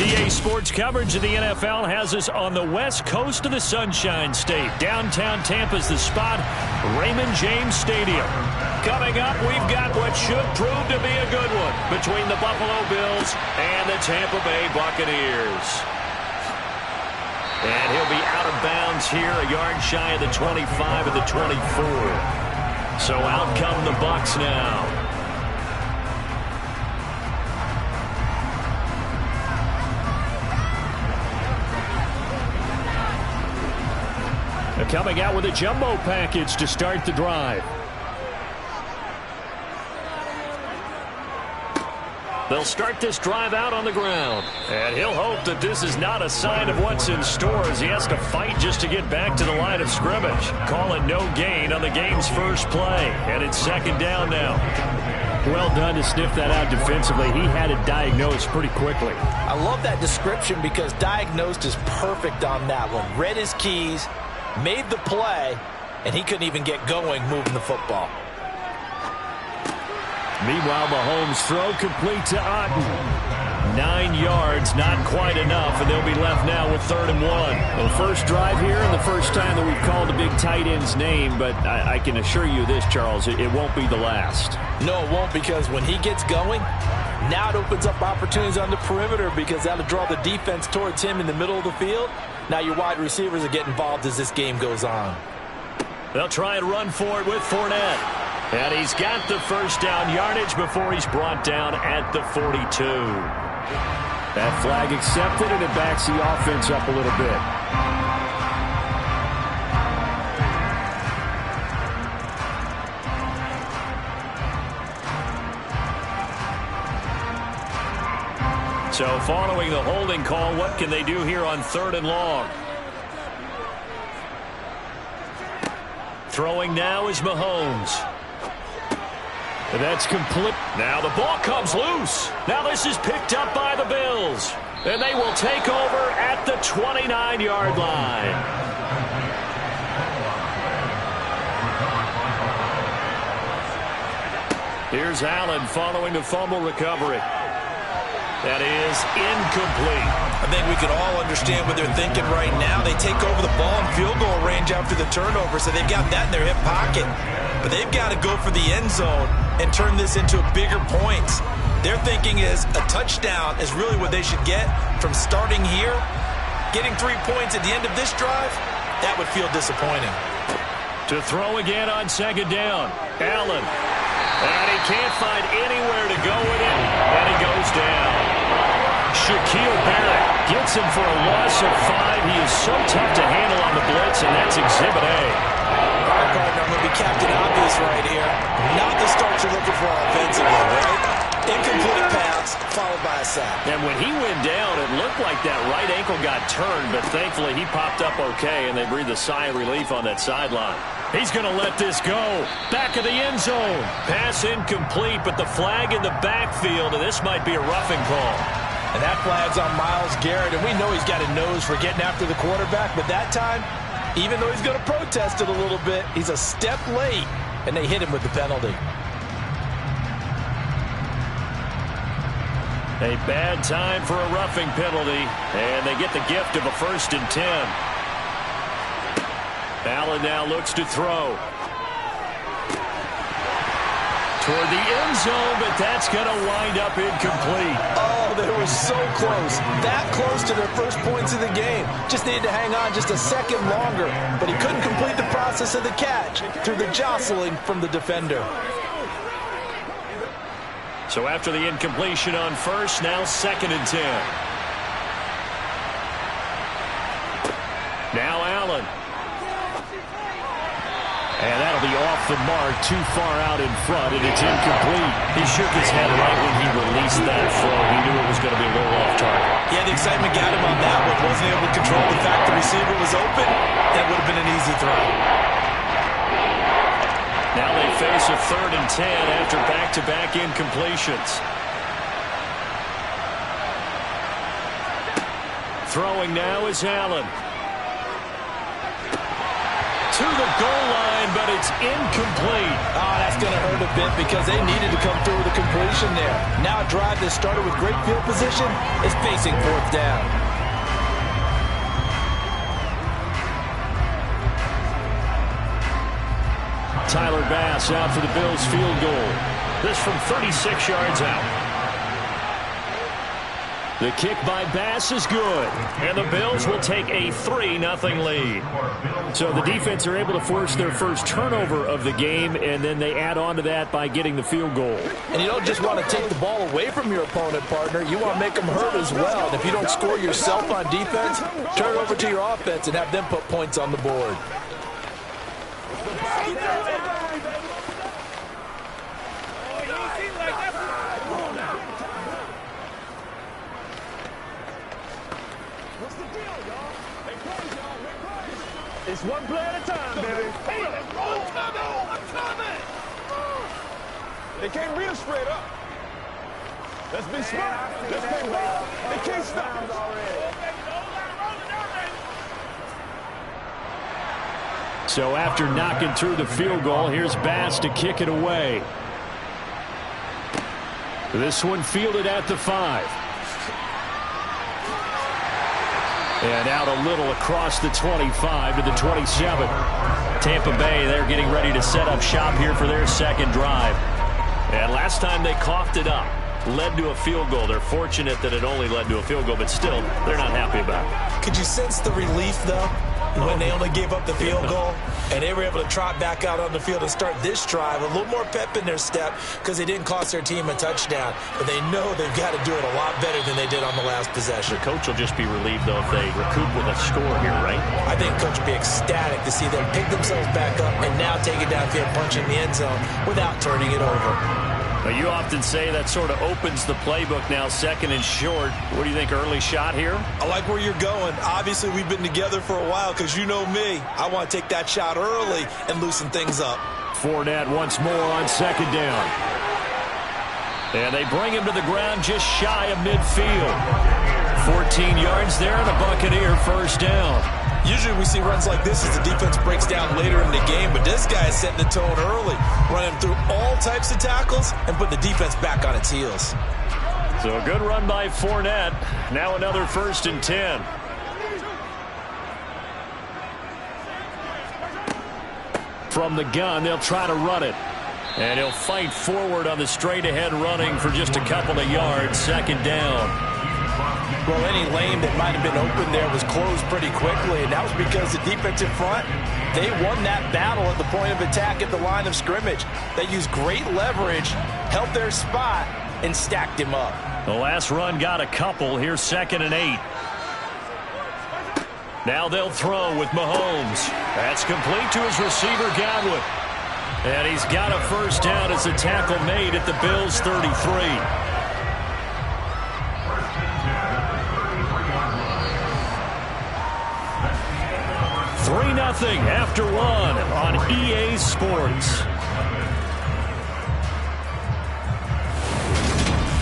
EA Sports coverage of the NFL has us on the west coast of the Sunshine State. Downtown Tampa's the spot, Raymond James Stadium. Coming up, we've got what should prove to be a good one between the Buffalo Bills and the Tampa Bay Buccaneers. And he'll be out of bounds here, a yard shy of the 25 of the 24. So out come the Bucs now. Coming out with a jumbo package to start the drive. They'll start this drive out on the ground. And he'll hope that this is not a sign of what's in store as he has to fight just to get back to the line of scrimmage. Call it no gain on the game's first play. And it's second down now. Well done to sniff that out defensively. He had it diagnosed pretty quickly. I love that description because diagnosed is perfect on that one. Read his keys, made the play, and he couldn't even get going moving the football. Meanwhile, Mahomes' throw complete to Otton. 9 yards, not quite enough, and they'll be left now with 3rd and 1. Well, the first drive here and the first time that we've called the big tight end's name, but I can assure you this, Charles, it won't be the last. No, it won't, because when he gets going, now it opens up opportunities on the perimeter because that'll draw the defense towards him in the middle of the field. Now your wide receivers are getting involved as this game goes on. They'll try and run for it with Fournette. And he's got the first down yardage before he's brought down at the 42. That flag accepted, and it backs the offense up a little bit. So following the holding call, what can they do here on 3rd and long? Throwing now is Mahomes. That's complete. Now the ball comes loose. Now this is picked up by the Bills. And they will take over at the 29-yard line. Here's Allen following the fumble recovery. That is incomplete. I think we could all understand what they're thinking right now. They take over the ball in field goal range after the turnover, so they've got that in their hip pocket. But they've got to go for the end zone and turn this into bigger points. Their thinking is a touchdown is really what they should get from starting here. Getting 3 points at the end of this drive, that would feel disappointing. To throw again on 2nd down. Allen. And he can't find anywhere to go with it. And he goes down. Shaquille Barrett gets him for a loss of 5. He is so tough to handle on the blitz, and that's Exhibit A. All right, partner, I'm going to be Captain Obvious right here. Not the start you're looking for offensively, right? Incomplete pass, followed by a sack. And when he went down, it looked like that right ankle got turned, but thankfully he popped up okay, and they breathed a sigh of relief on that sideline. He's going to let this go. Back of the end zone. Pass incomplete, but the flag in the backfield, and this might be a roughing call. And that flag's on Myles Garrett, and we know he's got a nose for getting after the quarterback, but that time, even though he's going to protest it a little bit, he's a step late, and they hit him with the penalty. A bad time for a roughing penalty, and they get the gift of a 1st and 10. Allen now looks to throw. Toward the end zone, but that's going to wind up incomplete. Oh, they were so close. That close to their first points of the game. Just needed to hang on just a second longer, but he couldn't complete the process of the catch through the jostling from the defender. So after the incompletion on 1st, now 2nd and 10. Now Allen. And that'll be off the mark, too far out in front, and it's incomplete. He shook his head right when he released that throw. He knew it was going to be a little off target. Yeah, the excitement got him on that one. Wasn't able to control the fact the receiver was open. That would have been an easy throw. Now they face a 3rd and 10 after back-to-back incompletions. Throwing now is Allen. to the goal line, but it's incomplete. Oh, that's going to hurt a bit because they needed to come through with a completion there. Now a drive that started with great field position is facing fourth down. Tyler Bass out for the Bills field goal. This from 36 yards out. The kick by Bass is good, and the Bills will take a 3-0 lead. So the defense are able to force their first turnover of the game, and then they add on to that by getting the field goal. And you don't just want to take the ball away from your opponent, partner. You want to make them hurt as well. And if you don't score yourself on defense, turn it over to your offense and have them put points on the board. It's one play at a time, baby. Hey, I'm coming. They can't beat us straight up. Let's be smart. Let's play ball. They can't stop us. So after knocking through the field goal, here's Bass to kick it away. This one fielded at the 5. And out a little across the 25 to the 27. Tampa Bay, they're getting ready to set up shop here for their second drive. And last time they coughed it up, led to a field goal. They're fortunate that it only led to a field goal, but still, they're not happy about it. Could you sense the relief, though, when they only gave up the field goal? And they were able to trot back out on the field and start this drive. A little more pep in their step because they didn't cost their team a touchdown. But they know they've got to do it a lot better than they did on the last possession. The coach will just be relieved, though, if they recoup with a score here, right? I think coach will be ecstatic to see them pick themselves back up and now take it downfield, punch in the end zone without turning it over. Well, you often say that sort of opens the playbook now, second and short. What do you think, early shot here? I like where you're going. Obviously, we've been together for a while because you know me. I want to take that shot early and loosen things up. Fournette once more on second down. And they bring him to the ground just shy of midfield. 14 yards there and a Buccaneer first down. Usually we see runs like this as the defense breaks down later in the game, but this guy is setting the tone early, running through all types of tackles and put the defense back on its heels. So a good run by Fournette. Now another 1st and 10. From the gun, they'll try to run it. And he'll fight forward on the straight-ahead running for just a couple of yards. Second down. Well, any lane that might have been open there was closed pretty quickly, and that was because the defense in front, they won that battle at the point of attack at the line of scrimmage. They used great leverage, held their spot, and stacked him up. The last run got a couple. Here's 2nd and 8. Now they'll throw with Mahomes. That's complete to his receiver, Godwin. And he's got a first down as a tackle made at the Bills' 33. 3-0 after 1 on EA Sports.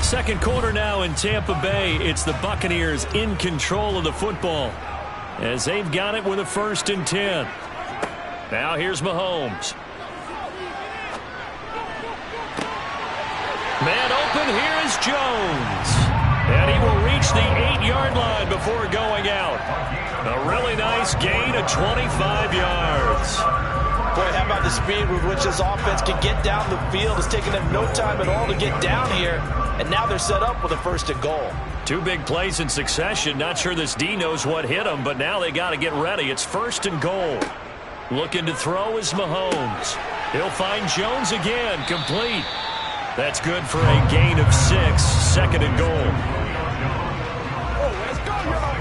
Second quarter now in Tampa Bay. It's the Buccaneers in control of the football as they've got it with a 1st and 10. Now here's Mahomes. Man open, here is Jones. And he will reach the 8-yard line before going out. A really nice gain of 25 yards. Boy, how about the speed with which this offense can get down the field? It's taken them no time at all to get down here. And now they're set up with a 1st and goal. 2 big plays in succession. Not sure this D knows what hit him, but now they got to get ready. It's 1st and goal. Looking to throw is Mahomes. He'll find Jones again, complete. That's good for a gain of 6, 2nd and goal. Oh, let's go, y'all.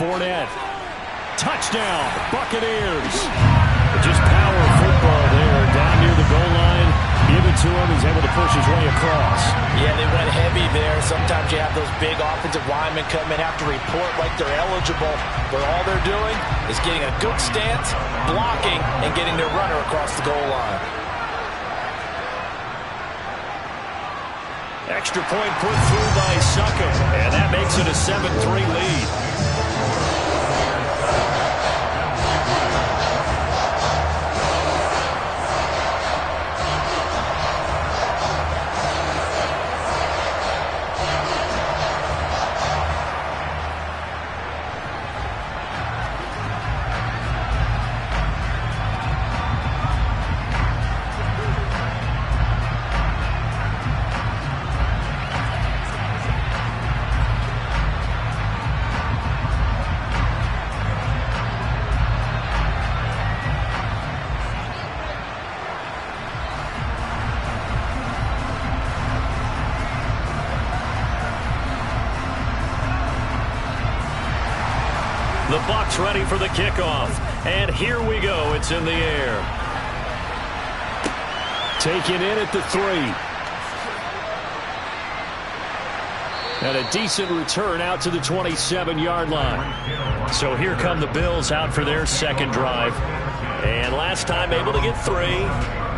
Fournette. Touchdown, Buccaneers. Just power football there. Down near the goal line. Give it to him. He's able to push his way across. Yeah, they went heavy there. Sometimes you have have those big offensive linemen come in, have to report like they're eligible, but all they're doing is getting a good stance, blocking, and getting their runner across the goal line. Extra point put through by Succop, and that makes it a 7-3 lead. The Bucs ready for the kickoff. And here we go. It's in the air. Taken in at the 3. And a decent return out to the 27-yard line. So here come the Bills out for their second drive. And last time able to get 3.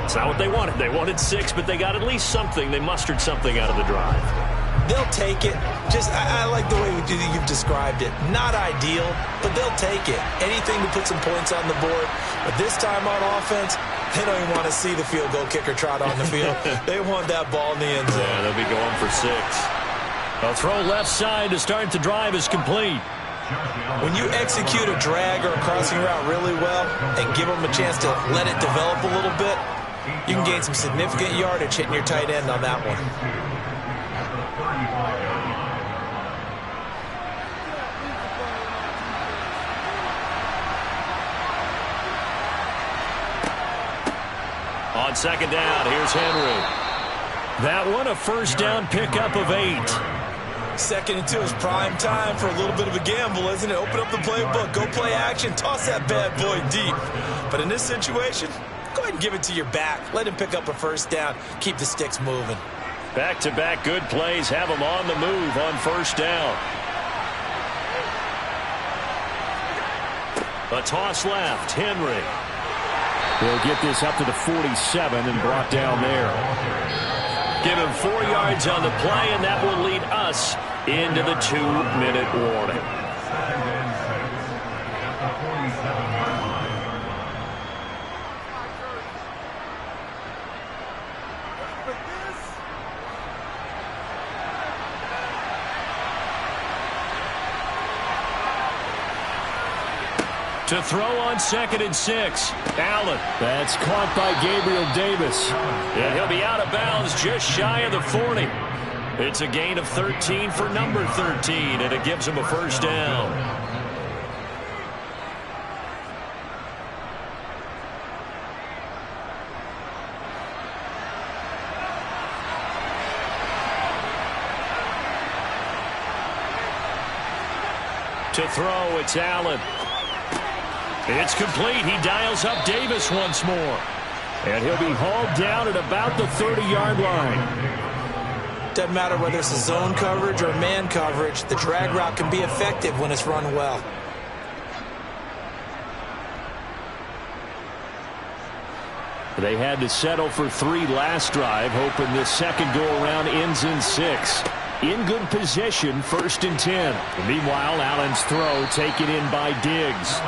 It's not what they wanted. They wanted 6, but they got at least something. They mustered something out of the drive. They'll take it. I like the way you've described it. Not ideal, but they'll take it. Anything to put some points on the board. But this time on offense, they don't even want to see the field goal kicker trot on the field. They want that ball in the end zone. Yeah, they'll be going for 6. A throw left side to start the drive is complete. When you execute a drag or a crossing route really well and give them a chance to let it develop a little bit, you can gain some significant yardage hitting your tight end on that one. On second down, here's Henry. That one a first down pickup of 8. 2nd and 2 is prime time for a little bit of a gamble, isn't it? Open up the playbook, go play action, toss that bad boy deep. But in this situation, go ahead and give it to your back. Let him pick up a first down. Keep the sticks moving. Back-to-back good plays have him on the move on first down. A toss left, Henry. He'll get this up to the 47 and brought down there. Give him 4 yards on the play, and that will lead us into the 2-minute warning. To throw on 2nd and 6. Allen. That's caught by Gabriel Davis. And he'll be out of bounds just shy of the 40. It's a gain of 13 for number 13, and it gives him a first down. To throw, it's Allen. It's complete. He dials up Davis once more. And he'll be hauled down at about the 30-yard line. Doesn't matter whether it's a zone coverage or man coverage, the drag route can be effective when it's run well. They had to settle for 3 last drive, hoping this second go-around ends in 6. In good position, 1st and 10. Meanwhile, Allen's throw taken in by Diggs.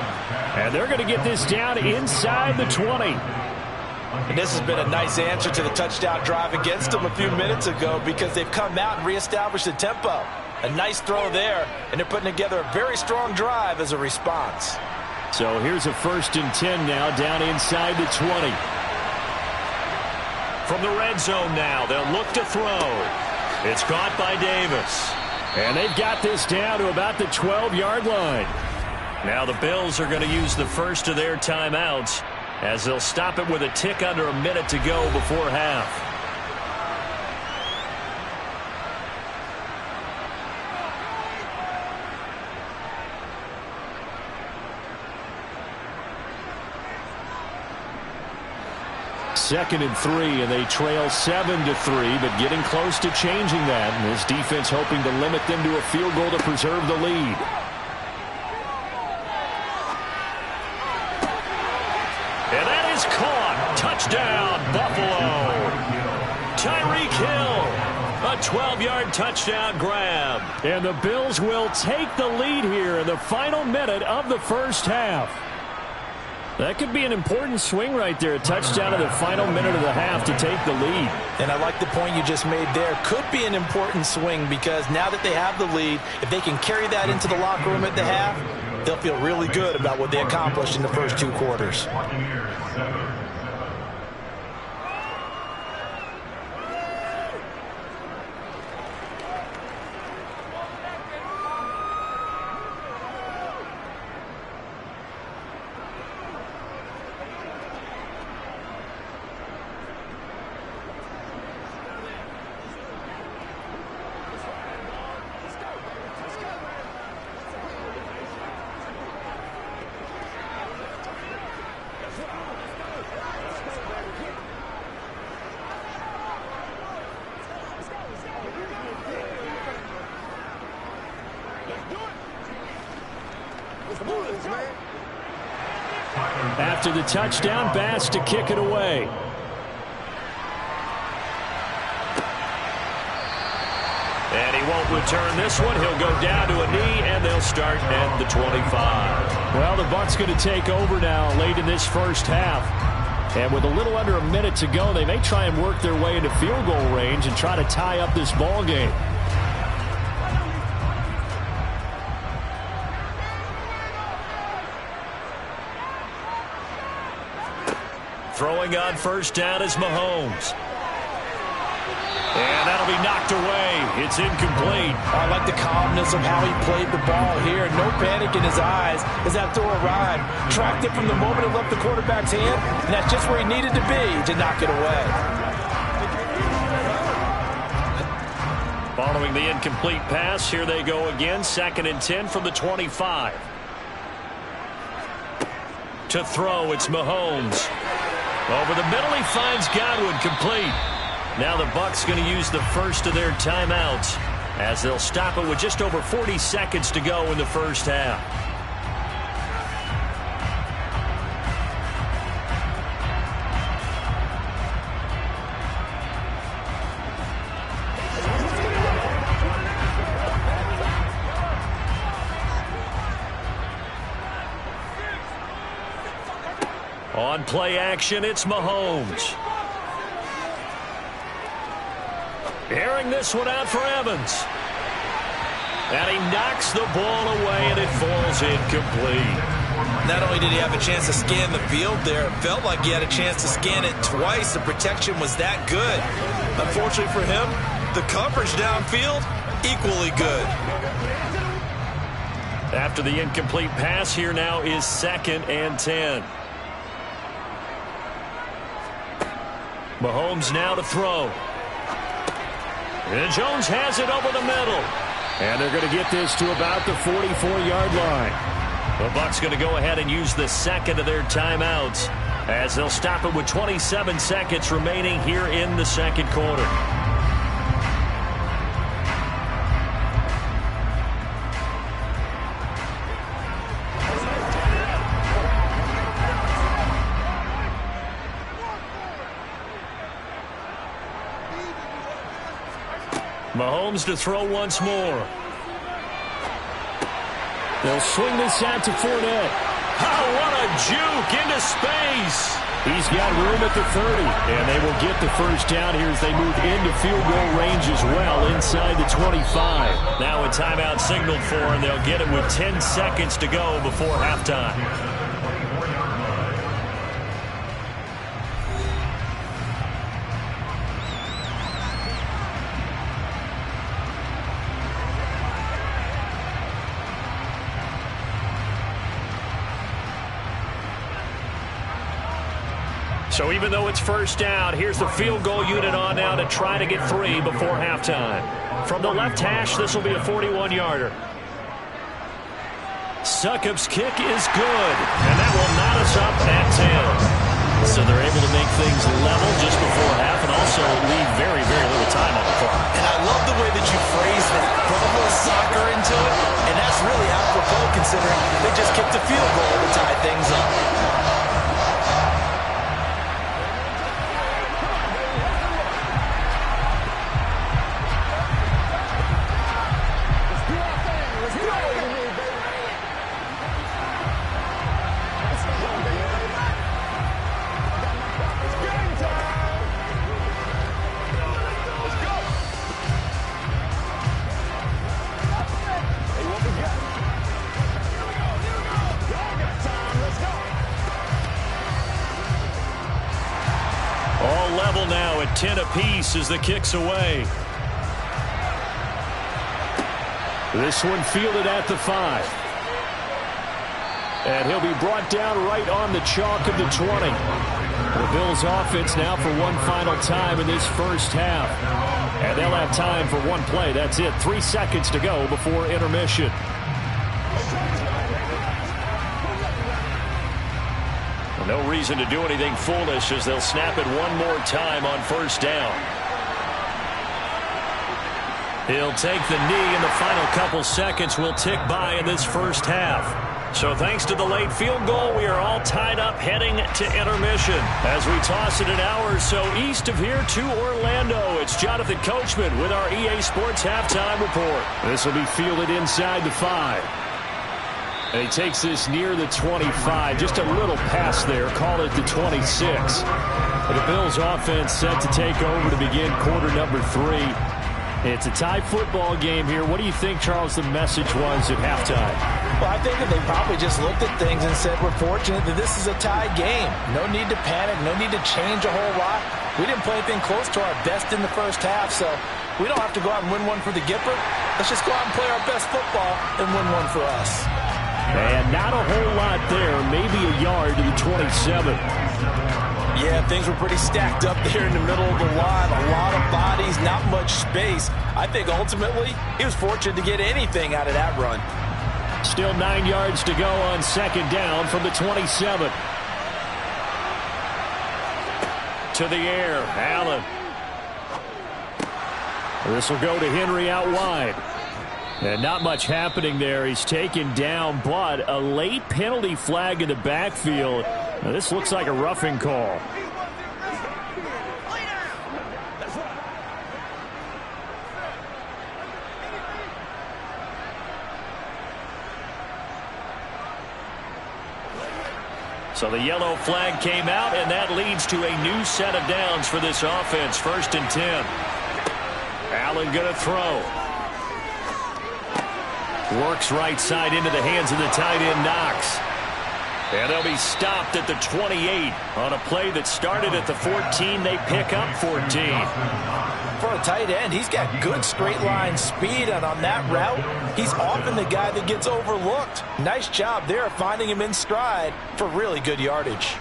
And they're going to get this down inside the 20. And this has been a nice answer to the touchdown drive against them a few minutes ago because they've come out and reestablished the tempo. A nice throw there, and they're putting together a very strong drive as a response. So here's a 1st and 10 now down inside the 20. From the red zone now, they'll look to throw. It's caught by Davis. And they've got this down to about the 12-yard line. Now the Bills are going to use the first of their timeouts as they'll stop it with a tick under a minute to go before half. 2nd and 3, and they trail 7-3, but getting close to changing that. And this defense hoping to limit them to a field goal to preserve the lead. And that is caught. Touchdown, Buffalo. Tyreek Hill, a 12-yard touchdown grab. And the Bills will take the lead here in the final minute of the first half. That could be an important swing right there. A touchdown in the final minute of the half to take the lead. And I like the point you just made there. Could be an important swing because now that they have the lead, if they can carry that into the locker room at the half, they'll feel really good about what they accomplished in the first 2 quarters. After the touchdown, Bass to kick it away. And he won't return this one. He'll go down to a knee, and they'll start at the 25. Well, the Bucs going to take over now late in this first half. And with a little under a minute to go, they may try and work their way into field goal range and try to tie up this ball game. Throwing on first down is Mahomes. And that'll be knocked away. It's incomplete. I like the calmness of how he played the ball here. No panic in his eyes as that throw arrived. Tracked it from the moment it left the quarterback's hand, and that's just where he needed to be to knock it away. Following the incomplete pass, here they go again. 2nd and 10 from the 25. To throw, it's Mahomes. Over the middle, he finds Godwin, complete. Now the Bucs going to use the first of their timeouts as they'll stop it with just over 40 seconds to go in the first half. On play action, it's Mahomes. Airing this one out for Evans. And he knocks the ball away, and it falls incomplete. Not only did he have a chance to scan the field there, it felt like he had a chance to scan it twice. The protection was that good. Unfortunately for him, the coverage downfield, equally good. After the incomplete pass, here now is 2nd and 10. Mahomes now to throw. And Jones has it over the middle. And they're going to get this to about the 44-yard line. The Bucs going to go ahead and use the second of their timeouts as they'll stop it with 27 seconds remaining here in the second quarter. Mahomes to throw once more. They'll swing this out to Fournette. Oh, what a juke into space. He's got room at the 30, and they will get the first down here as they move into field goal range as well inside the 25. Now a timeout signaled for, and they'll get it with 10 seconds to go before halftime. So even though it's first down, here's the field goal unit on now to try to get 3 before halftime. From the left hash, this will be a 41-yarder. Succop's kick is good, and that will knot us up at 10. So they're able to make things level just before half and also leave very, very little time on the clock. And I love the way that you phrase that. Put a little soccer into it, and that's really apropos considering they just kicked a field goal to tie things up. All level now at 10 apiece as the kick's away. This one fielded at the 5. And he'll be brought down right on the chalk of the 20. The Bills offense now for one final time in this first half. And they'll have time for one play. That's it. 3 seconds to go before intermission. No reason to do anything foolish as they'll snap it one more time on first down. He'll take the knee, and the final couple seconds will tick by in this first half. So thanks to the late field goal, we are all tied up heading to intermission. As we toss it an hour or so east of here to Orlando, it's Jonathan Coachman with our EA Sports Halftime Report. This will be fielded inside the 5. And he takes this near the 25. Just a little pass there. Call it the 26. And the Bills offense set to take over to begin quarter number 3. It's a tie football game here. What do you think, Charles, the message was at halftime? Well, I think that they probably just looked at things and said, we're fortunate that this is a tie game. No need to panic. No need to change a whole lot. We didn't play anything close to our best in the first half, so we don't have to go out and win one for the Gipper. Let's just go out and play our best football and win one for us. And not a whole lot there. Maybe a yard to the 27. Yeah, things were pretty stacked up there in the middle of the line. A lot of bodies, not much space. I think ultimately he was fortunate to get anything out of that run. Still 9 yards to go on second down from the 27. To the air, Allen. This will go to Henry out wide. And not much happening there. He's taken down, but a late penalty flag in the backfield. Now, this looks like a roughing call. So the yellow flag came out, and that leads to a new set of downs for this offense. 1st and 10. Allen going to throw. Works right side into the hands of the tight end, Knox. And they'll be stopped at the 28 on a play that started at the 14. They pick up 14. For a tight end, he's got good straight line speed, and on that route, he's often the guy that gets overlooked. Nice job there finding him in stride for really good yardage.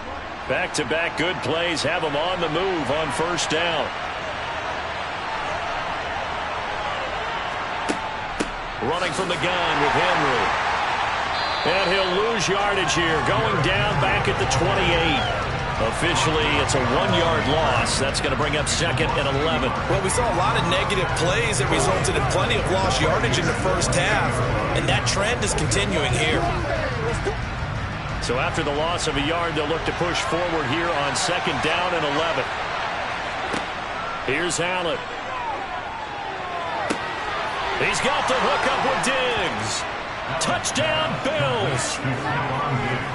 Back-to-back good plays have him on the move on first down. Running from the gun with Henry. And he'll lose yardage here. Going down back at the 28. Officially, it's a 1-yard loss. That's going to bring up 2nd and 11. Well, we saw a lot of negative plays that resulted in plenty of lost yardage in the first half. And that trend is continuing here. So after the loss of a yard, they'll look to push forward here on 2nd down and 11. Here's Allen. He's got the hook up with Diggs. Touchdown, Bills.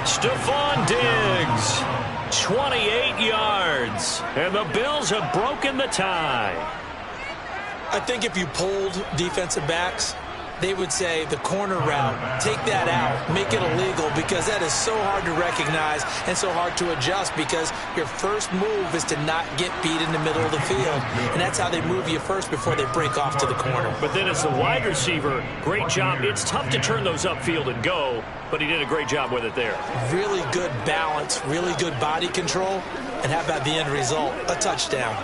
Stephon Diggs, 28 yards. And the Bills have broken the tie. I think if you polled defensive backs, they would say the corner route, take that out, make it illegal, because that is so hard to recognize and so hard to adjust, because your first move is to not get beat in the middle of the field. And that's how they move you first before they break off to the corner. But then as the wide receiver, great job. It's tough to turn those upfield and go, but he did a great job with it there. Really good balance, really good body control. And how about the end result? A touchdown.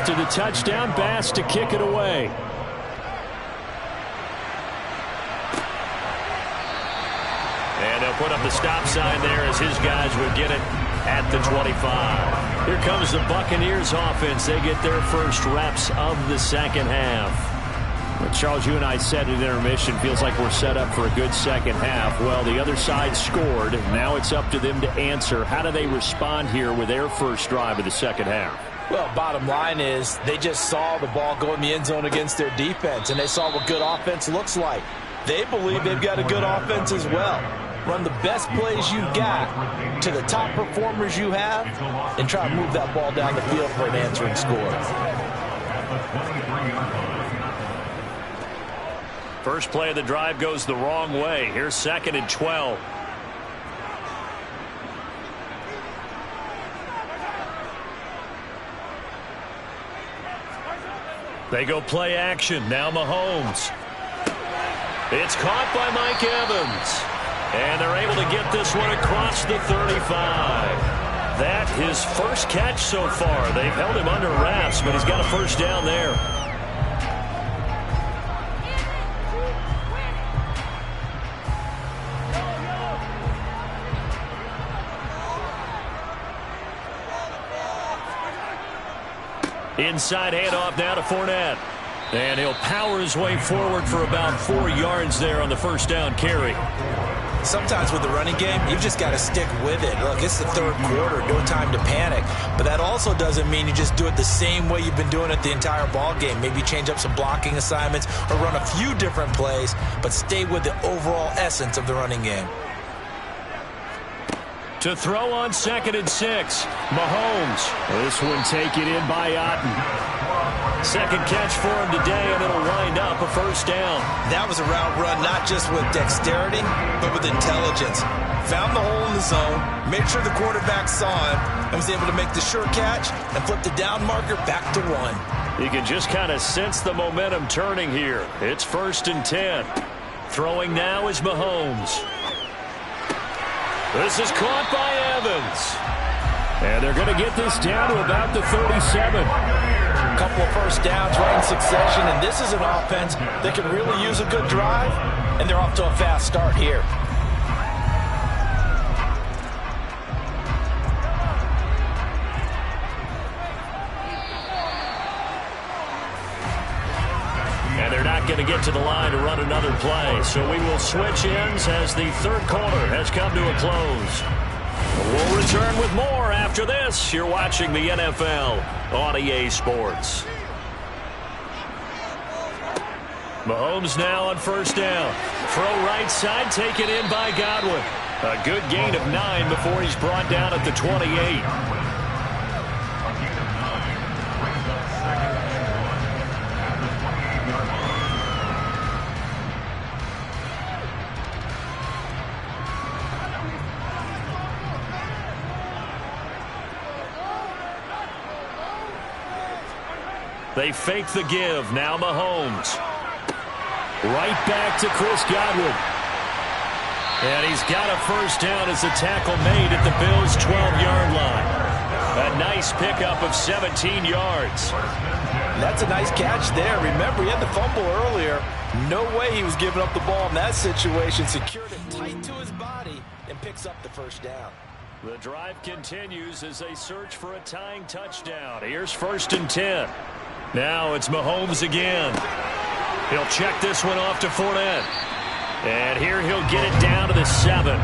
after the touchdown. Bass to kick it away. And they'll put up the stop sign there as his guys would get it at the 25. Here comes the Buccaneers offense. They get their first reps of the second half. Well, Charles, you and I said at intermission, feels like we're set up for a good second half. Well, the other side scored. Now it's up to them to answer. How do they respond here with their first drive of the second half? Well, bottom line is they just saw the ball go in the end zone against their defense, and they saw what good offense looks like. They believe they've got a good offense as well. Run the best plays you've got to the top performers you have and try to move that ball down the field for an answering score. First play of the drive goes the wrong way. Here's 2nd and 12. They go play action. Now Mahomes. It's caught by Mike Evans. And they're able to get this one across the 35. That his first catch so far. They've held him under wraps, but he's got a first down there. Inside handoff now to Fournette. And he'll power his way forward for about 4 yards there on the first down carry. Sometimes with the running game, you've just got to stick with it. Look, it's the third quarter, no time to panic. But that also doesn't mean you just do it the same way you've been doing it the entire ball game. Maybe change up some blocking assignments or run a few different plays, but stay with the overall essence of the running game. To throw on 2nd and 6. Mahomes. This one taken in by Otten. Second catch for him today, and it'll wind up a first down. That was a route run not just with dexterity, but with intelligence. Found the hole in the zone, made sure the quarterback saw him, and was able to make the sure catch and flip the down marker back to 1. You can just kind of sense the momentum turning here. It's 1st and 10. Throwing now is Mahomes. This is caught by Evans. And they're going to get this down to about the 37. A couple of first downs right in succession, and this is an offense that can really use a good drive, and they're off to a fast start here. And they're not going to get to the line to run another play, so we will switch ends as the third quarter has come to a close. We'll return with more after this. You're watching the NFL on EA Sports. Mahomes now on first down. Throw right side, taken in by Godwin. A good gain of 9 before he's brought down at the 28. They fake the give. Now Mahomes. Right back to Chris Godwin. And he's got a first down as the tackle made at the Bills' 12-yard line. A nice pickup of 17 yards. That's a nice catch there. Remember, he had the fumble earlier. No way he was giving up the ball in that situation. Secured it tight to his body and picks up the first down. The drive continues as they search for a tying touchdown. Here's 1st and 10. Now it's Mahomes again. He'll check this one off to Fournette. And here he'll get it down to the 7.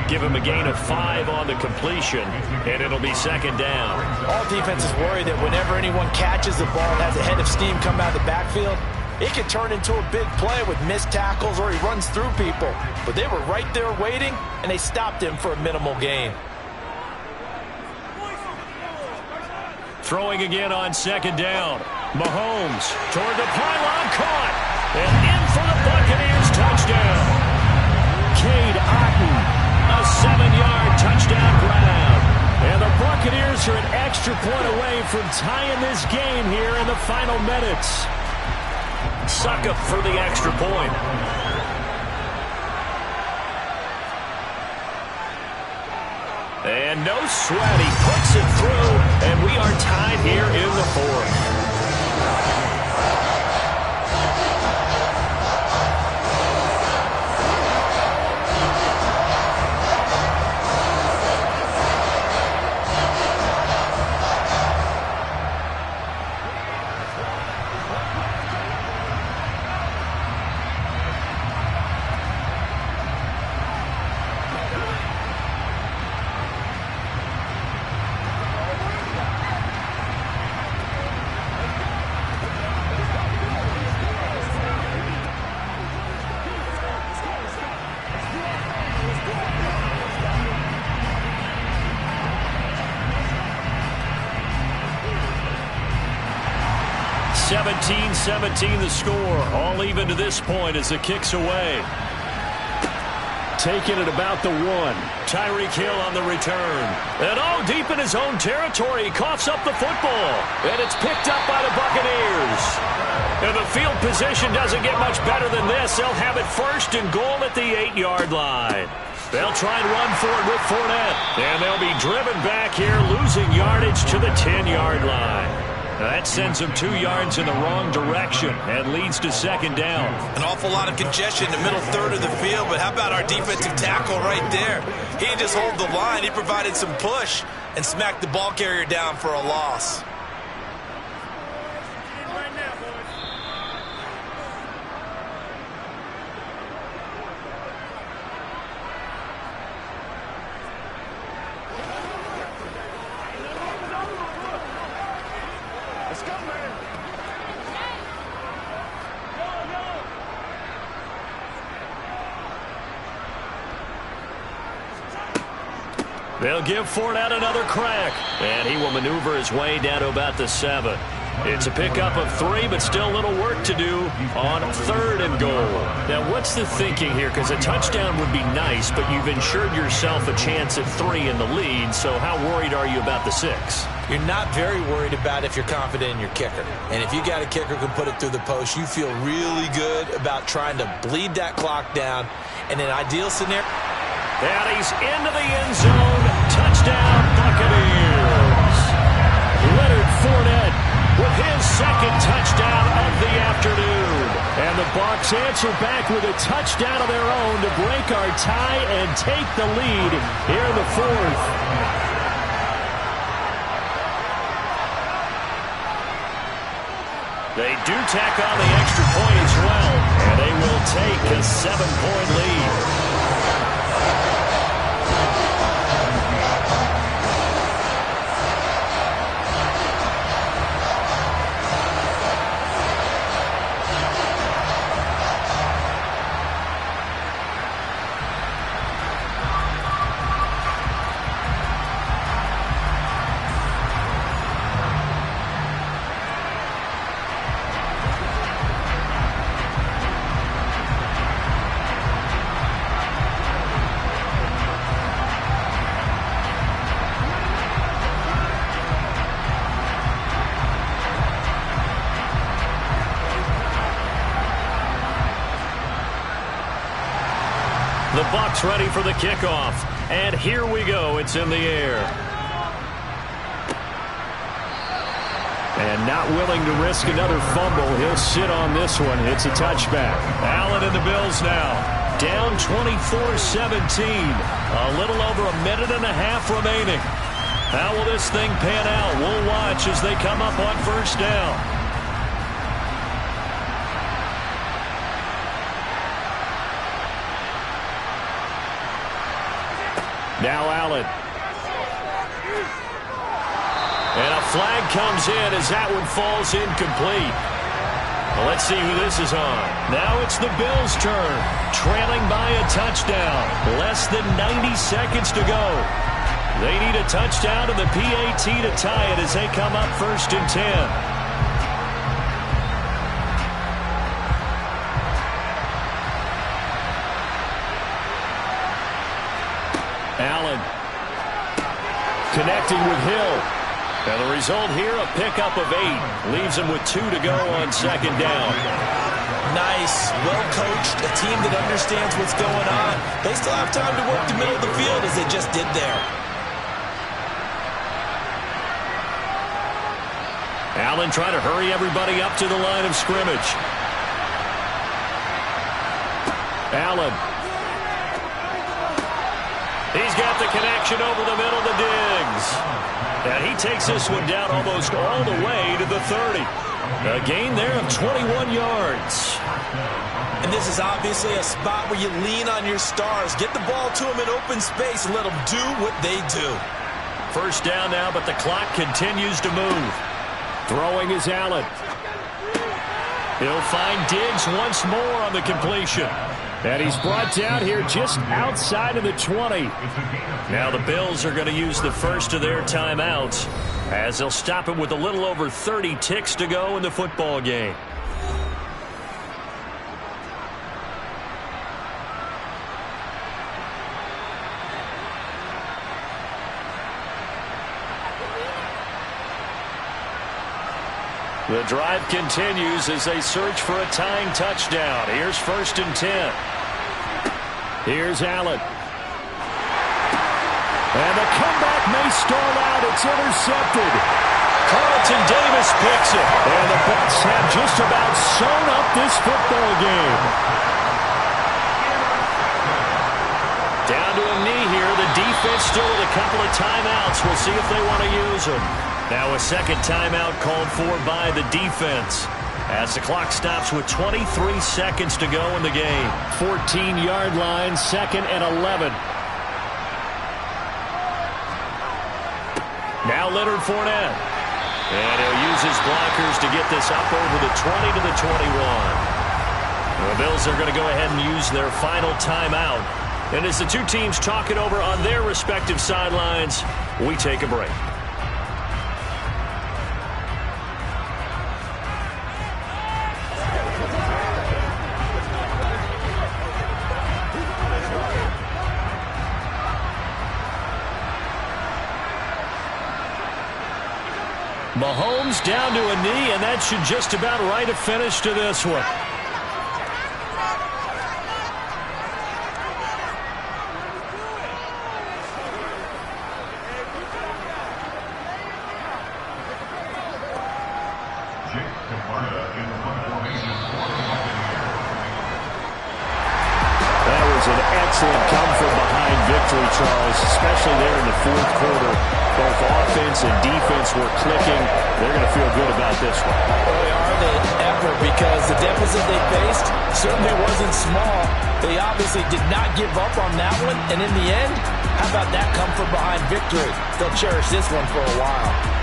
Give him a gain of 5 on the completion, and it'll be 2nd down. All defenses worry that whenever anyone catches the ball and has a head of steam come out of the backfield, it can turn into a big play with missed tackles or he runs through people. But they were right there waiting, and they stopped him for a minimal gain. Throwing again on 2nd down. Mahomes toward the pylon, caught. And in for the Buccaneers touchdown. Cade Otton, a 7-yard touchdown grab. And the Buccaneers are an extra point away from tying this game here in the final minutes. Suck up for the extra point. And no sweat. He puts it through, and we are tied here in the fourth. (17-17) the score. All even to this point as the kick's away. Taking it about the 1. Tyreek Hill on the return. And deep in his own territory. He coughs up the football. And it's picked up by the Buccaneers. And the field position doesn't get much better than this. They'll have it first and goal at the 8-yard line. They'll try and run for it with Fournette. And they'll be driven back here, losing yardage to the 10-yard line. That sends them 2 yards in the wrong direction and leads to second down. An awful lot of congestion in the middle third of the field, but how about our defensive tackle right there? He didn't just hold the line. He provided some push and smacked the ball carrier down for a loss. They'll give Fournette another crack, and he will maneuver his way down to about the 7. It's a pickup of 3, but still a little work to do on 3rd and goal. Now, what's the thinking here? Because a touchdown would be nice, but you've ensured yourself a chance at 3 in the lead, so how worried are you about the 6? You're not very worried about if you're confident in your kicker. And if you got a kicker who can put it through the post, you feel really good about trying to bleed that clock down. In an ideal scenario, and he's into the end zone. Touchdown, Buccaneers. Leonard Fournette with his second touchdown of the afternoon. And the Bucs answer back with a touchdown of their own to break our tie and take the lead here in the 4th. They do tack on the extra point as well, and they will take a 7-point lead. The Bucs ready for the kickoff. And here we go. It's in the air. And not willing to risk another fumble. He'll sit on this one. It's a touchback. Allen and the Bills now. Down 24-17. A little over a minute and a half remaining. How will this thing pan out? We'll watch as they come up on first down. Now Allen. And a flag comes in as that one falls incomplete. Well, let's see who this is on. Now it's the Bills' turn. Trailing by a touchdown. Less than 90 seconds to go. They need a touchdown and the PAT to tie it as they come up 1st and 10. Allen connecting with Hill. And the result here, a pickup of 8. Leaves him with 2 to go on second down. Nice, well-coached, a team that understands what's going on. They still have time to work the middle of the field as they just did there. Allen trying to hurry everybody up to the line of scrimmage. Allen. He's got the connection over the middle to Diggs. And he takes this one down almost all the way to the 30. A gain there of 21 yards. And this is obviously a spot where you lean on your stars. Get the ball to them in open space and let them do what they do. First down now, but the clock continues to move. Throwing is Allen. He'll find Diggs once more on the completion. And he's brought down here just outside of the 20. Now the Bills are going to use the first of their timeouts as they'll stop him with a little over 30 ticks to go in the football game. The drive continues as they search for a tying touchdown. Here's 1st and 10. Here's Allen. And the comeback may stall out. It's intercepted. Carlton Davis picks it. And the Bucs have just about sewn up this football game. Down to a knee here. The defense still with a couple of timeouts. We'll see if they want to use them. Now a second timeout called for by the defense as the clock stops with 23 seconds to go in the game. 14-yard line, 2nd and 11. Now Leonard Fournette. And he'll use his blockers to get this up over the 20 to the 21. The Bills are going to go ahead and use their final timeout. And as the two teams talk it over on their respective sidelines, we take a break. Mahomes down to a knee, and that should just about write a finish to this one. That was an excellent come-from-behind victory, Charles, especially there in the 4th quarter. Both offense and defense were clicking. They're going to feel good about this one. Boy, are they ever, because the deficit they faced certainly wasn't small. They obviously did not give up on that one, and in the end, how about that come-from-behind victory? They'll cherish this one for a while.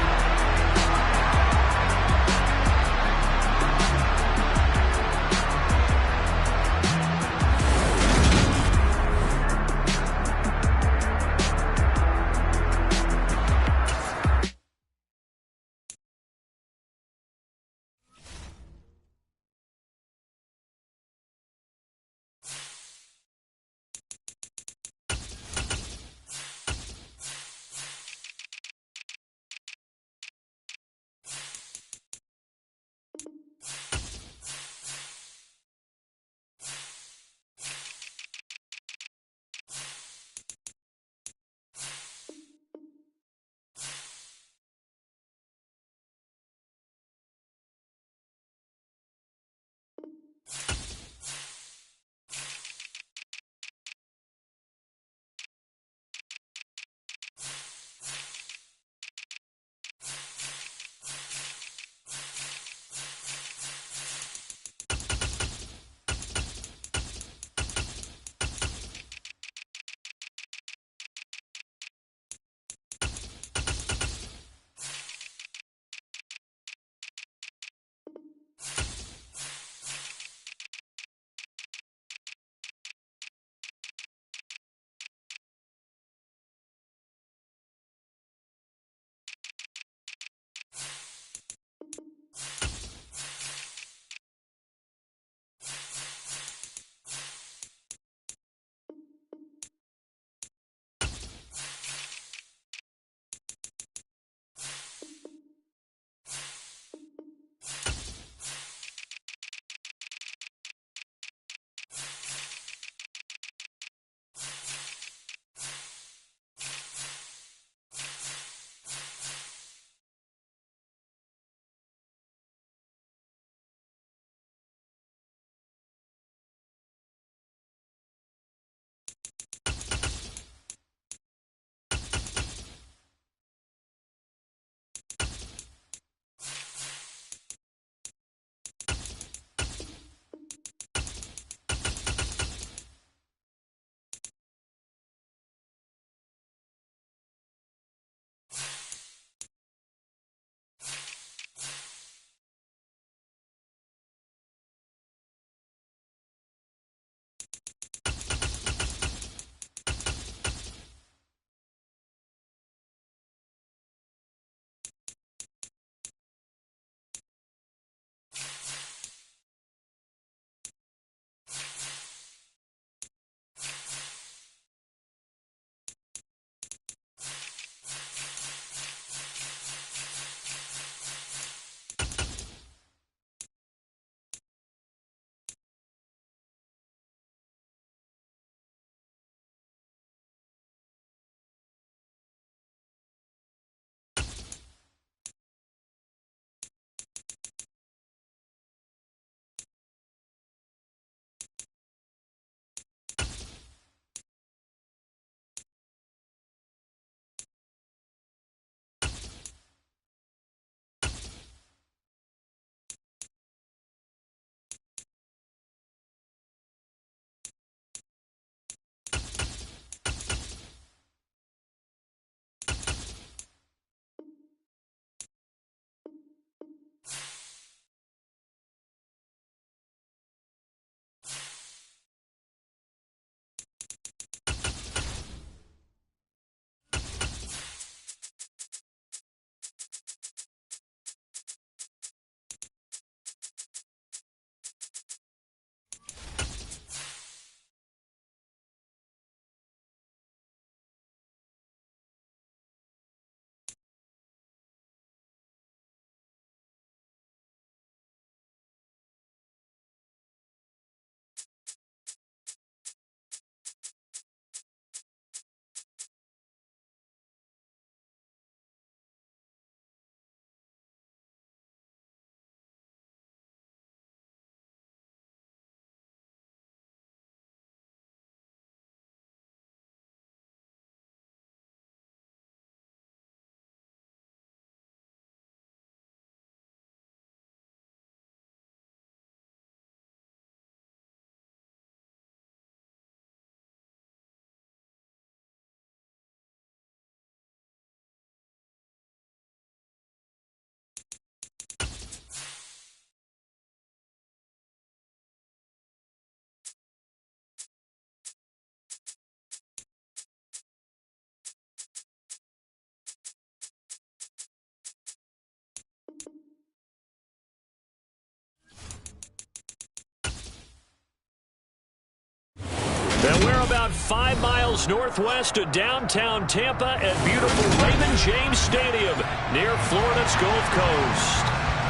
5 miles northwest of downtown Tampa at beautiful Raymond James Stadium near Florida's Gulf Coast.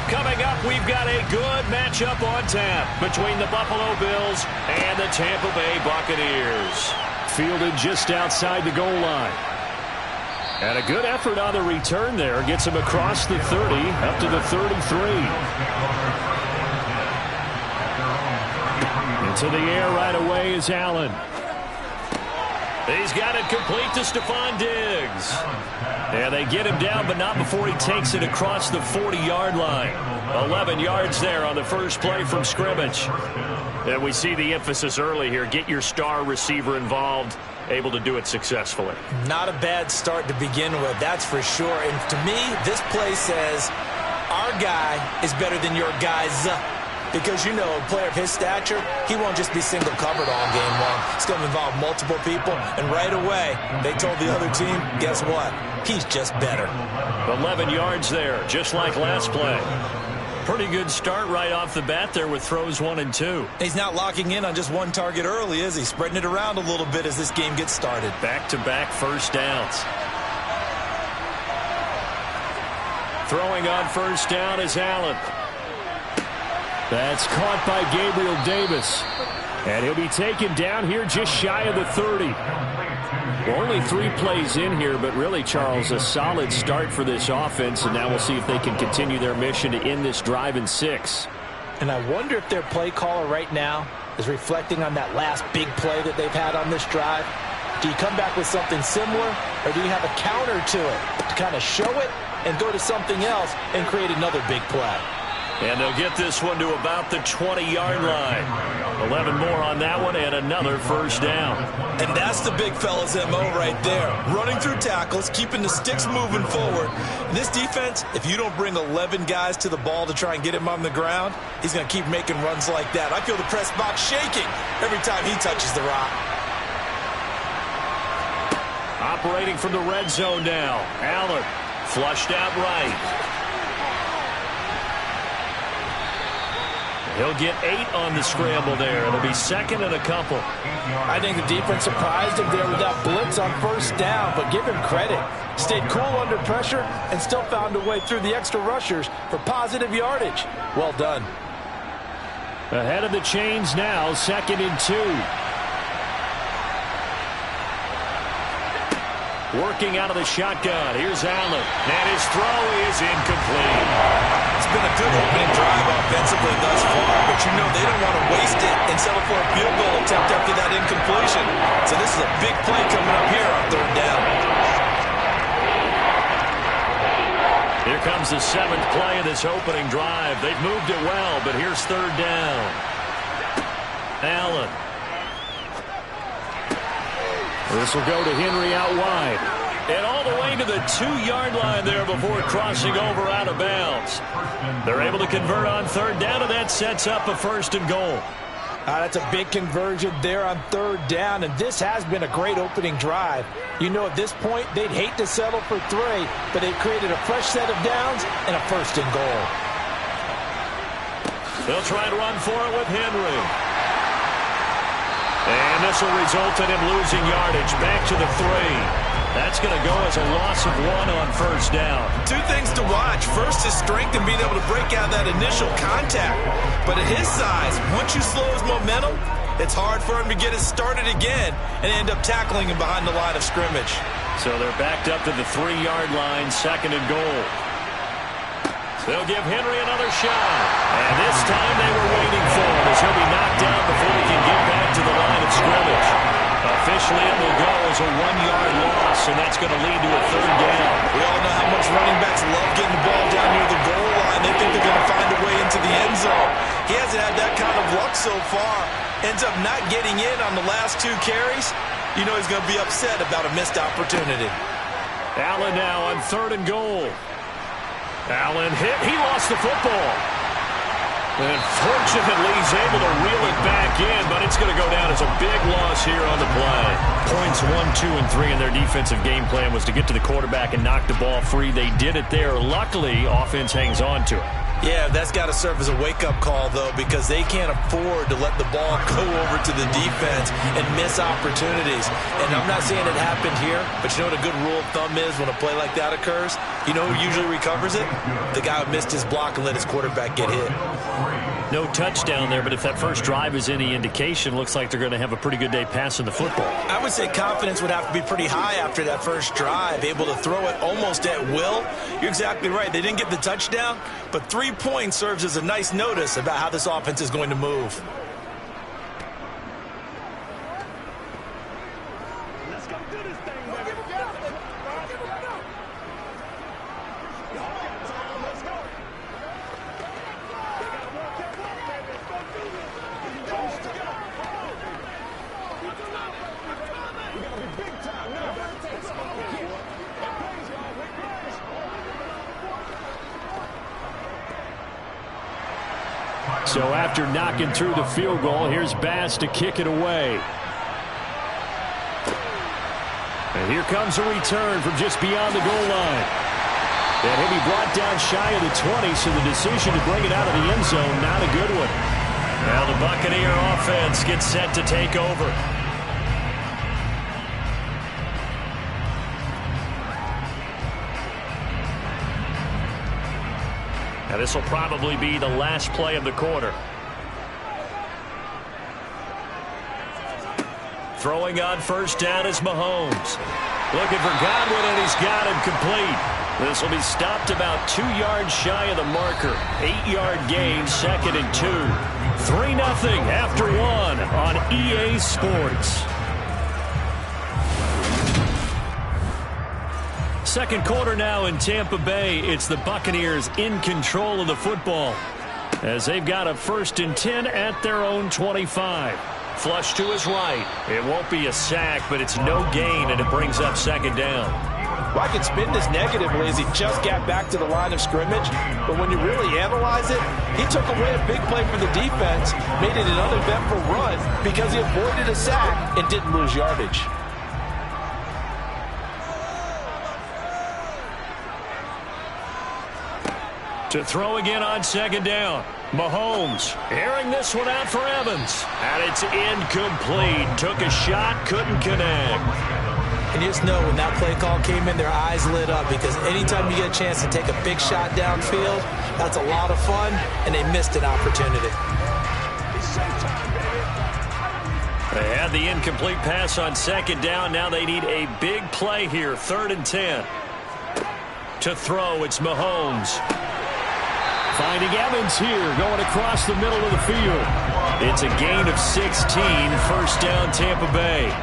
Coming up, we've got a good matchup on tap between the Buffalo Bills and the Tampa Bay Buccaneers. Fielded just outside the goal line. And a good effort on the return there. Gets him across the 30, up to the 33. Into the air right away is Allen. He's got it complete to Stephon Diggs. And they get him down, but not before he takes it across the 40-yard line. 11 yards there on the first play from scrimmage. And we see the emphasis early here. Get your star receiver involved. Able to do it successfully. Not a bad start to begin with, that's for sure. And to me, this play says our guy is better than your guys. Because, you know, a player of his stature, he won't just be single covered all game long. It's going to involve multiple people. And right away, they told the other team, guess what? He's just better. 11 yards there, just like last play. Pretty good start right off the bat there with throws 1 and 2. He's not locking in on just one target early, is he? Spreading it around a little bit as this game gets started. Back-to-back first downs. Throwing on first down is Allen. That's caught by Gabriel Davis. And he'll be taken down here just shy of the 30. Well, only 3 plays in here, but really, Charles, a solid start for this offense. And now we'll see if they can continue their mission to end this drive in 6. And I wonder if their play caller right now is reflecting on that last big play that they've had on this drive. Do you come back with something similar, or do you have a counter to it to kind of show it and go to something else and create another big play? And they'll get this one to about the 20-yard line. 11 more on that one and another first down. And that's the big fella's MO right there. Running through tackles, keeping the sticks moving forward. And this defense, if you don't bring 11 guys to the ball to try and get him on the ground, he's going to keep making runs like that. I feel the press box shaking every time he touches the rock. Operating from the red zone now. Allen flushed out right. He'll get 8 on the scramble there. It'll be second and a couple. I think the defense surprised him there with that blitz on first down, but give him credit. Stayed cool under pressure and still found a way through the extra rushers for positive yardage. Well done. Ahead of the chains now, second and 2. Working out of the shotgun. Here's Allen. And his throw is incomplete. It's been a good opening drive offensively thus far, but you know they don't want to waste it and settle for a field goal attempt after that incompletion. So this is a big play coming up here on third down. Here comes the 7th play of this opening drive. They've moved it well, but here's third down. Allen. This will go to Henry out wide. And all the way to the 2-yard line there before crossing over out of bounds. They're able to convert on third down, and that sets up a first and goal. That's a big conversion there on third down, and this has been a great opening drive. You know, at this point, they'd hate to settle for 3, but they've created a fresh set of downs and a first and goal. They'll try to run for it with Henry. And this will result in him losing yardage back to the 3. That's going to go as a loss of 1 on first down. 2 things to watch. First, his strength and being able to break out that initial contact. But at his size, once you slow his momentum, it's hard for him to get it started again and end up tackling him behind the line of scrimmage. So they're backed up to the 3-yard line, second and goal. They'll give Henry another shot. And this time they were waiting for him as he'll be knocked down before he can get back to the line of scrimmage. Officially, it will go as a 1-yard loss, and that's going to lead to a third down. We all know how much running backs love getting the ball down near the goal line. They think they're going to find a way into the end zone. He hasn't had that kind of luck so far. Ends up not getting in on the last 2 carries. You know he's going to be upset about a missed opportunity. Allen now on third and goal. Allen hit. He lost the football. And fortunately, he's able to reel it back in, but it's going to go down as a big loss here on the play. Points 1, 2, and 3 in their defensive game plan was to get to the quarterback and knock the ball free. They did it there. Luckily, offense hangs on to it. Yeah, that's got to serve as a wake-up call, though, because they can't afford to let the ball go over to the defense and miss opportunities. And I'm not saying it happened here, but you know what a good rule of thumb is when a play like that occurs? You know who usually recovers it? The guy who missed his block and let his quarterback get hit. No touchdown there, but if that first drive is any indication, looks like they're going to have a pretty good day passing the football. I would say confidence would have to be pretty high after that first drive, able to throw it almost at will. You're exactly right. They didn't get the touchdown, but 3 points serves as a nice notice about how this offense is going to move. Let's go do this thing, baby. Let's go. They got to work that work, baby. Let's go do this. We got to be big time now. So after knocking through the field goal, here's Bass to kick it away. And here comes a return from just beyond the goal line. And he'll be brought down shy of the 20, so the decision to bring it out of the end zone, not a good one. Now the Buccaneer offense gets set to take over. Now this will probably be the last play of the quarter. Throwing on first down is Mahomes. Looking for Godwin, and he's got him complete. This will be stopped about 2 yards shy of the marker. 8-yard gain, 2nd and 2. 3-0 after 1 on EA Sports. Second quarter now in Tampa Bay. It's the Buccaneers in control of the football as they've got a 1st and 10 at their own 25. Flush to his right. It won't be a sack, but it's no gain, and it brings up 2nd down. Well, I could spin this negatively as he just got back to the line of scrimmage, but when you really analyze it, he took away a big play for the defense, made it an uneventful run because he avoided a sack and didn't lose yardage. To throw again on 2nd down. Mahomes airing this one out for Evans. And it's incomplete. Took a shot, couldn't connect. And you just know when that play call came in, their eyes lit up because anytime you get a chance to take a big shot downfield, that's a lot of fun, and they missed an opportunity. They had the incomplete pass on 2nd down. Now they need a big play here, 3rd and 10. To throw, it's Mahomes. Finding Evans here, going across the middle of the field. It's a gain of 16, 1st down Tampa Bay.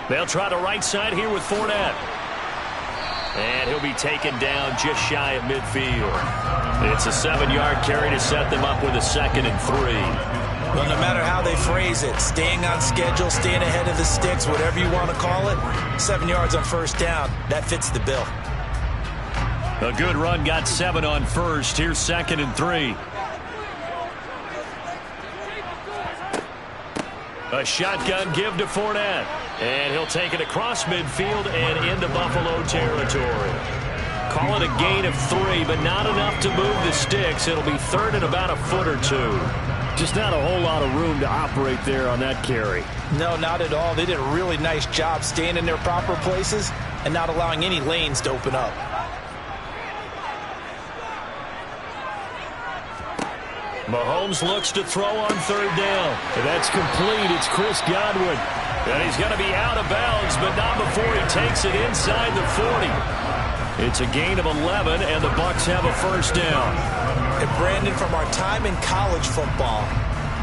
They'll try the right side here with Fournette. And he'll be taken down just shy of midfield. It's a 7-yard carry to set them up with a 2nd and 3. Well, no matter how they phrase it, staying on schedule, staying ahead of the sticks, whatever you want to call it, 7 yards on 1st down, that fits the bill. A good run got 7 on 1st. Here's 2nd and 3. A shotgun give to Fournette. And he'll take it across midfield and into Buffalo territory. Call it a gain of 3, but not enough to move the sticks. It'll be 3rd and about a foot or 2. Just not a whole lot of room to operate there on that carry. No, not at all. They did a really nice job staying in their proper places and not allowing any lanes to open up. Mahomes looks to throw on 3rd down. And that's complete. It's Chris Godwin. And he's going to be out of bounds, but not before he takes it inside the 40. It's a gain of 11, and the Bucs have a 1st down. And Brandon, from our time in college football,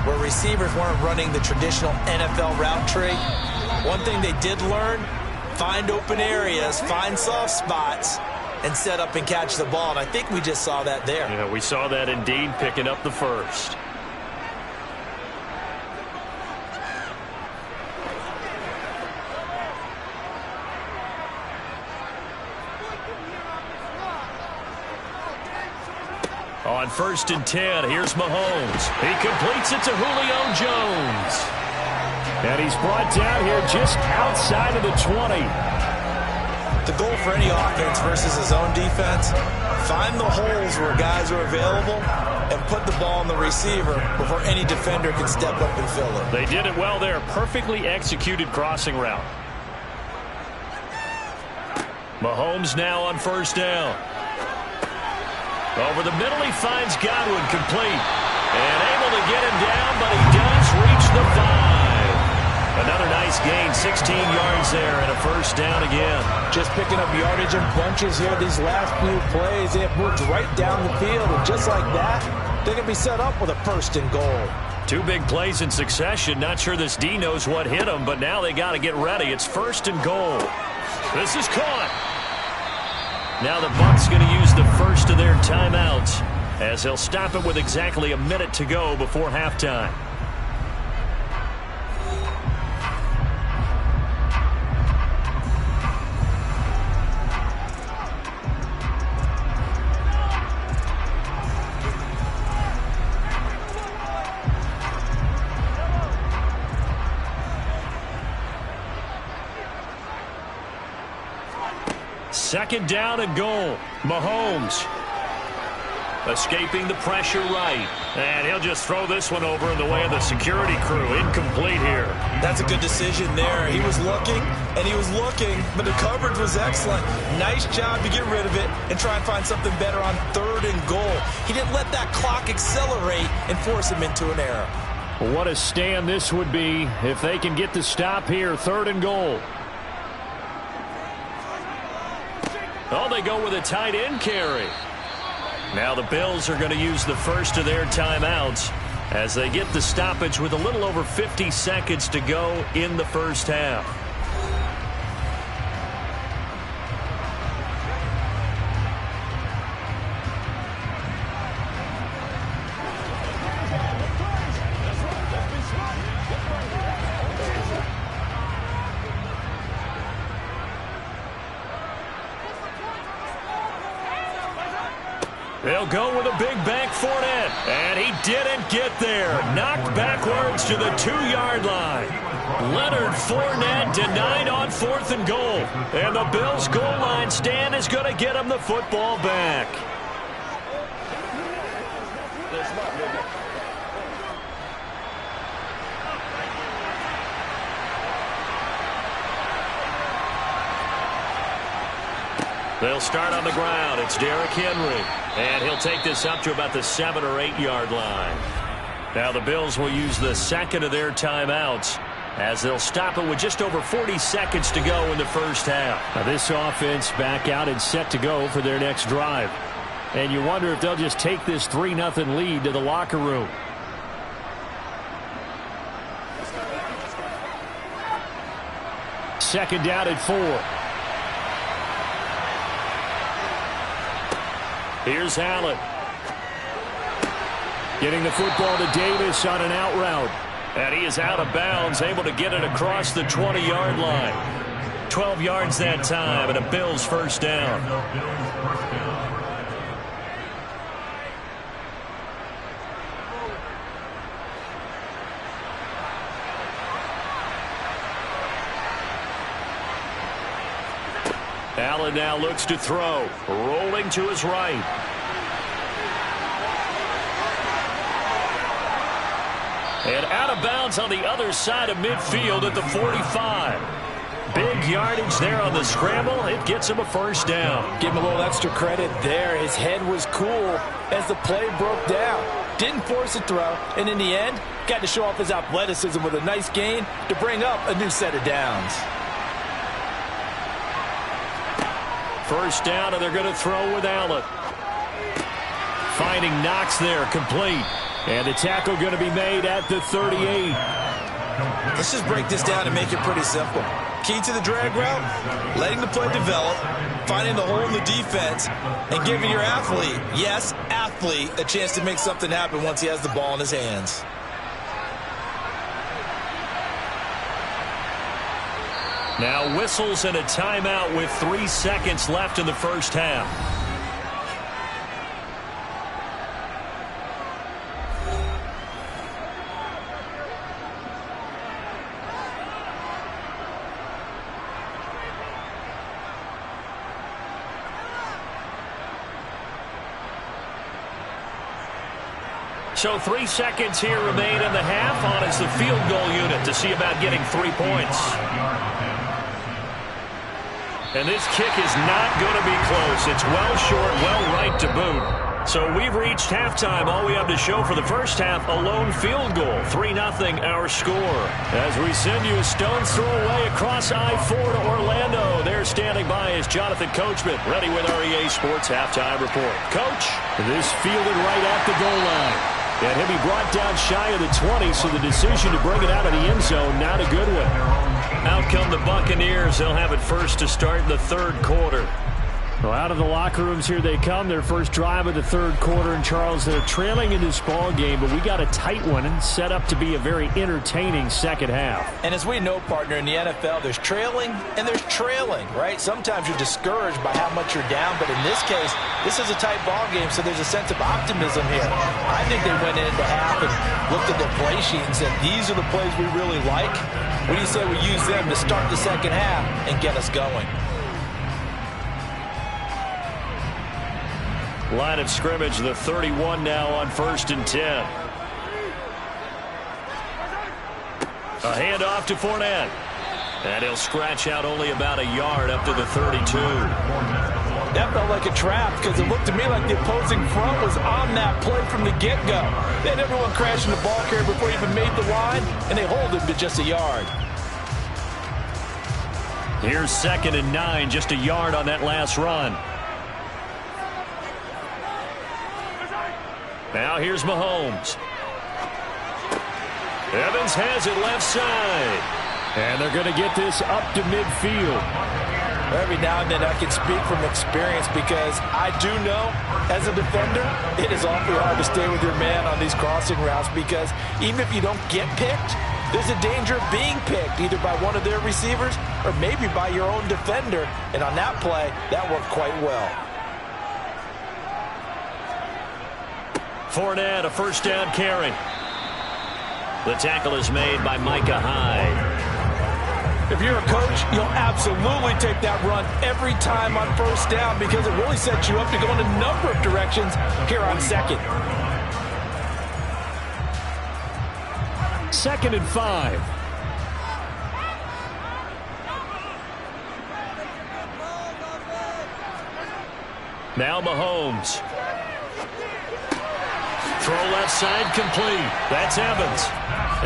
where receivers weren't running the traditional NFL route tree, one thing they did learn, find open areas, find soft spots, and set up and catch the ball. And I think we just saw that there. Yeah, we saw that indeed, picking up the 1st. On 1st and 10, here's Mahomes. He completes it to Julio Jones. And he's brought down here just outside of the 20. The goal for any offense versus his own defense, find the holes where guys are available and put the ball on the receiver before any defender can step up and fill it. They did it well there. Perfectly executed crossing route. Mahomes now on 1st down. Over the middle, he finds Godwin complete. And able to get him down, but he does reach the 5. Another nice gain, 16 yards there, and a 1st down again. Just picking up yardage in bunches here these last few plays. They have moved right down the field, and just like that, they're going to be set up with a 1st and goal. 2 big plays in succession. Not sure this D knows what hit him, but now they got to get ready. It's 1st and goal. This is caught. Now the Bucs going to use the first of their timeouts as they'll stop it with exactly a minute to go before halftime. Second down and goal. Mahomes escaping the pressure right. And he'll just throw this one over in the way of the security crew. Incomplete here. That's a good decision there. He was looking, and he was looking, but the coverage was excellent. Nice job to get rid of it and try and find something better on 3rd and goal. He didn't let that clock accelerate and force him into an error. What a stand this would be if they can get the stop here. 3rd and goal. Oh, they go with a tight end carry. Now the Bills are going to use the first of their timeouts as they get the stoppage with a little over 50 seconds to go in the 1st half. They'll go with a big bank Fournette, and he didn't get there. Knocked backwards to the 2-yard line. Leonard Fournette denied on 4th and goal. And the Bills' goal line stand is going to get him the football back. They'll start on the ground. It's Derrick Henry. And he'll take this up to about the 7 or 8 yard line. Now the Bills will use the second of their timeouts as they'll stop it with just over 40 seconds to go in the 1st half. Now this offense back out and set to go for their next drive. And you wonder if they'll just take this 3-0 lead to the locker room. Second down at 4. Here's Allen. Getting the football to Davis on an out route. And he is out of bounds, able to get it across the 20-yard line. 12 yards that time, and a Bills 1st down. Allen now looks to throw. Rolling to his right. And out of bounds on the other side of midfield at the 45. Big yardage there on the scramble. It gets him a 1st down. Give him a little extra credit there. His head was cool as the play broke down. Didn't force a throw, and in the end, got to show off his athleticism with a nice gain to bring up a new set of downs. 1st down, and they're going to throw with Allen. Finding Knox there, complete. And the tackle going to be made at the 38. Let's just break this down and make it pretty simple. Key to the drag route, letting the play develop, finding the hole in the defense, and giving your athlete, yes, athlete, a chance to make something happen once he has the ball in his hands. Now whistles and a timeout with 3 seconds left in the 1st half. So 3 seconds here remain in the half on as the field goal unit to see about getting 3 points. And this kick is not going to be close. It's well short, well right to boot. So we've reached halftime. All we have to show for the first half, a lone field goal. 3-0 our score. As we send you a stone's throw away across I-4 to Orlando. There standing by is Jonathan Coachman, ready with our EA Sports Halftime Report. Coach, this fielded right at the goal line. And he'll be brought down shy of the 20, so the decision to bring it out of the end zone, not a good one. Out come the Buccaneers. They'll have it first to start the third quarter. Well, out of the locker rooms here they come. Their first drive of the third quarter. And, Charles, they're trailing in this ball game, but we got a tight one and set up to be a very entertaining second half. And as we know, partner, in the NFL, there's trailing and there's trailing, right? Sometimes you're discouraged by how much you're down, but in this case, this is a tight ball game, so there's a sense of optimism here. I think they went into half and looked at their play sheet and said, these are the plays we really like. What do you say we use them to start the second half and get us going? Line of scrimmage, the 31 now on 1st and 10. A handoff to Fournette. And he'll scratch out only about a yard up to the 32. That felt like a trap because it looked to me like the opposing front was on that play from the get-go. They had everyone crashing the ball carrier before he even made the line, and they hold him to just a yard. Here's 2nd and 9, just a yard on that last run. Now here's Mahomes. Evans has it left side. And they're going to get this up to midfield. Every now and then I can speak from experience because I do know, as a defender, it is awfully hard to stay with your man on these crossing routes because even if you don't get picked, there's a danger of being picked either by one of their receivers or maybe by your own defender. And on that play, that worked quite well. Fournette, a first down carry. The tackle is made by Micah Hyde. If you're a coach, you'll absolutely take that run every time on first down because it really sets you up to go in a number of directions here on second. 2nd and 5. Now Mahomes. Throw left side complete. That's Evans.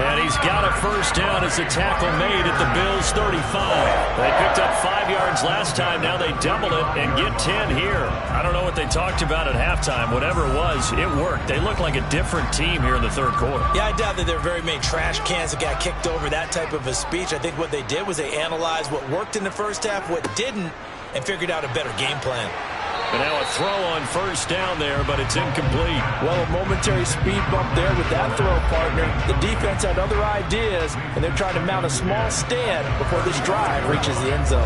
And he's got a first down as the tackle made at the Bills' 35. They picked up 5 yards last time. Now they double it and get 10 here. I don't know what they talked about at halftime. Whatever it was, it worked. They look like a different team here in the third quarter. Yeah, I doubt that there are very many trash cans that got kicked over, that type of a speech. I think what they did was they analyzed what worked in the first half, what didn't, and figured out a better game plan. And now a throw on first down there, but it's incomplete. Well, a momentary speed bump there with that throw, partner. The defense had other ideas, and they're trying to mount a small stand before this drive reaches the end zone.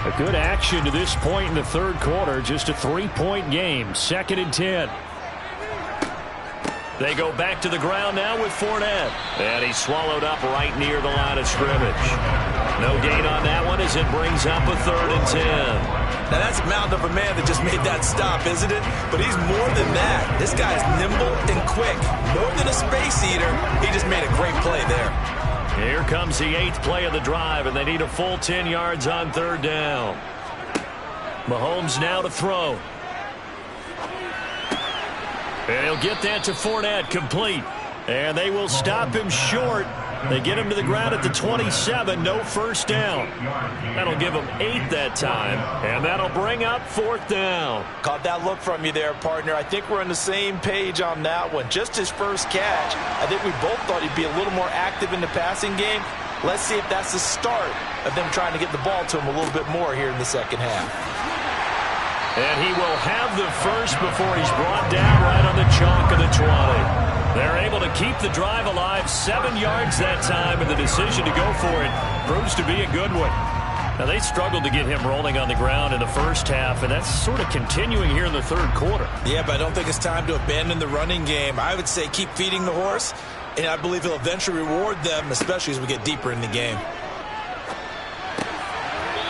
A good action to this point in the third quarter. Just a 3-point game. 2nd and 10. They go back to the ground now with Fournette. And he's swallowed up right near the line of scrimmage. No gain on that one as it brings up a 3rd and 10. Now that's a mountain of a man that just made that stop, isn't it? But he's more than that. This guy's nimble and quick. More than a space eater. He just made a great play there. Here comes the 8th play of the drive, and they need a full 10 yards on 3rd down. Mahomes now to throw. And he'll get that to Fournette, complete. And they will stop him short. They get him to the ground at the 27, no first down. That'll give him 8 that time, and that'll bring up 4th down. Caught that look from you there, partner. I think we're on the same page on that one. Just his first catch, I think we both thought he'd be a little more active in the passing game. Let's see if that's the start of them trying to get the ball to him a little bit more here in the second half. And he will have the first before he's brought down right on the chalk of the 20. They're able to keep the drive alive, 7 yards that time, and the decision to go for it proves to be a good one. Now, they struggled to get him rolling on the ground in the first half, and that's sort of continuing here in the third quarter. Yeah, but I don't think it's time to abandon the running game. I would say keep feeding the horse, and I believe he'll eventually reward them, especially as we get deeper in the game.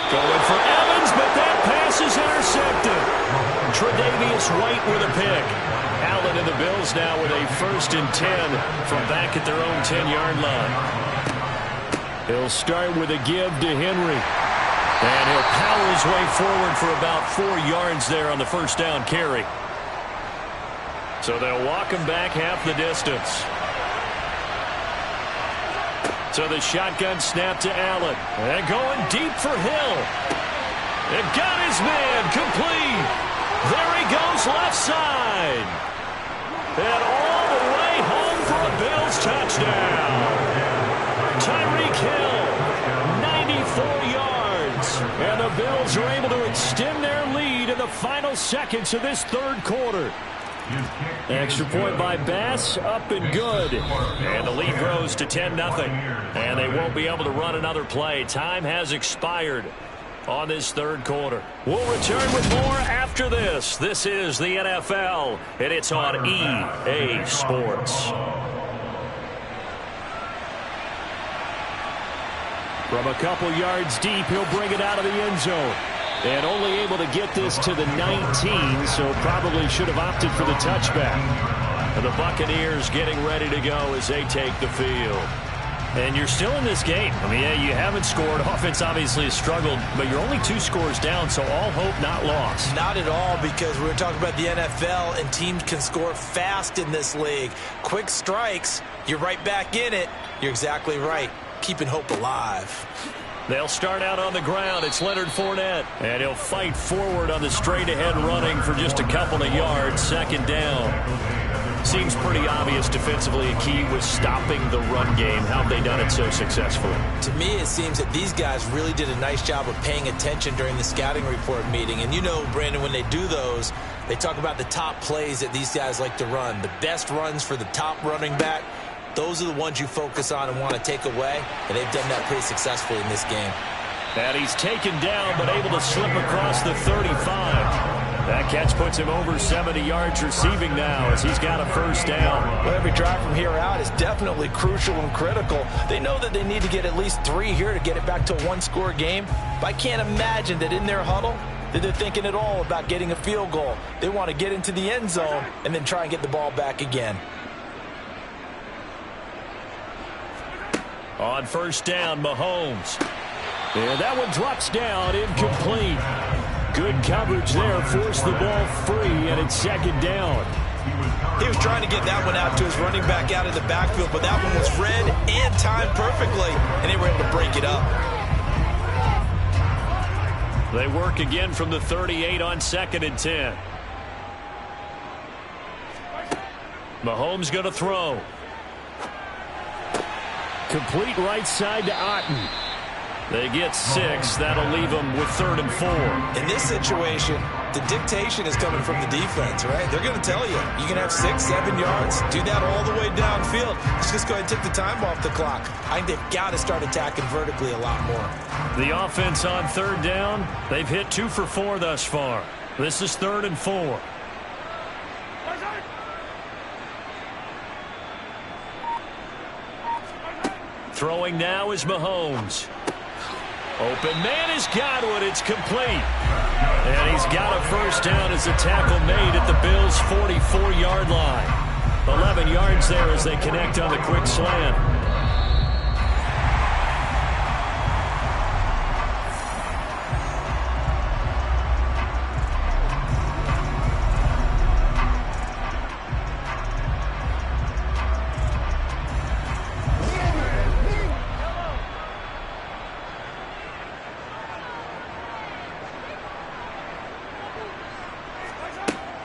Going for Evans, but that pass is intercepted. Tre'Davious White with a pick. Allen and the Bills now with a 1st and 10 from back at their own 10-yard line. He'll start with a give to Henry. And he'll power his way forward for about 4 yards there on the first down carry. So they'll walk him back half the distance. So the shotgun snap to Allen. And going deep for Hill. And got his man complete. There he goes left side. And all the way home for a Bills touchdown. Tyreek Hill, 94 yards. And the Bills are able to extend their lead in the final seconds of this third quarter. Extra point by Bass, up and good. And the lead grows to 10-0. And they won't be able to run another play. Time has expired on this third quarter. We'll return with more after this. This is the NFL, and it's on EA Sports. From a couple yards deep, he'll bring it out of the end zone. And only able to get this to the 19, so probably should have opted for the touchback. And the Buccaneers getting ready to go as they take the field. And you're still in this game. I mean, yeah, you haven't scored. Offense obviously has struggled, but you're only 2 scores down, so all hope not lost. Not at all, because we're talking about the NFL, and teams can score fast in this league. Quick strikes, you're right back in it. You're exactly right. Keeping hope alive. They'll start out on the ground. It's Leonard Fournette. And he'll fight forward on the straight-ahead running for just a couple of yards. Second down. Seems pretty obvious defensively. A key was stopping the run game. How have they done it so successfully? To me, it seems that these guys really did a nice job of paying attention during the scouting report meeting. And you know, Brandon, when they do those, they talk about the top plays that these guys like to run. The best runs for the top running back. Those are the ones you focus on and want to take away, and they've done that pretty successfully in this game. And he's taken down, but able to slip across the 35. That catch puts him over 70 yards receiving now as he's got a first down. Well, every drive from here out is definitely crucial and critical. They know that they need to get at least 3 here to get it back to a one-score game. But I can't imagine that in their huddle that they're thinking at all about getting a field goal. They want to get into the end zone and then try and get the ball back again. On first down, Mahomes. And that one drops down, incomplete. Good coverage there, forced the ball free, and it's second down. He was trying to get that one out to his running back out of the backfield, but that one was read and timed perfectly, and they were able to break it up. They work again from the 38 on 2nd and 10. Mahomes going to throw. Complete right side to Otten. They get 6. That'll leave them with 3rd and 4. In this situation, the dictation is coming from the defense, right? They're going to tell you, you can have 6, 7 yards. Do that all the way downfield. Let's just go ahead and take the time off the clock. I think they've got to start attacking vertically a lot more. The offense on 3rd down, they've hit 2 for 4 thus far. This is 3rd and 4. Throwing now is Mahomes. Open man is Godwin. It's complete. And he's got a first down as a tackle made at the Bills' 44-yard line. 11 yards there as they connect on the quick slant.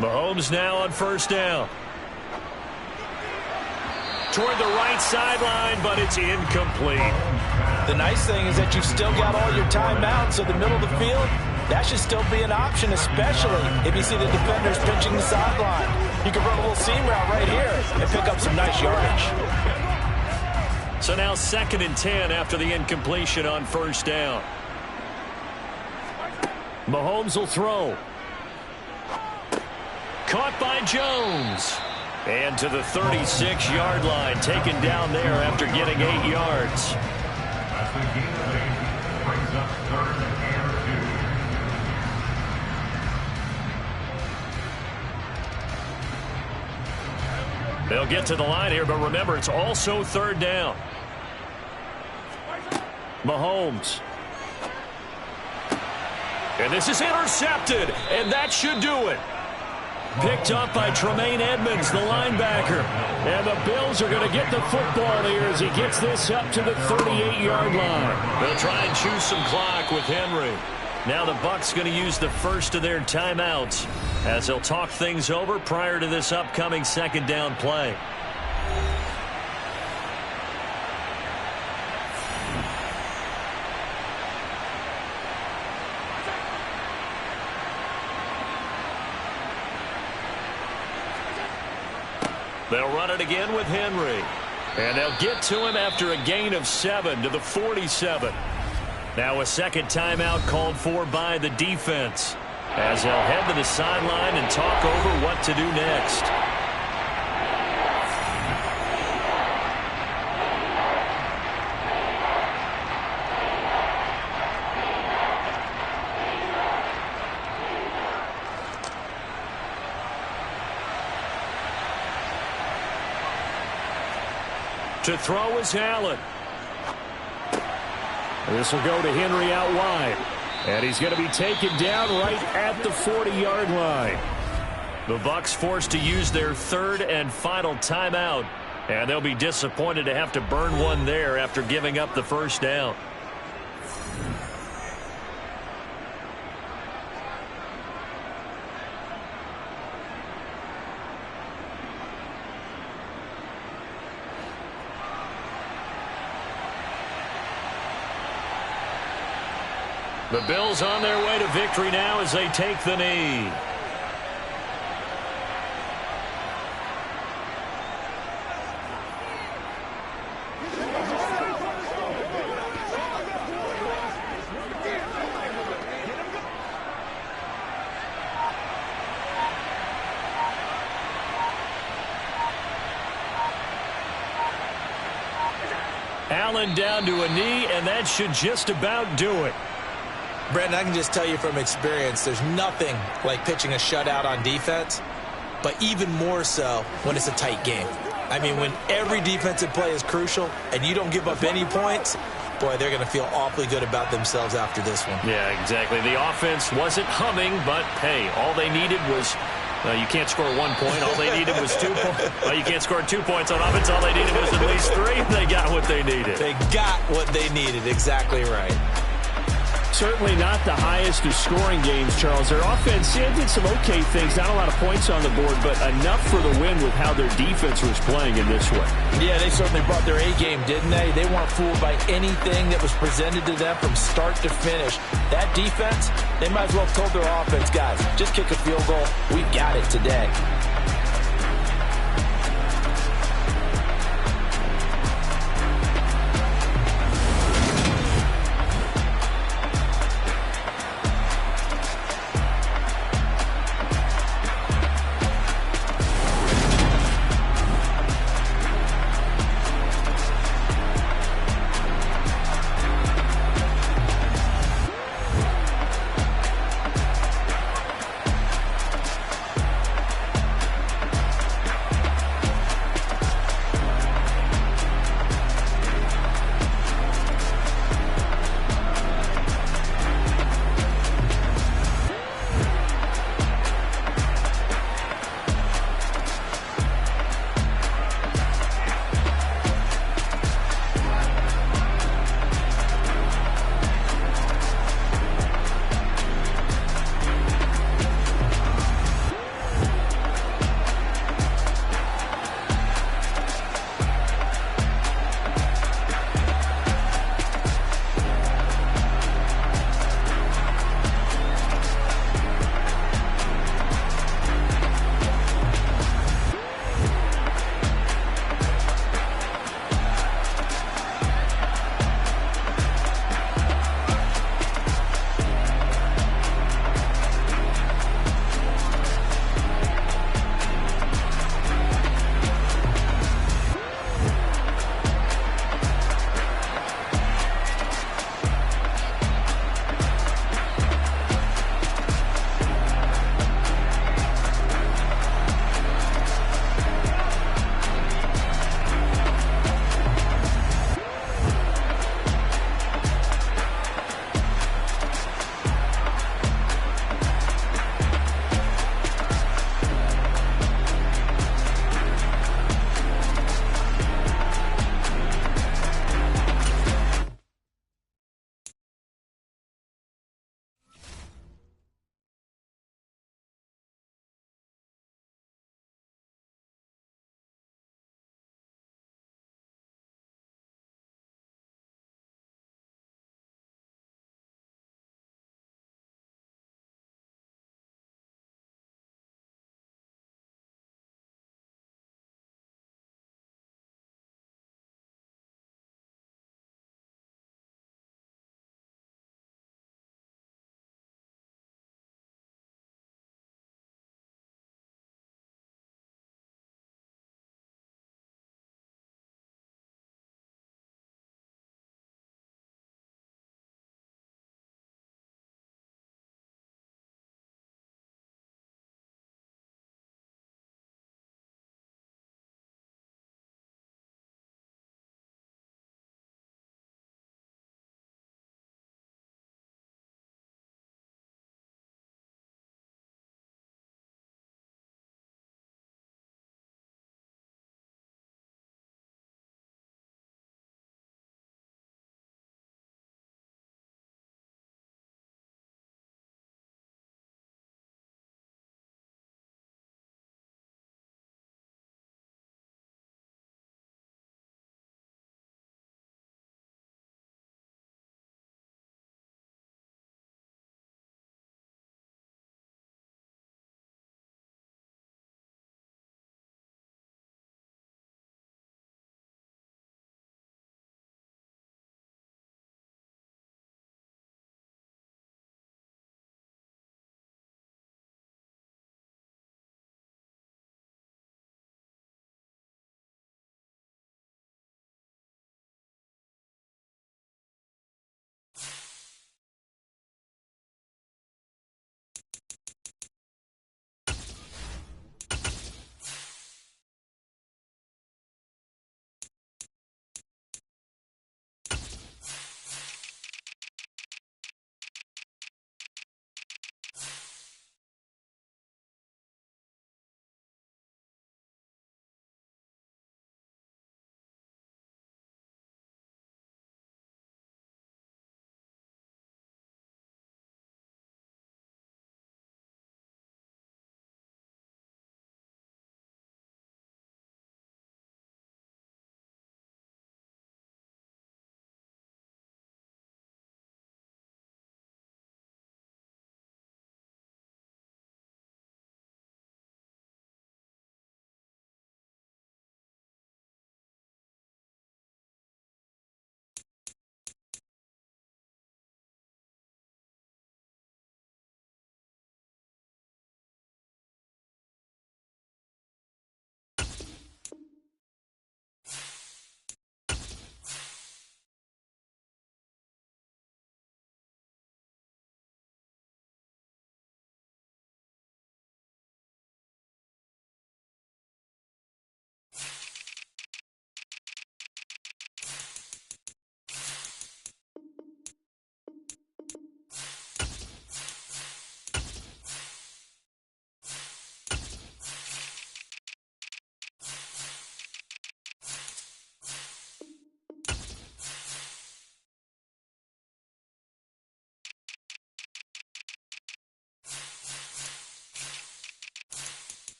Mahomes now on first down. Toward the right sideline, but it's incomplete. The nice thing is that you've still got all your timeouts, so the middle of the field, that should still be an option, especially if you see the defenders pinching the sideline. You can run a little seam route right here and pick up some nice yardage. So now 2nd and 10 after the incompletion on first down. Mahomes will throw. Caught by Jones. And to the 36-yard line, taken down there after getting 8 yards. get to the line here, but remember, it's also third down. Mahomes. And this is intercepted, and that should do it. Picked up by Tremaine Edmonds, the linebacker. And the Bills are going to get the football here as he gets this up to the 38-yard line. They'll try and choose some clock with Henry. Now the Bucs going to use the first of their timeouts as they'll talk things over prior to this upcoming second down play. They'll run it again with Henry. And they'll get to him after a gain of 7 to the 47. Now a second timeout called for by the defense as they'll head to the sideline and talk over what to do next. To throw is Allen. This will go to Henry out wide. And he's going to be taken down right at the 40-yard line. The Bucs forced to use their third and final timeout. And they'll be disappointed to have to burn one there after giving up the first down. The Bills on their way to victory now as they take the knee. Allen down to a knee, and that should just about do it. Brandon, I can just tell you from experience, there's nothing like pitching a shutout on defense, but even more so when it's a tight game. I mean, when every defensive play is crucial and you don't give up any points, boy, they're going to feel awfully good about themselves after this one. Yeah, exactly. The offense wasn't humming, but, hey, all they needed was you can't score 1 point. All they needed was 2 points. Well, you can't score 2 points on offense. All they needed was at least 3. They got what they needed. They got what they needed. Exactly right. Certainly not the highest of scoring games, Charles. Their offense did some okay things. Not a lot of points on the board, but enough for the win with how their defense was playing in this one. Yeah, they certainly brought their A-game, didn't they? They weren't fooled by anything that was presented to them from start to finish. That defense, they might as well have told their offense, guys, just kick a field goal. We've got it today.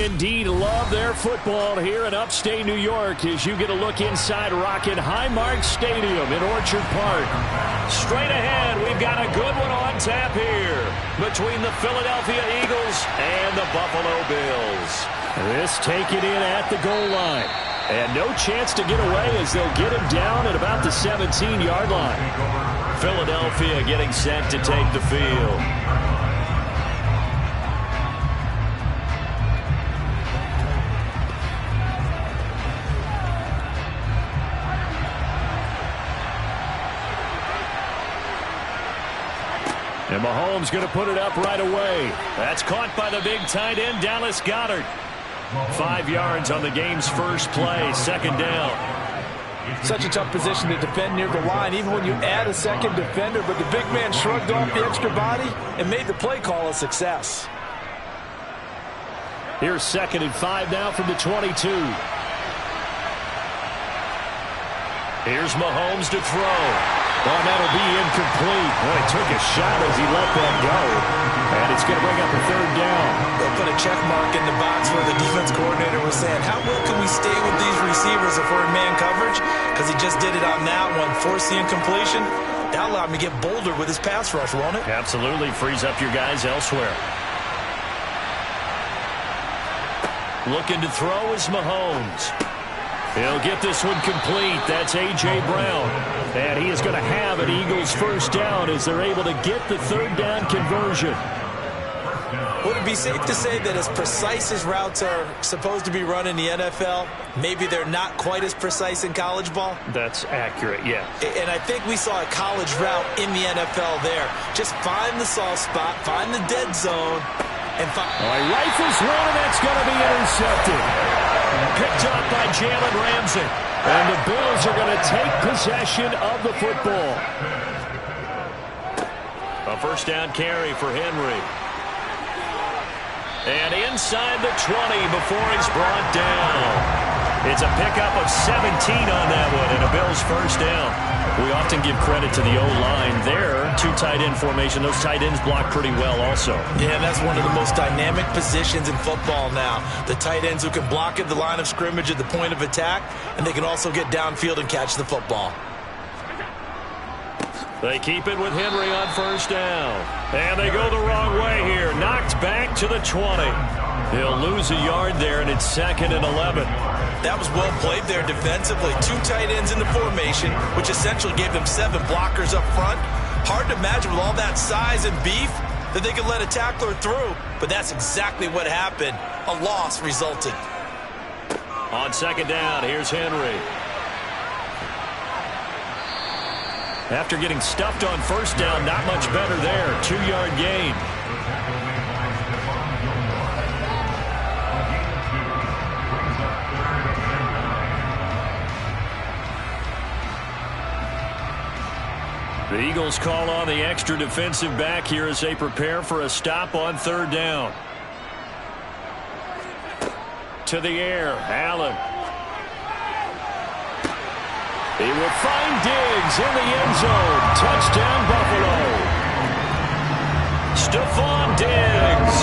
They indeed love their football here in upstate New York as you get a look inside Rocket Highmark Stadium in Orchard Park. Straight ahead, we've got a good one on tap here between the Philadelphia Eagles and the Buffalo Bills. This taken in at the goal line. And no chance to get away as they'll get him down at about the 17-yard line. Philadelphia getting set to take the field. And Mahomes going to put it up right away. That's caught by the big tight end, Dallas Goedert. 5 yards on the game's first play, second down. Such a tough position to defend near the line, even when you add a second defender, but the big man shrugged off the extra body and made the play call a success. Here's 2nd and 5 now from the 22. Here's Mahomes to throw. Oh, that'll be incomplete. Boy, he took a shot as he let that go. And it's going to bring up a 3rd down. They'll put a check mark in the box where the defense coordinator was saying, how well can we stay with these receivers if we're in man coverage? Because he just did it on that one, forced the incompletion. That allowed him to get bolder with his pass rush, won't it? Absolutely. Frees up your guys elsewhere. Looking to throw is Mahomes. He'll get this one complete. That's A.J. Brown. And he is going to have an Eagles first down as they're able to get the 3rd down conversion. Would it be safe to say that as precise as routes are supposed to be run in the NFL, maybe they're not quite as precise in college ball? That's accurate, yeah. And I think we saw a college route in the NFL there. Just find the soft spot, find the dead zone, and find... Oh, he rifles one, and that's going to be intercepted. Picked up by Jalen Ramsey. And the Bills are going to take possession of the football. A first down carry for Henry. And inside the 20 before he's brought down. It's a pickup of 17 on that one and a Bills first down. We often give credit to the O-line there. 2 tight end formation. Those tight ends block pretty well also. Yeah, that's one of the most dynamic positions in football now. The tight ends who can block at the line of scrimmage at the point of attack, and they can also get downfield and catch the football. They keep it with Henry on first down. And they go the wrong way here. Knocked back to the 20. He'll lose a yard there, and it's 2nd and 11. That was well played there defensively. 2 tight ends in the formation, which essentially gave them 7 blockers up front. Hard to imagine with all that size and beef that they could let a tackler through. But that's exactly what happened. A loss resulted. On 2nd down, here's Henry. After getting stuffed on first down, not much better there. 2-yard gain. The Eagles call on the extra defensive back here as they prepare for a stop on 3rd down. To the air, Allen. He will find Diggs in the end zone. Touchdown, Buffalo. Stephon Diggs.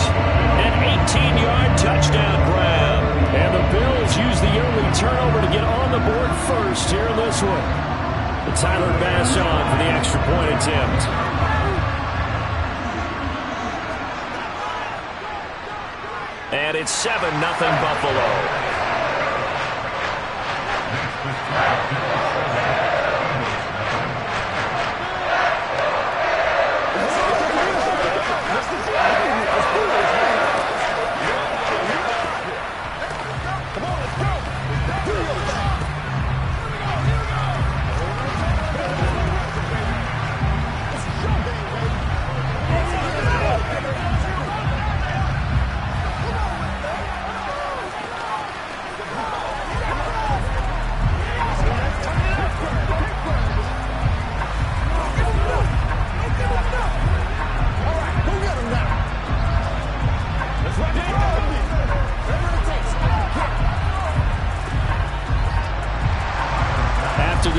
An 18-yard touchdown grab. And the Bills use the early turnover to get on the board first here in this one. Tyler Bass on for the extra point attempt. And it's 7-0 Buffalo.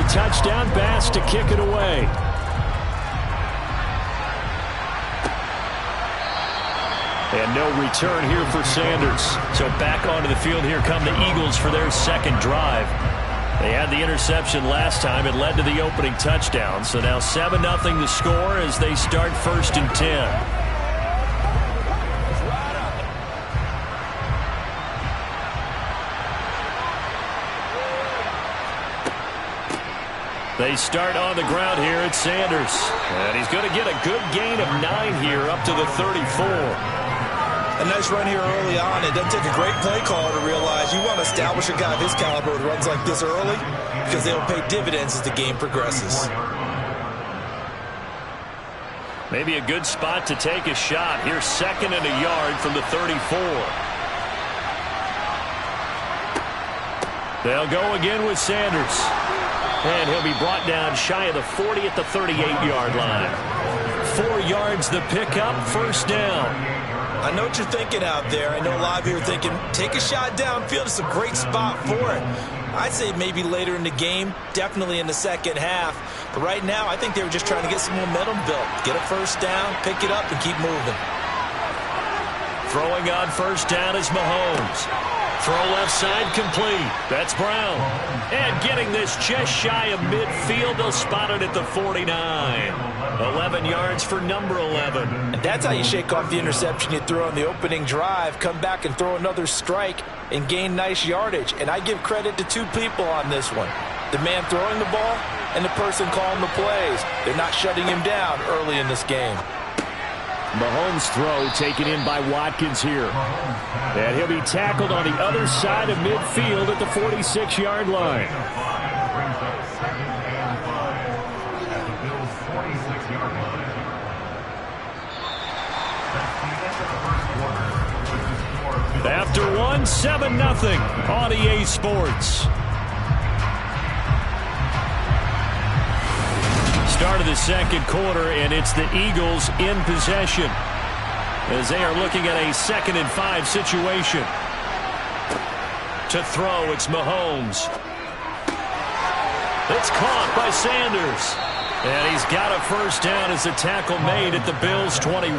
Touchdown, Bass to kick it away. And no return here for Sanders. So back onto the field here come the Eagles for their second drive. They had the interception last time. It led to the opening touchdown. So now 7-0 the score as they start 1st and 10. They start on the ground here at Sanders. And he's going to get a good gain of 9 here up to the 34. A nice run here early on. It doesn't take a great play caller to realize you want to establish a guy of his caliber with runs like this early because they'll pay dividends as the game progresses. Maybe a good spot to take a shot. Here's 2nd and a yard from the 34. They'll go again with Sanders. And he'll be brought down shy of the 40 at the 38-yard line. 4 yards the pickup, 1st down. I know what you're thinking out there. I know a lot of you are thinking, take a shot downfield. It's a great spot for it. I'd say maybe later in the game, definitely in the second half. But right now, I think they were just trying to get some momentum built. Get a 1st down, pick it up, and keep moving. Throwing on 1st down is Mahomes. Throw left side complete. That's Brown. And getting this just shy of midfield. They'll spot it at the 49. 11 yards for number 11. And that's how you shake off the interception you threw on the opening drive. Come back and throw another strike and gain nice yardage. And I give credit to 2 people on this one. The man throwing the ball and the person calling the plays. They're not shutting him down early in this game. Mahomes' throw taken in by Watkins here. And he'll be tackled on the other side of midfield at the 46-yard line. After 1, 7-0 on EA Sports. Start of the second quarter, and it's the Eagles in possession as they are looking at a 2nd and 5 situation. To throw, it's Mahomes. It's caught by Sanders. And he's got a 1st down as the tackle made at the Bills' 21.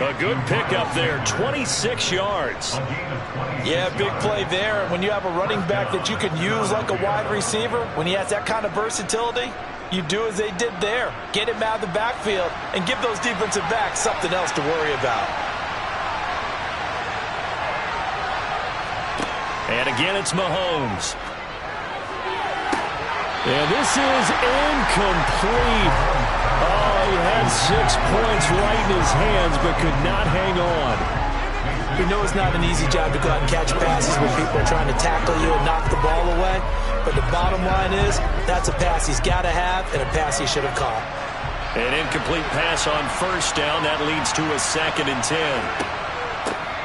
A good pickup there, 26 yards. Yeah, big play there. When you have a running back that you can use like a wide receiver, when he has that kind of versatility, you do as they did there. Get him out of the backfield and give those defensive backs something else to worry about. And again, it's Mahomes. And this is incomplete. Oh, he had 6 points right in his hands, but could not hang on. You know it's not an easy job to go out and catch passes when people are trying to tackle you and knock the ball away. But the bottom line is, that's a pass he's got to have and a pass he should have caught. An incomplete pass on 1st down. That leads to a 2nd and 10.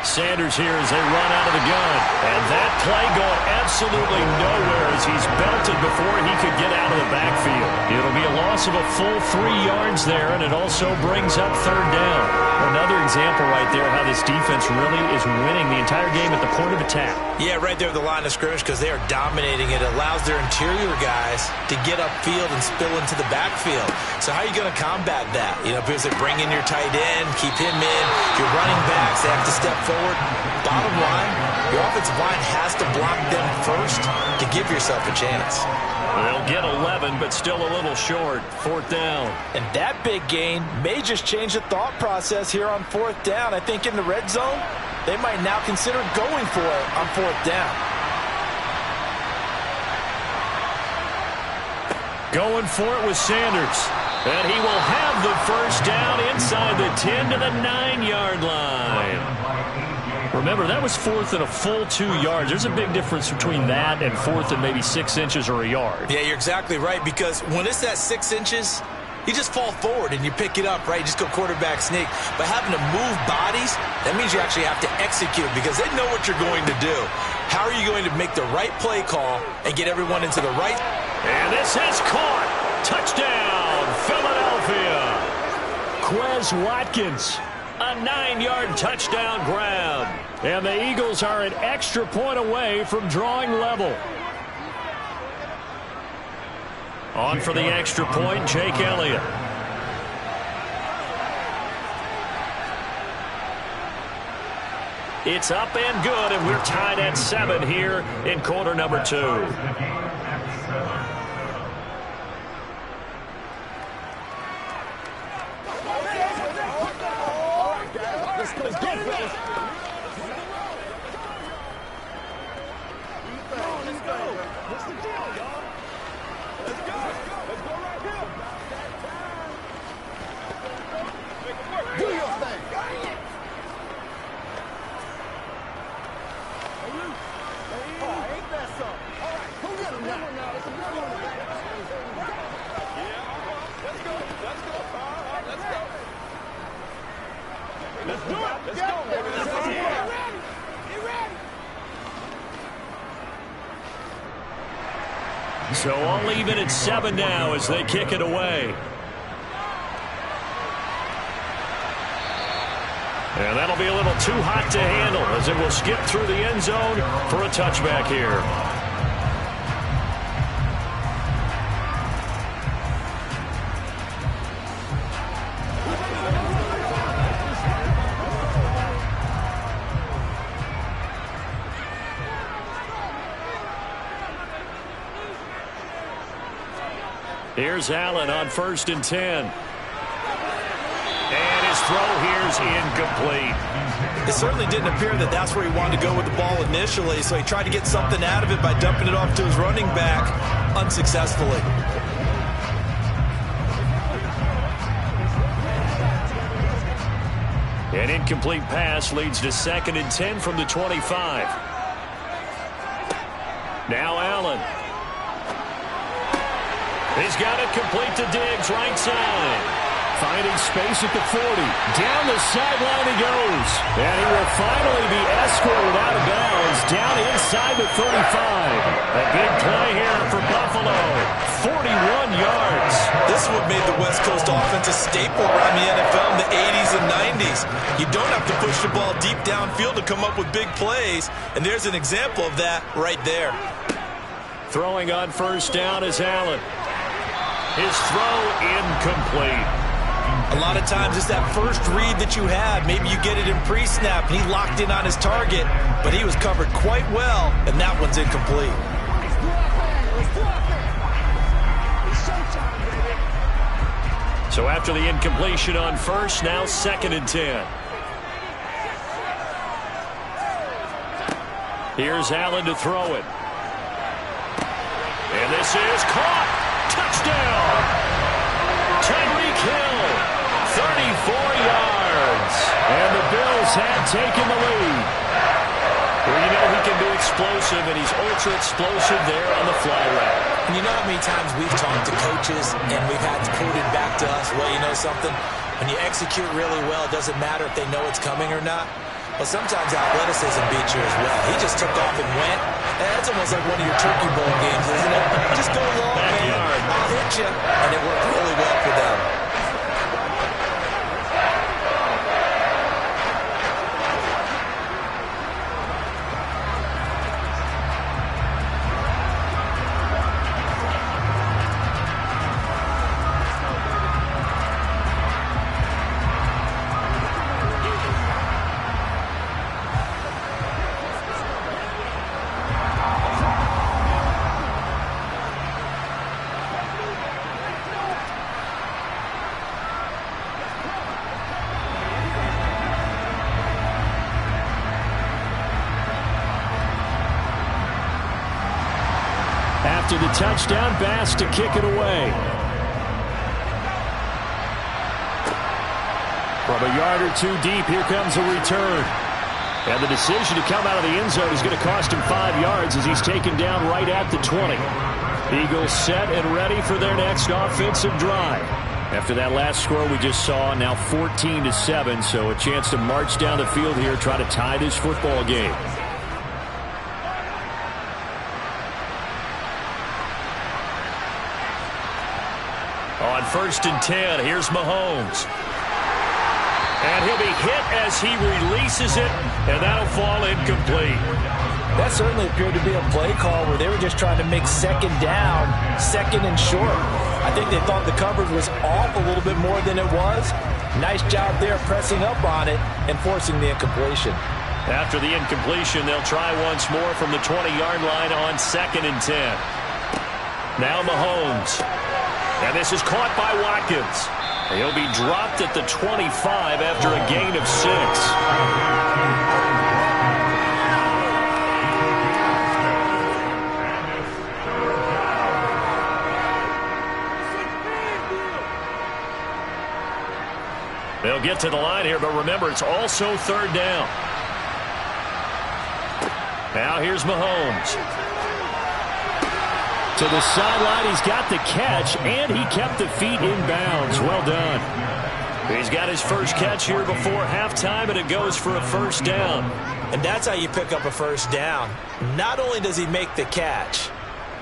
Sanders here as they run out of the gun. And that play going absolutely nowhere as he's belted before he could get out of the backfield. It'll be a loss of a full 3 yards there, and it also brings up 3rd down. Another example right there how this defense really is winning the entire game at the point of attack. Yeah, right there at the line of scrimmage because they are dominating it. It allows their interior guys to get upfield and spill into the backfield. So how are you going to combat that? You know, because they bring in your tight end, keep him in. Your running backs, they have to step forward. Bottom line, your offensive line has to block them first to give yourself a chance. They'll get 11, but still a little short. 4th down. And that big gain may just change the thought process here on 4th down. I think in the red zone, they might now consider going for it on 4th down. Going for it with Sanders. And he will have the 1st down inside the 10 to the 9-yard line. Remember, that was 4th and a full 2 yards. There's a big difference between that and 4th and maybe 6 inches or a yard. Yeah, you're exactly right, because when it's at 6 inches, you just fall forward and you pick it up, right? You just go quarterback sneak. But having to move bodies, that means you actually have to execute because they know what you're going to do. How are you going to make the right play call and get everyone into the right? And this is caught. Touchdown, Philadelphia. Quez Watkins. A 9-yard touchdown grab. And the Eagles are an extra point away from drawing level. On for the extra point, Jake Elliott. It's up and good, and we're tied at 7 here in quarter number 2. Let's go, fellas. What's the deal, y'all? Let's go. Let's go right here. Do your thing. Oh, ain't that something? All right, who got him now? It's a good one. Yeah, let's go. Let's go. Let's go. Let's do it. Let's go, baby. Let's go. Get ready. Get ready. So all even at 7 now as they kick it away. And that'll be a little too hot to handle as it will skip through the end zone for a touchback here. Here's Allen on 1st and 10. And his throw here's incomplete. It certainly didn't appear that that's where he wanted to go with the ball initially, so he tried to get something out of it by dumping it off to his running back unsuccessfully. An incomplete pass leads to 2nd and 10 from the 25. Now Allen. He's got it complete to Diggs, right side. Finding space at the 40. Down the sideline he goes. And he will finally be escorted out of bounds down inside the 35. A big play here for Buffalo. 41 yards. This is what made the West Coast offense a staple around the NFL in the 80s and 90s. You don't have to push the ball deep downfield to come up with big plays, and there's an example of that right there. Throwing on 1st down is Allen. His throw incomplete. A lot of times it's that first read that you have. Maybe you get it in pre-snap, and he locked in on his target, but he was covered quite well, and that one's incomplete. So after the incompletion on 1st, now 2nd and 10. Here's Allen to throw it. And this is caught. Touchdown. Tyreek Hill, 34 yards. And the Bills have taken the lead. Well, you know he can be explosive, and he's ultra explosive there on the fly route. And you know how many times we've talked to coaches and we've had quoted back to us, well, you know something? When you execute really well, it doesn't matter if they know it's coming or not. Well, sometimes athleticism beats you as well. He just took off and went. That's almost like one of your Turkey Bowl games, isn't it? Just go long, man. I'll hit you. And it worked really well for them. After the touchdown, Bass to kick it away. From a yard or two deep, here comes a return. And the decision to come out of the end zone is going to cost him 5 yards as he's taken down right at the 20. Eagles set and ready for their next offensive drive. After that last score we just saw, now 14-7, so a chance to march down the field here, try to tie this football game. On 1st and 10, here's Mahomes. And he'll be hit as he releases it, and that'll fall incomplete. That certainly appeared to be a play call where they were just trying to make 2nd down, 2nd and short. I think they thought the coverage was off a little bit more than it was. Nice job there pressing up on it and forcing the incompletion. After the incompletion, they'll try once more from the 20-yard line on 2nd and 10. Now Mahomes. And this is caught by Watkins. He'll be dropped at the 25 after a gain of 6. They'll get to the line here, but remember, it's also 3rd down. Now here's Mahomes. To the sideline, he's got the catch, and he kept the feet in bounds. Well done. He's got his first catch here before halftime, and it goes for a 1st down. And that's how you pick up a 1st down. Not only does he make the catch,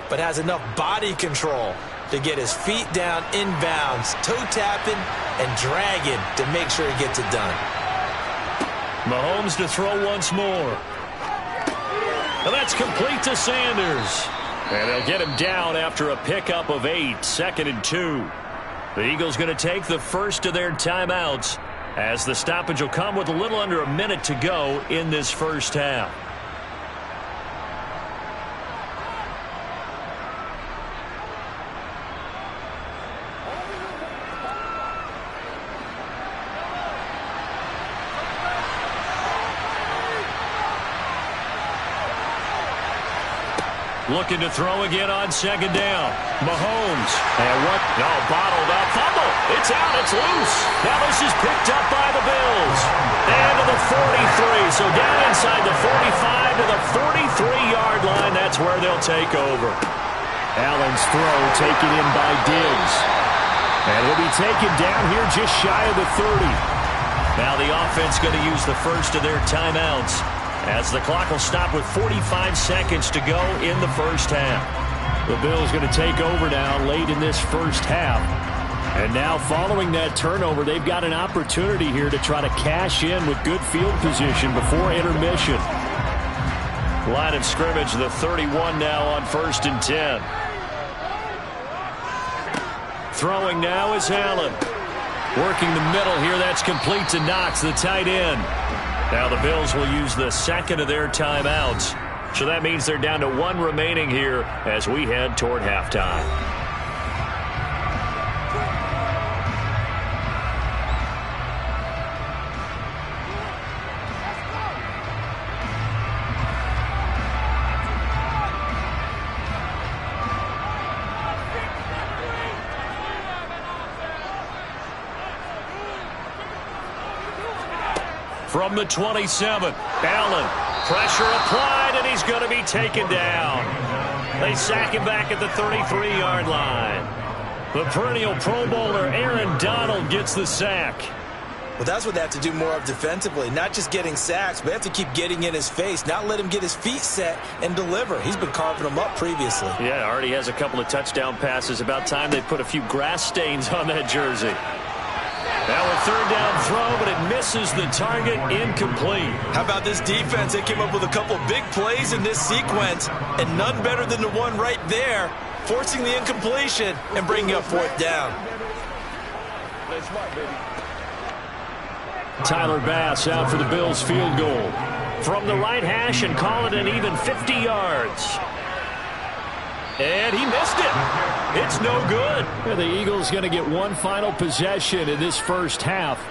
but has enough body control to get his feet down in bounds, toe tapping and dragging to make sure he gets it done. Mahomes to throw once more. And that's complete to Sanders. And they'll get him down after a pickup of 8, 2nd and 2. The Eagles going to take the first of their timeouts as the stoppage will come with a little under a minute to go in this first half. Looking to throw again on 2nd down. Mahomes. And what? No, bottled up. Fumble. It's out. It's loose. Now this is picked up by the Bills. And to the 43. So down inside the 45 to the 43-yard line. That's where they'll take over. Allen's throw taken in by Diggs. And he'll be taken down here just shy of the 30. Now the offense going to use the first of their timeouts, as the clock will stop with 45 seconds to go in the first half. The Bills going to take over now late in this first half. And now following that turnover, they've got an opportunity here to try to cash in with good field position before intermission. Line of scrimmage, the 31 now on 1st and 10. Throwing now is Allen. Working the middle here, that's complete to Knox, the tight end. Now the Bills will use the 2nd of their timeouts. So that means they're down to 1 remaining here as we head toward halftime. From the 27, Allen, pressure applied, and he's going to be taken down. They sack him back at the 33-yard line. The perennial Pro Bowler Aaron Donald gets the sack. Well, that's what they have to do more of defensively, not just getting sacks, but they have to keep getting in his face, not let him get his feet set and deliver. He's been carving them up previously. Yeah, already has a couple of touchdown passes. About time they put a few grass stains on that jersey. Now a 3rd down throw, but it misses the target, incomplete. How about this defense? They came up with a couple big plays in this sequence, and none better than the one right there, forcing the incompletion and bringing up 4th down. Tyler Bass out for the Bills field goal. From the right hash and call it an even 50 yards. And he missed it. It's no good. And the Eagles going to get one final possession in this first half.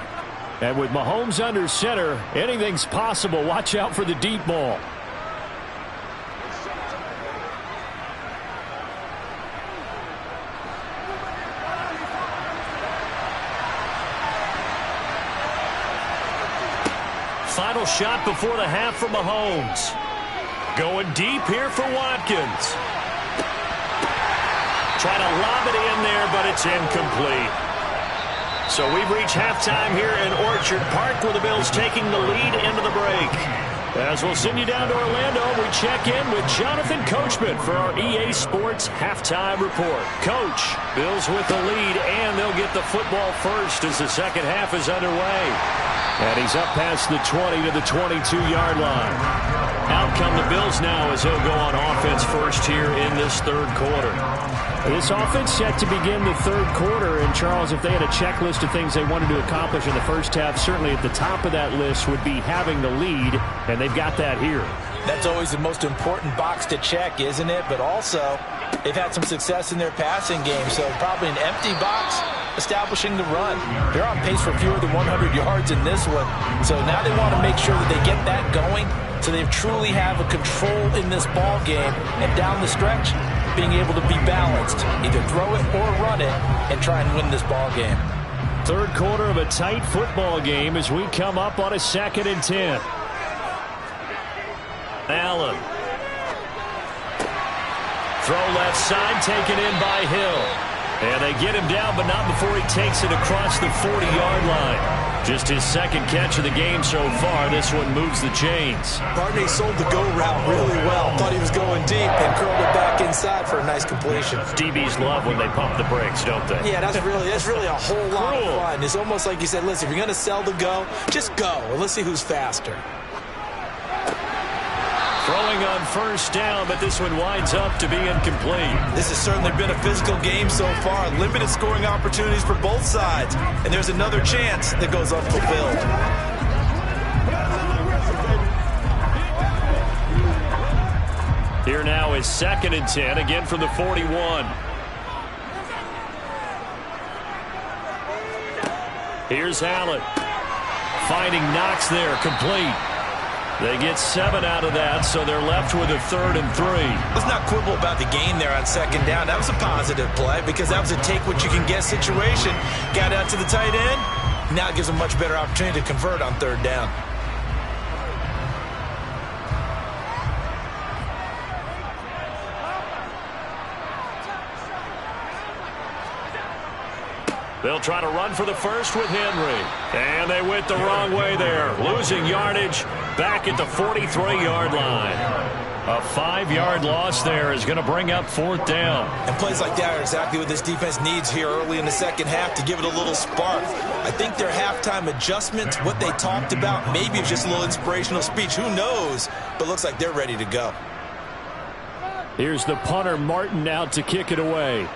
And with Mahomes under center, anything's possible. Watch out for the deep ball. Final shot before the half for Mahomes. Going deep here for Watkins. Trying to lob it in there, but it's incomplete. So we've reached halftime here in Orchard Park, where the Bills taking the lead into the break. As we'll send you down to Orlando, we check in with Jonathan Coachman for our EA Sports Halftime Report. Coach, Bills with the lead, and they'll get the football first as the second half is underway. And he's up past the 20 to the 22-yard line. Out come the Bills now as they'll go on offense first here in this third quarter. This offense set to begin the third quarter. And, Charles, if they had a checklist of things they wanted to accomplish in the first half, certainly at the top of that list would be having the lead, and they've got that here. That's always the most important box to check, isn't it? But also, they've had some success in their passing game, so probably an empty box establishing the run. They're on pace for fewer than 100 yards in this one, so now they want to make sure that they get that going so they truly have a control in this ball game, and down the stretch, being able to be balanced, either throw it or run it, and try and win this ball game. Third quarter of a tight football game as we come up on a 2nd and 10. Allen. Throw left side, taken in by Hill. And they get him down, but not before he takes it across the 40-yard line. Just his second catch of the game so far. This one moves the chains. Barney sold the go route really well. Thought he was going deep and curled it back inside for a nice completion. DBs love when they pump the brakes, don't they? Yeah, that's really a whole lot of fun. It's almost like you said, listen, if you're going to sell the go, just go. And let's see who's faster. Throwing on first down, but this one winds up to be incomplete. This has certainly been a physical game so far. Limited scoring opportunities for both sides. And there's another chance that goes unfulfilled. Here now is 2nd and 10, again from the 41. Here's Allen. Finding Knox there, complete. They get 7 out of that, so they're left with a 3rd and 3. Let's not quibble about the gain there on 2nd down. That was a positive play because that was a take-what-you-can-get situation. Got out to the tight end. Now it gives them a much better opportunity to convert on 3rd down. They'll try to run for the first with Henry. And they went the wrong way there. Losing yardage back at the 43-yard line. A 5-yard loss there is going to bring up 4th down. And plays like that are exactly what this defense needs here early in the second half to give it a little spark. I think their halftime adjustment, what they talked about, maybe it's just a little inspirational speech. Who knows? But looks like they're ready to go. Here's the punter, Martin, out to kick it away.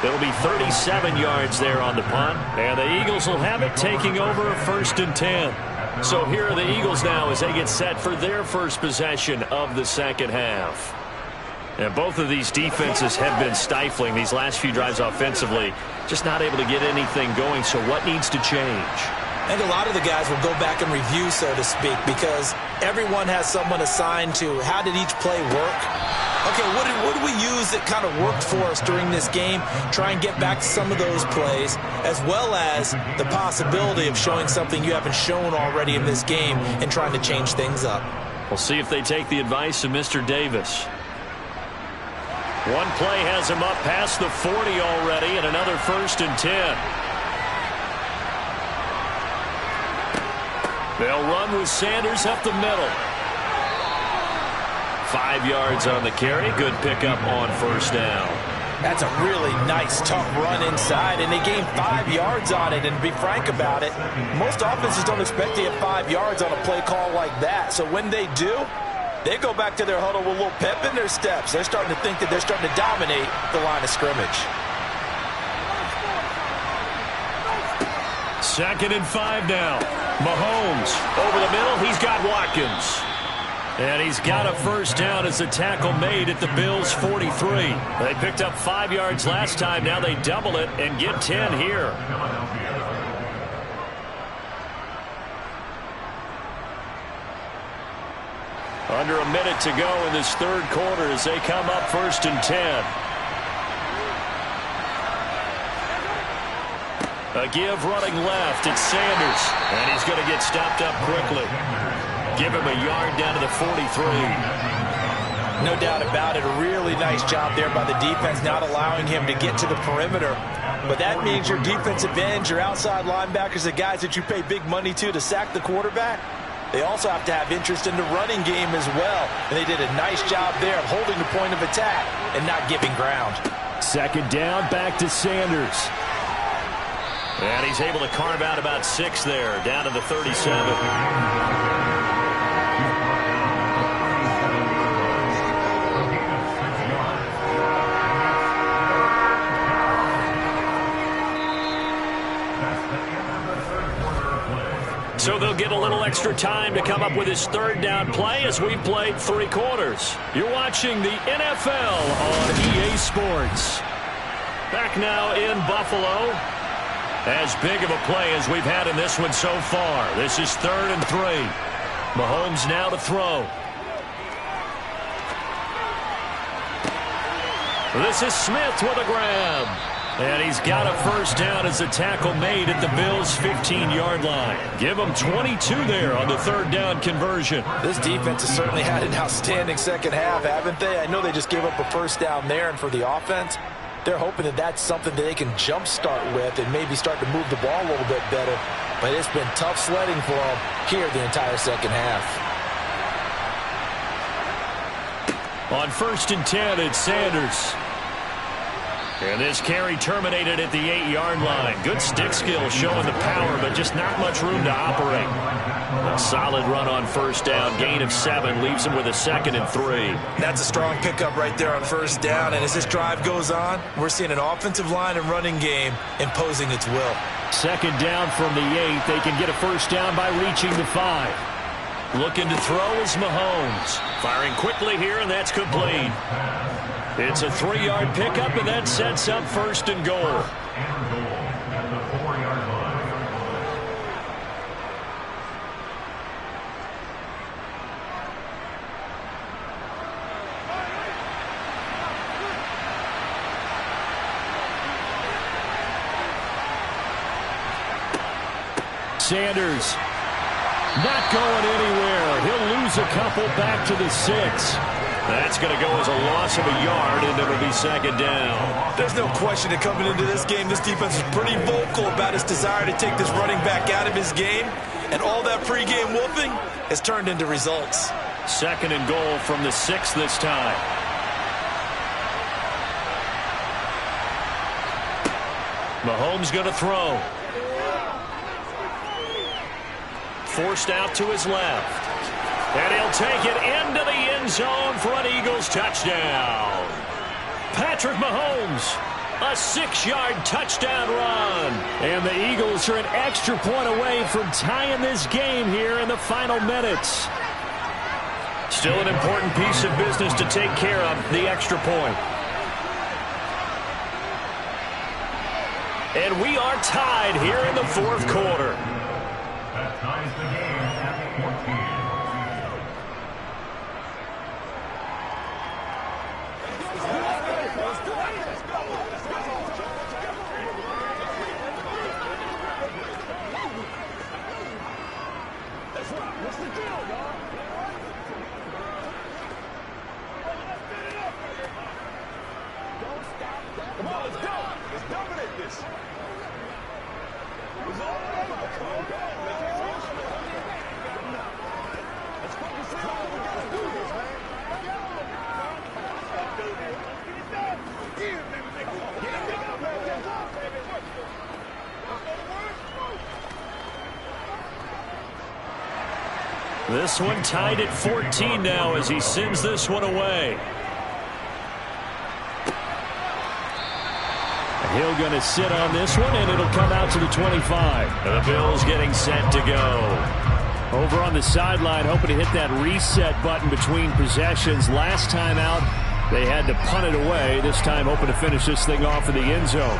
It'll be 37 yards there on the punt. And the Eagles will have it, taking over 1st and 10. So here are the Eagles now as they get set for their first possession of the second half. And both of these defenses have been stifling these last few drives offensively. Just not able to get anything going. So what needs to change? I think a lot of the guys will go back and review, so to speak, because everyone has someone assigned to how did each play work. Okay, what did we use that kind of worked for us during this game? Try and get back to some of those plays, as well as the possibility of showing something you haven't shown already in this game and trying to change things up. We'll see if they take the advice of Mr. Davis. One play has him up past the 40 already, and another 1st and 10. They'll run with Sanders up the middle. 5 yards on the carry. Good pickup on first down. That's a really nice, tough run inside, and they gained 5 yards on it. And to be frank about it, most offenses don't expect to get 5 yards on a play call like that. So when they do, they go back to their huddle with a little pep in their steps. They're starting to think that they're starting to dominate the line of scrimmage. 2nd and 5 now. Mahomes over the middle. He's got Watkins. And he's got a first down as the tackle made at the Bills' 43. They picked up 5 yards last time. Now they double it and get 10 here. Under a minute to go in this third quarter as they come up 1st and 10. A give running left. It's Sanders. And he's going to get stopped up quickly. Give him a yard down to the 43. No doubt about it. A really nice job there by the defense, not allowing him to get to the perimeter. But that means your defensive ends, your outside linebackers, the guys that you pay big money to sack the quarterback, they also have to have interest in the running game as well. And they did a nice job there of holding the point of attack and not giving ground. 2nd down, back to Sanders. And he's able to carve out about 6 there, down to the 37. So they'll get a little extra time to come up with his third down play as we've played 3 quarters. You're watching the NFL on EA Sports. Back now in Buffalo. As big of a play as we've had in this one so far. This is 3rd and 3. Mahomes now to throw. This is Smith with a grab. And he's got a first down as the tackle made at the Bills' 15-yard line. Give them 22 there on the 3rd down conversion. This defense has certainly had an outstanding second half, haven't they? I know they just gave up a first down there, and for the offense, they're hoping that that's something that they can jumpstart with and maybe start to move the ball a little bit better. But it's been tough sledding for them here the entire second half. On 1st and 10, it's Sanders. And this carry terminated at the 8-yard line. Good stick skill showing the power, but just not much room to operate. A solid run on 1st down. Gain of 7 leaves him with a 2nd and 3. That's a strong pickup right there on 1st down. And as this drive goes on, we're seeing an offensive line and running game imposing its will. 2nd down from the 8. They can get a first down by reaching the 5. Looking to throw is Mahomes. Firing quickly here, and that's complete. It's a 3-yard pickup, and that sets up 1st and goal. Sanders not going anywhere. He'll lose a couple back to the 6. That's going to go as a loss of a yard, and it'll be 2nd down. There's no question that coming into this game, this defense is pretty vocal about its desire to take this running back out of his game, and all that pregame whooping has turned into results. 2nd and goal from the 6 this time. Mahomes going to throw. Forced out to his left. And he'll take it into the end zone for an Eagles touchdown. Patrick Mahomes, a 6-yard touchdown run. And the Eagles are an extra point away from tying this game here in the final minutes. Still an important piece of business to take care of, the extra point. And we are tied here in the 4th quarter. That ties the game at 14. This one tied at 14 now as he sends this one away. Hill going to sit on this one, and it'll come out to the 25. The Bills getting set to go. Over on the sideline, hoping to hit that reset button between possessions. Last time out, they had to punt it away. This time, hoping to finish this thing off in the end zone.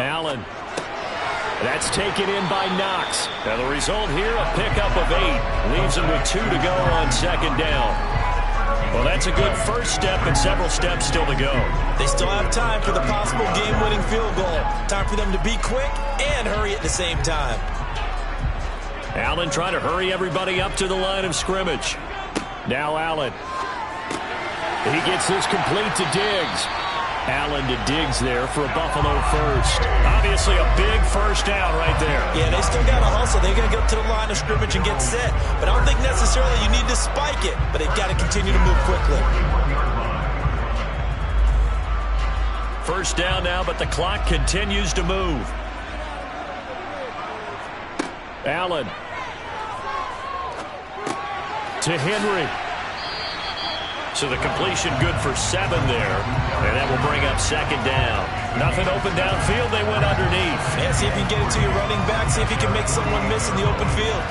Allen. That's taken in by Knox. And the result here, a pickup of 8. Leaves him with 2 to go on 2nd down. Well, that's a good first step and several steps still to go. They still have time for the possible game-winning field goal. Time for them to be quick and hurry at the same time. Allen trying to hurry everybody up to the line of scrimmage. Now Allen. He gets this complete to Diggs. Allen to Diggs there for a Buffalo first. Obviously a big first down right there. Yeah, they still got to hustle. They're going to get to the line of scrimmage and get set. But I don't think necessarily you need to spike it. But they've got to continue to move quickly. First down now, but the clock continues to move. Allen. To Henry. So the completion good for 7 there. And that will bring up second down. Nothing open downfield. They went underneath. Yeah, see if you can get it to your running back. See if you can make someone miss in the open field.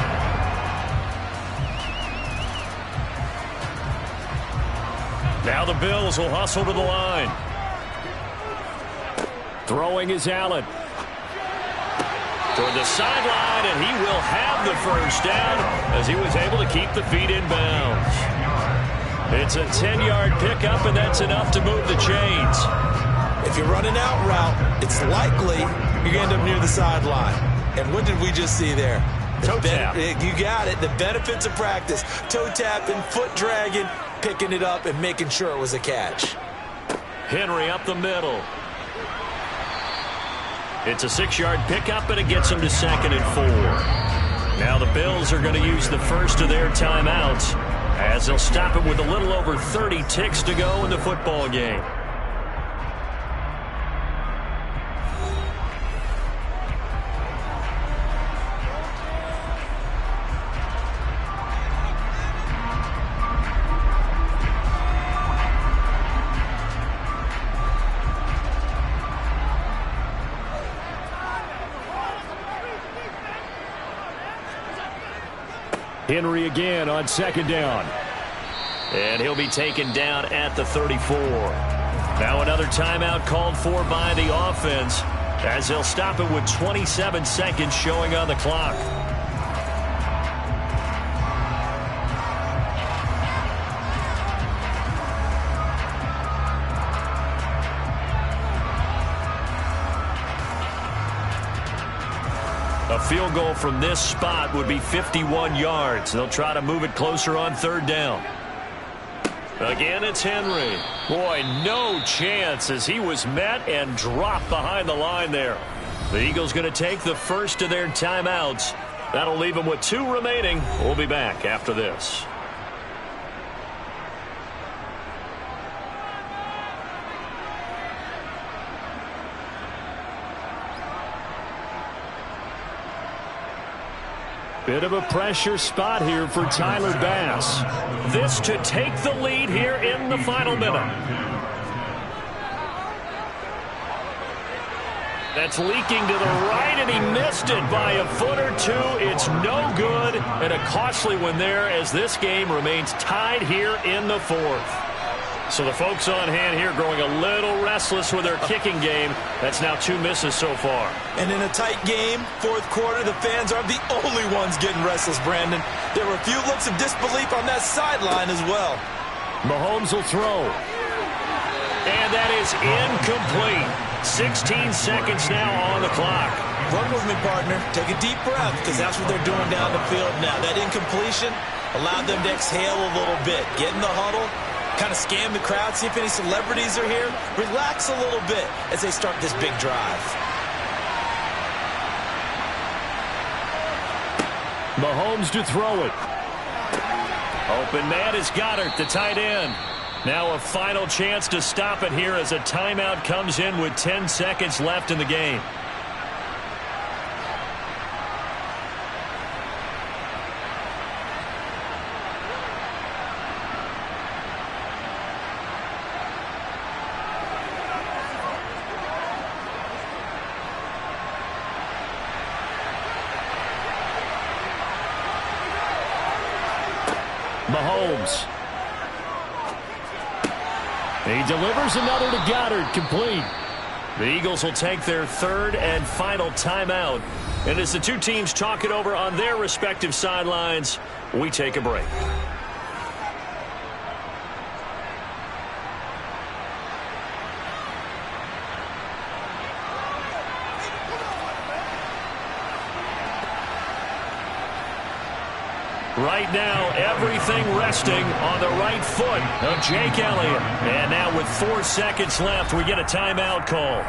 Now the Bills will hustle to the line. Throwing is Allen. Toward the sideline, and he will have the first down as he was able to keep the feet in bounds. It's a 10-yard pickup, and that's enough to move the chains. If you're running out route, it's likely you're going to end up near the sideline. And what did we just see there? Toe tap. You got it. The benefits of practice. Toe tapping, foot dragging, picking it up, and making sure it was a catch. Henry up the middle. It's a 6-yard pickup, and it gets him to 2nd and 4. Now the Bills are going to use the first of their timeouts as they'll stop it with a little over 30 ticks to go in the football game. Henry again on 2nd down. And he'll be taken down at the 34. Now another timeout called for by the offense as they'll stop it with 27 seconds showing on the clock. A field goal from this spot would be 51 yards. They'll try to move it closer on 3rd down. Again, it's Henry. Boy, no chance as he was met and dropped behind the line there. The Eagles going to take the first of their timeouts. That'll leave them with 2 remaining. We'll be back after this. Bit of a pressure spot here for Tyler Bass. This to take the lead here in the final minute. That's leaking to the right, and he missed it by a foot or 2. It's no good, and a costly one there as this game remains tied here in the 4th. So the folks on hand here growing a little restless with their kicking game. That's now 2 misses so far. And in a tight game, 4th quarter, the fans aren't the only ones getting restless, Brandon. There were a few looks of disbelief on that sideline as well. Mahomes will throw. And that is incomplete. 16 seconds now on the clock. Run with me, partner. Take a deep breath because that's what they're doing down the field now. That incompletion allowed them to exhale a little bit. Get in the huddle. Kind of scan the crowd, see if any celebrities are here. Relax a little bit as they start this big drive. Mahomes to throw it. Open man is Goddard, the tight end. Now a final chance to stop it here as a timeout comes in with 10 seconds left in the game. Mahomes. He delivers another to Goddard, complete. The Eagles will take their 3rd and final timeout. And as the 2 teams talk it over on their respective sidelines, we take a break. Right now, everything resting on the right foot of Jake Elliott. And now with 4 seconds left, we get a timeout call.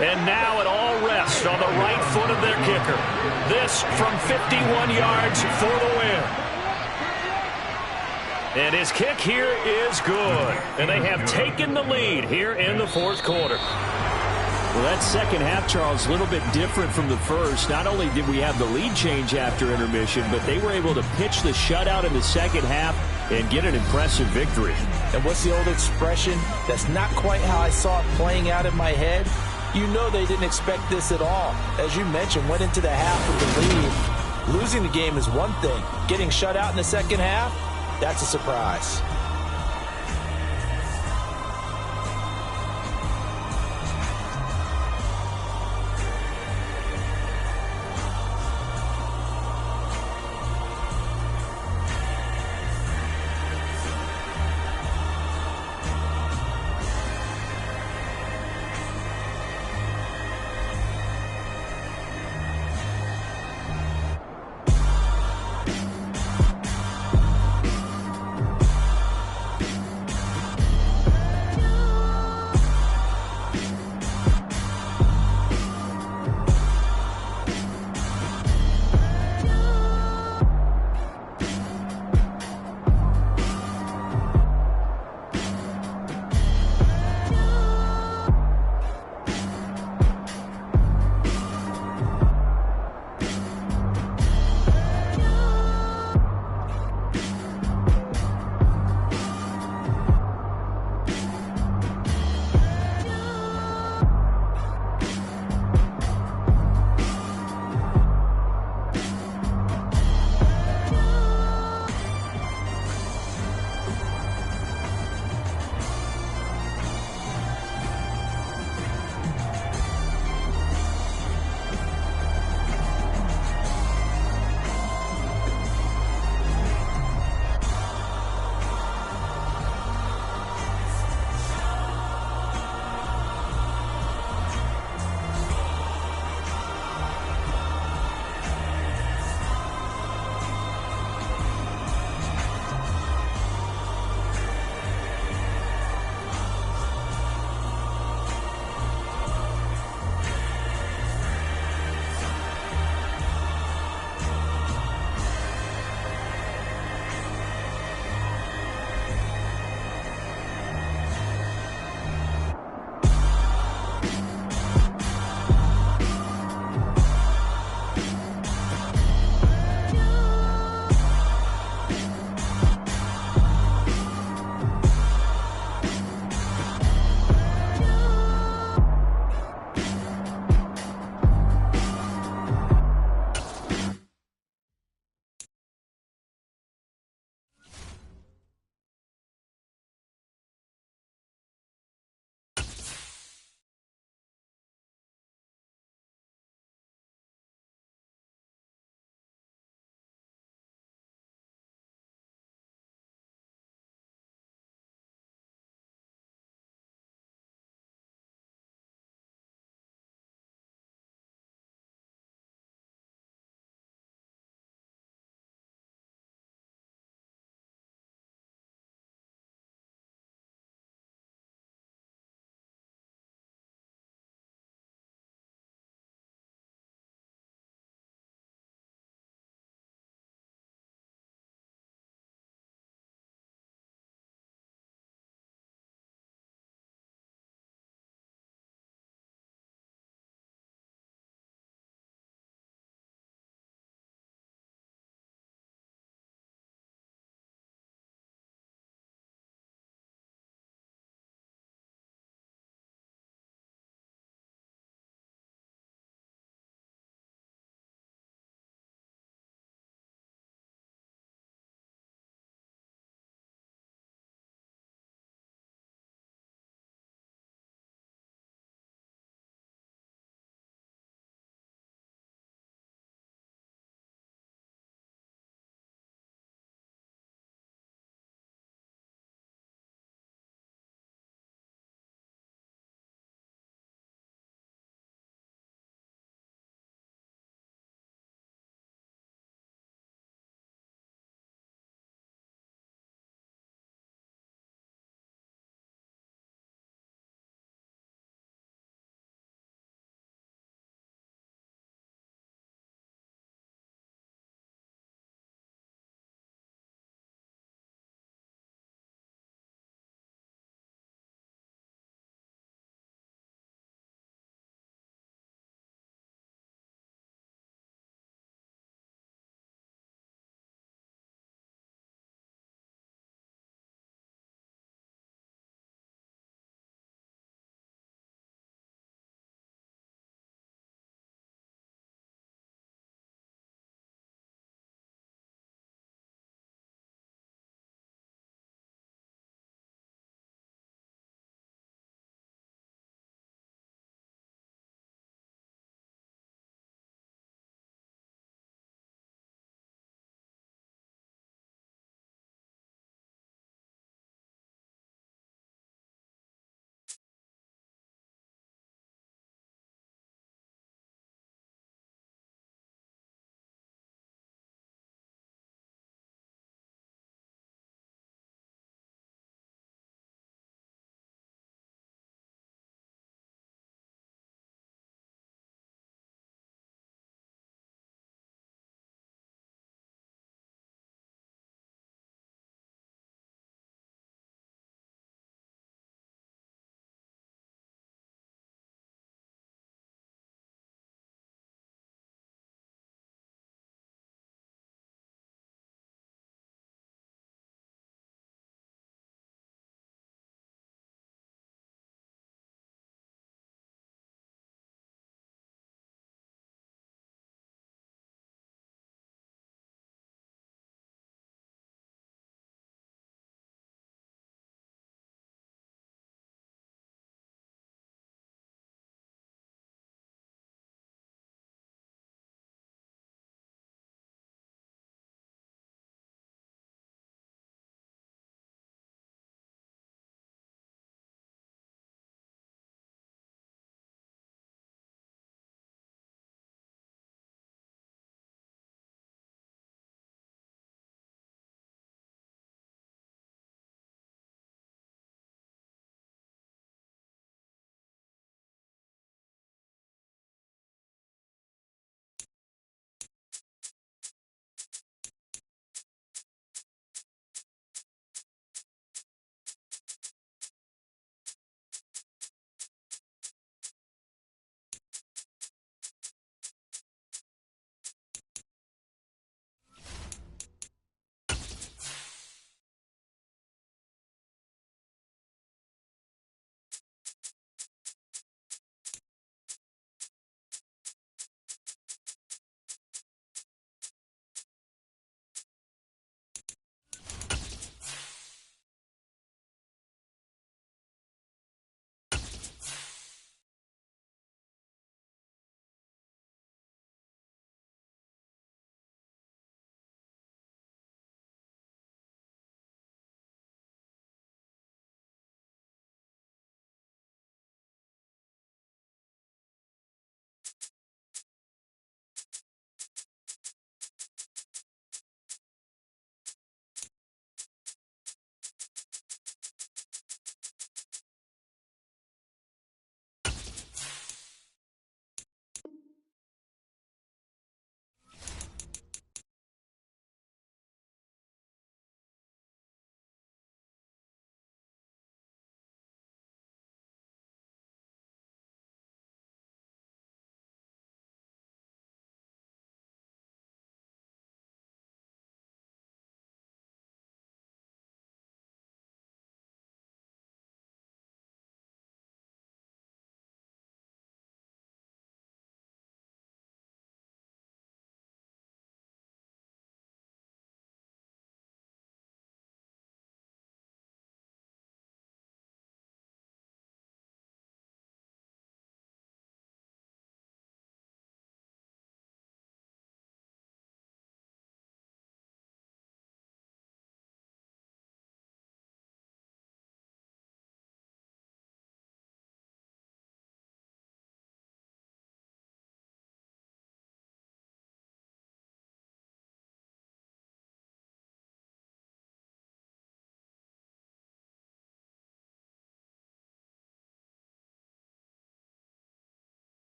And now it all rests on the right foot of their kicker. This from 51 yards for the win. And his kick here is good. And they have taken the lead here in the fourth quarter. Well, that second half, Charles, a little bit different from the first. Not only did we have the lead change after intermission, but they were able to pitch the shutout in the second half and get an impressive victory. And what's the old expression? That's not quite how I saw it playing out in my head. You know they didn't expect this at all. As you mentioned, went into the half with the lead. Losing the game is one thing. Getting shut out in the second half, that's a surprise.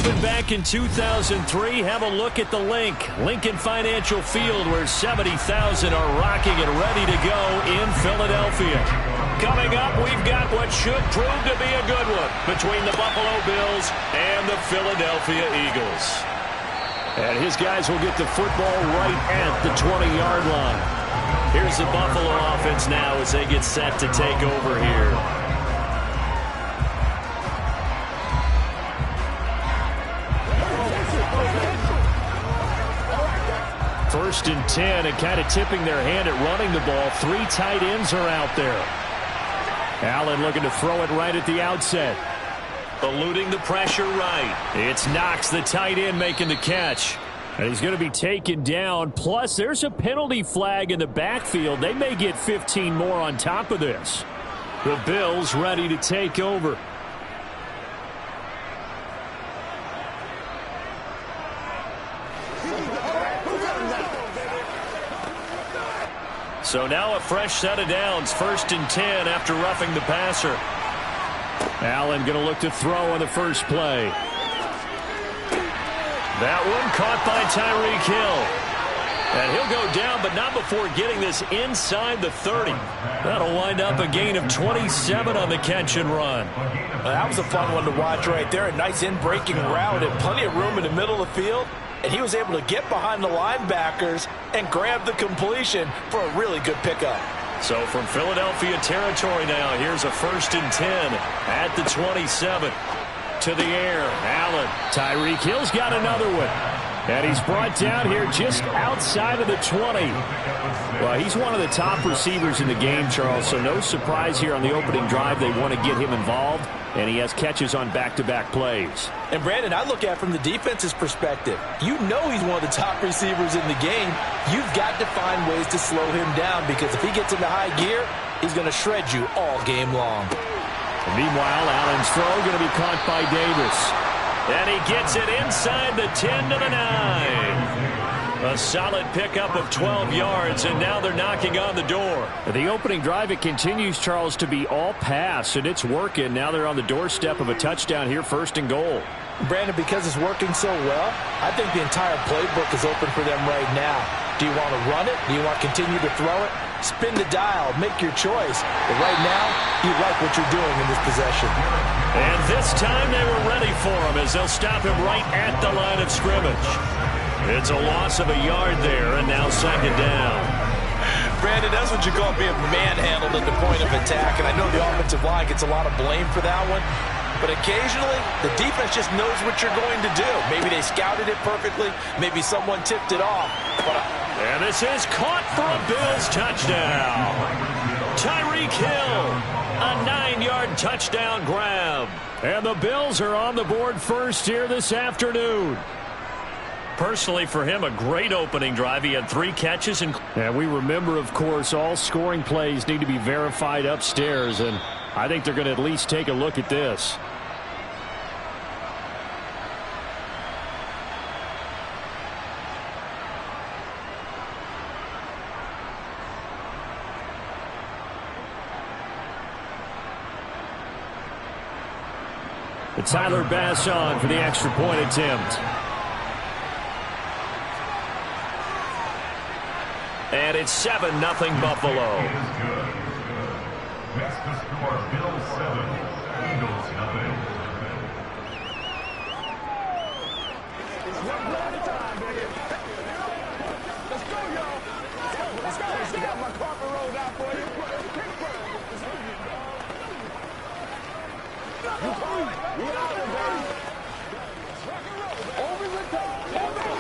opened back in 2003. Have a look at the link. Lincoln Financial Field, where 70,000 are rocking and ready to go in Philadelphia. Coming up, we've got what should prove to be a good one between the Buffalo Bills and the Philadelphia Eagles. And his guys will get the football right at the 20-yard line. Here's the Buffalo offense now as they get set to take over here. First and 10, and kind of tipping their hand at running the ball. 3 tight ends are out there. Allen looking to throw it right at the outset. Eluding the pressure right. It's Knox, the tight end, making the catch. And he's going to be taken down. Plus, there's a penalty flag in the backfield. They may get 15 more on top of this. The Bills ready to take over. So now a fresh set of downs. First and 10 after roughing the passer. Allen going to look to throw on the first play. That one caught by Tyreek Hill. And he'll go down, but not before getting this inside the 30. That'll wind up a gain of 27 on the catch and run. That was a fun one to watch right there. A nice in-breaking route and plenty of room in the middle of the field. And he was able to get behind the linebackers and grab the completion for a really good pickup. So from Philadelphia territory now, here's a first and 10 at the 27. To the air, Allen. Tyreek Hill's got another one. And he's brought down here just outside of the 20. Well, he's one of the top receivers in the game, Charles, so no surprise here on the opening drive. They want to get him involved, and he has catches on back-to-back plays. And, Brandon, I look at it from the defense's perspective. You know he's one of the top receivers in the game. You've got to find ways to slow him down because if he gets into high gear, he's going to shred you all game long. And meanwhile, Allen's throw going to be caught by Davis. And he gets it inside the 10 to the 9. A solid pickup of 12 yards, and now they're knocking on the door. The opening drive, it continues, Charles, to be all pass, and it's working. Now they're on the doorstep of a touchdown here, first and goal. Brandon, because it's working so well, I think the entire playbook is open for them right now. Do you want to run it? Do you want to continue to throw it? Spin the dial. Make your choice. But right now, you like what you're doing in this possession. And this time they were ready for him as they'll stop him right at the line of scrimmage. It's a loss of a yard there, and now second down. Brandon, that's what you call being manhandled at the point of attack, and I know the offensive line gets a lot of blame for that one. But occasionally, the defense just knows what you're going to do. Maybe they scouted it perfectly. Maybe someone tipped it off. And this is caught for a Bills touchdown. Tyreek Hill, a 9-yard touchdown grab. And the Bills are on the board first here this afternoon. Personally, for him, a great opening drive. He had 3 catches. And we remember, of course, all scoring plays need to be verified upstairs. And I think they're going to at least take a look at this. Tyler Bass on for the extra point attempt. And it's 7-0 Buffalo. Next to score, Bills 7, Eagles 0. It's one play at a time, baby. Let's go, y'all. Let's go. I got my carpet rolled out for you. Over the top.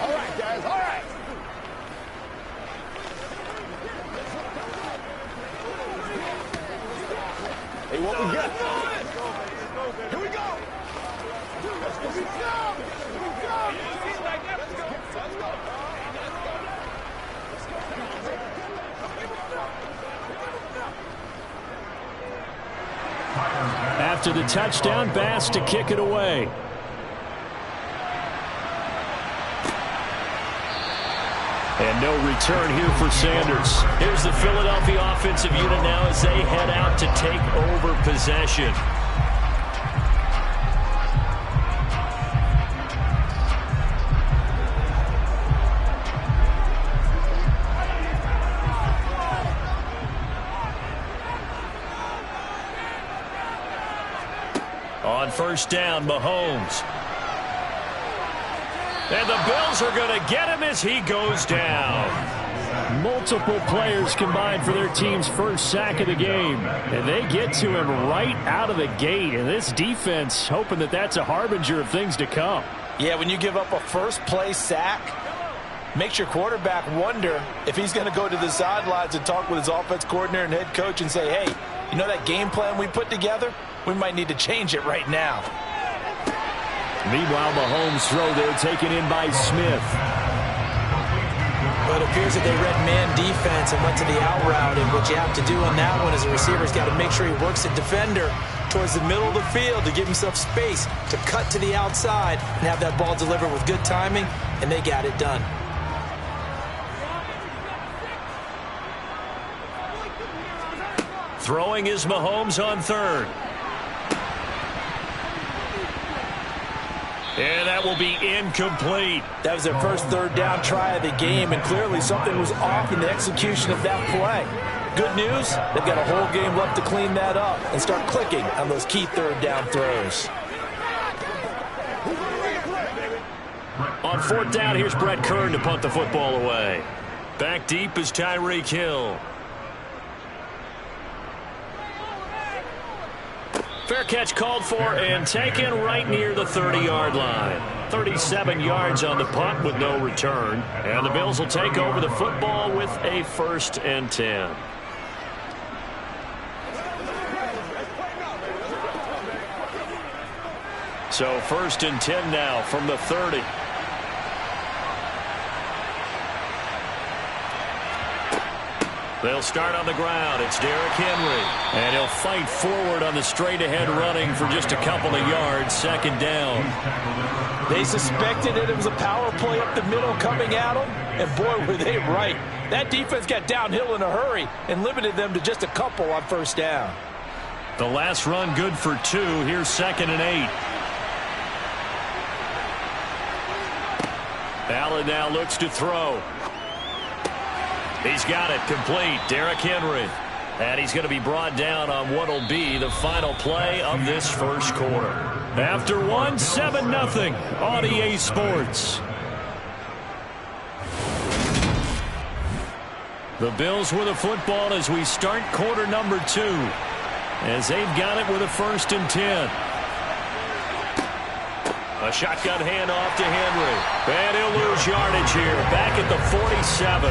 All right, guys. All right. Hey, what we got? Here we go. Let's go. After the touchdown, Bass to kick it away. And no return here for Sanders. Here's the Philadelphia offensive unit now as they head out to take over possession. first down, Mahomes. And the Bills are going to get him as he goes down. Multiple players combined for their team's first sack of the game. And they get to him right out of the gate. And this defense hoping that that's a harbinger of things to come. Yeah, when you give up a first-play sack, makes your quarterback wonder if he's going to go to the sidelines and talk with his offense coordinator and head coach and say, hey, you know that game plan we put together? We might need to change it right now. Meanwhile, Mahomes' throw there taken in by Smith. But it appears that they read man defense and went to the out route. And what you have to do on that one as a receiver's got to make sure he works the defender towards the middle of the field to give himself space to cut to the outside and have that ball delivered with good timing, and they got it done. Throwing is Mahomes on third. And that will be incomplete. That was their first third down try of the game, and clearly something was off in the execution of that play. Good news, they've got a whole game left to clean that up and start clicking on those key third down throws. On fourth down, here's Brett Kern to punt the football away. Back deep is Tyreek Hill. Fair catch called for and taken right near the 30-yard line. 37 yards on the punt with no return. And the Bills will take over the football with a 1st and 10. So 1st and 10 now from the 30. They'll start on the ground. It's Derrick Henry. And he'll fight forward on the straight-ahead running for just a couple of yards. 2nd down. They suspected it was a power play up the middle coming at them, and boy, were they right. That defense got downhill in a hurry and limited them to just a couple on 1st down. The last run good for 2. Here's 2nd and 8. Allen now looks to throw. He's got it complete. Derrick Henry. And he's going to be brought down on what will be the final play of this first quarter. After 7-0 on EA Sports. The Bills with the football as we start quarter number 2. As they've got it with a 1st and 10. A shotgun handoff to Henry. And he'll lose yardage here. Back at the 47.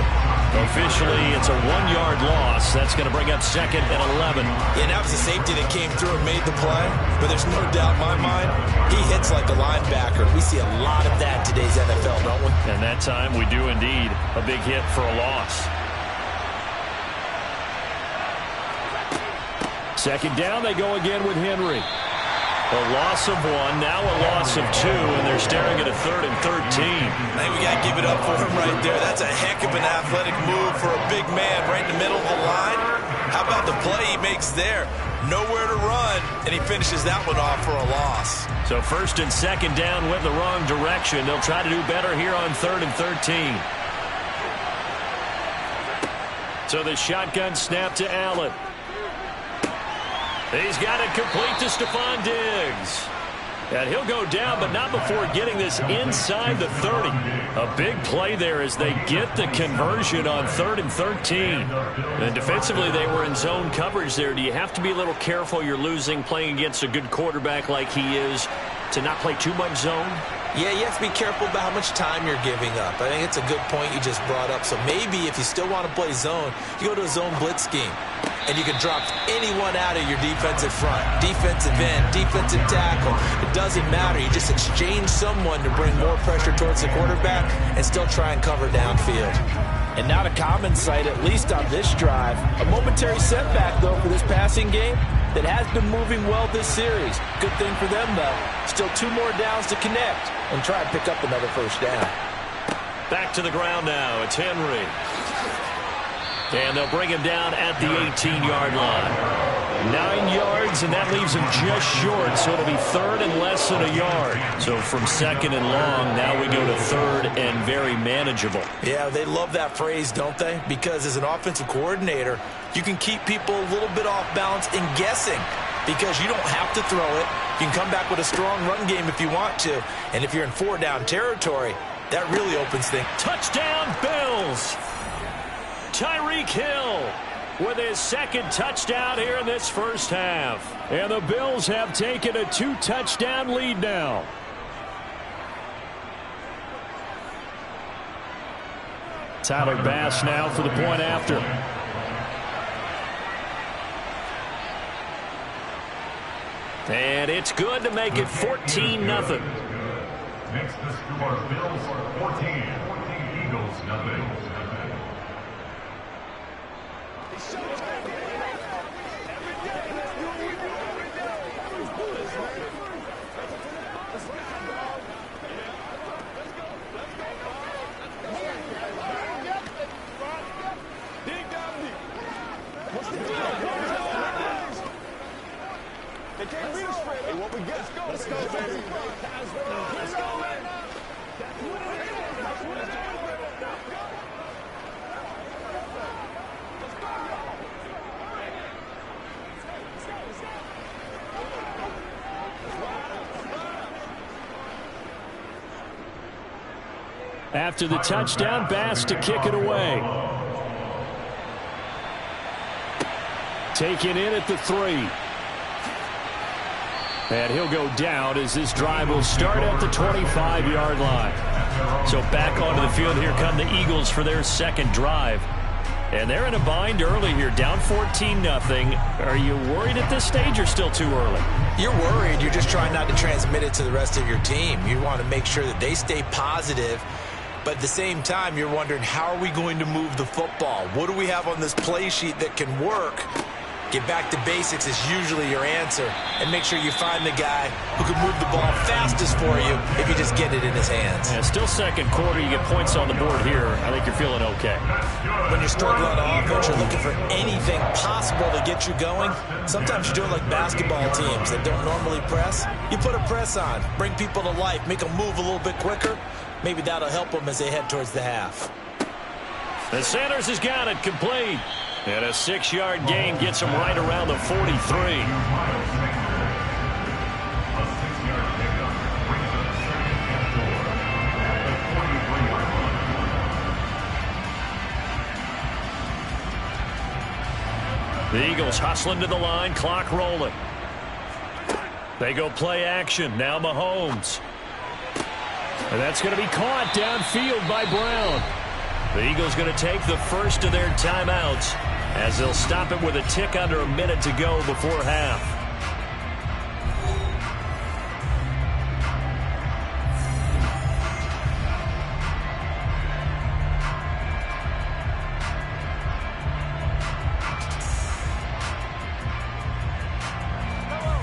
Officially, it's a 1-yard loss. That's going to bring up 2nd and 11. Yeah, that was the safety that came through and made the play. But there's no doubt in my mind, he hits like a linebacker. We see a lot of that in today's NFL, don't we? And that time, we do indeed. A big hit for a loss. 2nd down, they go again with Henry. A loss of 1, now a loss of 2, and they're staring at a 3rd and 13. I think we got to give it up for him right there. That's a heck of an athletic move for a big man right in the middle of the line. How about the play he makes there? Nowhere to run, and he finishes that one off for a loss. So 1st and 2nd down went the wrong direction. They'll try to do better here on 3rd and 13. So the shotgun snap to Allen. He's got it complete to Stephon Diggs. And he'll go down, but not before getting this inside the 30. A big play there as they get the conversion on 3rd and 13. And defensively, they were in zone coverage there. Do you have to be a little careful? You're losing playing against a good quarterback like he is to not play too much zone? Yeah, you have to be careful about how much time you're giving up. I think it's a good point you just brought up. So maybe if you still want to play zone, you go to a zone blitz scheme. And you can drop anyone out of your defensive front. Defensive end, defensive tackle. It doesn't matter. You just exchange someone to bring more pressure towards the quarterback and still try and cover downfield. And not a common sight, at least on this drive. A momentary setback, though, for this passing game that has been moving well this series. Good thing for them, though. Still 2 more downs to connect and try and pick up another 1st down. Back to the ground now. It's Henry. And they'll bring him down at the 18-yard line. 9 yards, and that leaves him just short, so it'll be 3rd and less than a yard. So from 2nd and long, now we go to 3rd and very manageable. Yeah, they love that phrase, don't they? Because as an offensive coordinator, you can keep people a little bit off balance and guessing. because you don't have to throw it. You can come back with a strong run game if you want to. And if you're in 4-down territory, that really opens things. Touchdown, Bills. Tyreek Hill with his second touchdown here in this first half. And the Bills have taken a 2-touchdown lead now. Tyler Bass now for the point after. And it's good to make it 14-0. Next, the score, Bills 14, Eagles nothing. They can't beat us, Fred. Hey, what we got? Let's go, baby. Let's go, man. After the touchdown, Bass to kick it away. Taken in at the 3. And he'll go down as this drive will start at the 25-yard line. So back onto the field, here come the Eagles for their second drive. And they're in a bind early here, down 14-0. Are you worried at this stage or still too early? You're worried. You're just trying not to transmit it to the rest of your team. You want to make sure that they stay positive. But at the same time, you're wondering, how are we going to move the football? What do we have on this play sheet that can work? Get back to basics is usually your answer. And make sure you find the guy who can move the ball fastest for you if you just get it in his hands. Yeah, still second quarter. You get points on the board here. I think you're feeling okay. When you're struggling on offense, you're looking for anything possible to get you going. Sometimes you do it like basketball teams that don't normally press. You put a press on, bring people to life, make them move a little bit quicker. Maybe that'll help them as they head towards the half. And Sanders has got it complete. And a 6-yard gain gets him right around the 43. A 6-yard pickup brings up second and 4 at the 43-yard line. The Eagles hustling to the line, clock rolling. They go play action. Now Mahomes. And that's going to be caught downfield by Brown. The Eagles going to take the first of their timeouts as they'll stop it with a tick under a minute to go before half.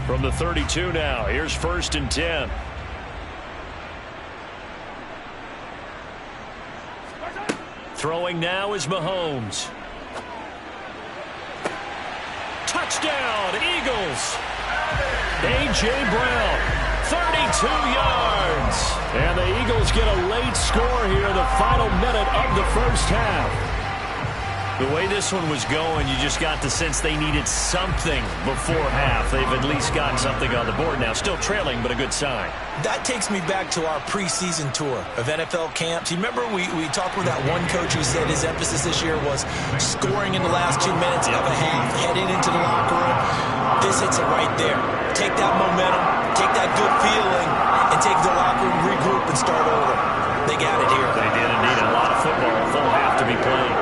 From the 32 now, here's 1st and 10. Throwing now is Mahomes. Touchdown, Eagles. A.J. Brown, 32 yards. And the Eagles get a late score here in the final minute of the first half. The way this one was going, you just got the sense they needed something before half. They've at least gotten something on the board now. Still trailing, but a good sign. That takes me back to our preseason tour of NFL camps. You remember we talked with that one coach who said his emphasis this year was scoring in the last 2 minutes of a half, heading into the locker room. This hits it right there. Take that momentum, take that good feeling, and take the locker room, regroup, and start over. They got it here. They did indeed. A lot of football, a full half to be played.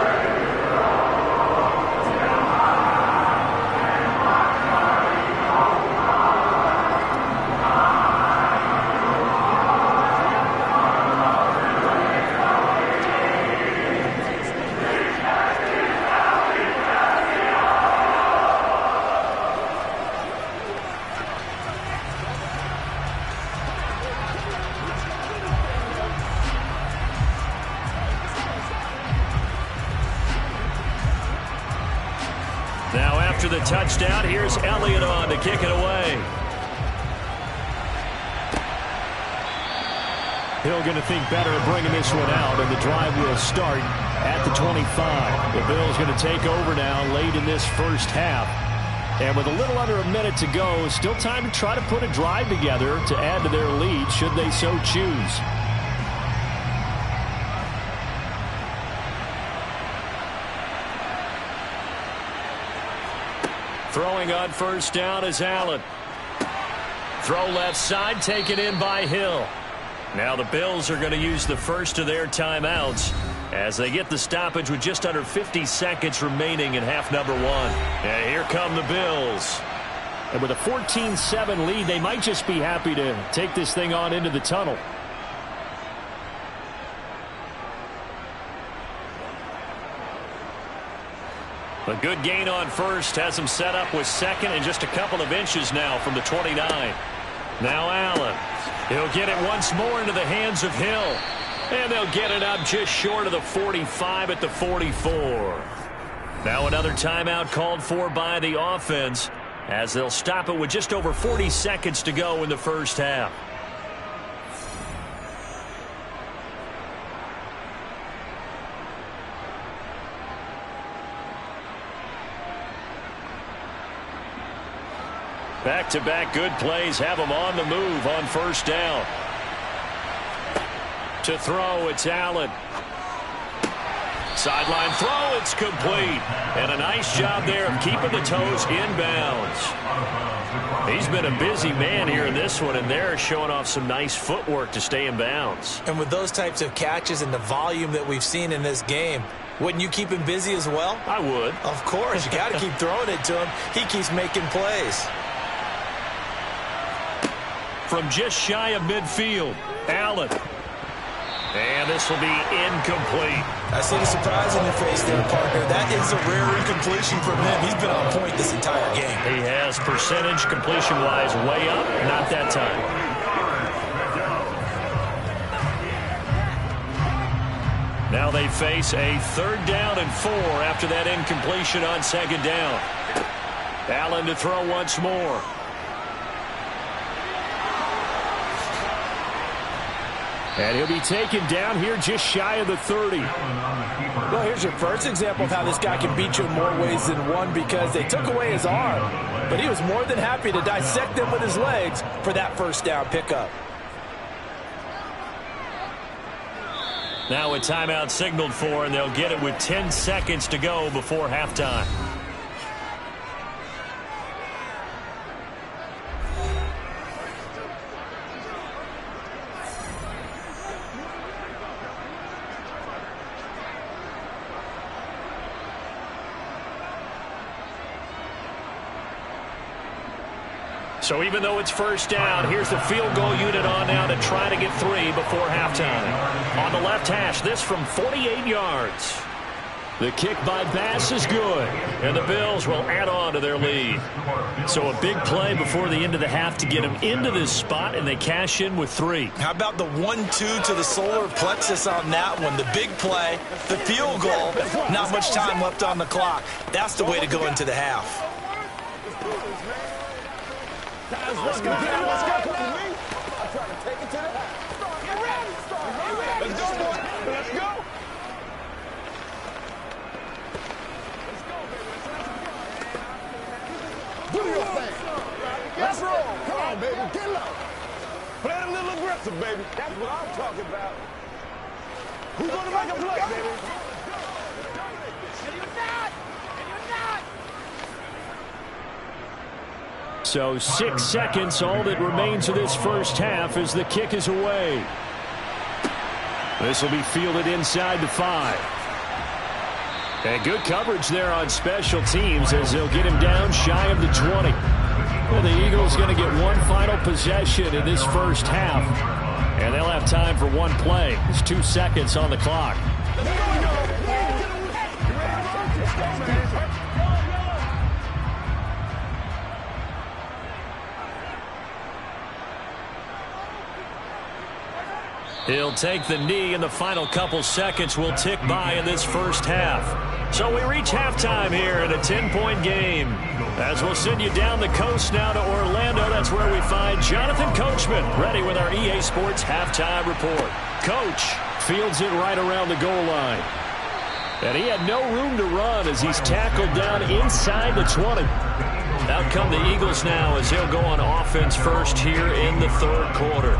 After the touchdown, here's Elliott on to kick it away. Hill going to think better of bringing this one out, and the drive will start at the 25. The Bills going to take over now late in this first half. And with a little under a minute to go, still time to try to put a drive together to add to their lead should they so choose. Throwing on first down is Allen. Throw left side, taken in by Hill. Now the Bills are going to use the first of their timeouts as they get the stoppage with just under 50 seconds remaining in half number one. And here come the Bills. And with a 14-7 lead, they might just be happy to take this thing on into the tunnel. A good gain on first has them set up with second and just a couple of inches now from the 29. Now Allen. He'll get it once more into the hands of Hill. And they'll get it up just short of the 45 at the 44. Now another timeout called for by the offense as they'll stop it with just over 40 seconds to go in the first half. Back-to-back good plays have them on the move on first down. To throw, it's Allen. Sideline throw, it's complete. And a nice job there of keeping the toes inbounds. He's been a busy man here in this one, and they're showing off some nice footwork to stay in bounds. And with those types of catches and the volume that we've seen in this game, wouldn't you keep him busy as well? I would. Of course. You got to keep throwing it to him. He keeps making plays. From just shy of midfield, Allen. And this will be incomplete. I see the surprise in your face there, partner. That is a rare incompletion from him. He's been on point this entire game. He has percentage completion-wise way up. Not that time. Now they face a 3rd down and 4 after that incompletion on 2nd down. Allen to throw once more. And he'll be taken down here just shy of the 30. Well, here's your first example of how this guy can beat you in more ways than one, because they took away his arm, but he was more than happy to dissect them with his legs for that first down pickup. Now a timeout signaled for, and they'll get it with 10 seconds to go before halftime. So even though it's first down, here's the field goal unit on now to try to get 3 before halftime. On the left hash, this from 48 yards. The kick by Bass is good, and the Bills will add on to their lead. So a big play before the end of the half to get them into this spot, and they cash in with 3. How about the 1-2 to the solar plexus on that one? The big play, the field goal, not much time left on the clock. That's the way to go into the half. Let's go. I'm trying to take it to the house. Get ready. Let's go, boy. Let's go. Do your thing. Let's roll. Come on, baby. Get low. Play it a little aggressive, baby. That's what I'm talking about. Who's going to make a play, baby? So 6 seconds, all that remains of this first half as the kick is away. This will be fielded inside the 5. And good coverage there on special teams as they'll get him down shy of the 20. Well, the Eagles going to get one final possession in this first half. And they'll have time for one play. There's 2 seconds on the clock. He'll take the knee, and the final couple seconds will tick by in this first half. So we reach halftime here in a 10-point game. As we'll send you down the coast now to Orlando, that's where we find Jonathan Coachman, ready with our EA Sports halftime report. Coach fields it right around the goal line. And he had no room to run as he's tackled down inside the 20. Out come the Eagles now as they'll go on offense first here in the third quarter.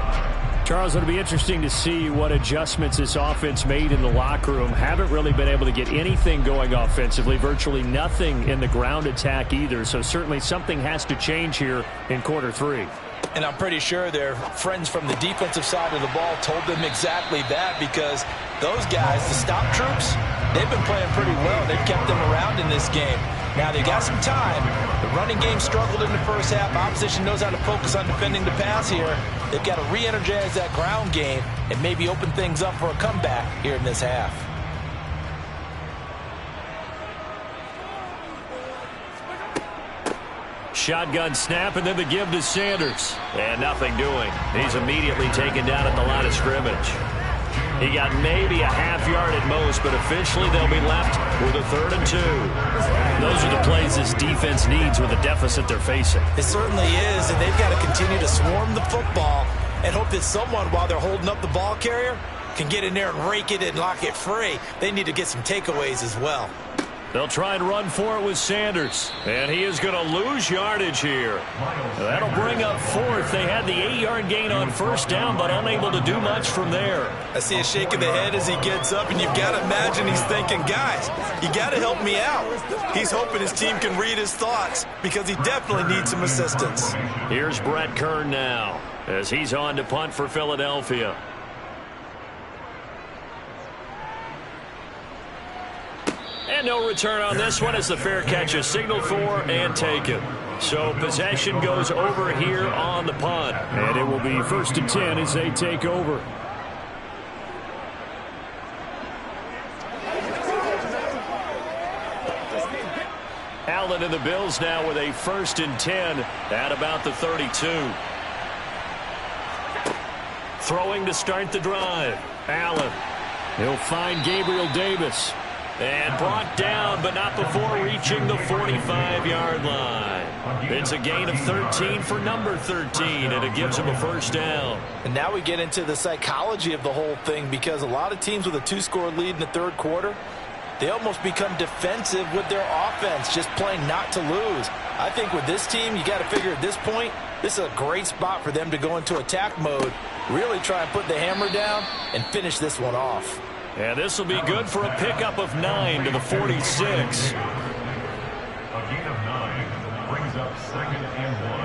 Charles, it'll be interesting to see what adjustments this offense made in the locker room. Haven't really been able to get anything going offensively, virtually nothing in the ground attack either. So certainly something has to change here in quarter three. And I'm pretty sure their friends from the defensive side of the ball told them exactly that, because those guys, the stop troops, they've been playing pretty well. They've kept them around in this game. Now, they got some time. The running game struggled in the first half. Opposition knows how to focus on defending the pass here. They've got to re-energize that ground game and maybe open things up for a comeback here in this half. Shotgun snap, and then the give to Sanders. And nothing doing. He's immediately taken down at the line of scrimmage. He got maybe a half yard at most, but officially they'll be left with a 3rd and 2. Those are the plays this defense needs with the deficit they're facing. It certainly is, and they've got to continue to swarm the football and hope that someone, while they're holding up the ball carrier, can get in there and rake it and lock it free. They need to get some takeaways as well. They'll try and run for it with Sanders. And he is going to lose yardage here. That'll bring up 4th. They had the 8-yard gain on first down, but unable to do much from there. I see a shake of the head as he gets up, and you've got to imagine he's thinking, guys, you got to help me out. He's hoping his team can read his thoughts because he definitely needs some assistance. Here's Brett Kern now as he's on to punt for Philadelphia. And no return on this one as the fair catch is signaled for and taken. So possession goes over here on the punt. And it will be 1st and 10 as they take over. Allen and the Bills now with a 1st and 10 at about the 32. Throwing to start the drive. Allen. He'll find Gabriel Davis. And brought down, but not before reaching the 45-yard line. It's a gain of 13 for number 13, and it gives him a 1st down. And now we get into the psychology of the whole thing, because a lot of teams with a 2-score lead in the third quarter, they almost become defensive with their offense, just playing not to lose. I think with this team, you got to figure at this point, this is a great spot for them to go into attack mode, really try and put the hammer down and finish this one off. And this will be good for a pickup of 9 to the 46. A gain of 9 brings up 2nd and 1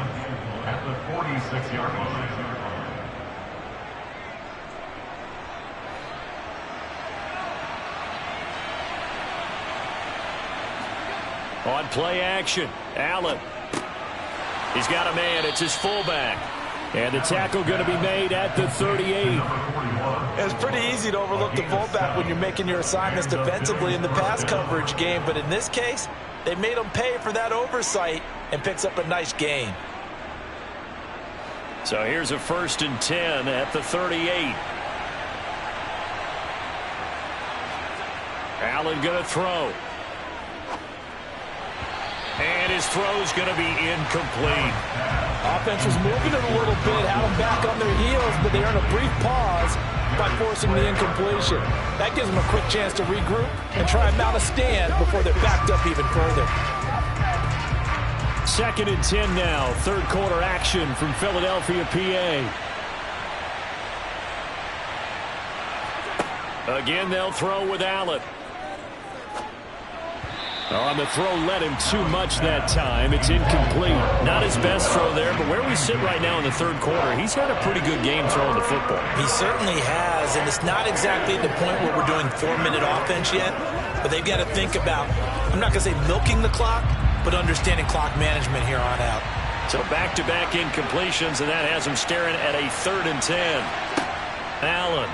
at the 46-yard line. On play action, Allen. He's got a man. It's his fullback. And the tackle going to be made at the 38. It's pretty easy to overlook the fullback when you're making your assignments defensively in the pass coverage game. But in this case, they made him pay for that oversight and picks up a nice gain. So here's a 1st and 10 at the 38. Allen going to throw. And his throw's going to be incomplete. Offense was moving it a little bit, had them back on their heels, but they earn a brief pause by forcing the incompletion. That gives them a quick chance to regroup and try and mount a stand before they're backed up even further. 2nd and 10 now. Third quarter action from Philadelphia, PA. Again, they'll throw with Allen. On the throw, led him too much that time. It's incomplete. Not his best throw there, but where we sit right now in the third quarter, he's had a pretty good game throwing the football. He certainly has, and it's not exactly the point where we're doing 4-minute offense yet, but they've got to think about, I'm not going to say milking the clock, but understanding clock management here on out. So back-to-back incompletions, and that has him staring at a 3rd and 10. Allen.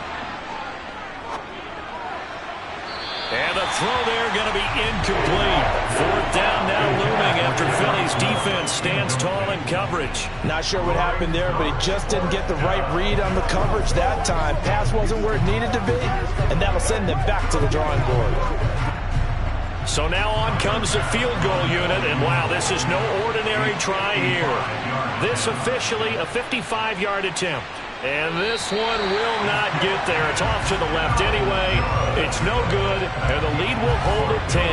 And the throw there going to be incomplete. 4th down now looming after Philly's defense stands tall in coverage. Not sure what happened there, but he just didn't get the right read on the coverage that time. Pass wasn't where it needed to be, and that'll send them back to the drawing board. So now on comes the field goal unit, and wow, this is no ordinary try here. This officially a 55-yard attempt. And this one will not get there. It's off to the left anyway. It's no good, and the lead will hold at 10.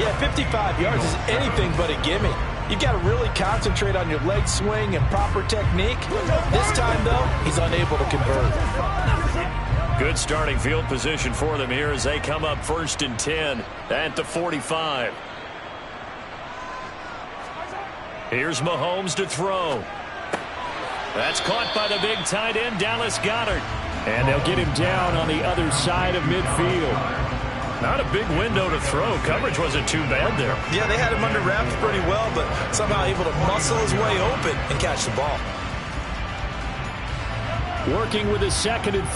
Yeah, 55 yards is anything but a gimme. You got to really concentrate on your leg swing and proper technique. This time, though, he's unable to convert. Good starting field position for them here as they come up 1st and 10 at the 45. Here's Mahomes to throw. That's caught by the big tight end, Dallas Goedert. And they'll get him down on the other side of midfield. Not a big window to throw. Coverage wasn't too bad there. Yeah, they had him under wraps pretty well, but somehow able to muscle his way open and catch the ball. Working with a 2nd and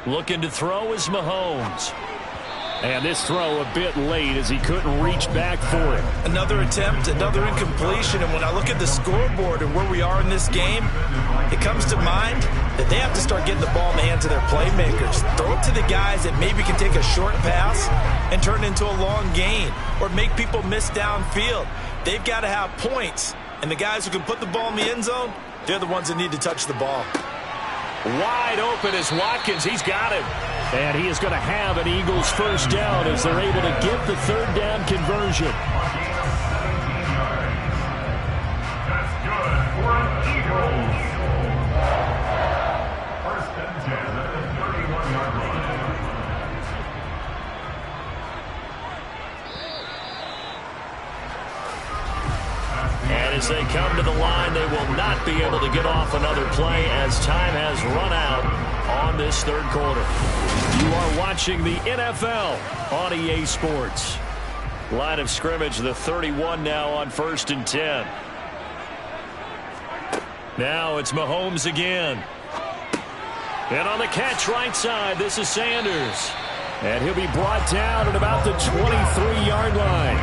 4. Looking to throw is Mahomes. And this throw a bit late as he couldn't reach back for it. Another attempt, another incompletion, and when I look at the scoreboard and where we are in this game, it comes to mind that they have to start getting the ball in the hands of their playmakers. Throw it to the guys that maybe can take a short pass and turn it into a long gain or make people miss downfield. They've got to have points, and the guys who can put the ball in the end zone, they're the ones that need to touch the ball. Wide open is Watkins. He's got him. And he is going to have an Eagles first down as they're able to get the 3rd down conversion. That's good for an Eagles. 1st and 10 at the 31-yard line. And as they come to the line, they will not be able to get off another play as time has run out on this 3rd quarter. You are watching the NFL on EA Sports. Line of scrimmage, the 31 now on 1st and 10. Now it's Mahomes again. And on the catch right side, this is Sanders. And he'll be brought down at about the 23-yard line.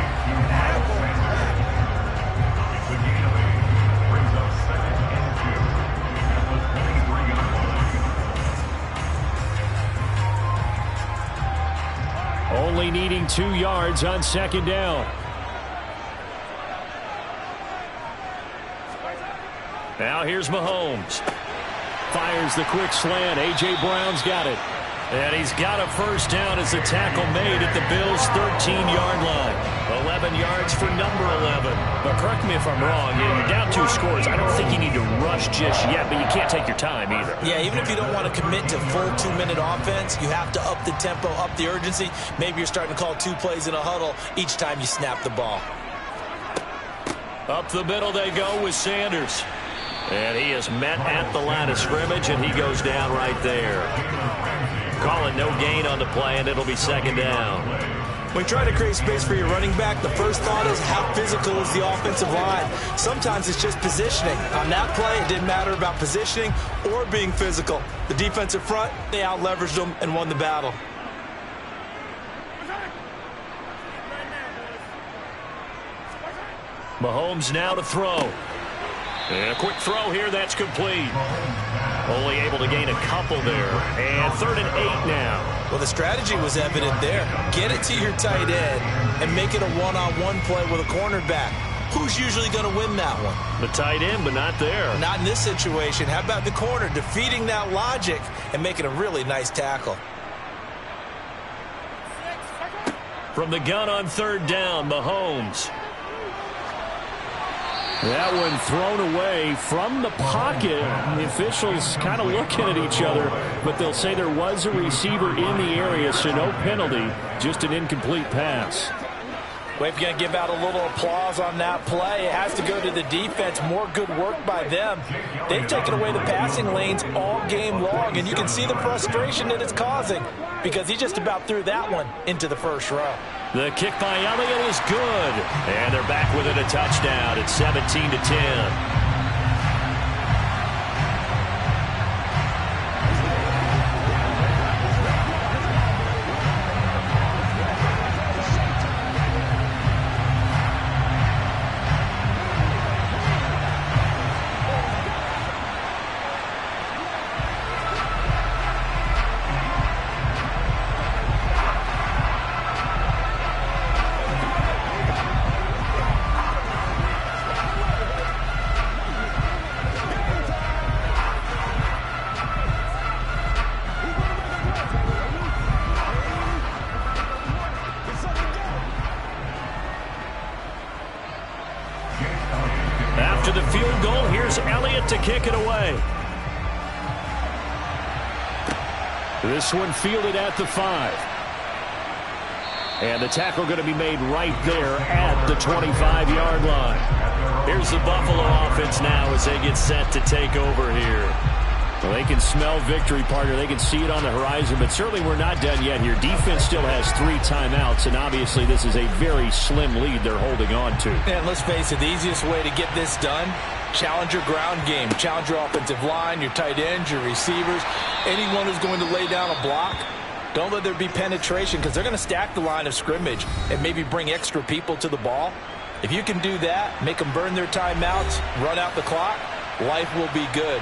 Only needing 2 yards on 2nd down. Now here's Mahomes. Fires the quick slant. A.J. Brown's got it. And he's got a first down as the tackle made at the Bills' 13-yard line. 11 yards for number 11. But correct me if I'm wrong. You're down 2 scores. I don't think you need to rush just yet, but you can't take your time either. Yeah, even if you don't want to commit to full 2-minute offense, you have to up the tempo, up the urgency. Maybe you're starting to call 2 plays in a huddle each time you snap the ball. Up the middle they go with Sanders. And he is met at the line of scrimmage, and he goes down right there. Call it no gain on the play, and it'll be 2nd down. When you try to create space for your running back, the first thought is how physical is the offensive line. Sometimes it's just positioning. On that play, it didn't matter about positioning or being physical. The defensive front, they out-leveraged them and won the battle. Mahomes now to throw. And a quick throw here, that's complete. Only able to gain a couple there. And 3rd and 8 now. Well, the strategy was evident there. Get it to your tight end and make it a one-on-one play with a cornerback. Who's usually going to win that one? The tight end, but not there. Not in this situation. How about the corner defeating that logic and making a really nice tackle? From the gun on 3rd down, Mahomes. That one thrown away from the pocket. The officials kind of looking at each other, but they'll say there was a receiver in the area, so no penalty, just an incomplete pass. We're going to give out a little applause on that play. It has to go to the defense. More good work by them. They've taken away the passing lanes all game long, and you can see the frustration that it's causing because he just about threw that one into the first row. The kick by Elliott is good. And they're back with it, a touchdown. It's 17-10. Here's Elliott to kick it away. This one fielded at the 5. And the tackle going to be made right there at the 25-yard line. Here's the Buffalo offense now as they get set to take over here. Well, they can smell victory, partner. They can see it on the horizon, but certainly we're not done yet here. Defense still has 3 timeouts, and obviously this is a very slim lead they're holding on to. And let's face it, the easiest way to get this done, challenge your ground game. Challenge your offensive line, your tight ends, your receivers, anyone who's going to lay down a block. Don't let there be penetration because they're going to stack the line of scrimmage and maybe bring extra people to the ball. If you can do that, make them burn their timeouts, run out the clock, life will be good.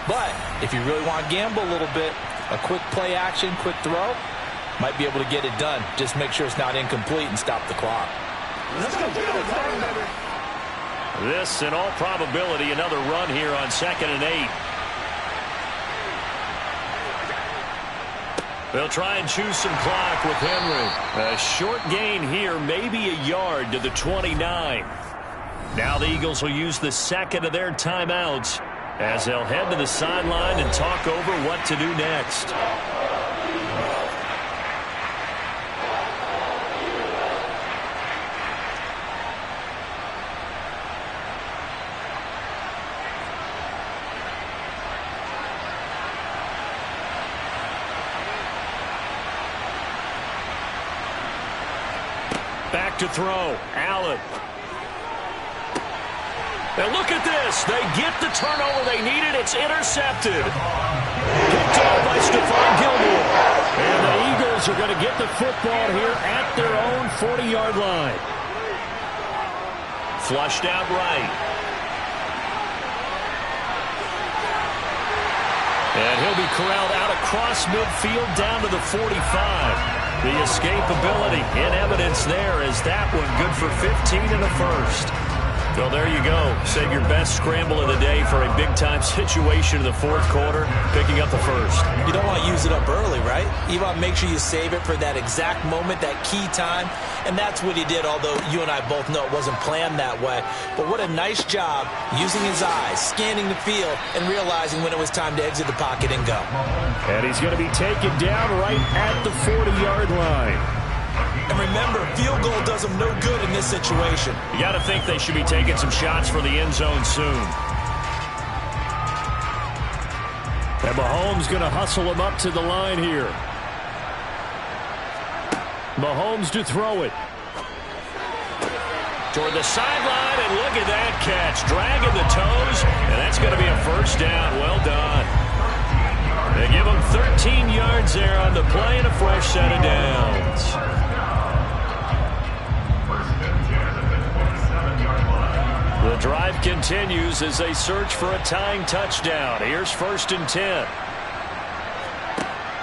But if you really want to gamble a little bit, a quick play action, quick throw, might be able to get it done. Just make sure it's not incomplete and stop the clock. This, in all probability, another run here on 2nd and 8. They'll try and choose some clock with Henry. A short gain here, maybe a yard to the 29. Now the Eagles will use the second of their timeouts as they'll head to the sideline and talk over what to do next. Back to throw. Allen. And look at this. They get the turnover they needed. It's intercepted. Picked off by Stephon Gilmore. And the Eagles are going to get the football here at their own 40-yard line. Flushed out right. And he'll be corralled out across midfield down to the 45. The escapability in evidence there as that one good for 15 in the first. Well, there you go. Save your best scramble of the day for a big-time situation in the fourth quarter, picking up the first. You don't want to use it up early, right? You want to make sure you save it for that exact moment, that key time, and that's what he did, although you and I both know it wasn't planned that way. But what a nice job using his eyes, scanning the field, and realizing when it was time to exit the pocket and go. And he's going to be taken down right at the 40-yard line. And remember, field goal does them no good in this situation. You got to think they should be taking some shots for the end zone soon. And Mahomes going to hustle him up to the line here. Mahomes to throw it. Toward the sideline, and look at that catch. Dragging the toes, and that's going to be a first down. Well done. They give him 13 yards there on the play and a fresh set of downs. The drive continues as they search for a tying touchdown. Here's 1st and 10.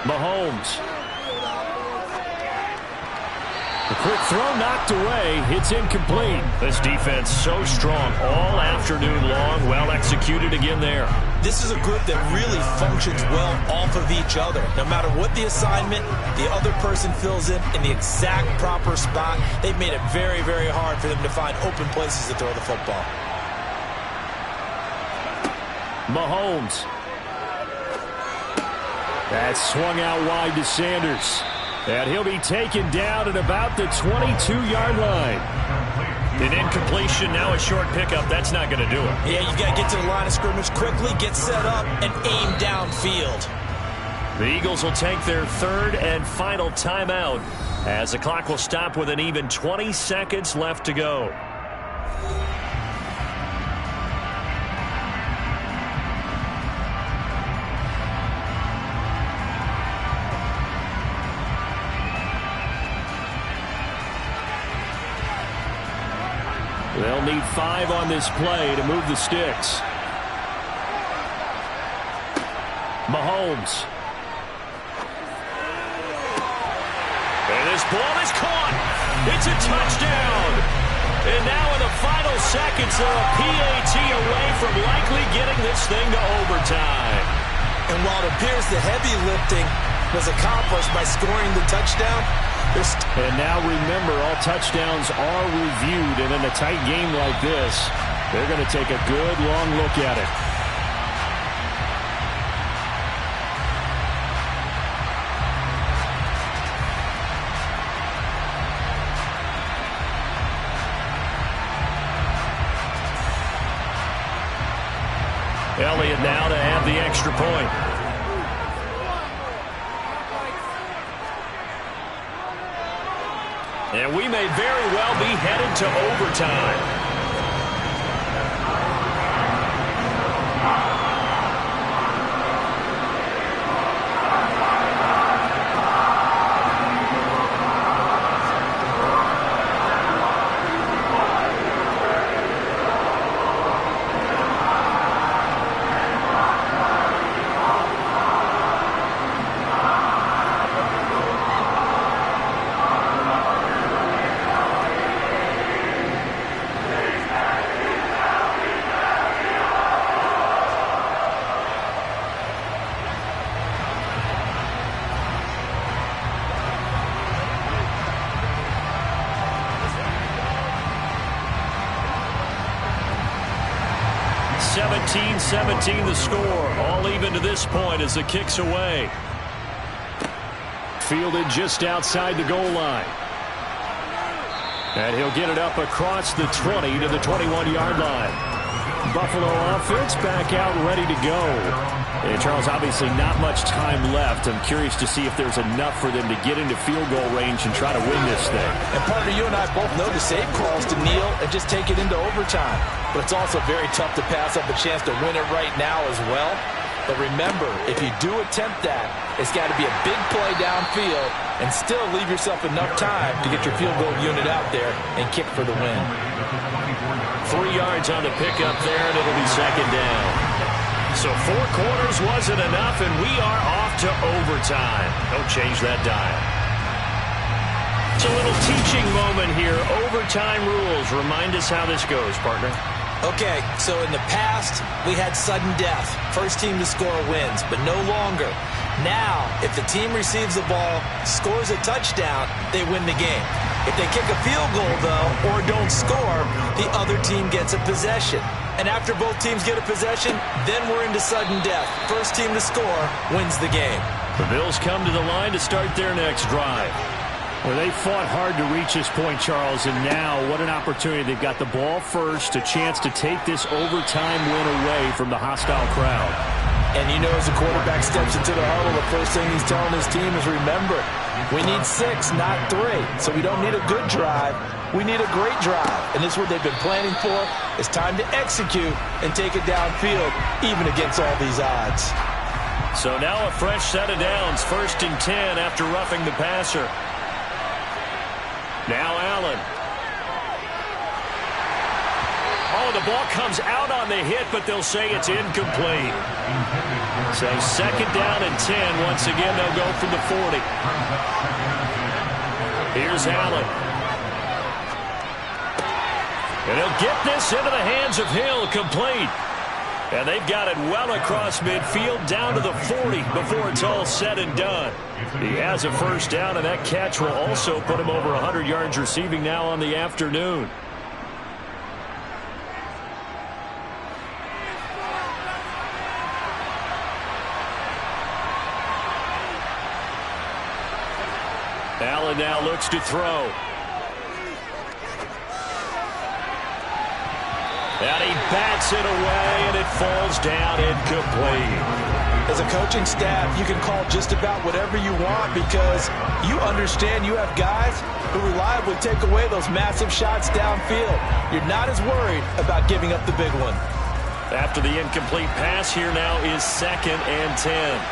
Mahomes. The quick throw knocked away. It's incomplete. This defense so strong all afternoon long. Well executed again there. This is a group that really functions well off of each other. No matter what the assignment, the other person fills in the exact proper spot. They've made it very, very hard for them to find open places to throw the football. Mahomes. That swung out wide to Sanders. And he'll be taken down at about the 22-yard line. An incompletion, now a short pickup. That's not going to do it. Yeah, you've got to get to the line of scrimmage quickly, get set up, and aim downfield. The Eagles will take their 3rd and final timeout as the clock will stop with an even 20 seconds left to go. They'll need 5 on this play to move the sticks. Mahomes. And this ball is caught. It's a touchdown. And now in the final seconds, they're a PAT away from likely getting this thing to overtime. And while it appears the heavy lifting was accomplished by scoring the touchdown, and now remember, all touchdowns are reviewed, and in a tight game like this, They're going to take a good long look at it. Elliott now to have the extra point. And we may very well be headed to overtime. (17-17) the score. All even to this point as the kick's away. Fielded just outside the goal line. And he'll get it up across the 20 to the 21-yard line. Buffalo offense back out ready to go. And Charles, obviously not much time left. I'm curious to see if there's enough for them to get into field goal range and try to win this thing. And partner, you and I both know the save calls to kneel and just take it into overtime. But it's also very tough to pass up a chance to win it right now as well. But remember, if you do attempt that, it's got to be a big play downfield and still leave yourself enough time to get your field goal unit out there and kick for the win. 3 yards on the pickup there, and it'll be second down. So 4 quarters wasn't enough, and we are off to overtime. Don't change that dial. It's a little teaching moment here. Overtime rules. Remind us how this goes, partner. Okay, so in the past, we had sudden death. First team to score wins, but no longer. Now, if the team receives the ball, scores a touchdown, they win the game. If they kick a field goal, though, or don't score, the other team gets a possession. And after both teams get a possession, then we're into sudden death. First team to score wins the game. The Bills come to the line to start their next drive. Well, they fought hard to reach this point, Charles, and now what an opportunity. They've got the ball first, a chance to take this overtime win away from the hostile crowd. And you know, as the quarterback steps into the huddle, the first thing he's telling his team is, remember, we need 6, not 3. So we don't need a good drive. We need a great drive. And this is what they've been planning for. It's time to execute and take it downfield, even against all these odds. So now a fresh set of downs, 1st and 10 after roughing the passer. Now Allen. Oh, the ball comes out on the hit, but they'll say it's incomplete. So 2nd down and 10. Once again, they'll go from the 40. Here's Allen. And he'll get this into the hands of Hill, complete. And they've got it well across midfield down to the 40 before it's all said and done. He has a 1st down, and that catch will also put him over 100 yards receiving now on the afternoon. Allen now looks to throw. And he bats it away, and it falls down incomplete. As a coaching staff, you can call just about whatever you want because you understand you have guys who reliably take away those massive shots downfield. You're not as worried about giving up the big one. After the incomplete pass, here now is 2nd and 10.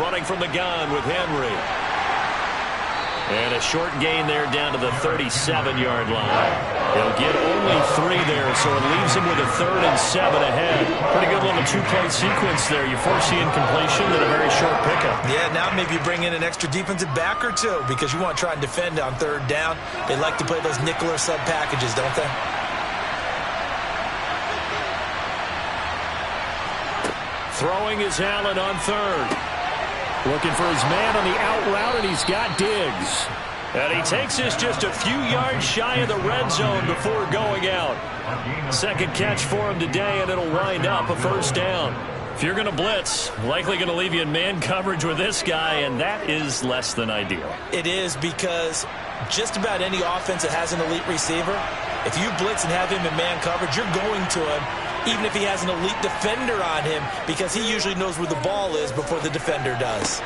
Running from the gun with Henry. And a short gain there down to the 37-yard line. He'll get only 3 there, so it leaves him with a 3rd and 7 ahead. Pretty good little 2-play sequence there. You force the incompletion, then a very short pickup. Yeah, now maybe you bring in an extra defensive back or 2 because you want to try and defend on 3rd down. They like to play those nickel or sub packages, don't they? Throwing is Allen on 3rd. Looking for his man on the out route, and he's got Diggs. And he takes this just a few yards shy of the red zone before going out. Second catch for him today, and it'll wind up a first down. If you're going to blitz, likely going to leave you in man coverage with this guy, and that is less than ideal. It is, because just about any offense that has an elite receiver, if you blitz and have him in man coverage, you're going to him, even if he has an elite defender on him, because he usually knows where the ball is before the defender does.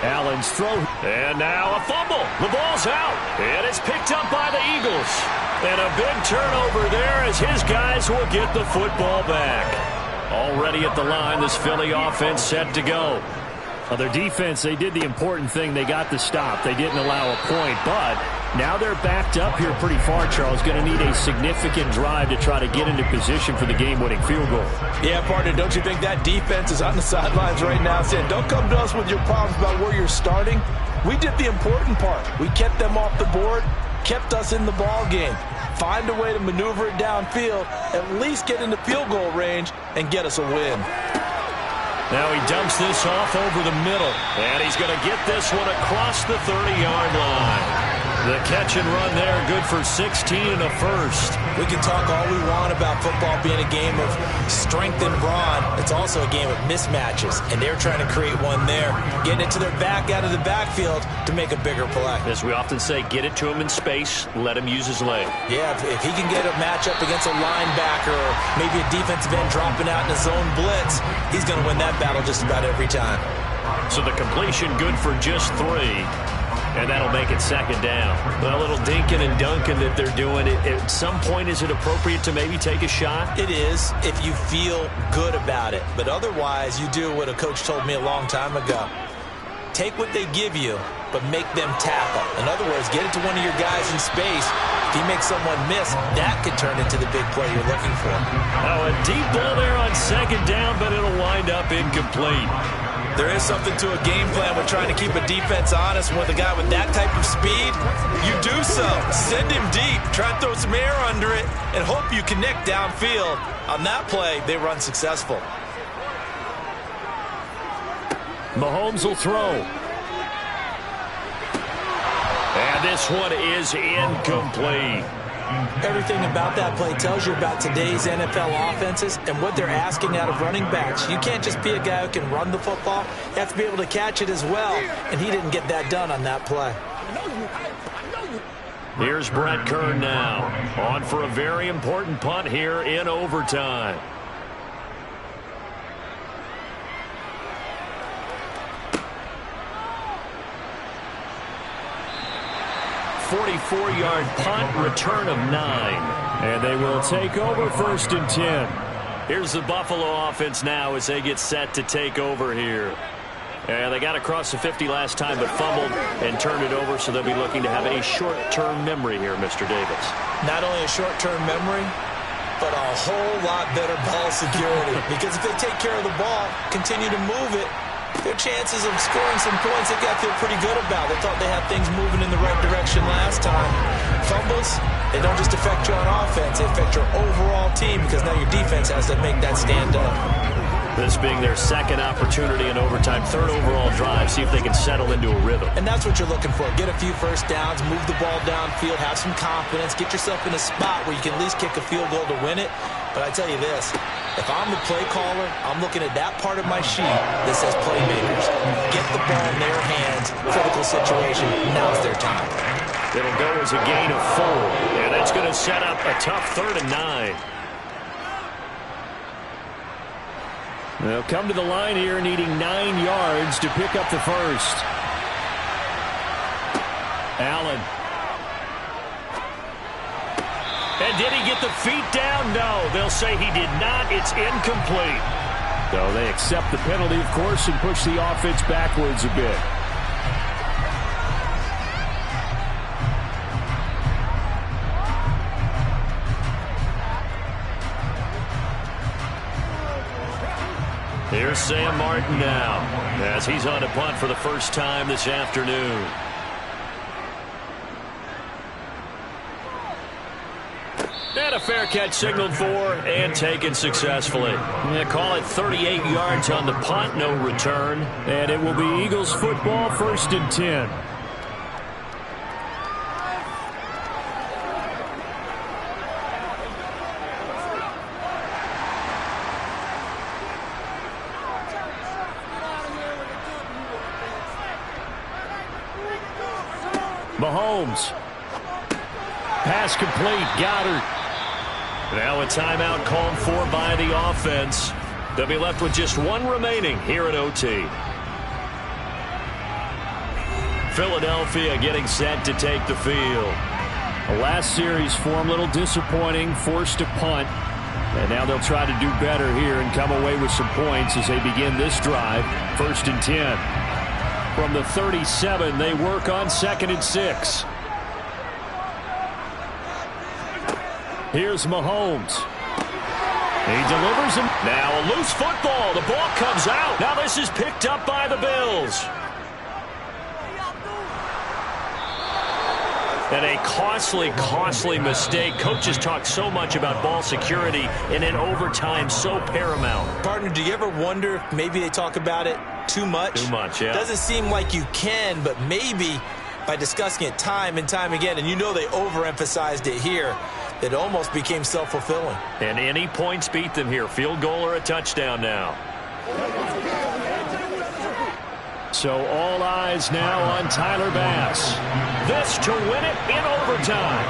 Allen's throw. And now a fumble. The ball's out. And it's picked up by the Eagles. And a big turnover there as his guys will get the football back. Already at the line, this Philly offense set to go. Well, their defense, they did the important thing. They got the stop. They didn't allow a point, but now they're backed up here pretty far, Charles. Going to need a significant drive to try to get into position for the game-winning field goal. Yeah, partner, don't you think that defense is on the sidelines right now saying, don't come to us with your problems about where you're starting? We did the important part. We kept them off the board, kept us in the ball game. Find a way to maneuver it downfield, at least get into field goal range, and get us a win. Now he dumps this off over the middle, and he's going to get this one across the 30-yard line. The catch and run there, good for 16 and a first. We can talk all we want about football being a game of strength and brawn. It's also a game of mismatches, and they're trying to create one there, getting it to their back out of the backfield to make a bigger play. As we often say, get it to him in space, let him use his leg. Yeah, if he can get a matchup against a linebacker or maybe a defensive end dropping out in a zone blitz, he's going to win that battle just about every time. So the completion good for just 3. And that'll make it second down. Well, a little dinking and dunking that they're doing. At some point, is it appropriate to maybe take a shot? It is, if you feel good about it. But otherwise, you do what a coach told me a long time ago. Take what they give you, but make them tackle. In other words, get it to one of your guys in space. If you make someone miss, that could turn into the big play you're looking for. Oh, a deep ball there on second down, but it'll wind up incomplete. There is something to a game plan with trying to keep a defense honest. With a guy with that type of speed, you do so. Send him deep. Try and throw some air under it and hope you connect downfield. On that play, they run successful. Mahomes will throw. And this one is incomplete. Everything about that play tells you about today's NFL offenses and what they're asking out of running backs. You can't just be a guy who can run the football. You have to be able to catch it as well, and he didn't get that done on that play. Here's Brett Kern now, on for a very important punt here in overtime. .44-yard punt, return of 9. And they will take over 1st and 10. Here's the Buffalo offense now as they get set to take over here. And they got across the 50 last time but fumbled and turned it over, so they'll be looking to have a short-term memory here, Mr. Davis. Not only a short-term memory, but a whole lot better ball security. Because if they take care of the ball, continue to move it, their chances of scoring some points, they got to feel pretty good about. They thought they had things moving in the right direction last time. Fumbles, they don't just affect you on offense, they affect your overall team because now your defense has to make that stand up. This being their second opportunity in overtime, 3rd overall drive, see if they can settle into a rhythm. And that's what you're looking for. Get a few first downs, move the ball downfield, have some confidence, get yourself in a spot where you can at least kick a field goal to win it. But I tell you this, if I'm the play caller, I'm looking at that part of my sheet that says playmakers. Get the ball in their hands, critical situation, now's their time. It'll go as a gain of 4, and it's going to set up a tough 3rd and 9. They'll come to the line here needing 9 yards to pick up the first. Allen. And did he get the feet down? No, they'll say he did not. It's incomplete. So they accept the penalty, of course, and push the offense backwards a bit. Here's Sam Martin now, as he's on a punt for the first time this afternoon. And a fair catch signaled for and taken successfully. Yeah, call it 38 yards on the punt, no return. And it will be Eagles football, 1st and 10. Mahomes. Pass complete. Goddard. Now a timeout called for by the offense. They'll be left with just one remaining here at OT. Philadelphia getting set to take the field. The last series form a little disappointing, forced to punt. And now they'll try to do better here and come away with some points as they begin this drive. 1st and 10. From the 37, they work on 2nd and 6. Here's Mahomes. He delivers him. Now a loose football. The ball comes out. Now this is picked up by the Bills. And a costly mistake. Coaches talk so much about ball security, and in overtime, so paramount. Partner, do you ever wonder if maybe they talk about it too much? Too much, yeah. Doesn't seem like you can, but maybe by discussing it time and time again, and you know they overemphasized it here, it almost became self-fulfilling. And any points beat them here. Field goal or a touchdown now. So all eyes now on Tyler Bass. This to win it in overtime.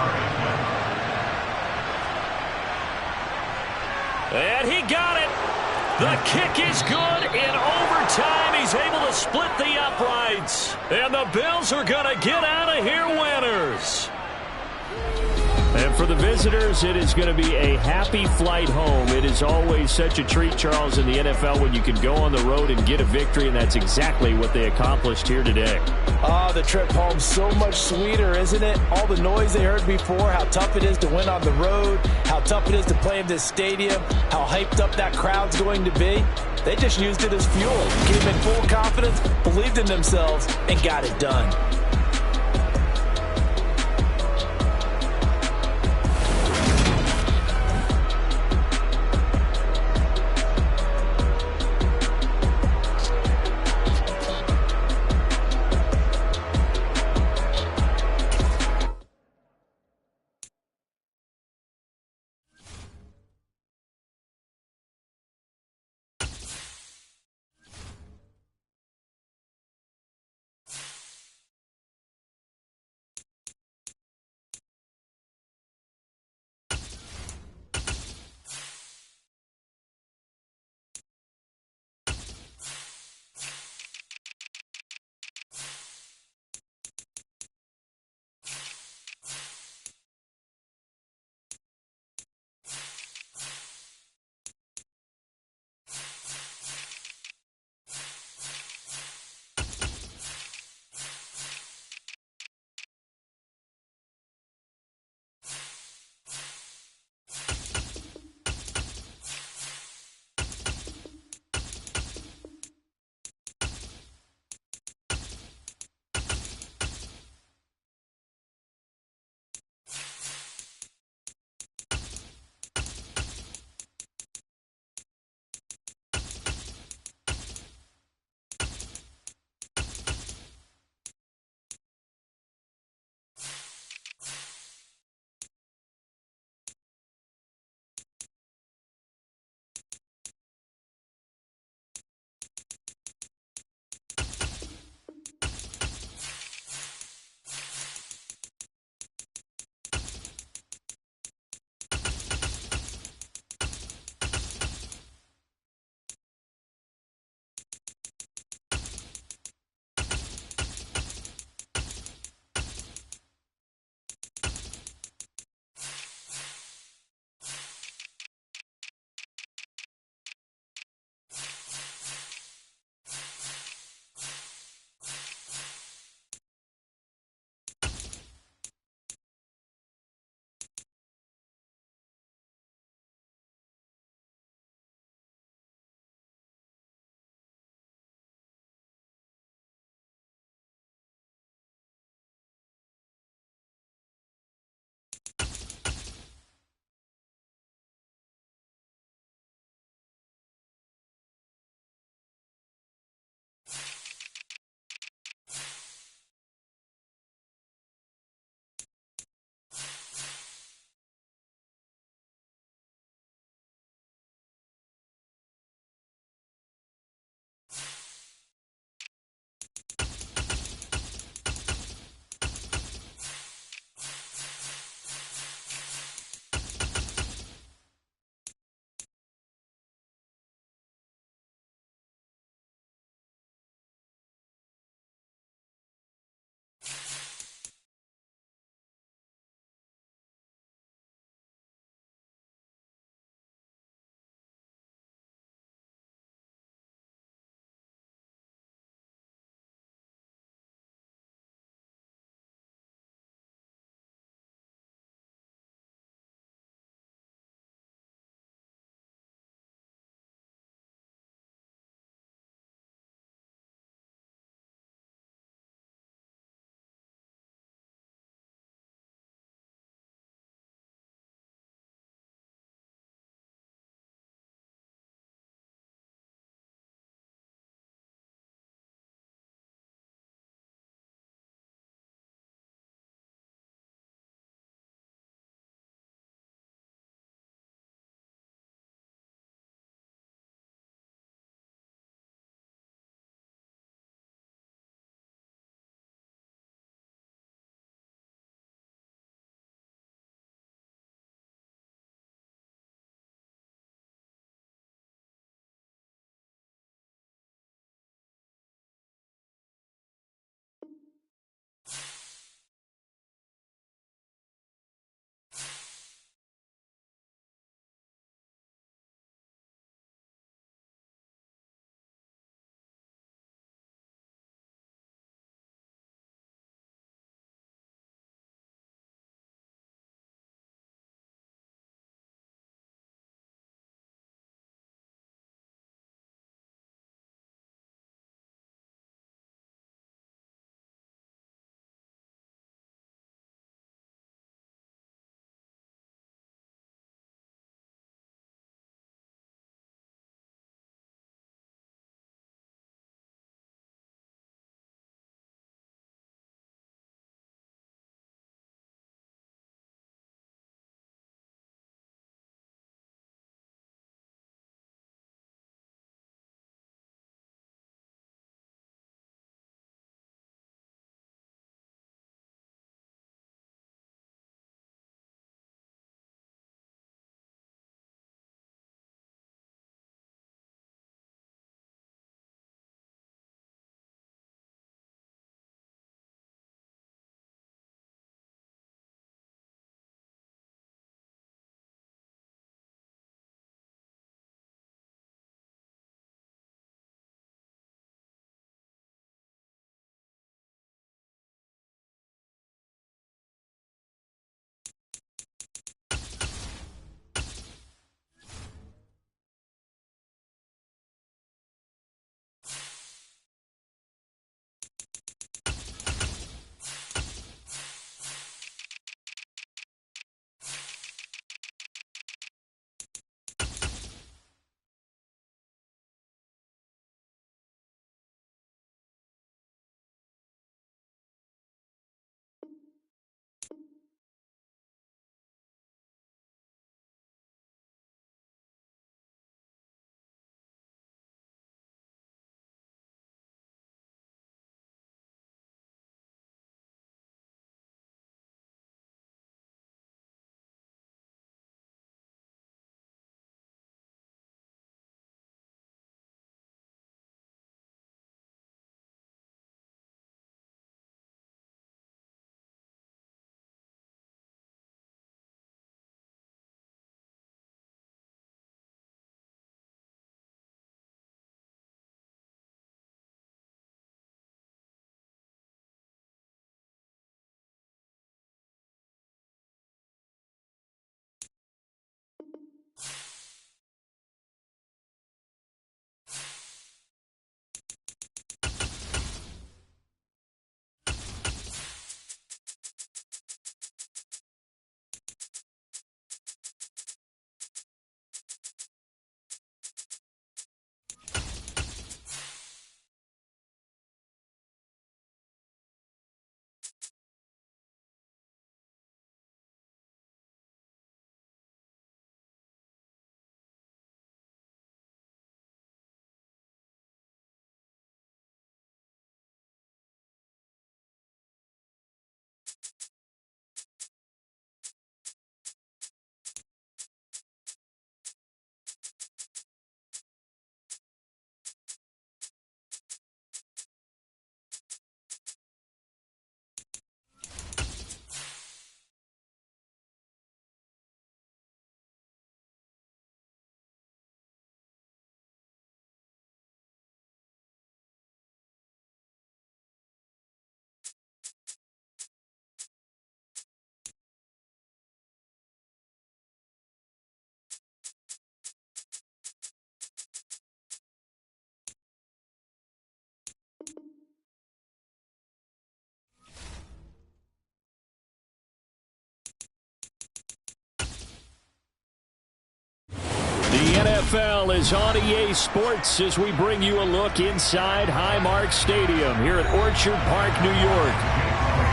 And he got it. The kick is good in overtime. He's able to split the uprights. And the Bills are going to get out of here winners. And for the visitors, it is going to be a happy flight home. It is always such a treat, Charles, in the NFL when you can go on the road and get a victory, and that's exactly what they accomplished here today. Oh, the trip home so much sweeter, isn't it? All the noise they heard before, how tough it is to win on the road, how tough it is to play in this stadium, how hyped up that crowd's going to be. They just used it as fuel, came in full confidence, believed in themselves, and got it done. The NFL is on EA Sports as we bring you a look inside Highmark Stadium here at Orchard Park, New York.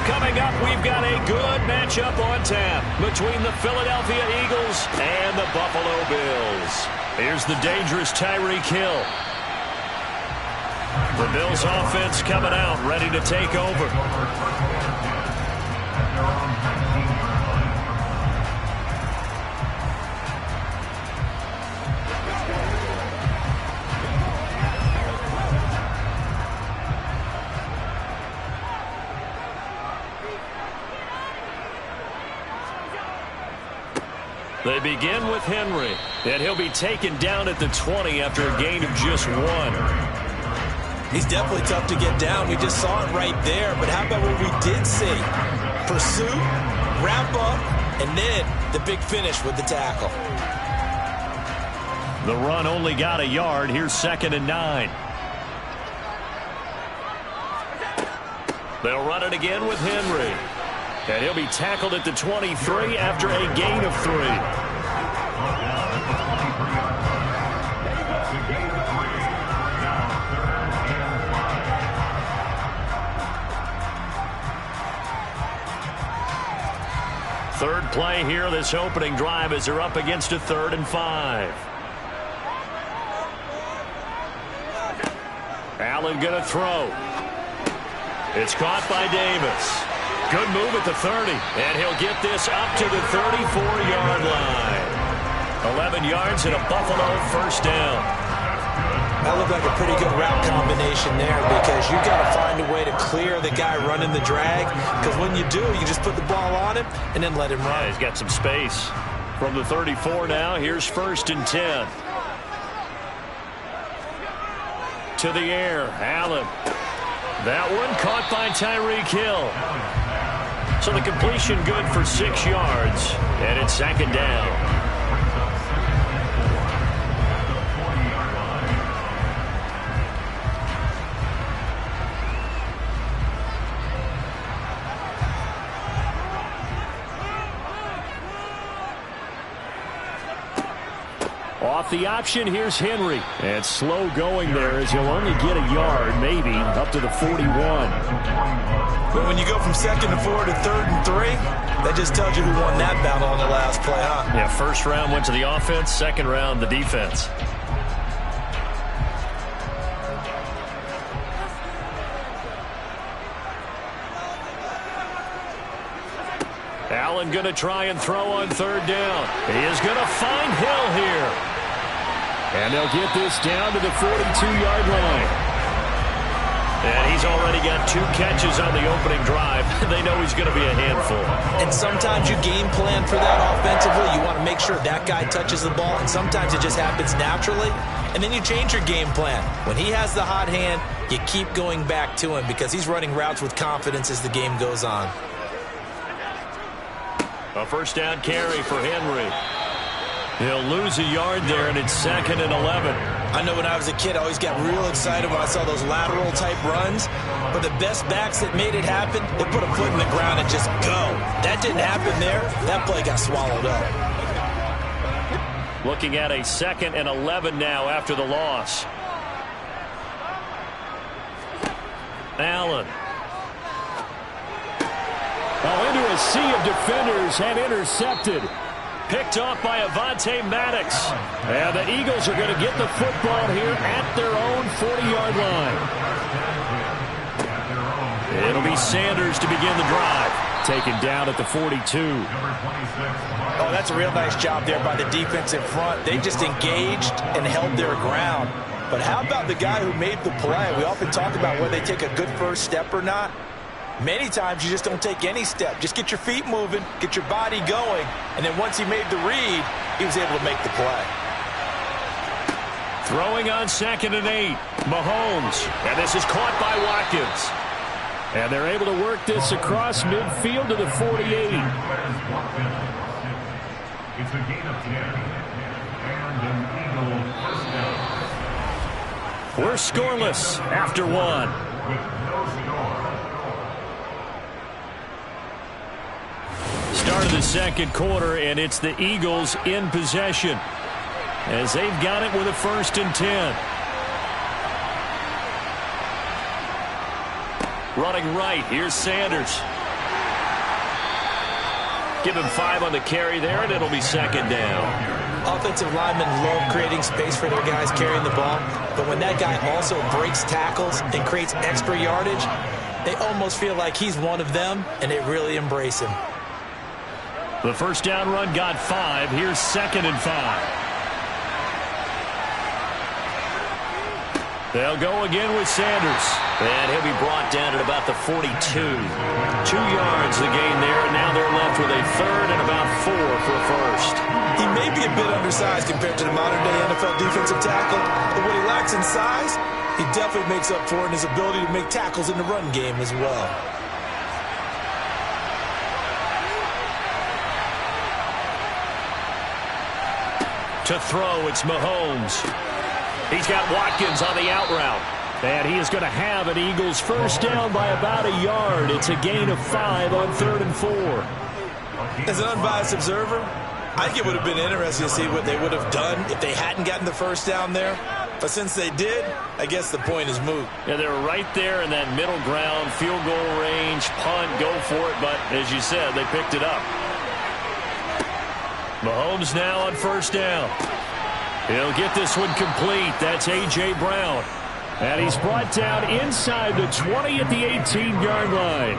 Coming up, we've got a good matchup on tap between the Philadelphia Eagles and the Buffalo Bills. Here's the dangerous Tyreek Hill. The Bills offense coming out, ready to take over. They begin with Henry, and he'll be taken down at the 20 after a gain of just 1. He's definitely tough to get down. We just saw it right there. But how about what we did see? Pursuit, wrap up, and then the big finish with the tackle. The run only got a yard. Here's 2nd and 9. They'll run it again with Henry. And he'll be tackled at the 23 after a gain of 3. Third play here, this opening drive, as they're up against a 3rd and 5. Allen going to throw. It's caught by Davis. Good move at the 30, and he'll get this up to the 34-yard line. 11 yards and a Buffalo first down. That looked like a pretty good route combination there because you've got to find a way to clear the guy running the drag, because when you do, you just put the ball on him and then let him run. Yeah, he's got some space. From the 34 now, here's 1st and 10. To the air, Allen. That one caught by Tyreek Hill. So the completion good for 6 yards, and it's 2nd down. Off the option, here's Henry. And slow going there as he'll only get a yard, maybe, up to the 41. But when you go from 2nd and 4 to 3rd and 3, that just tells you who won that battle on the last play, huh? Yeah, first round went to the offense, second round the defense. Allen going to try and throw on 3rd down. He is going to find Hill here. And they'll get this down to the 42-yard line. And he's already got 2 catches on the opening drive. They know he's going to be a handful. And sometimes you game plan for that offensively. You want to make sure that guy touches the ball, and sometimes it just happens naturally. And then you change your game plan. When he has the hot hand, you keep going back to him because he's running routes with confidence as the game goes on. A first down carry for Henry. He'll lose a yard there, and it's 2nd and 11. I know when I was a kid, I always got real excited when I saw those lateral-type runs. But the best backs that made it happen, they put a foot in the ground and just go. That didn't happen there. That play got swallowed up. Looking at a 2nd and 11 now after the loss. Allen. Oh, into a sea of defenders and intercepted. Picked off by Avonte Maddox. And the Eagles are going to get the football here at their own 40-yard line. It'll be Sanders to begin the drive. Taken down at the 42. Oh, that's a real nice job there by the defense in front. They just engaged and held their ground. But how about the guy who made the play? We often talk about whether they take a good first step or not. Many times you just don't take any step. Just get your feet moving, get your body going, and then once he made the read, he was able to make the play. Throwing on 2nd and 8, Mahomes. And this is caught by Watkins. And they're able to work this across midfield to the 48. It's a gain of 10. And an Eagle first down. We're scoreless after 1. With no score. Start of the 2nd quarter, and it's the Eagles in possession. as they've got it with a 1st and 10. Running right, here's Sanders. Give him 5 on the carry there, and it'll be 2nd down. Offensive linemen love creating space for their guys carrying the ball, but when that guy also breaks tackles and creates extra yardage, they almost feel like he's one of them, and they really embrace him. The 1st down run got 5. Here's 2nd and 5. They'll go again with Sanders. And he'll be brought down at about the 42. 2 yards the gain there, and now they're left with a 3rd and about 4 for a 1st. He may be a bit undersized compared to the modern-day NFL defensive tackle, but what he lacks in size, he definitely makes up for in his ability to make tackles in the run game as well. To throw, it's Mahomes. He's got Watkins on the out route. And he is going to have an Eagles 1st down by about a yard. It's a gain of 5 on 3rd and 4. As an unbiased observer, I think it would have been interesting to see what they would have done if they hadn't gotten the 1st down there. But since they did, I guess the point is moot. Yeah, they were right there in that middle ground, field goal range, punt, go for it. But as you said, they picked it up. Mahomes now on 1st down. He'll get this one complete. That's A.J. Brown. And he's brought down inside the 20 at the 18-yard line.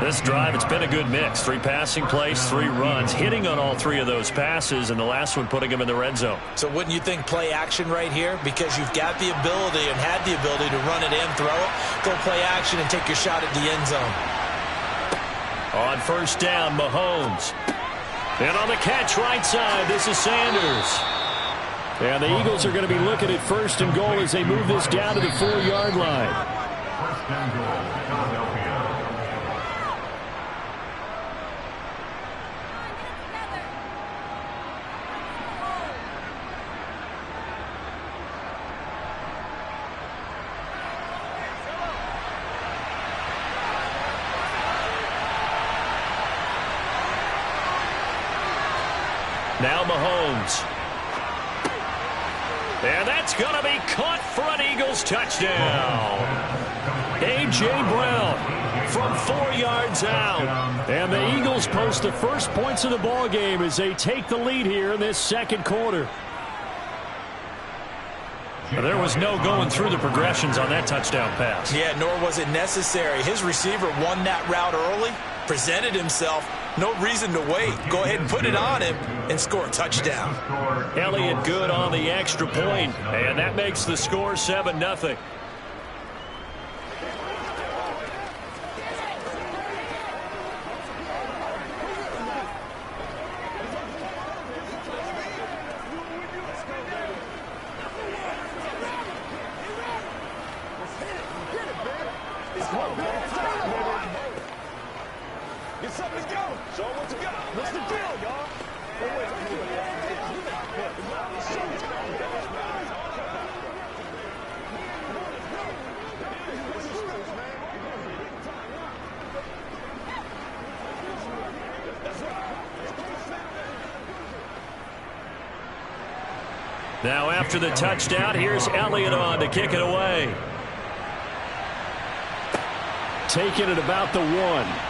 This drive, it's been a good mix. 3 passing plays, 3 runs, hitting on all 3 of those passes, and the last one putting him in the red zone. So wouldn't you think play action right here? Because you've got the ability and had the ability to run it in, throw it, go play action, and take your shot at the end zone. On 1st down, Mahomes. And on the catch right side, this is Sanders. And the Eagles are going to be looking at 1st and goal as they move this down to the 4-yard line. 1st and goal, Philadelphia. Now Mahomes. And that's going to be caught for an Eagles touchdown. A.J. Brown from 4 yards out. And the Eagles post the first points of the ball game as they take the lead here in this 2nd quarter. There was no going through the progressions on that touchdown pass. Yeah, nor was it necessary. His receiver won that route early, presented himself. No reason to wait. Go ahead and put it on him and score a touchdown. Elliott good on the extra point, and that makes the score 7-0. Get something to go. Show them what you got. What's the deal, y'all? Now after the touchdown, here's Elliott on to kick it away. Taking it about the 1.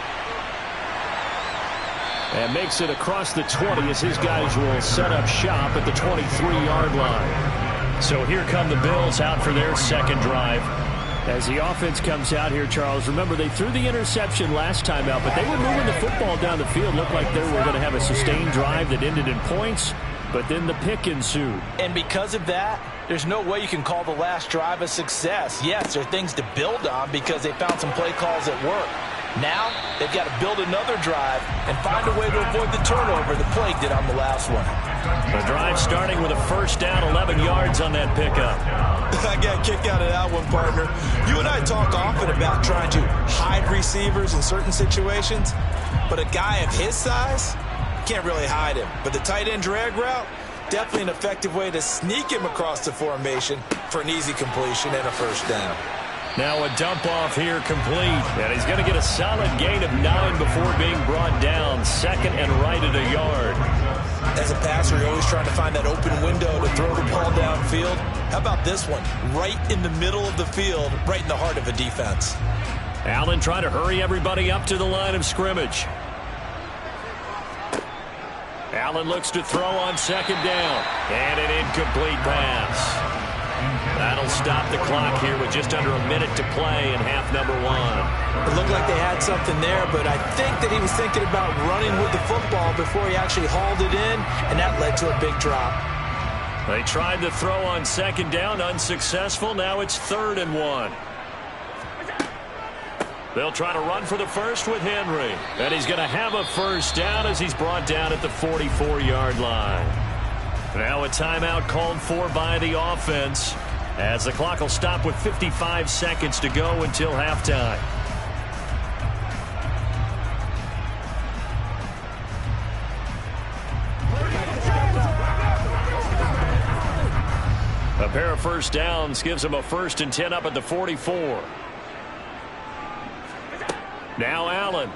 And makes it across the 20 as his guys will set up shop at the 23-yard line. So here come the Bills out for their 2nd drive. As the offense comes out here, Charles, remember they threw the interception last time out, but they were moving the football down the field. Looked like they were going to have a sustained drive that ended in points, but then the pick ensued. And because of that, there's no way you can call the last drive a success. Yes, there are things to build on because they found some play calls that work. Now, they've got to build another drive and find a way to avoid the turnover the Plague did on the last one. The drive starting with a 1st down, 11 yards on that pickup. I got a kick out of that one, partner. You and I talk often about trying to hide receivers in certain situations, but a guy of his size can't really hide him. But the tight end drag route, definitely an effective way to sneak him across the formation for an easy completion and a 1st down. Now a dump off here complete. And he's going to get a solid gain of 9 before being brought down. 2nd and right at a yard. As a passer, you're always trying to find that open window to throw the ball downfield. How about this one? Right in the middle of the field, right in the heart of a defense. Allen trying to hurry everybody up to the line of scrimmage. Allen looks to throw on second down. And an incomplete pass. That'll stop the clock here with just under a minute to play in half number one. It looked like they had something there, but I think that he was thinking about running with the football before he actually hauled it in, and that led to a big drop. They tried to throw on second down, unsuccessful. Now it's 3rd and 1. They'll try to run for the first with Henry. And he's going to have a first down as he's brought down at the 44-yard line. Now a timeout called for by the offense, as the clock will stop with 55 seconds to go until halftime. A pair of first downs gives him a 1st and 10 up at the 44. Now Allen.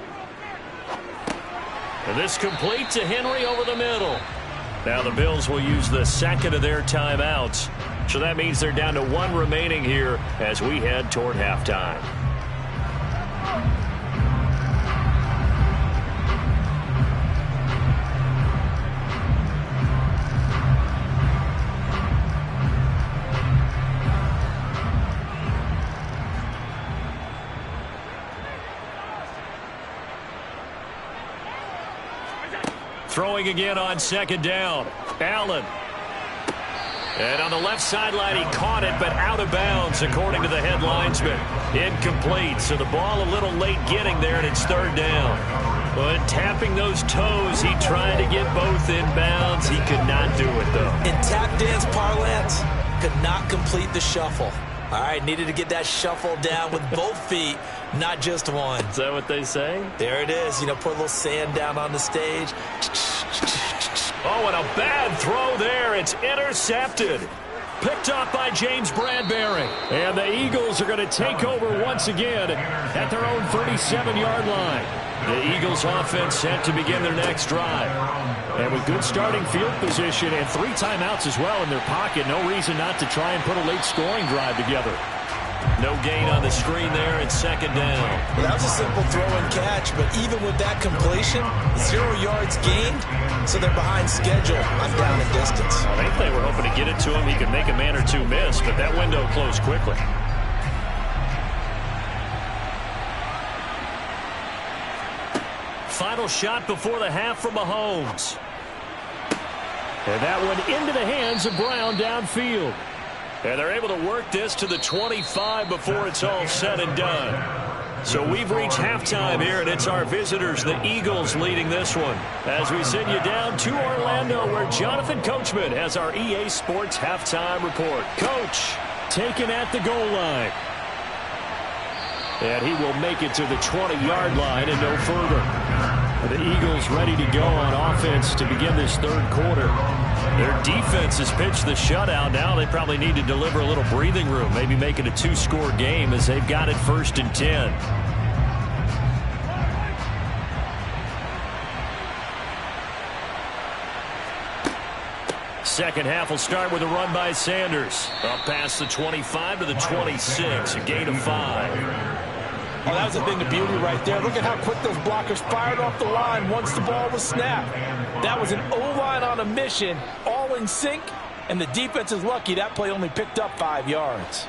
And this complete to Henry over the middle. Now the Bills will use the second of their timeouts. So that means they're down to 1 remaining here as we head toward halftime. Throwing again on second down. Allen. And on the left sideline, he caught it, but out of bounds, according to the head linesman. Incomplete, so the ball a little late getting there, and it's 3rd down. But tapping those toes, he tried to get both in bounds. He could not do it, though. In tap dance parlance, could not complete the shuffle. All right, needed to get that shuffle down with both feet, not just one. Is that what they say? There it is. You know, put a little sand down on the stage. Oh, and a bad throw there. It's intercepted. Picked off by James Bradbury. And the Eagles are going to take over once again at their own 37-yard line. The Eagles offense set to begin their next drive. And with good starting field position and 3 timeouts as well in their pocket, no reason not to try and put a late scoring drive together. No gain on the screen there. It's 2nd down. Well, that was a simple throw and catch, but even with that completion, 0 yards gained, so they're behind schedule. I'm down in distance. I think they were hoping to get it to him. He could make a man or two miss, but that window closed quickly. Final shot before the half from Mahomes. And that one into the hands of Brown downfield. And they're able to work this to the 25 before it's all said and done. So we've reached halftime here, and it's our visitors, the Eagles, leading this one. As we send you down to Orlando, where Jonathan Coachman has our EA Sports halftime report. Coach, taken at the goal line. And he will make it to the 20-yard line and no further. The Eagles ready to go on offense to begin this 3rd quarter. Their defense has pitched the shutout. Now they probably need to deliver a little breathing room, maybe make it a 2-score game as they've got it 1st and 10. Second half will start with a run by Sanders. Up past the 25 to the 26, a gain of 5. Oh, that was a thing of beauty right there. Look at how quick those blockers fired off the line once the ball was snapped. That was an O-line on a mission, all in sync, and the defense is lucky that play only picked up 5 yards.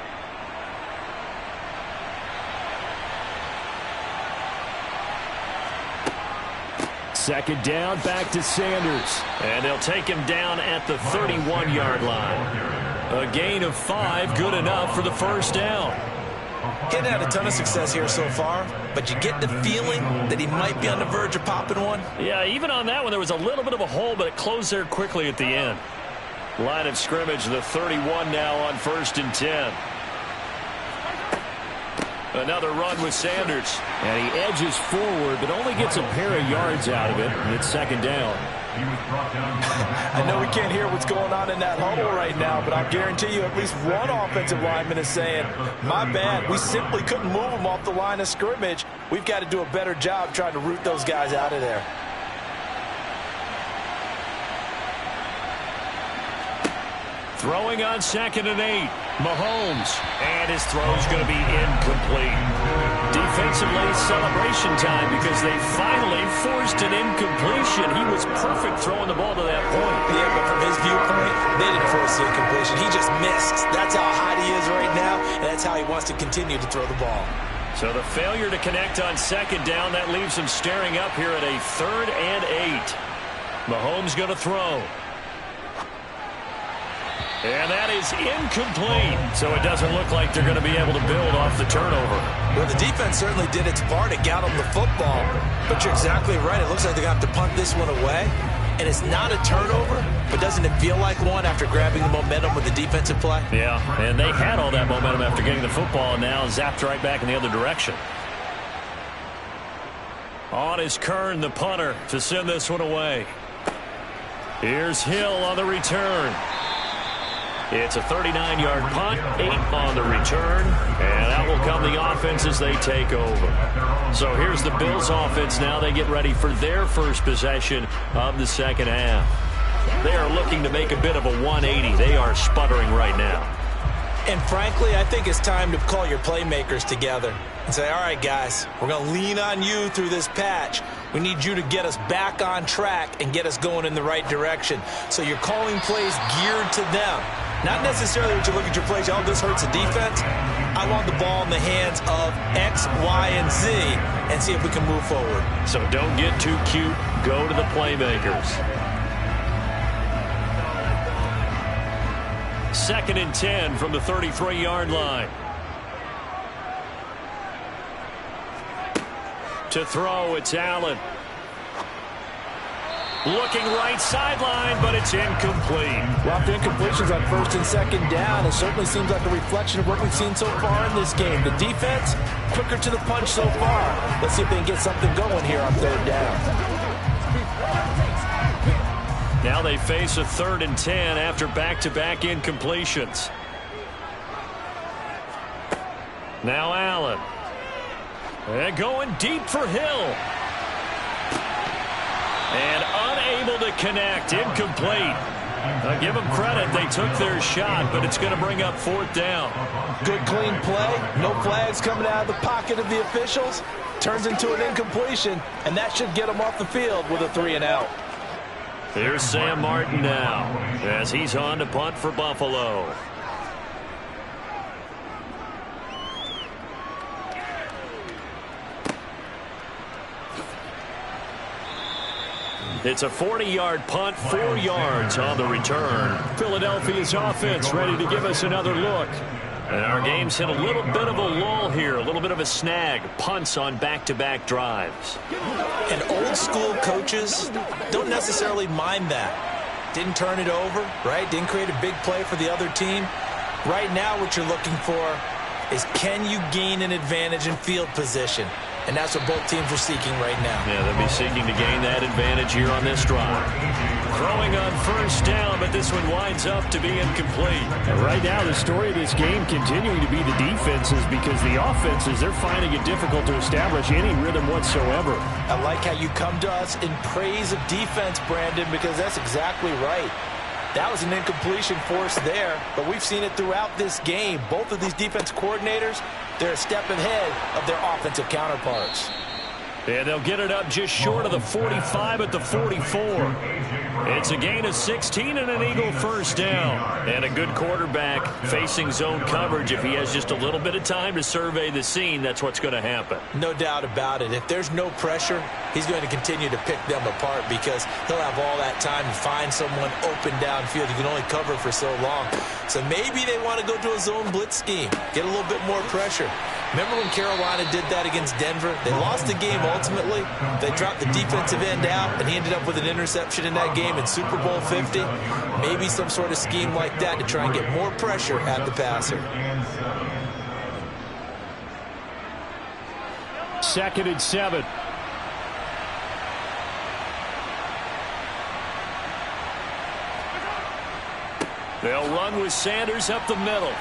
Second down, back to Sanders. And they'll take him down at the 31-yard line. A gain of 5, good enough for the 1st down. Hadn't had a ton of success here so far, but you get the feeling that he might be on the verge of popping one. Yeah, even on that one, there was a little bit of a hole, but it closed there quickly at the end. Line of scrimmage, the 31 now on 1st and 10. Another run with Sanders. And he edges forward, but only gets a pair of yards out of it, and it's 2nd down. I know we can't hear what's going on in that huddle right now, but I'll guarantee you at least one offensive lineman is saying, my bad, we simply couldn't move them off the line of scrimmage. We've got to do a better job trying to root those guys out of there. Throwing on 2nd and 8. Mahomes. And his throw's going to be incomplete. Defensively, celebration time because they finally forced an incompletion. He was perfect throwing the ball to that point. Yeah, but from his viewpoint, they didn't force the incompletion. He just missed. That's how hot he is right now, and that's how he wants to continue to throw the ball. So the failure to connect on 2nd down, that leaves him staring up here at a 3rd and 8. Mahomes going to throw. And that is incomplete. So it doesn't look like they're going to be able to build off the turnover. Well, the defense certainly did its part. It got them the football. But you're exactly right. It looks like they're going to have to punt this one away. And it's not a turnover, but doesn't it feel like one after grabbing the momentum with the defensive play? Yeah, and they had all that momentum after getting the football and now zapped right back in the other direction. On is Kern, the punter, to send this one away. Here's Hill on the return. It's a 39-yard punt, 8 on the return, and out will come the offense as they take over. So here's the Bills offense now. They get ready for their first possession of the second half. They are looking to make a bit of a 180. They are sputtering right now. And frankly, I think it's time to call your playmakers together and say, all right, guys, we're going to lean on you through this patch. We need you to get us back on track and get us going in the right direction. So you're calling plays geared to them. Not necessarily that you look at your plays, oh, this hurts the defense. I want the ball in the hands of X, Y, and Z and see if we can move forward. So don't get too cute. Go to the playmakers. 2nd and 10 from the 33-yard line. To throw, it's Allen. Looking right sideline, but it's incomplete. Well, the incompletions on 1st and 2nd down, it certainly seems like a reflection of what we've seen so far in this game. The defense, quicker to the punch so far. Let's see if they can get something going here on 3rd down. Now they face a 3rd and 10 after back-to-back incompletions. Now Allen. And going deep for Hill. And unable to connect. Incomplete. Give them credit. They took their shot, but it's going to bring up 4th down. Good, clean play. No flags coming out of the pocket of the officials. Turns into an incompletion, and that should get them off the field with a 3 and out. Here's Sam Martin now as he's on to punt for Buffalo. It's a 40-yard punt, 4 yards on the return. Philadelphia's offense ready to give us another look. And our game's hit a little bit of a lull here, a little bit of a snag. Punts on back-to-back drives. And old-school coaches don't necessarily mind that. Didn't turn it over, right? Didn't create a big play for the other team. Right now what you're looking for is, can you gain an advantage in field position? And that's what both teams are seeking right now. Yeah, they'll be seeking to gain that advantage here on this drive. Throwing on 1st down, but this one winds up to be incomplete. And right now, the story of this game continuing to be the defenses, because the offenses, they're finding it difficult to establish any rhythm whatsoever. I like how you come to us in praise of defense, Brandon, because that's exactly right. That was an incompletion forced there, but we've seen it throughout this game. Both of these defense coordinators, they're a step ahead of their offensive counterparts. And they'll get it up just short of the 45 at the 44. It's a gain of 16 and an Eagle 1st down. And a good quarterback facing zone coverage. If he has just a little bit of time to survey the scene, that's what's going to happen. No doubt about it. If there's no pressure, he's going to continue to pick them apart because he'll have all that time to find someone open downfield. He can only cover for so long. So maybe they want to go to a zone blitz scheme, get a little bit more pressure. Remember when Carolina did that against Denver? They lost the game ultimately. They dropped the defensive end out, and he ended up with an interception in that game in Super Bowl 50. Maybe some sort of scheme like that to try and get more pressure at the passer. 2nd and 7. They'll run with Sanders up the middle.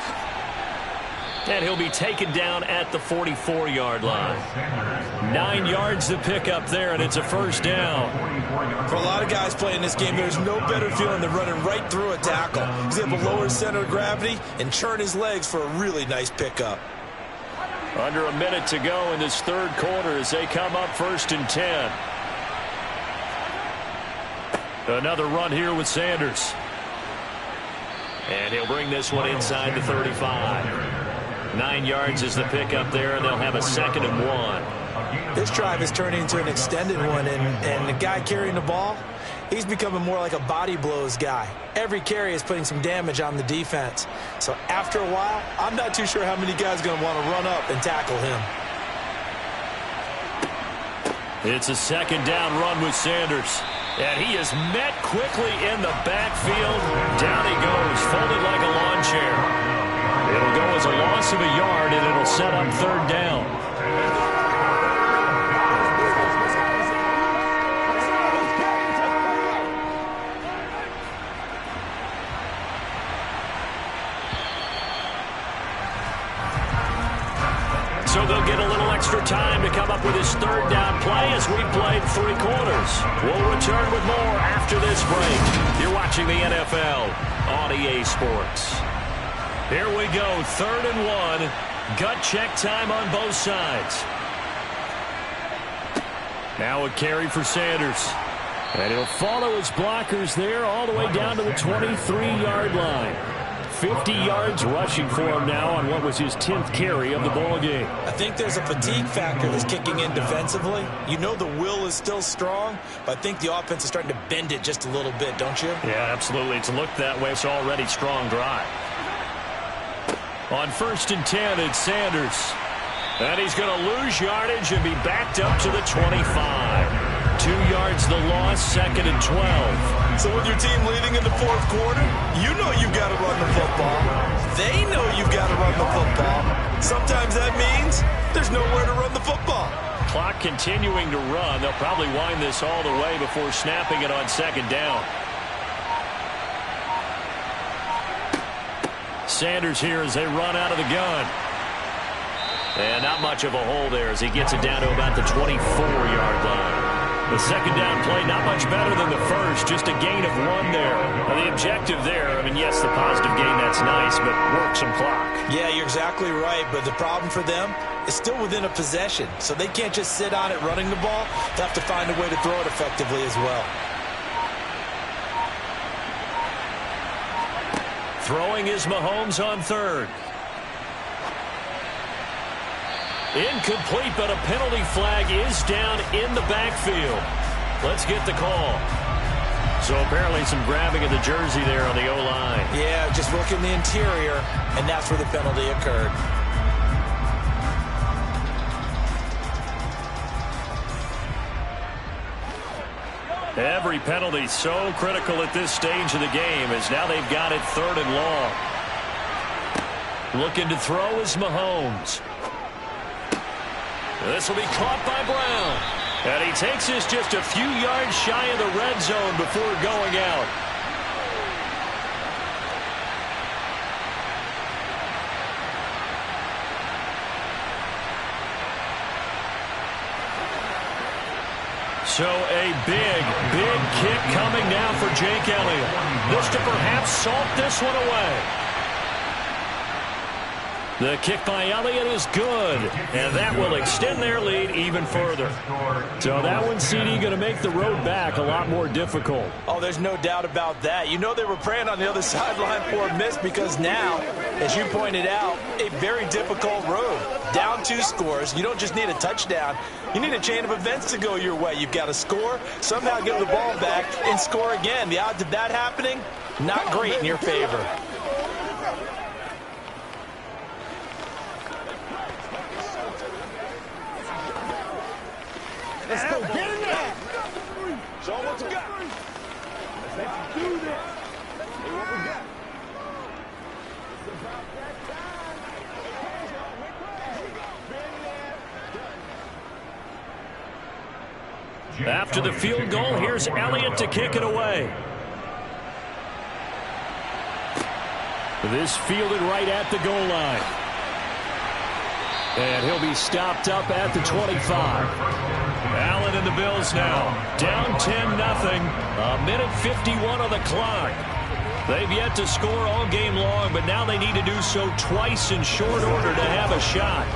And he'll be taken down at the 44-yard line. 9 yards to pick up there, and it's a first down. For a lot of guys playing this game, there's no better feeling than running right through a tackle. He's able to lower his center of gravity and churn his legs for a really nice pickup. Under a minute to go in this third quarter as they come up 1st and 10. Another run here with Sanders. And he'll bring this one inside the 35. 9 yards is the pickup there, and they'll have a 2nd and 1. This drive is turning into an extended one, and the guy carrying the ball, he's becoming more like a body blows guy. Every carry is putting some damage on the defense. So after a while, I'm not too sure how many guys are going to want to run up and tackle him. It's a 2nd down run with Sanders. And he is met quickly in the backfield. Down he goes, folded like a lawn chair. It'll go as a loss of a yard, and it'll set up 3rd down. So they'll get a little extra time to come up with his 3rd down play as we played 3 quarters. We'll return with more after this break. You're watching the NFL on EA Sports. Here we go, 3rd and 1. Gut check time on both sides. Now a carry for Sanders. And he'll follow his blockers there all the way down to the 23-yard line. 50 yards rushing for him now on what was his 10th carry of the ball game. I think there's a fatigue factor that's kicking in defensively. You know the will is still strong, but I think the offense is starting to bend it just a little bit, don't you? Yeah, absolutely. It's looked that way. It's already strong drive. On 1st and 10, it's Sanders. And he's going to lose yardage and be backed up to the 25. 2 yards the loss, 2nd and 12. So with your team leading in the 4th quarter, you know you've got to run the football. They know you've got to run the football. Sometimes that means there's nowhere to run the football. Clock continuing to run. They'll probably wind this all the way before snapping it on 2nd down. Sanders here as they run out of the gun. And not much of a hole there as he gets it down to about the 24-yard line. The 2nd down play, not much better than the first, just a gain of 1 there. Now the objective there, I mean, yes, the positive gain, that's nice, but work some clock. Yeah, you're exactly right, but the problem for them is still within a possession, so they can't just sit on it running the ball. They have to find a way to throw it effectively as well. Throwing is Mahomes on 3rd. Incomplete, but a penalty flag is down in the backfield. Let's get the call. So apparently some grabbing of the jersey there on the O-line. Yeah, just working the interior, and that's where the penalty occurred. Every penalty so critical at this stage of the game as now they've got it 3rd and long. Looking to throw is Mahomes. This will be caught by Brown. And he takes this just a few yards shy of the red zone before going out. So a big kick coming now for Jake Elliott. This to perhaps salt this one away. The kick by Elliott is good, and that will extend their lead even further. So that one, CD, going to make the road back a lot more difficult. Oh, there's no doubt about that. You know they were praying on the other sideline for a miss because now, as you pointed out, a very difficult road. Down 2 scores. You don't just need a touchdown. You need a chain of events to go your way. You've got to score, somehow give the ball back, and score again. The odds of that happening, not great in your favor. Let's go. Get in there. Show them what you got. Let's let you do this. Hey, what we got? It's about that time. After the field goal, here's Elliott to kick it away. This fielded right at the goal line. And he'll be stopped up at the 25. Allen and the Bills now down 10-0. A minute 51 on the clock. They've yet to score all game long, but now they need to do so twice in short order to have a shot.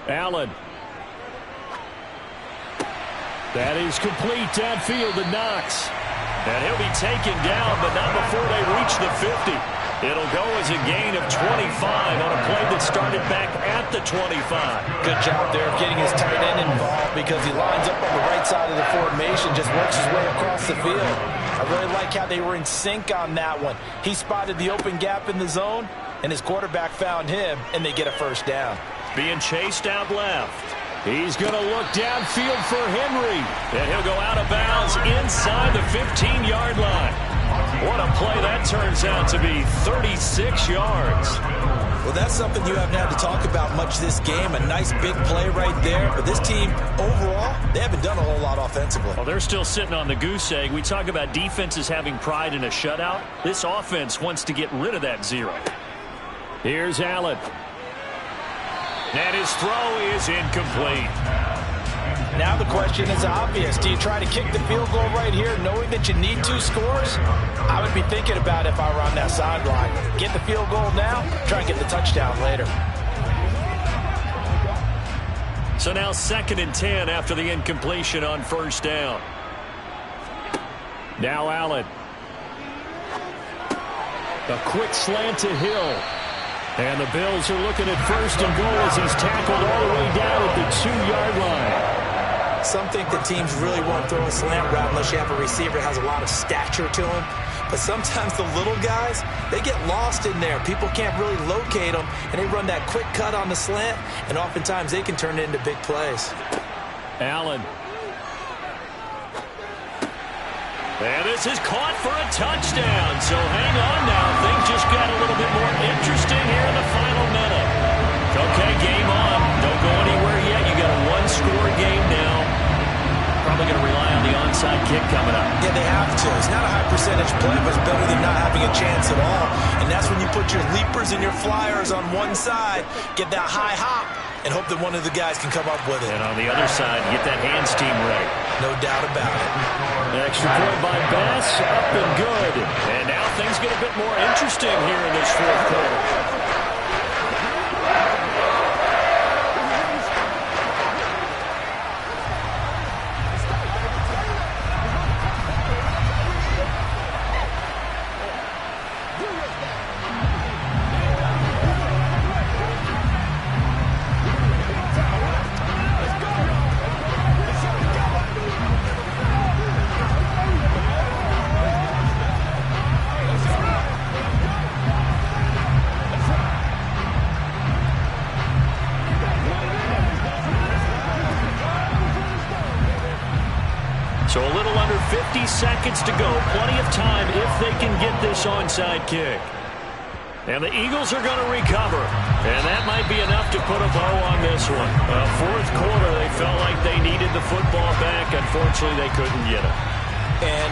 Allen. That is complete downfield to Knox. And he'll be taken down, but not before they reach the 50. It'll go as a gain of 25 on a play that started back at the 25. Good job there of getting his tight end involved because he lines up on the right side of the formation, just works his way across the field. I really like how they were in sync on that one. He spotted the open gap in the zone, and his quarterback found him, and they get a first down. Being chased out left. He's going to look downfield for Henry. And he'll go out of bounds inside the 15-yard line. What a play that turns out to be, 36 yards. Well, that's something you haven't had to talk about much this game. A nice big play right there. But this team, overall, they haven't done a whole lot offensively. Well, they're still sitting on the goose egg. We talk about defenses having pride in a shutout. This offense wants to get rid of that zero. Here's Allen. And his throw is incomplete. Now the question is obvious. Do you try to kick the field goal right here knowing that you need 2 scores? I would be thinking about if I were on that sideline. Get the field goal now, try and get the touchdown later. So now 2nd and 10 after the incompletion on first down. Now Allen. A quick slant to Hill. And the Bills are looking at 1st and goal as he's tackled all the way down at the 2-yard line. Some think that teams really won't throw a slant route unless you have a receiver that has a lot of stature to him. But sometimes the little guys, they get lost in there. People can't really locate them, and they run that quick cut on the slant, and oftentimes they can turn it into big plays. Allen. And this is caught for a touchdown. So hang on now. Things just got a little bit more interesting here in the final minute. Okay, game on. Don't go anywhere yet. You got a 1-score game now. Probably going to rely on the onside kick coming up. Yeah, they have to. It's not a high percentage play, but it's better than not having a chance at all. And that's when you put your leapers and your flyers on one side, get that high hop, and hope that one of the guys can come up with it. And on the other side, get that hands team right. No doubt about it. Extra point by Bass, up and good. And now things get a bit more interesting here in this 4th quarter. So a little under 50 seconds to go. Plenty of time if they can get this onside kick. And the Eagles are going to recover. And that might be enough to put a bow on this one. 4th quarter, they felt like they needed the football back. Unfortunately, they couldn't get it. And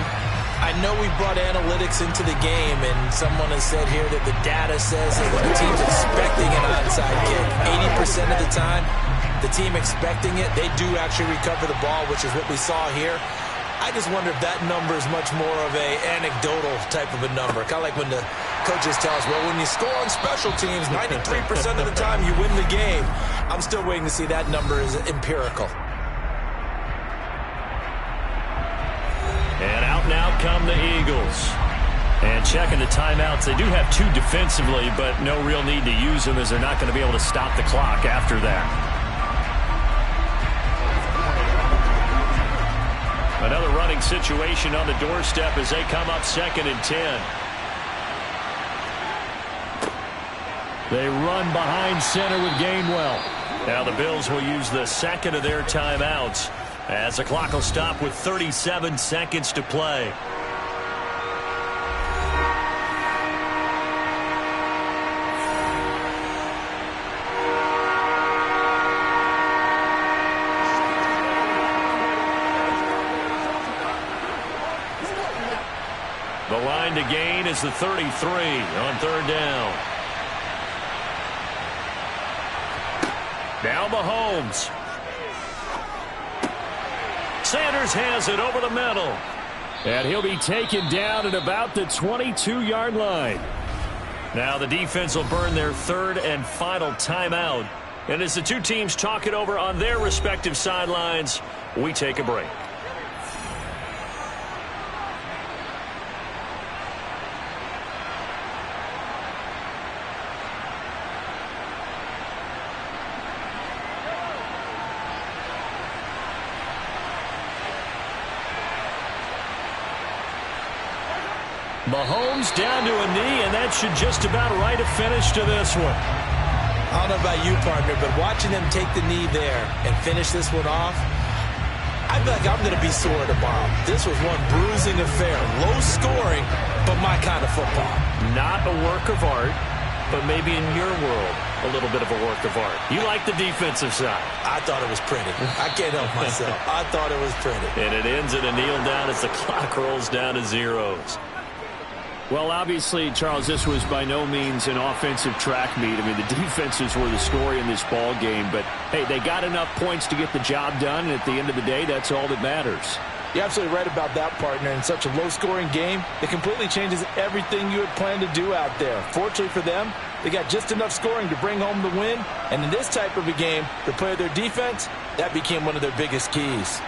I know we brought analytics into the game, and someone has said here that the data says that when the team's expecting an onside kick, 80% of the time, the team expecting it, they do actually recover the ball, which is what we saw here. I just wonder if that number is much more of a anecdotal type of a number. Kind of like when the coaches tell us, well, when you score on special teams, 93% of the time you win the game. I'm still waiting to see that number is empirical. And out now come the Eagles. And checking the timeouts, they do have 2 defensively, but no real need to use them as they're not going to be able to stop the clock after that. Another running situation on the doorstep as they come up 2nd and 10. They run behind center with Gainwell. Now the Bills will use the 2nd of their timeouts as the clock will stop with 37 seconds to play. line to gain is the 33 on third down. Now Mahomes. Sanders has it over the middle. And he'll be taken down at about the 22-yard line. Now the defense will burn their third and final timeout. And as the two teams talk it over on their respective sidelines, we take a break. Mahomes down to a knee, and that should just about write a finish to this one. I don't know about you, partner, but watching them take the knee there and finish this one off, I feel like I'm going to be sore tomorrow. This was one bruising affair. Low scoring, but my kind of football. Not a work of art, but maybe in your world, a little bit of a work of art. You like the defensive side. I thought it was pretty. I can't help myself. I thought it was pretty. And it ends in a kneel down as the clock rolls down to zeros. Well, obviously, Charles, this was by no means an offensive track meet. I mean, the defenses were the story in this ball game. But, hey, they got enough points to get the job done. And at the end of the day, that's all that matters. You're absolutely right about that, partner. In such a low-scoring game, it completely changes everything you had planned to do out there. Fortunately for them, they got just enough scoring to bring home the win. And in this type of a game, to play their defense, that became one of their biggest keys.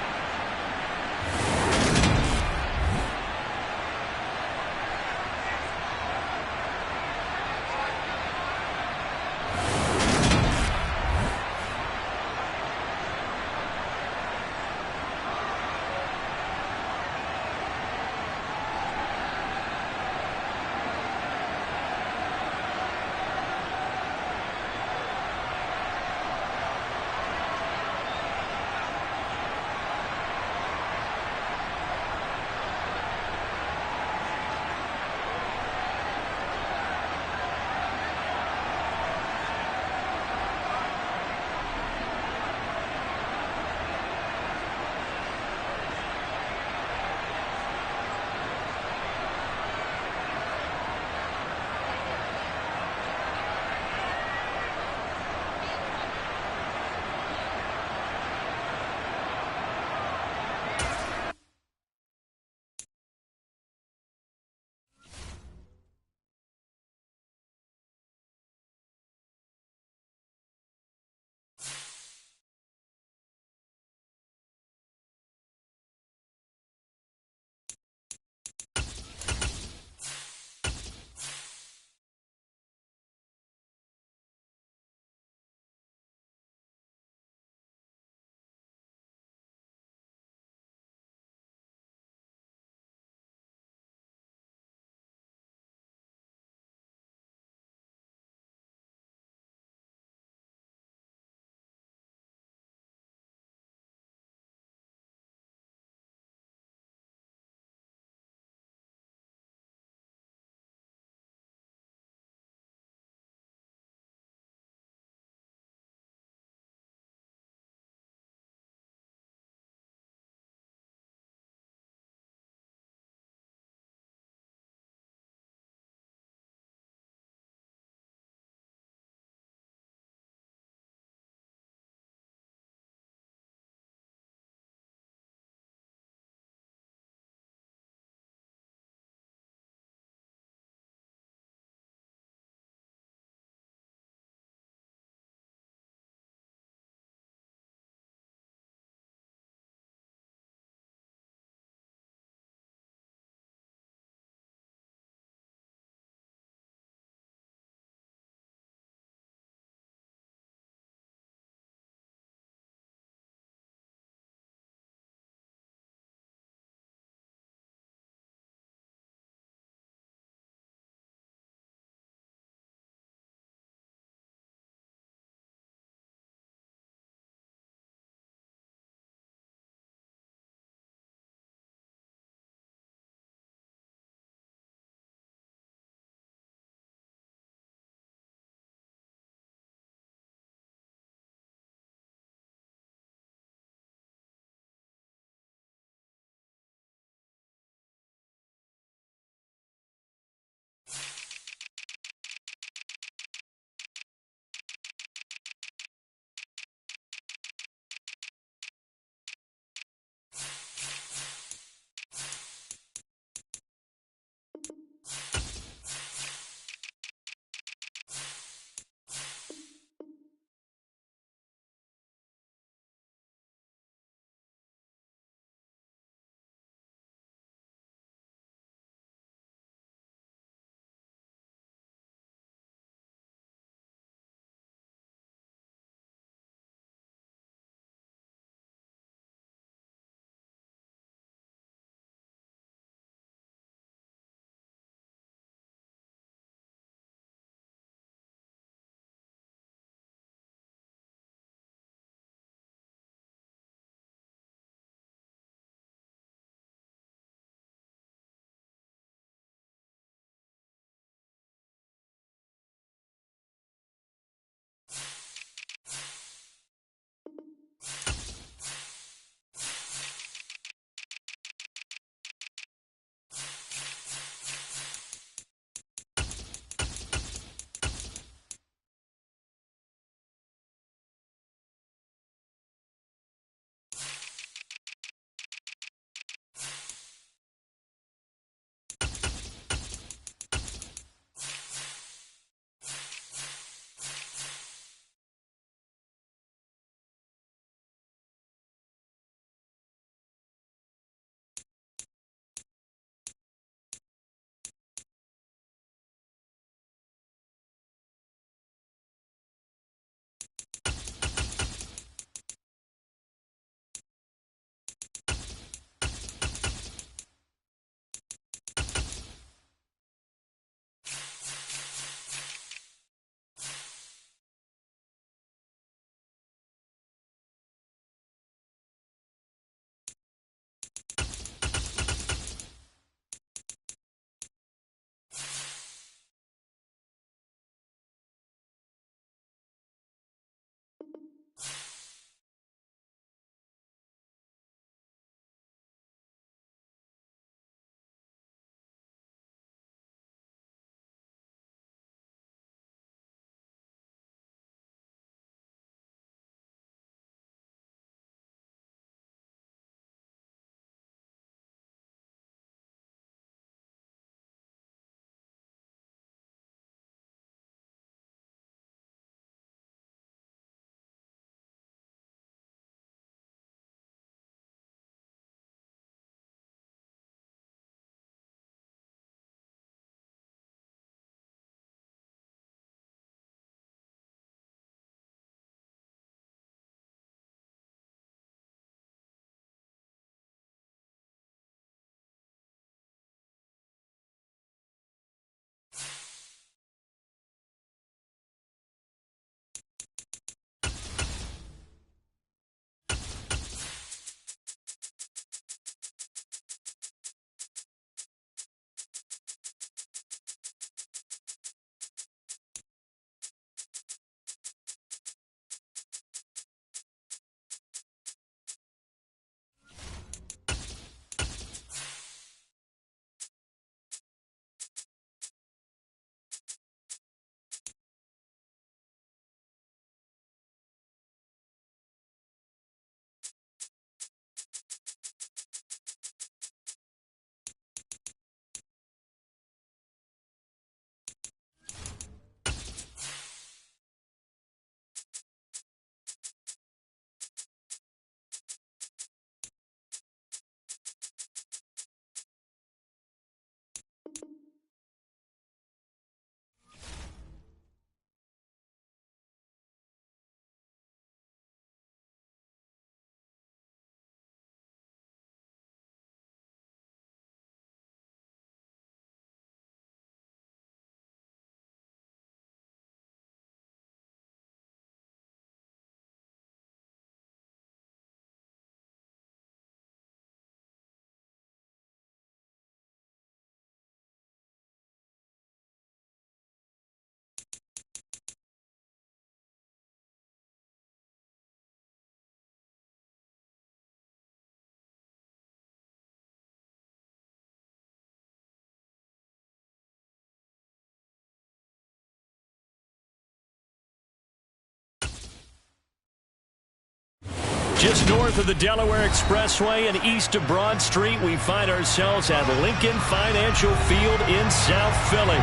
Just north of the Delaware Expressway and east of Broad Street, we find ourselves at Lincoln Financial Field in South Philly.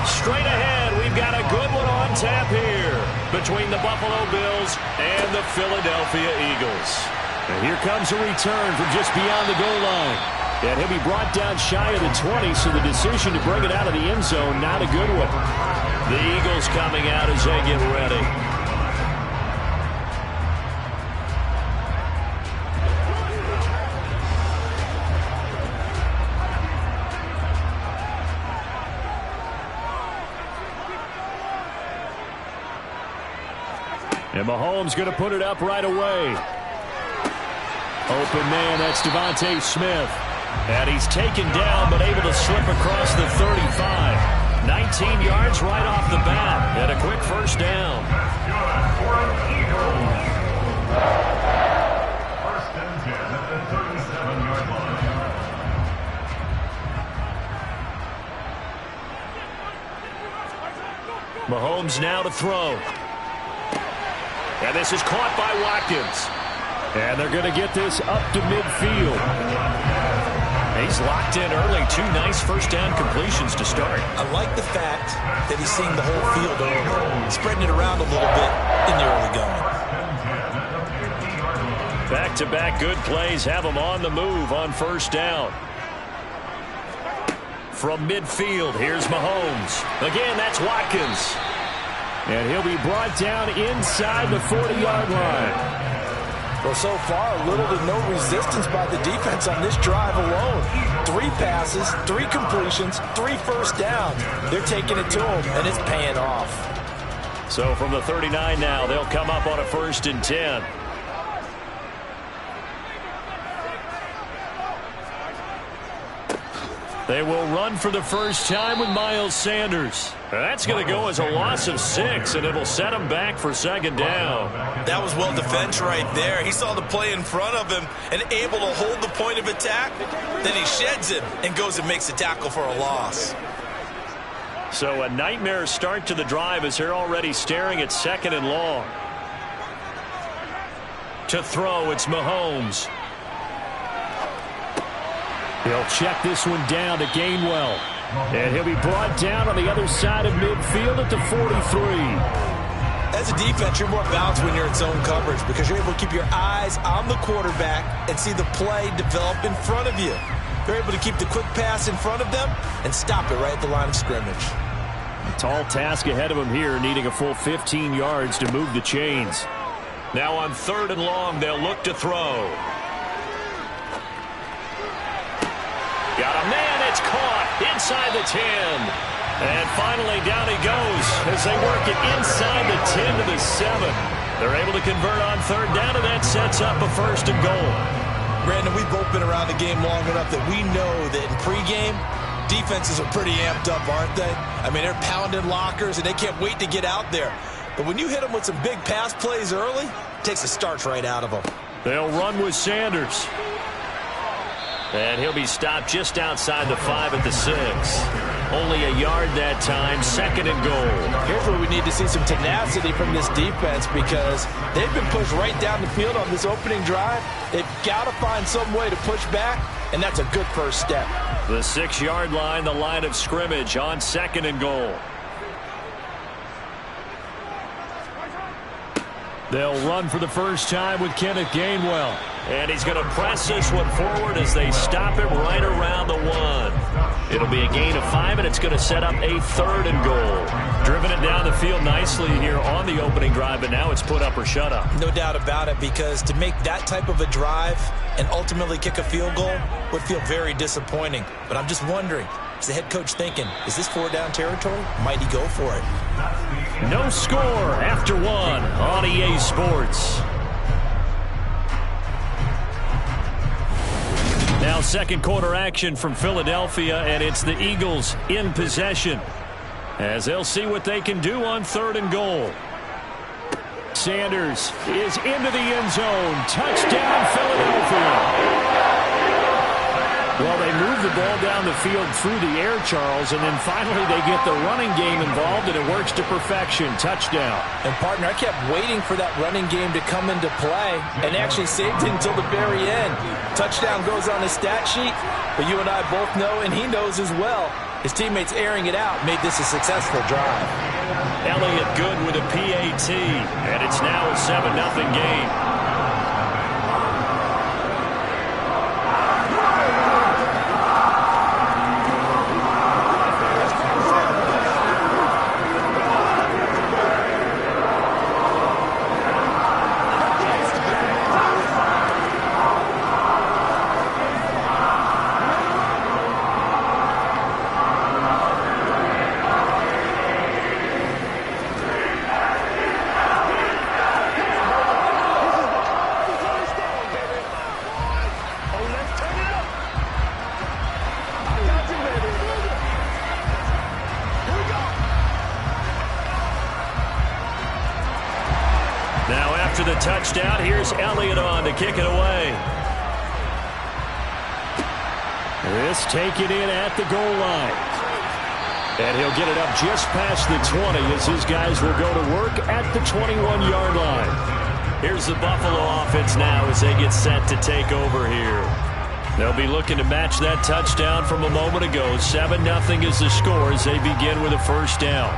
Straight ahead, we've got a good one on tap here between the Buffalo Bills and the Philadelphia Eagles. And here comes a return from just beyond the goal line. And he'll be brought down shy of the 20, so the decision to bring it out of the end zone, not a good one. The Eagles coming out as they get ready. And Mahomes going to put it up right away. Open man, that's Devontae Smith. And he's taken down, but able to slip across the 35. 19 yards right off the bat. And a quick first down. First and 10 at the 37-yard line. Mahomes now to throw. And this is caught by Watkins. And they're going to get this up to midfield. He's locked in early. 2 nice first down completions to start. I like the fact that he's seeing the whole field early, spreading it around a little bit in the early going. Back-to-back good plays have him on the move on first down. From midfield, here's Mahomes. Again, that's Watkins. And he'll be brought down inside the 40-yard line. Well, so far, little to no resistance by the defense on this drive alone. 3 passes, 3 completions, 3 first downs. They're taking it to him, and it's paying off. So from the 39 now, they'll come up on a 1st and 10. They will run for the first time with Miles Sanders. That's going to go as a loss of 6, and it'll set him back for 2nd down. That was well defense right there. He saw the play in front of him and able to hold the point of attack. Then he sheds him and goes and makes a tackle for a loss. So a nightmare start to the drive as they're already staring at 2nd and long. To throw, it's Mahomes. He'll check this one down to Gainwell. And he'll be brought down on the other side of midfield at the 43. As a defense, you're more balanced when you're in zone coverage because you're able to keep your eyes on the quarterback and see the play develop in front of you. They're able to keep the quick pass in front of them and stop it right at the line of scrimmage. A tall task ahead of him here, needing a full 15 yards to move the chains. Now on 3rd and long, they'll look to throw. Got a man, it's caught inside the 10. And finally down he goes as they work it inside the 10 to the 7. They're able to convert on 3rd down, and that sets up a 1st and goal. Brandon, we've both been around the game long enough that we know that in pregame, defenses are pretty amped up, aren't they? I mean, they're pounding lockers, and they can't wait to get out there. But when you hit them with some big pass plays early, it takes the starch right out of them. They'll run with Sanders. And he'll be stopped just outside the 5 at the 6. Only a yard that time, 2nd and goal. Here's where we need to see some tenacity from this defense because they've been pushed right down the field on this opening drive. They've got to find some way to push back, and that's a good first step. The 6-yard line, the line of scrimmage on 2nd and goal. They'll run for the first time with Kenneth Gainwell. And he's going to press this one forward as they stop him right around the 1. It'll be a gain of 5, and it's going to set up a 3rd and goal. Driven it down the field nicely here on the opening drive, but now it's put up or shut up. No doubt about it, because to make that type of a drive and ultimately kick a field goal would feel very disappointing. But I'm just wondering, is the head coach thinking, is this 4-down territory? Might he go for it? No score after 1 on EA Sports. Now 2nd quarter action from Philadelphia, and it's the Eagles in possession as they'll see what they can do on 3rd and goal. Sanders is into the end zone. Touchdown, Philadelphia. Well, they move the ball down the field through the air, Charles, and then finally they get the running game involved, and it works to perfection. Touchdown. And, partner, I kept waiting for that running game to come into play and actually saved it until the very end. Touchdown goes on the stat sheet, but you and I both know, and he knows as well, his teammates airing it out made this a successful drive. Elliott good with a PAT, and it's now a 7-0 game. The touchdown. Here's Elliott on to kick it away. This taken in at the goal line. And he'll get it up just past the 20 as his guys will go to work at the 21-yard line. Here's the Buffalo offense now as they get set to take over here. They'll be looking to match that touchdown from a moment ago. 7-0 is the score as they begin with a first down.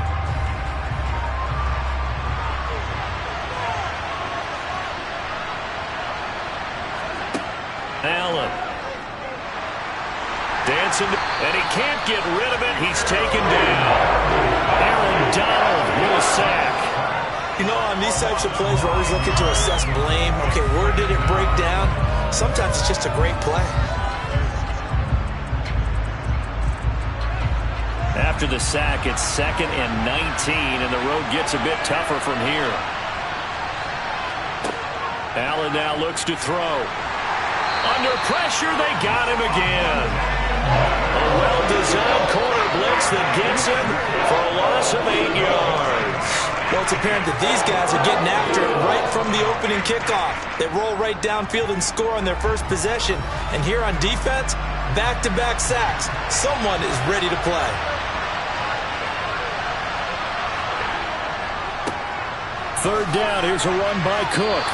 Allen. Dancing, and he can't get rid of it. He's taken down. Aaron Donald with a sack. You know, on these types of plays, we're always looking to assess blame. Okay, where did it break down? Sometimes it's just a great play. After the sack, it's 2nd and 19, and the road gets a bit tougher from here. Allen now looks to throw. Under pressure, they got him again. A well-designed corner blitz that gets him for a loss of 8 yards. Well, it's apparent that these guys are getting after it right from the opening kickoff. They roll right downfield and score on their first possession. And here on defense, back-to-back sacks. Someone is ready to play. Third down, here's a run by Cook.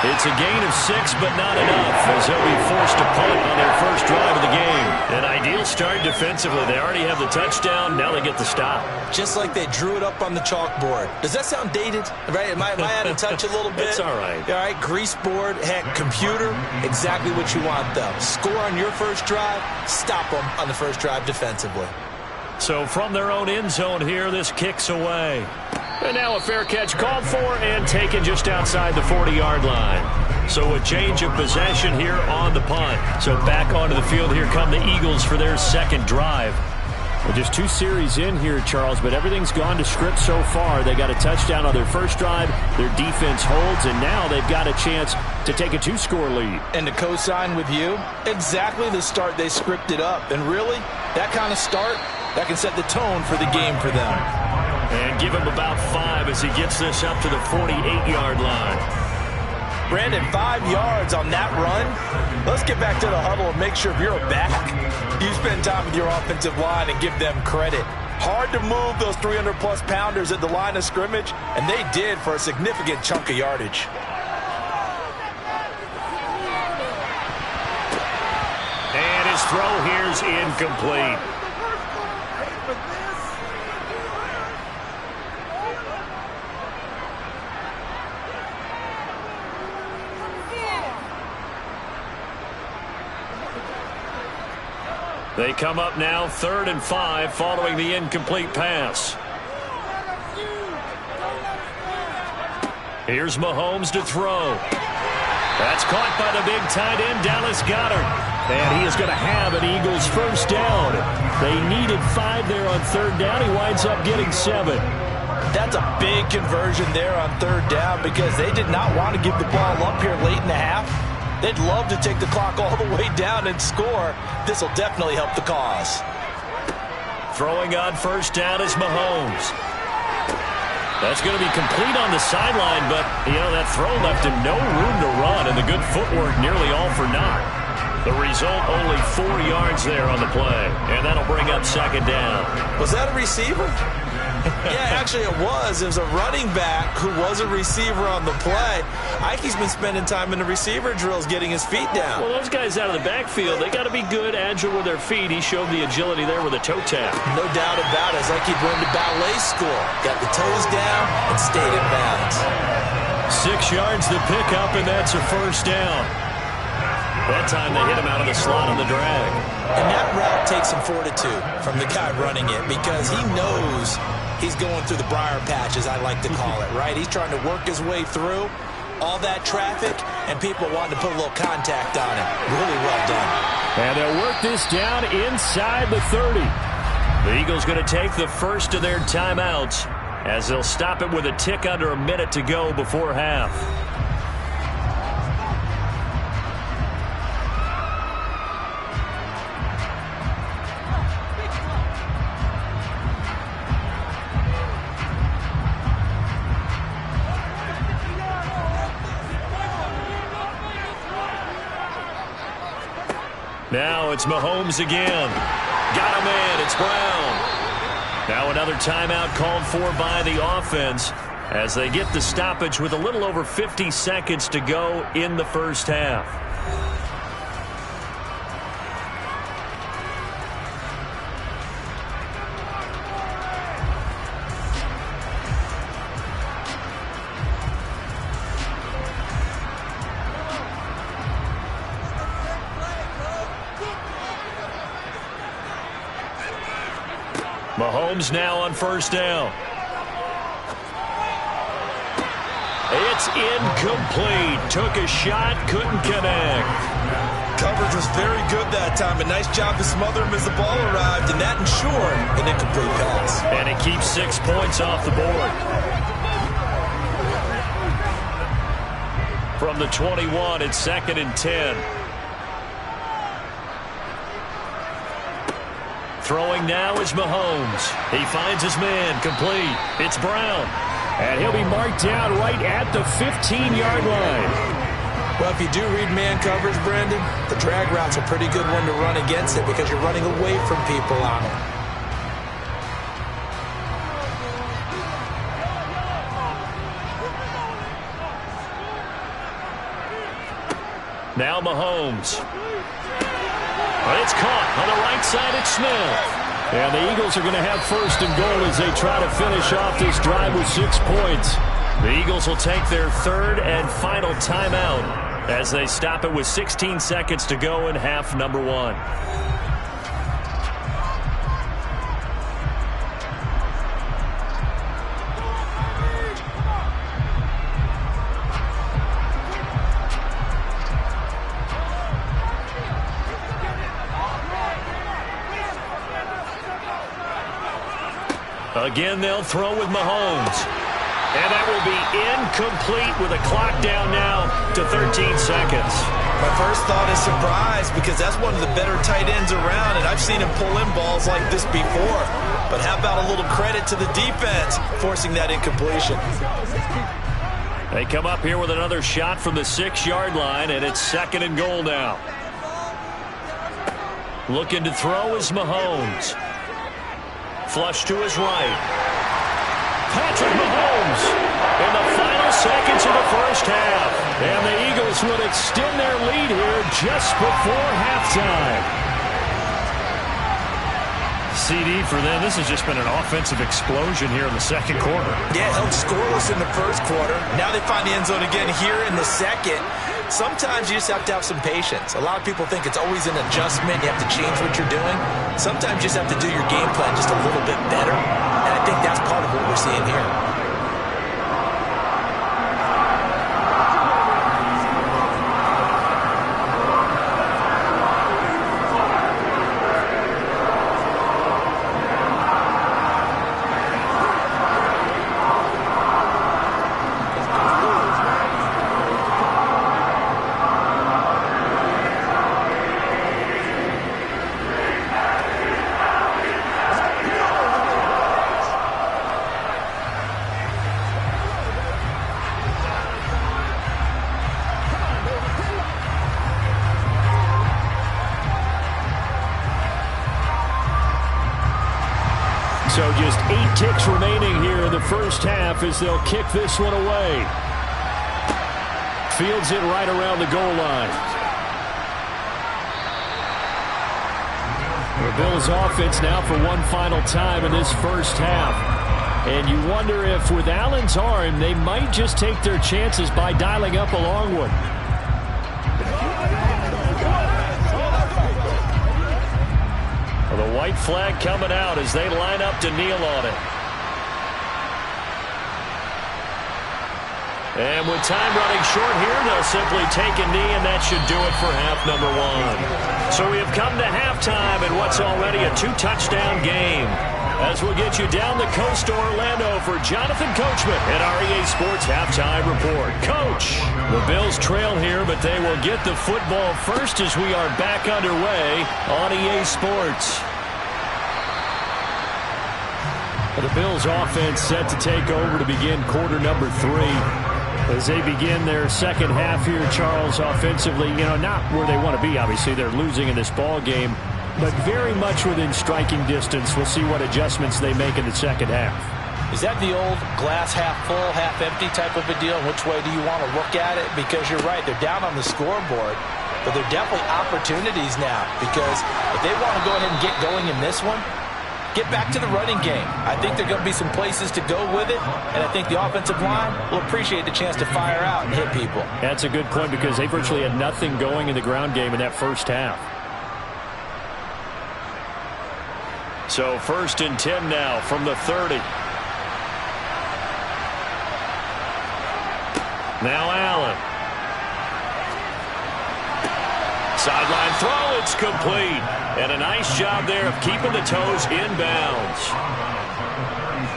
It's a gain of 6, but not enough, as they'll be forced to punt on their first drive of the game. An ideal start defensively. They already have the touchdown. Now they get the stop. Just like they drew it up on the chalkboard. Does that sound dated? Right? Am I out of touch a little bit? It's all right. All right, grease board, heck, computer, exactly what you want, though. Score on your first drive, stop them on the first drive defensively. So from their own end zone here, this kicks away. And now a fair catch called for and taken just outside the 40-yard line. So a change of possession here on the punt. So back onto the field, here come the Eagles for their second drive. Well, just 2 series in here, Charles, but everything's gone to script so far. They got a touchdown on their first drive. Their defense holds, and now they've got a chance to take a 2-score lead. And to co-sign with you, exactly the start they scripted up. And really, that kind of start, that can set the tone for the game for them. And give him about 5 as he gets this up to the 48-yard line. Brandon, 5 yards on that run. Let's get back to the huddle and make sure you're back. You spend time with your offensive line and give them credit. Hard to move those 300-plus pounders at the line of scrimmage, and they did for a significant chunk of yardage. And his throw here's incomplete. They come up now 3rd and 5 following the incomplete pass. Here's Mahomes to throw. That's caught by the big tight end, Dallas Goedert. And he is going to have an Eagles first down. They needed 5 there on 3rd down. He winds up getting 7. That's a big conversion there on 3rd down because they did not want to give the ball up here late in the half. They'd love to take the clock all the way down and score. This will definitely help the cause. Throwing on first down is Mahomes. That's going to be complete on the sideline, but, you know, that throw left him no room to run, and the good footwork nearly all for naught. The result, only 4 yards there on the play. And that'll bring up second down. Was that a receiver? Yeah, actually it was. It was a running back who was a receiver on the play. Ike's been spending time in the receiver drills getting his feet down. Well, those guys out of the backfield, they got to be good, agile with their feet. He showed the agility there with a toe tap. No doubt about it. It's like he'd went to ballet school. Got the toes down and stayed in balance. 6 yards to pick up, and that's a first down. That time they hit him out of the slot on the drag. And that route takes some fortitude from the guy running it because he knows he's going through the briar patch, as I like to call it, right? He's trying to work his way through all that traffic, and people wanting to put a little contact on him. Really well done. And they'll work this down inside the 30. The Eagles going to take the first of their timeouts as they'll stop it with a tick under a minute to go before half. Now it's Mahomes again. Got a man. It's Brown. Now another timeout called for by the offense as they get the stoppage with a little over 50 seconds to go in the first half. Mahomes now on first down. It's incomplete. Took a shot, couldn't connect. Coverage was very good that time. A nice job to smother him as the ball arrived, and that ensured an incomplete pass. And it keeps 6 points off the board. From the 21, it's 2nd and 10. Throwing now is Mahomes. He finds his man, complete. It's Brown. And he'll be marked down right at the 15-yard line. Well, if you do read man coverage, Brandon, the drag route's a pretty good one to run against it because you're running away from people on it. Now Mahomes. But it's caught on the right side. It's Smith. And the Eagles are going to have first and goal as they try to finish off this drive with 6 points. The Eagles will take their third and final timeout as they stop it with 16 seconds to go in half number 1. Again, they'll throw with Mahomes. And that will be incomplete with a clock down now to 13 seconds. My first thought is surprise because that's one of the better tight ends around, and I've seen him pull in balls like this before. But how about a little credit to the defense forcing that incompletion? They come up here with another shot from the 6-yard line, and it's 2nd and goal now. Looking to throw is Mahomes. Flush to his right. Patrick Mahomes in the final seconds of the first half. And the Eagles would extend their lead here just before halftime. CD for them. This has just been an offensive explosion here in the second quarter. Yeah, held scoreless in the first quarter. Now they find the end zone again here in the second. Sometimes you just have to have some patience. A lot of people think it's always an adjustment. You have to change what you're doing. Sometimes you just have to do your game plan just a little bit better. And I think that's part of what we're seeing here. So just 8 ticks remaining here in the first half as they'll kick this one away. Fields it right around the goal line. The Bills offense now for one final time in this first half. And you wonder if with Allen's arm, they might just take their chances by dialing up a long one. Well, the white flag coming out as they line up to kneel on it. And with time running short here, they'll simply take a knee, and that should do it for half number 1. So we have come to halftime in what's already a 2-touchdown game. As we'll get you down the coast to Orlando for Jonathan Coachman at our EA Sports Halftime Report. Coach, the Bills trail here, but they will get the football first as we are back underway on EA Sports. The Bills offense set to take over to begin quarter number 3. As they begin their second half here, Charles, offensively, not where they want to be, obviously. They're losing in this ball game, but very much within striking distance. We'll see what adjustments they make in the second half. Is that the old glass half full, half empty type of a deal? Which way do you want to look at it? Because you're right, they're down on the scoreboard, but they're definitely opportunities now. Because if they want to go ahead and get going in this one, get back to the running game. I think there are going to be some places to go with it, and I think the offensive line will appreciate the chance to fire out and hit people. That's a good point because they virtually had nothing going in the ground game in that first half. So 1st and 10 now from the 30. Now Allen. Sideline throw, it's complete. And a nice job there of keeping the toes inbounds.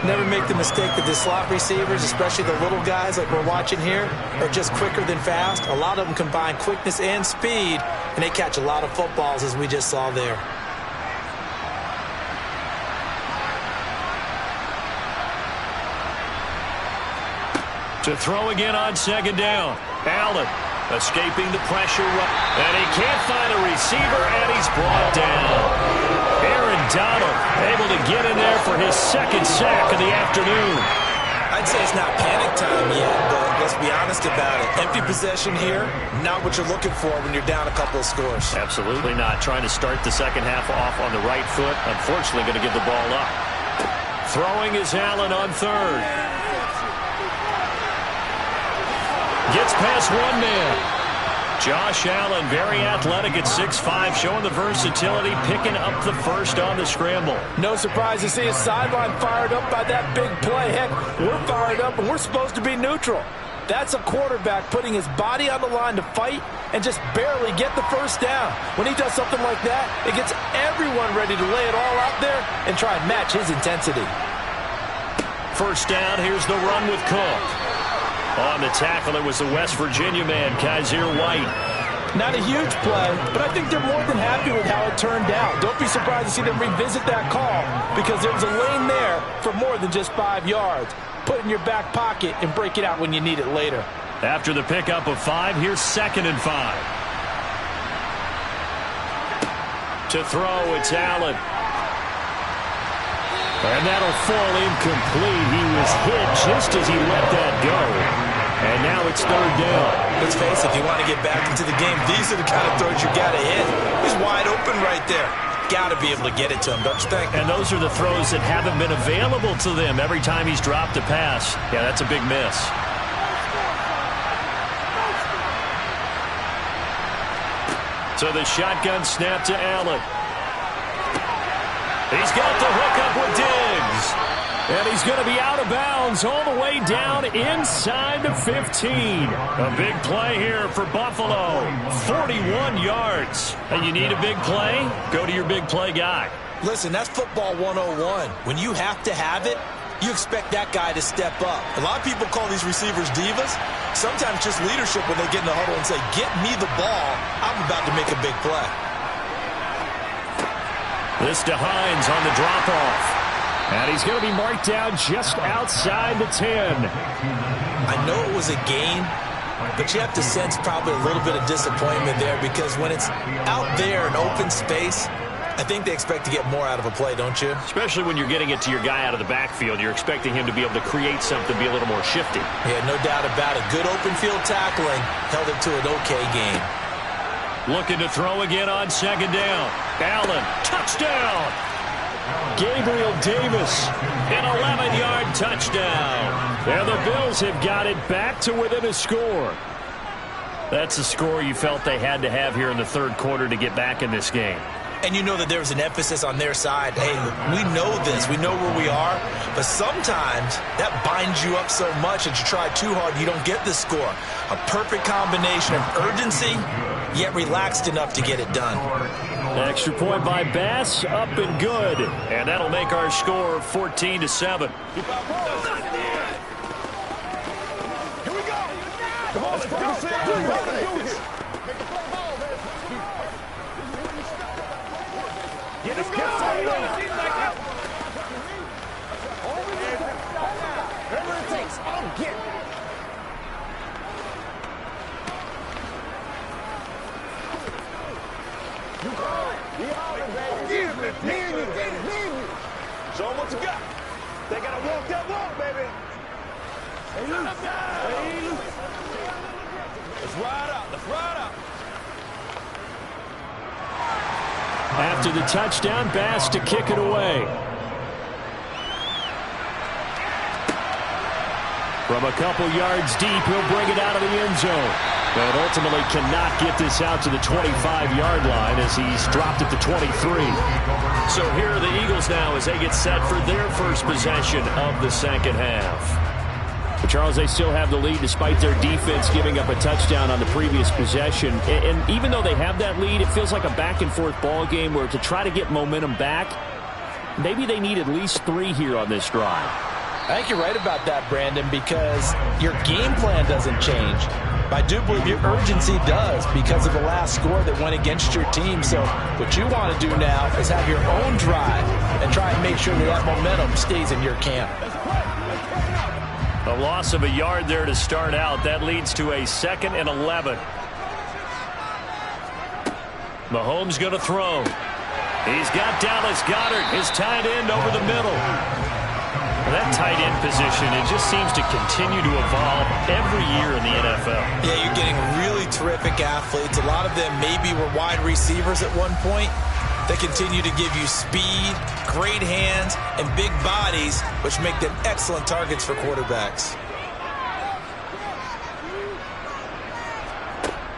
Never make the mistake that the slot receivers, especially the little guys like we're watching here, are just quicker than fast. A lot of them combine quickness and speed, and they catch a lot of footballs as we just saw there. To throw again on 2nd down. Allen escaping the pressure. And he can't find a receiver, and he's brought down. Aaron Donald able to get in there for his 2nd sack of the afternoon. I'd say it's not panic time yet, but let's be honest about it. Empty possession here, not what you're looking for when you're down a couple of scores. Absolutely not. Trying to start the second half off on the right foot. Unfortunately, going to give the ball up. Throwing is Allen on 3rd. Gets past one man. Josh Allen, very athletic at 6'5", showing the versatility, picking up the first on the scramble. No surprise to see his sideline fired up by that big play. Heck, we're fired up, and we're supposed to be neutral. That's a quarterback putting his body on the line to fight and just barely get the first down. When he does something like that, it gets everyone ready to lay it all out there and try and match his intensity. First down, here's the run with Cook. On the tackle, it was the West Virginia man, Kaiser White. Not a huge play, but I think they're more than happy with how it turned out. Don't be surprised to see them revisit that call because there was a lane there for more than just 5 yards. Put it in your back pocket and break it out when you need it later. After the pickup of 5, here's 2nd and 5. To throw, it's Allen. And that'll fall incomplete. He was hit just as he let that go. And now it's 3rd down. Let's face it, if you want to get back into the game, these are the kind of throws you got to hit. He's wide open right there. Got to be able to get it to him, don't you think? And those are the throws that haven't been available to them every time he's dropped a pass. Yeah, that's a big miss. So the shotgun snap to Allen. He's got the hook up with Diggs. And he's going to be out of bounds all the way down inside the 15. A big play here for Buffalo. 41 yards. And you need a big play? Go to your big play guy. Listen, that's football 101. When you have to have it, you expect that guy to step up. A lot of people call these receivers divas. Sometimes just leadership when they get in the huddle and say, get me the ball. I'm about to make a big play. This to Hines on the drop-off. And he's going to be marked down just outside the 10. I know it was a gain, but you have to sense probably a little bit of disappointment there because when it's out there in open space, I think they expect to get more out of a play, don't you? Especially when you're getting it to your guy out of the backfield. You're expecting him to be able to create something, be a little more shifty. Yeah, no doubt about it. Good open field tackling. Held it to an okay game. Looking to throw again on second down. Allen, touchdown! Gabriel Davis, an 11-yard touchdown. And the Bills have got it back to within a score. That's the score you felt they had to have here in the third quarter to get back in this game. And you know that there's an emphasis on their side. Hey, we know this. We know where we are. But sometimes that binds you up so much that you try too hard, you don't get the score. A perfect combination of urgency, yet relaxed enough to get it done. Extra point by Bass, up and good. And that'll make our score 14-7. Here we go. Come on, let's go. Let's go. Whatever it takes, I'll get it. You call it. We all in, baby. Leave me. Show them what you got. They got to walk that walk, baby. Hey, loose. Let's ride out. After the touchdown, Bass to kick it away. From a couple yards deep, he'll bring it out of the end zone. But ultimately cannot get this out to the 25-yard line as he's dropped it to 23. So here are the Eagles now as they get set for their first possession of the second half. But Charles, they still have the lead despite their defense giving up a touchdown on the previous possession. And even though they have that lead, it feels like a back-and-forth ball game where to try to get momentum back, maybe they need at least 3 here on this drive. I think you're right about that, Brandon, because your game plan doesn't change. I do believe your urgency does because of the last score that went against your team. So what you want to do now is have your own drive and try and make sure that momentum stays in your camp. A loss of a yard there to start out. That leads to a 2nd and 11. Mahomes going to throw. He's got Dallas Goedert, his tight end, over the middle. That tight end position, it just seems to continue to evolve every year in the NFL. Yeah, you're getting really terrific athletes. A lot of them maybe were wide receivers at one point. They continue to give you speed, great hands, and big bodies, which make them excellent targets for quarterbacks.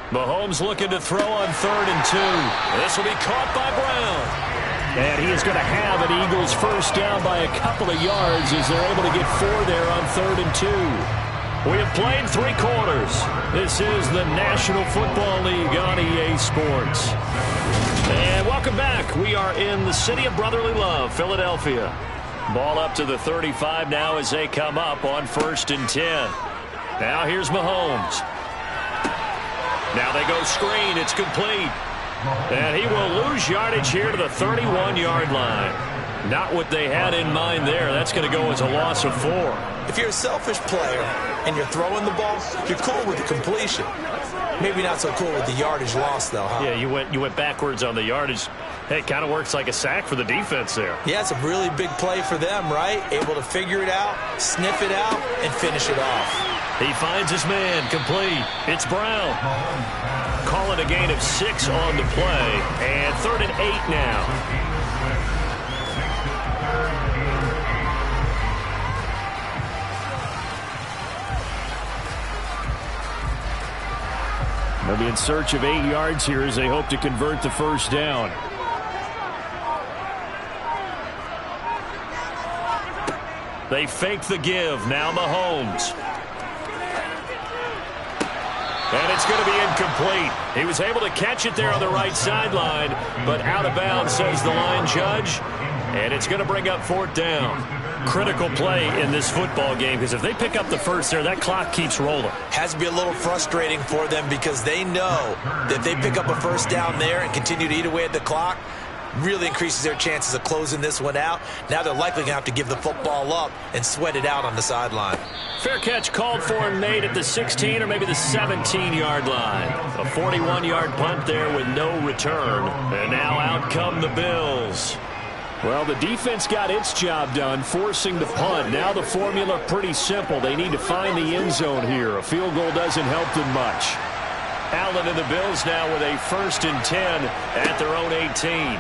Mahomes looking to throw on 3rd and 2. This will be caught by Brown. And he is going to have an Eagles first down by a couple of yards as they're able to get 4 there on 3rd and 2. We have played 3 quarters. This is the National Football League on EA Sports. And welcome back. We are in the city of brotherly love, Philadelphia. Ball up to the 35 now as they come up on 1st and 10. Now here's Mahomes. Now they go screen. It's complete. And he will lose yardage here to the 31-yard line. Not what they had in mind there. That's going to go as a loss of 4. If you're a selfish player and you're throwing the ball, you're cool with the completion. Maybe not so cool with the yardage loss, though, huh? Yeah, you went backwards on the yardage. Hey, it kind of works like a sack for the defense there. Yeah, it's a really big play for them, right? Able to figure it out, sniff it out, and finish it off. He finds his man, complete. It's Brown. Call it a gain of 6 on the play. And 3rd and 8 now. They'll be in search of 8 yards here as they hope to convert the first down. They fake the give. Now Mahomes. And it's going to be incomplete. He was able to catch it there on the right sideline, but out of bounds, says the line judge. And it's going to bring up 4th down. Critical play in this football game because if they pick up the first there, that clock keeps rolling. Has to be a little frustrating for them because they know that if they pick up a first down there and continue to eat away at the clock, really increases their chances of closing this one out. Now they're likely going to have to give the football up and sweat it out on the sideline. Fair catch called for and made at the 16 or maybe the 17-yard line. A 41-yard punt there with no return. And now out come the Bills. Well, the defense got its job done, forcing the punt. Now the formula pretty simple. They need to find the end zone here. A field goal doesn't help them much. Allen and the Bills now with a 1st and 10 at their own 18.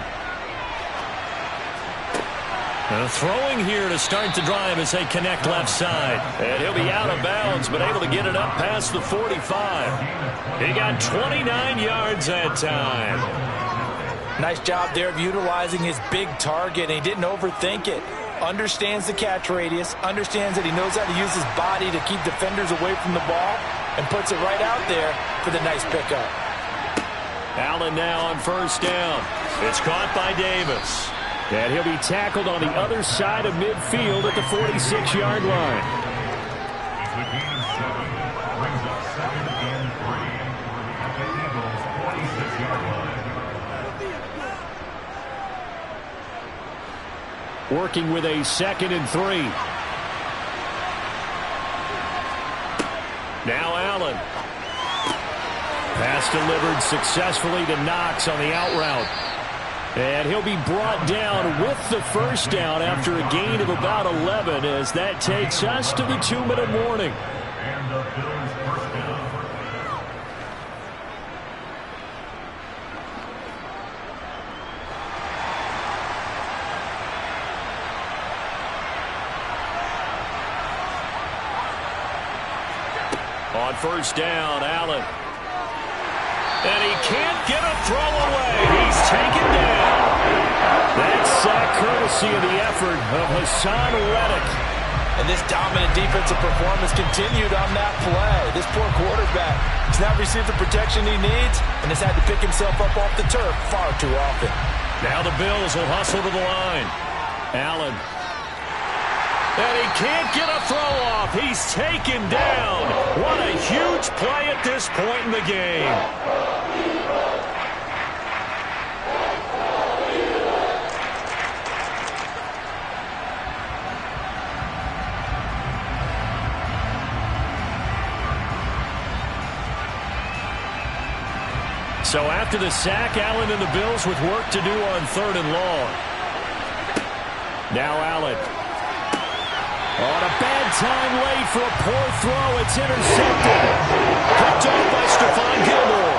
Throwing here to start the drive as they connect left side. And he'll be out of bounds, but able to get it up past the 45. He got 29 yards that time. Nice job there of utilizing his big target, and he didn't overthink it. Understands the catch radius, understands that he knows how to use his body to keep defenders away from the ball, and puts it right out there for the nice pickup. Allen now on 1st down. It's caught by Davis. And he'll be tackled on the other side of midfield at the 46-yard line. The gain of 7 brings up 2nd and 3 at the Eagles' 46-yard line. Working with a 2nd and 3. Now Allen. Pass delivered successfully to Knox on the out route. And he'll be brought down with the 1st down after a gain of about 11 as that takes us to the 2-minute warning. And the Bills' 1st down. On 1st down, Allen. And he can't get a throw away. He's taken down. That sack courtesy of the effort of Hassan Reddick. And this dominant defensive performance continued on that play. This poor quarterback has not received the protection he needs and has had to pick himself up off the turf far too often. Now the Bills will hustle to the line. Allen. And he can't get a throw off. He's taken down. What a huge play at this point in the game. So after the sack, Allen and the Bills with work to do on 3rd and long. Now Allen. On a bad time late for a poor throw. It's intercepted. Picked off by Stephon Gilmore.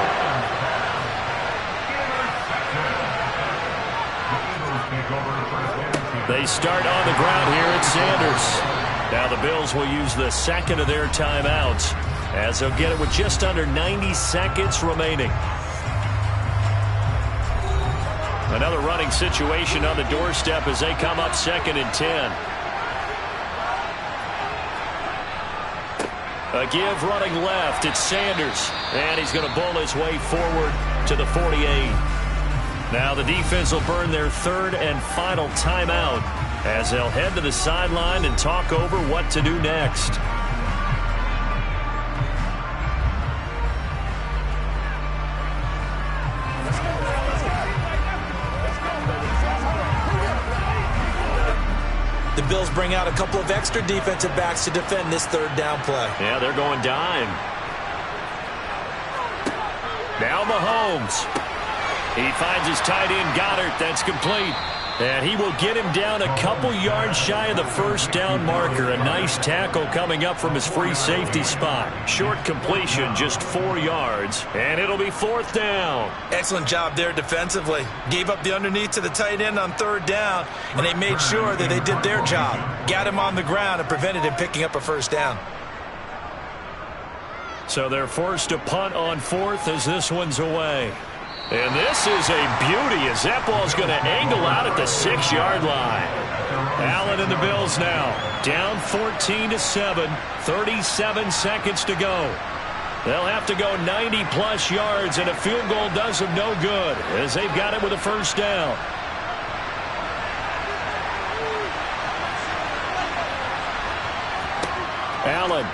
They start on the ground here at Sanders. Now the Bills will use the 2nd of their timeouts as they'll get it with just under 90 seconds remaining. Another running situation on the doorstep as they come up 2nd and 10. A give running left. It's Sanders. And he's going to bull his way forward to the 48. Now the defense will burn their 3rd and final timeout as they'll head to the sideline and talk over what to do next. The Bills bring out a couple of extra defensive backs to defend this 3rd down play. Yeah, they're going dime. Now Mahomes. He finds his tight end, Goddard. That's complete. And he will get him down a couple yards shy of the 1st down marker. A nice tackle coming up from his free safety spot. Short completion, just 4 yards. And it'll be 4th down. Excellent job there defensively. Gave up the underneath to the tight end on 3rd down, and they made sure that they did their job. Got him on the ground and prevented him picking up a 1st down. So they're forced to punt on 4th as this one's away. And this is a beauty as that ball's going to angle out at the 6-yard line. Allen and the Bills now down 14-7, 37 seconds to go. They'll have to go 90-plus yards, and a field goal does them no good as they've got it with a 1st down. Allen.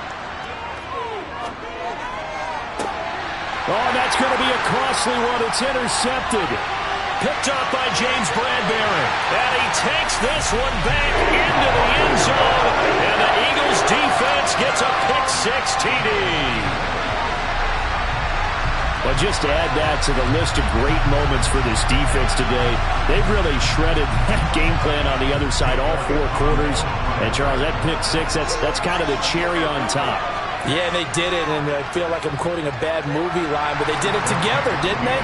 Oh, that's going to be a costly one. It's intercepted. picked up by James Bradbury. And he takes this one back into the end zone. And the Eagles defense gets a pick-6 TD. Well, just to add that to the list of great moments for this defense today, they've really shredded that game plan on the other side all 4 quarters. And, Charles, that pick-6, that's kind of the cherry on top. Yeah, they did it, and I feel like I'm quoting a bad movie line, but they did it together, didn't they?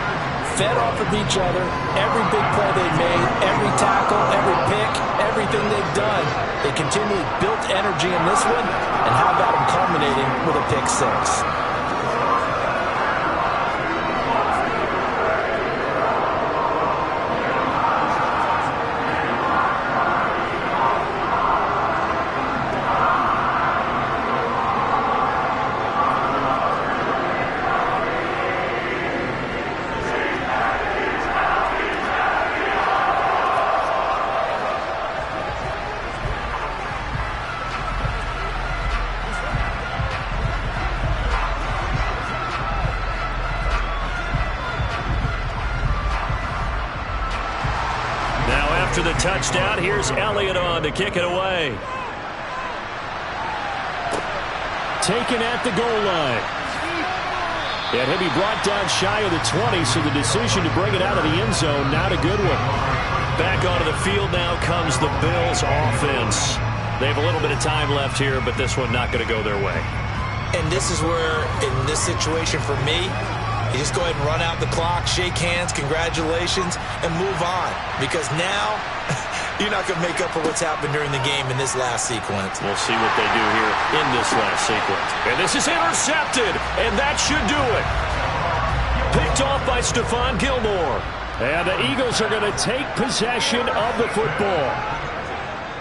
Fed off of each other, every big play they made, every tackle, every pick, everything they've done. They continually built energy in this one, and how about them culminating with a pick-6? After the touchdown, here's Elliott on to kick it away. Taken at the goal line. And he'll be brought down shy of the 20, so the decision to bring it out of the end zone, not a good one. Back onto the field now comes the Bills offense. They have a little bit of time left here, but this one not going to go their way. And this is where, in this situation for me, you just go ahead and run out the clock, shake hands, congratulations, and move on. Because now, you're not going to make up for what's happened during the game in this last sequence. We'll see what they do here in this last sequence. And this is intercepted, and that should do it. Picked off by Stephon Gilmore. And the Eagles are going to take possession of the football.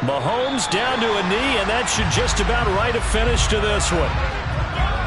Mahomes down to a knee, and that should just about write a finish to this one.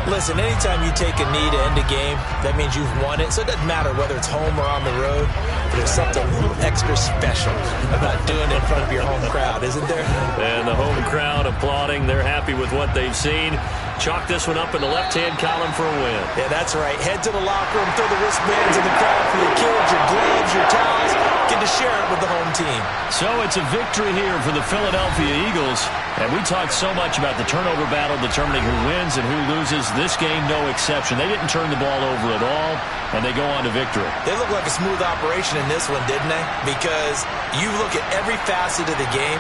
Listen, anytime you take a knee to end a game, that means you've won it. So it doesn't matter whether it's home or on the road. There's something a little extra special about doing it in front of your home crowd, isn't there? And the home crowd applauding. They're happy with what they've seen. Chalk this one up in the left-hand column for a win. Yeah, that's right. Head to the locker room, throw the wristbands in the crowd for your kids, your gloves, your towels. Get to share it with the home team. So it's a victory here for the Philadelphia Eagles. And we talked so much about the turnover battle determining who wins and who loses. This game, no exception. They didn't turn the ball over at all, and they go on to victory. They look like a smooth operation in this one, didn't they? Because you look at every facet of the game,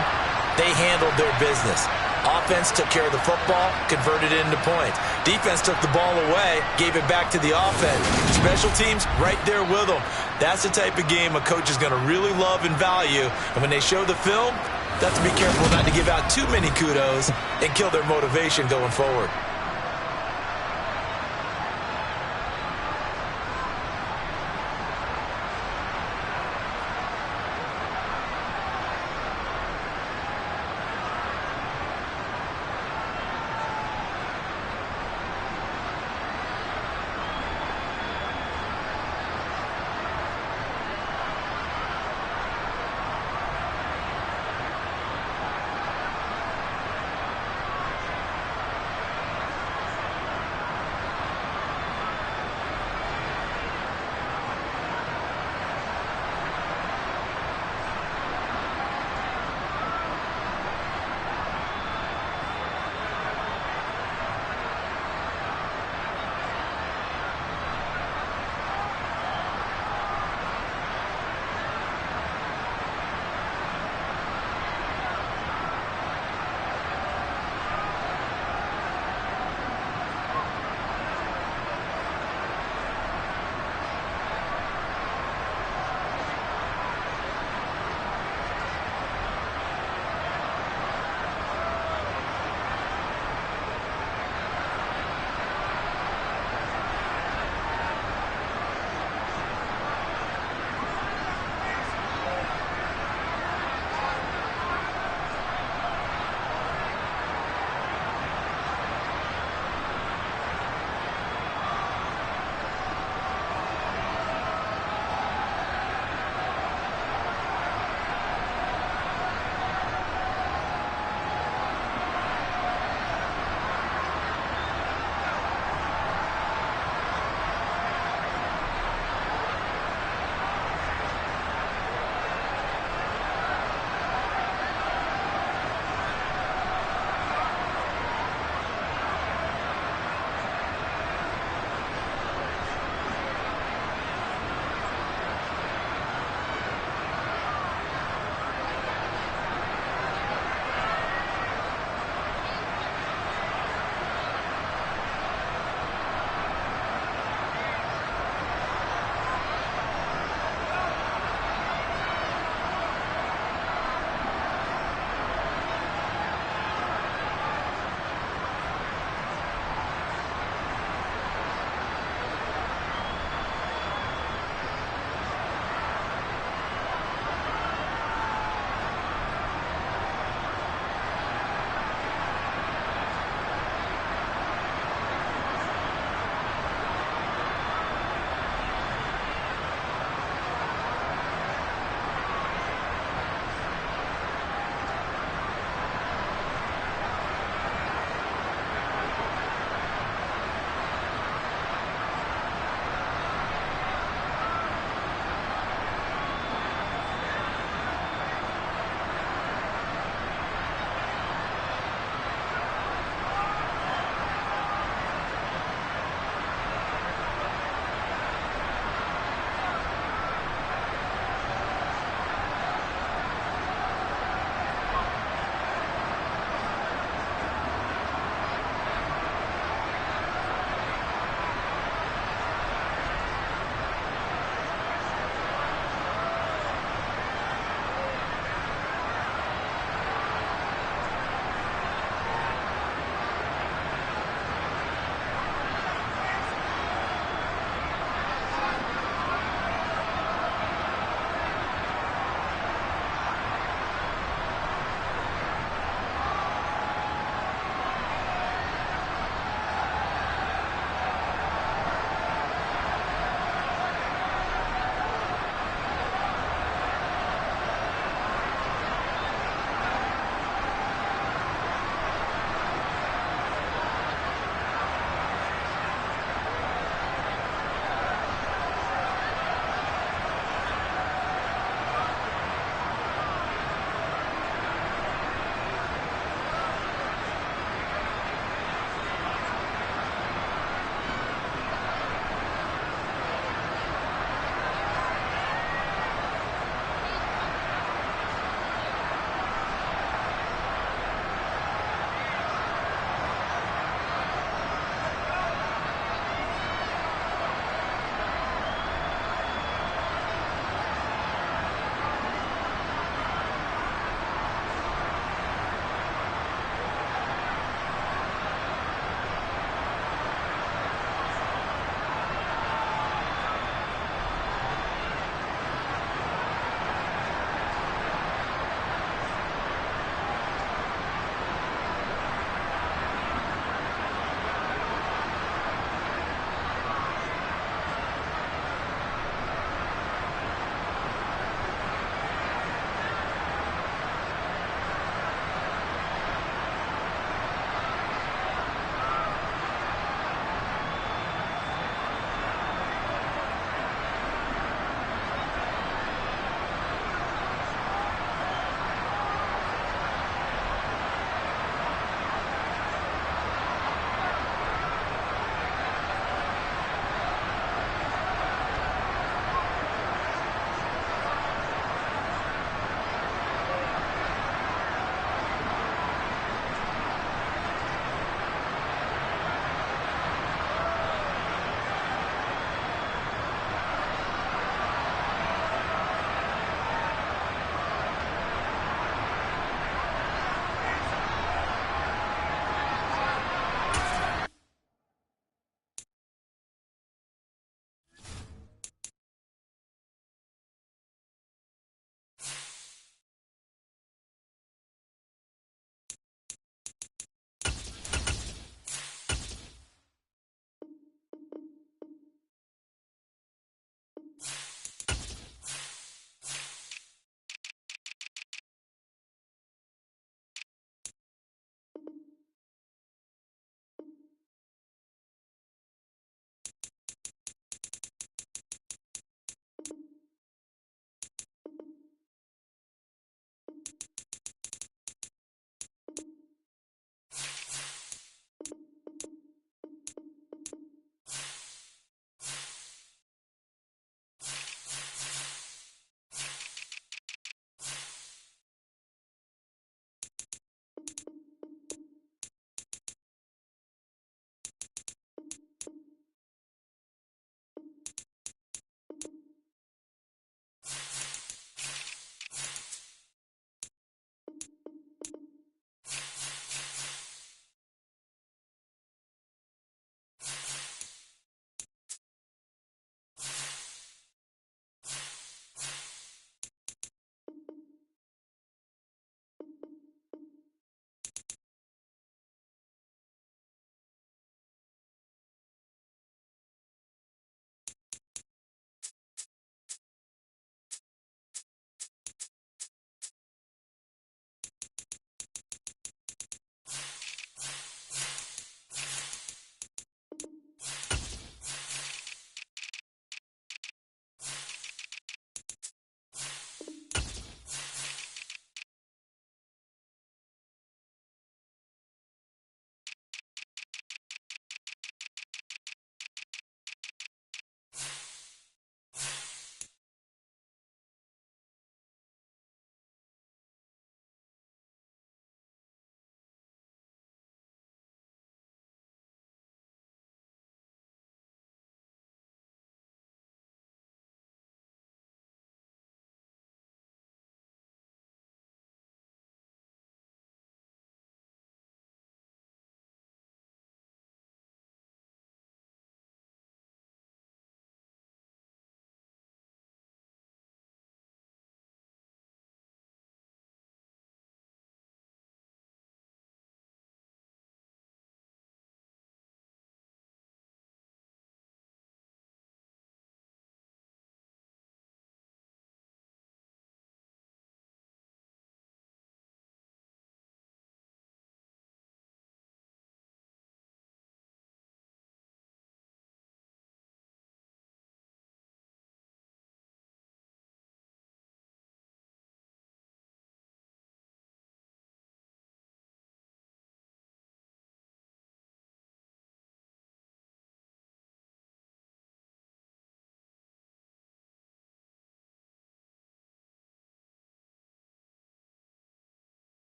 they handled their business. Offense took care of the football, converted it into points. Defense took the ball away, gave it back to the offense. Special teams, right there with them. That's the type of game a coach is going to really love and value. And when they show the film, they have to be careful not to give out too many kudos and kill their motivation going forward.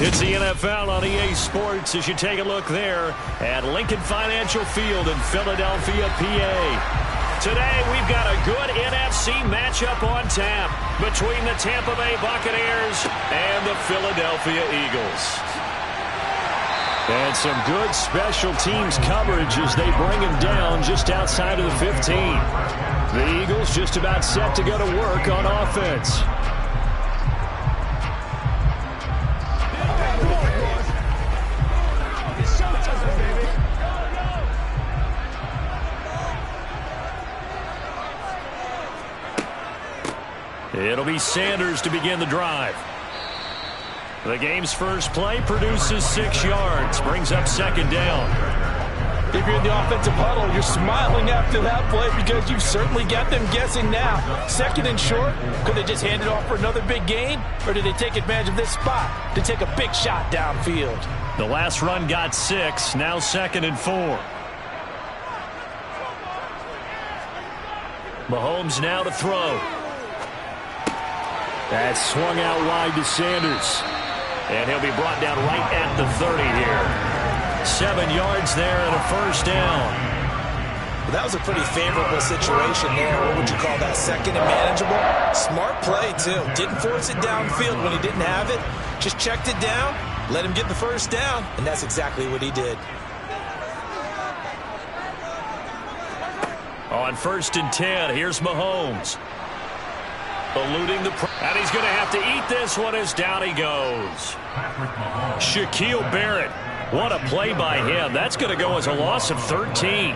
It's the NFL on EA Sports as you take a look there at Lincoln Financial Field in Philadelphia, PA. Today, we've got a good NFC matchup on tap between the Tampa Bay Buccaneers and the Philadelphia Eagles. And some good special teams coverage as they bring him down just outside of the 15. The Eagles just about set to go to work on offense. It'll be Sanders to begin the drive. The game's first play produces 6 yards, brings up second down. If you're in the offensive huddle, you're smiling after that play because you've certainly got them guessing now. Second and short, could they just hand it off for another big gain? Or do they take advantage of this spot to take a big shot downfield? The last run got 6, now second and 4. Mahomes now to throw. That's swung out wide to Sanders. And he'll be brought down right at the 30 here. 7 yards there and a first down. Well, that was a pretty favorable situation there. What would you call that? Second and manageable? Smart play, too. Didn't force it downfield when he didn't have it. Just checked it down, let him get the first down, and that's exactly what he did. On 1st and 10, here's Mahomes. Eluding the and he's going to have to eat this one as down he goes. Shaquille Barrett. What a play by him. That's going to go as a loss of 13.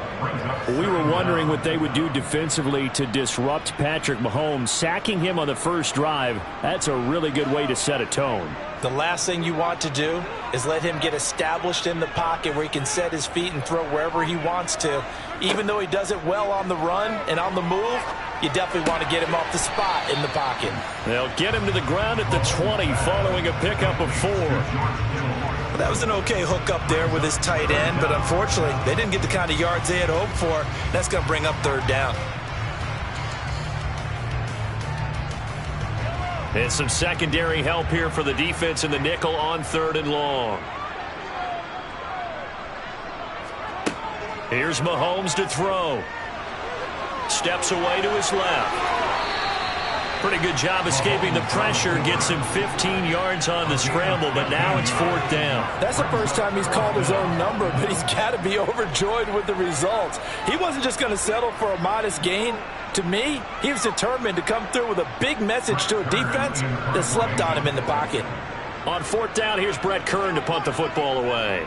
We were wondering what they would do defensively to disrupt Patrick Mahomes. Sacking him on the first drive, that's a really good way to set a tone. The last thing you want to do is let him get established in the pocket where he can set his feet and throw wherever he wants to. Even though he does it well on the run and on the move, you definitely want to get him off the spot in the pocket. They'll get him to the ground at the 20 following a pickup of 4. Well, that was an okay hook up there with his tight end, but unfortunately, they didn't get the kind of yards they had hoped for. That's going to bring up third down. And some secondary help here for the defense in the nickel on 3rd and long. Here's Mahomes to throw. Steps away to his left. Pretty good job escaping the pressure. Gets him 15 yards on the scramble, but now it's 4th down. That's the first time he's called his own number, but he's got to be overjoyed with the results. He wasn't just going to settle for a modest gain. To me, he was determined to come through with a big message to a defense that slept on him in the pocket. On 4th down, here's Brett Kern to punt the football away.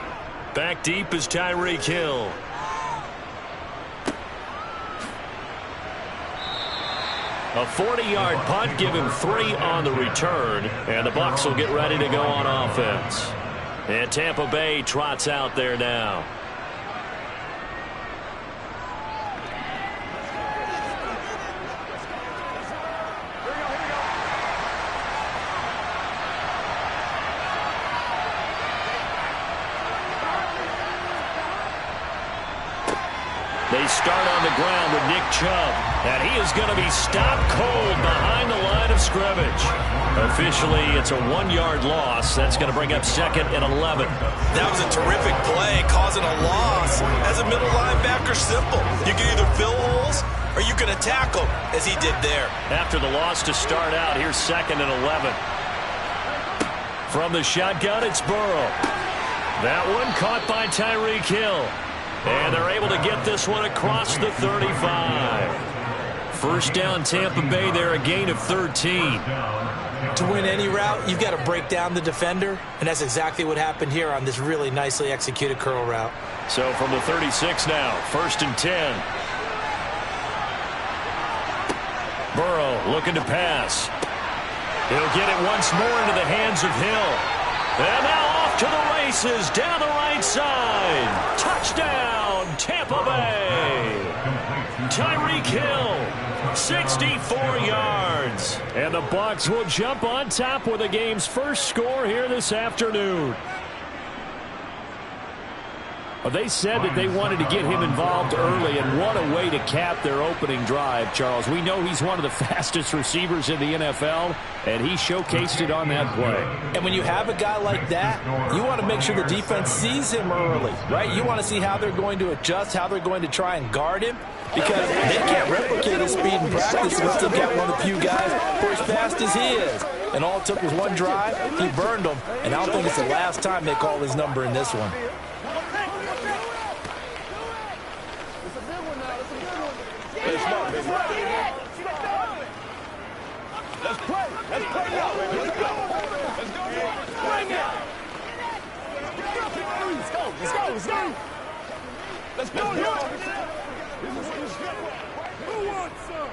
Back deep is Tyreek Hill. A 40-yard punt, give him 3 on the return, and the Bucs will get ready to go on offense. And Tampa Bay trots out there now. They start on the ground with Nick Chubb, and he is going to be stopped cold behind the line of scrimmage. Officially, it's a 1-yard loss. That's going to bring up 2nd and 11. That was a terrific play, causing a loss. As a middle linebacker, simple. You can either fill holes or you can attack them, as he did there. After the loss to start out, here's 2nd and 11. From the shotgun, it's Burrow. That one caught by Tyreek Hill. And they're able to get this one across the 35. First down, Tampa Bay there, a gain of 13. To win any route, you've got to break down the defender, and that's exactly what happened here on this really nicely executed curl route. So from the 36 now, 1st and 10. Burrow looking to pass. He'll get it once more into the hands of Hill. And now off to the races down the right side. Touchdown, Tampa Bay. Tyreek Hill, 64 yards. And the Bucs will jump on top with the game's first score here this afternoon. Well, they said that they wanted to get him involved early, and what a way to cap their opening drive, Charles. We know he's one of the fastest receivers in the NFL, and he showcased it on that play. And when you have a guy like that, you want to make sure the defense sees him early, right? You want to see how they're going to adjust, how they're going to try and guard him, because they can't replicate his speed in practice. We've still got one of the few guys who are as fast as he is. And all it took was one drive. He burned them, and I don't think it's the last time they call his number in this one. Let's play. Let's play now, baby. Let's go. Let's go. Bring it. Let's go. Let's go. Let's go. Let's go, y'all. Who wants some?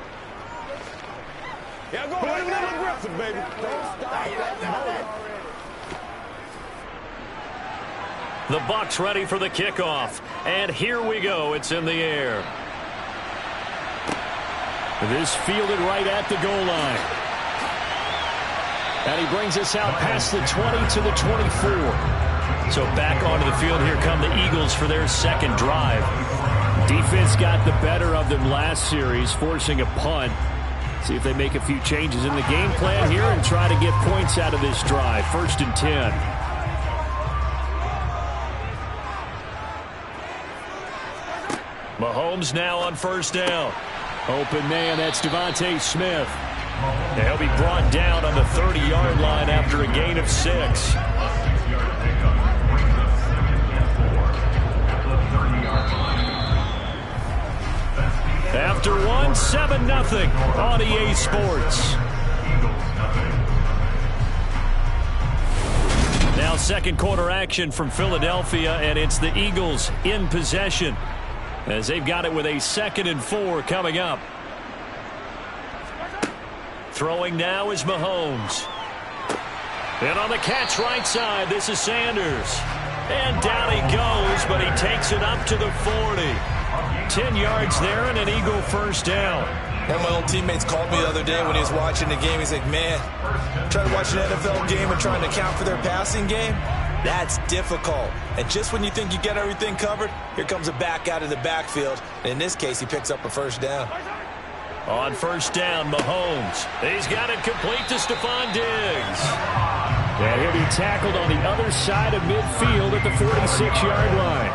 Yeah, go ahead. A little aggressive, baby. Don't stop. The Bucs ready for the kickoff. And here we go. It's in the air. This fielded right at the goal line. And he brings us out past the 20 to the 24. So back onto the field, here come the Eagles for their second drive. Defense got the better of them last series, forcing a punt. See if they make a few changes in the game plan here and try to get points out of this drive. 1st and 10. Mahomes now on 1st down. Open man, that's Devontae Smith. He'll be brought down on the 30-yard line after a gain of 6. After one, 7-0 on EA Sports. Now second quarter action from Philadelphia, and it's the Eagles in possession as they've got it with a 2nd and 4 coming up. Throwing now is Mahomes. And on the catch right side, this is Sanders. And down he goes, but he takes it up to the 40. 10 yards there and an Eagle 1st down. One of my old teammates called me the other day when he was watching the game. He's like, man, trying to watch an NFL game and trying to account for their passing game? That's difficult. And just when you think you get everything covered, here comes a back out of the backfield. And in this case, he picks up a 1st down. On 1st down, Mahomes. He's got it complete to Stephon Diggs. And he'll be tackled on the other side of midfield at the 46-yard line.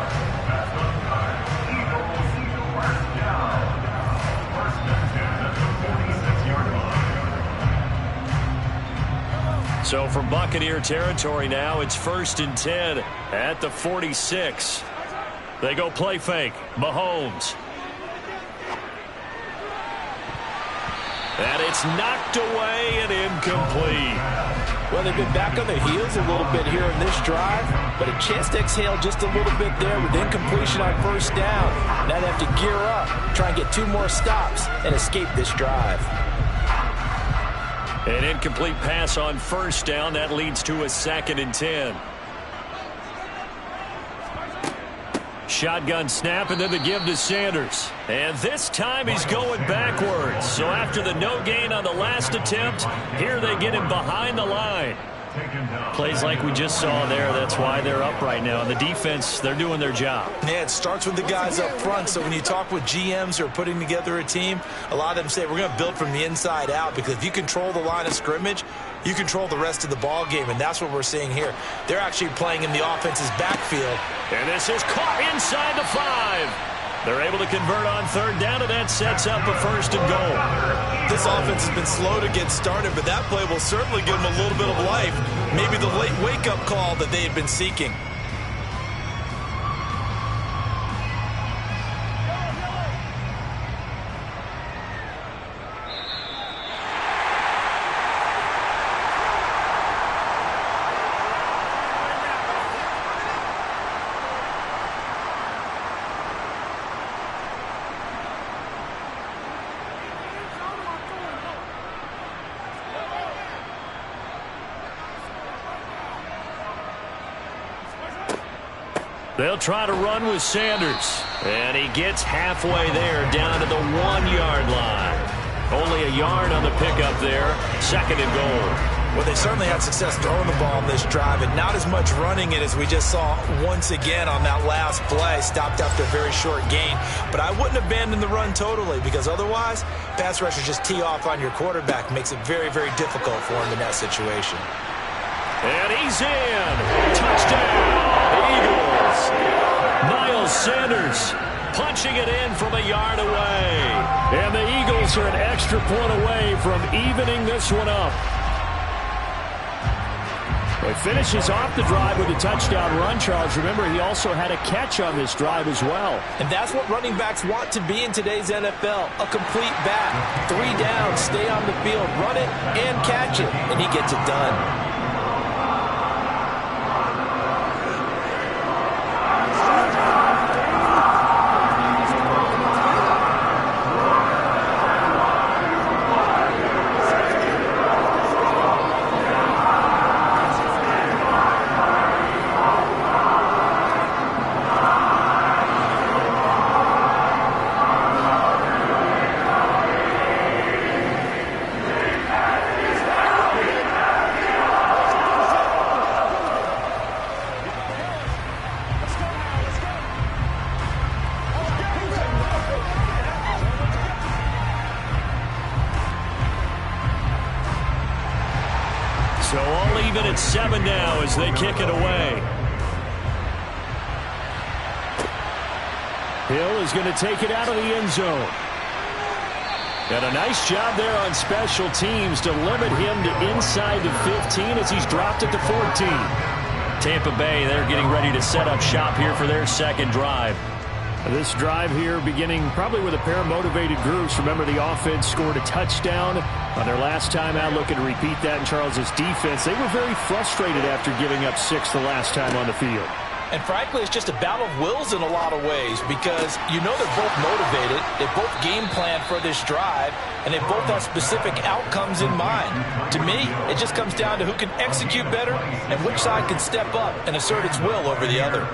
So from Buccaneer territory now, it's 1st and 10 at the 46. They go play fake. Mahomes. And it's knocked away and incomplete. Well, they've been back on their heels a little bit here in this drive, but a chance to exhale just a little bit there with incompletion on 1st down. Now they have to gear up, try and get 2 more stops, and escape this drive. An incomplete pass on 1st down. That leads to a 2nd and 10. Shotgun snap, and then the give to Sanders. And this time he's going backwards. So after the no gain on the last attempt, here they get him behind the line. Plays like we just saw there. That's why they're up right now. And the defense, they're doing their job. Yeah, it starts with the guys up front. So when you talk with GMs who are putting together a team, a lot of them say we're going to build from the inside out, because if you control the line of scrimmage, you control the rest of the ball game, and that's what we're seeing here. They're actually playing in the offense's backfield. And this is caught inside the 5. They're able to convert on 3rd down, and that sets up a 1st and goal. This offense has been slow to get started, but that play will certainly give them a little bit of life. Maybe the late wake-up call that they had been seeking. They'll try to run with Sanders. And he gets halfway there, down to the 1-yard line. Only a yard on the pickup there. 2nd and goal. Well, they certainly had success throwing the ball on this drive, and not as much running it as we just saw once again on that last play. Stopped after a very short gain. But I wouldn't abandon the run totally, because otherwise, pass rushers just tee off on your quarterback. Makes it very, very difficult for him in that situation. And he's in. Touchdown, Eagles. Miles Sanders punching it in from a yard away. And the Eagles are an extra point away from evening this one up. He finishes off the drive with a touchdown run, Charles. Remember, he also had a catch on this drive as well. And that's what running backs want to be in today's NFL, a complete back. 3 down, stay on the field, run it, and catch it, and he gets it done. even at 7 now as they kick it away. Hill is going to take it out of the end zone. And a nice job there on special teams to limit him to inside the 15 as he's dropped it to 14. Tampa Bay, they're getting ready to set up shop here for their second drive. This drive here beginning probably with a pair of motivated groups. Remember, the offense scored a touchdown on their last time out, looking to repeat that in Charles' defense. They were very frustrated after giving up 6 the last time on the field. And frankly, it's just a battle of wills in a lot of ways because you know they're both motivated. They both game plan for this drive, and they both have specific outcomes in mind. To me, it just comes down to who can execute better and which side can step up and assert its will over the other.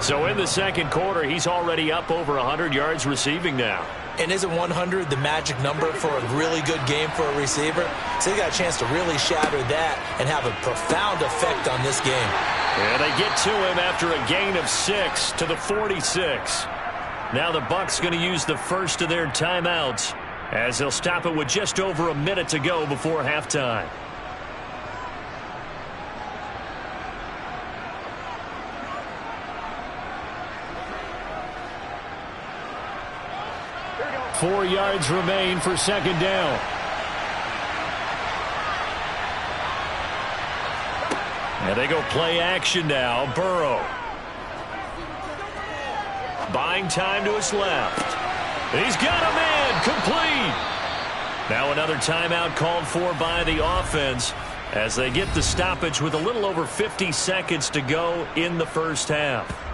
So in the second quarter, he's already up over 100 yards receiving now. And isn't 100 the magic number for a really good game for a receiver? So they got a chance to really shatter that and have a profound effect on this game. And they get to him after a gain of 6 to the 46. Now the Bucs going to use the first of their timeouts as they'll stop it with just over a minute to go before halftime. Four yards remain for second down. And they go play action now. Burrow. Buying time to his left. He's got a man. Complete. Now another timeout called for by the offense as they get the stoppage with a little over 50 seconds to go in the first half.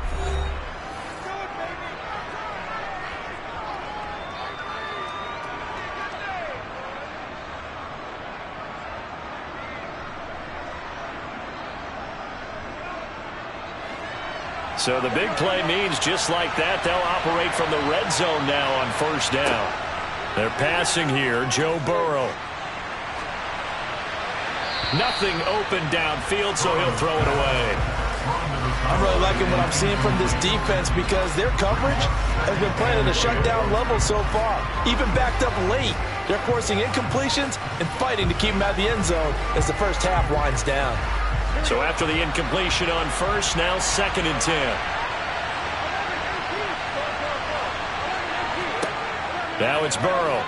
So the big play means just like that, they'll operate from the red zone now on first down. They're passing here, Joe Burrow. Nothing open downfield, so he'll throw it away. I'm really liking what I'm seeing from this defense because their coverage has been playing at a shutdown level so far. Even backed up late, they're forcing incompletions and fighting to keep them out of the end zone as the first half winds down. So after the incompletion on first, now 2nd and 10. Now it's Burrow.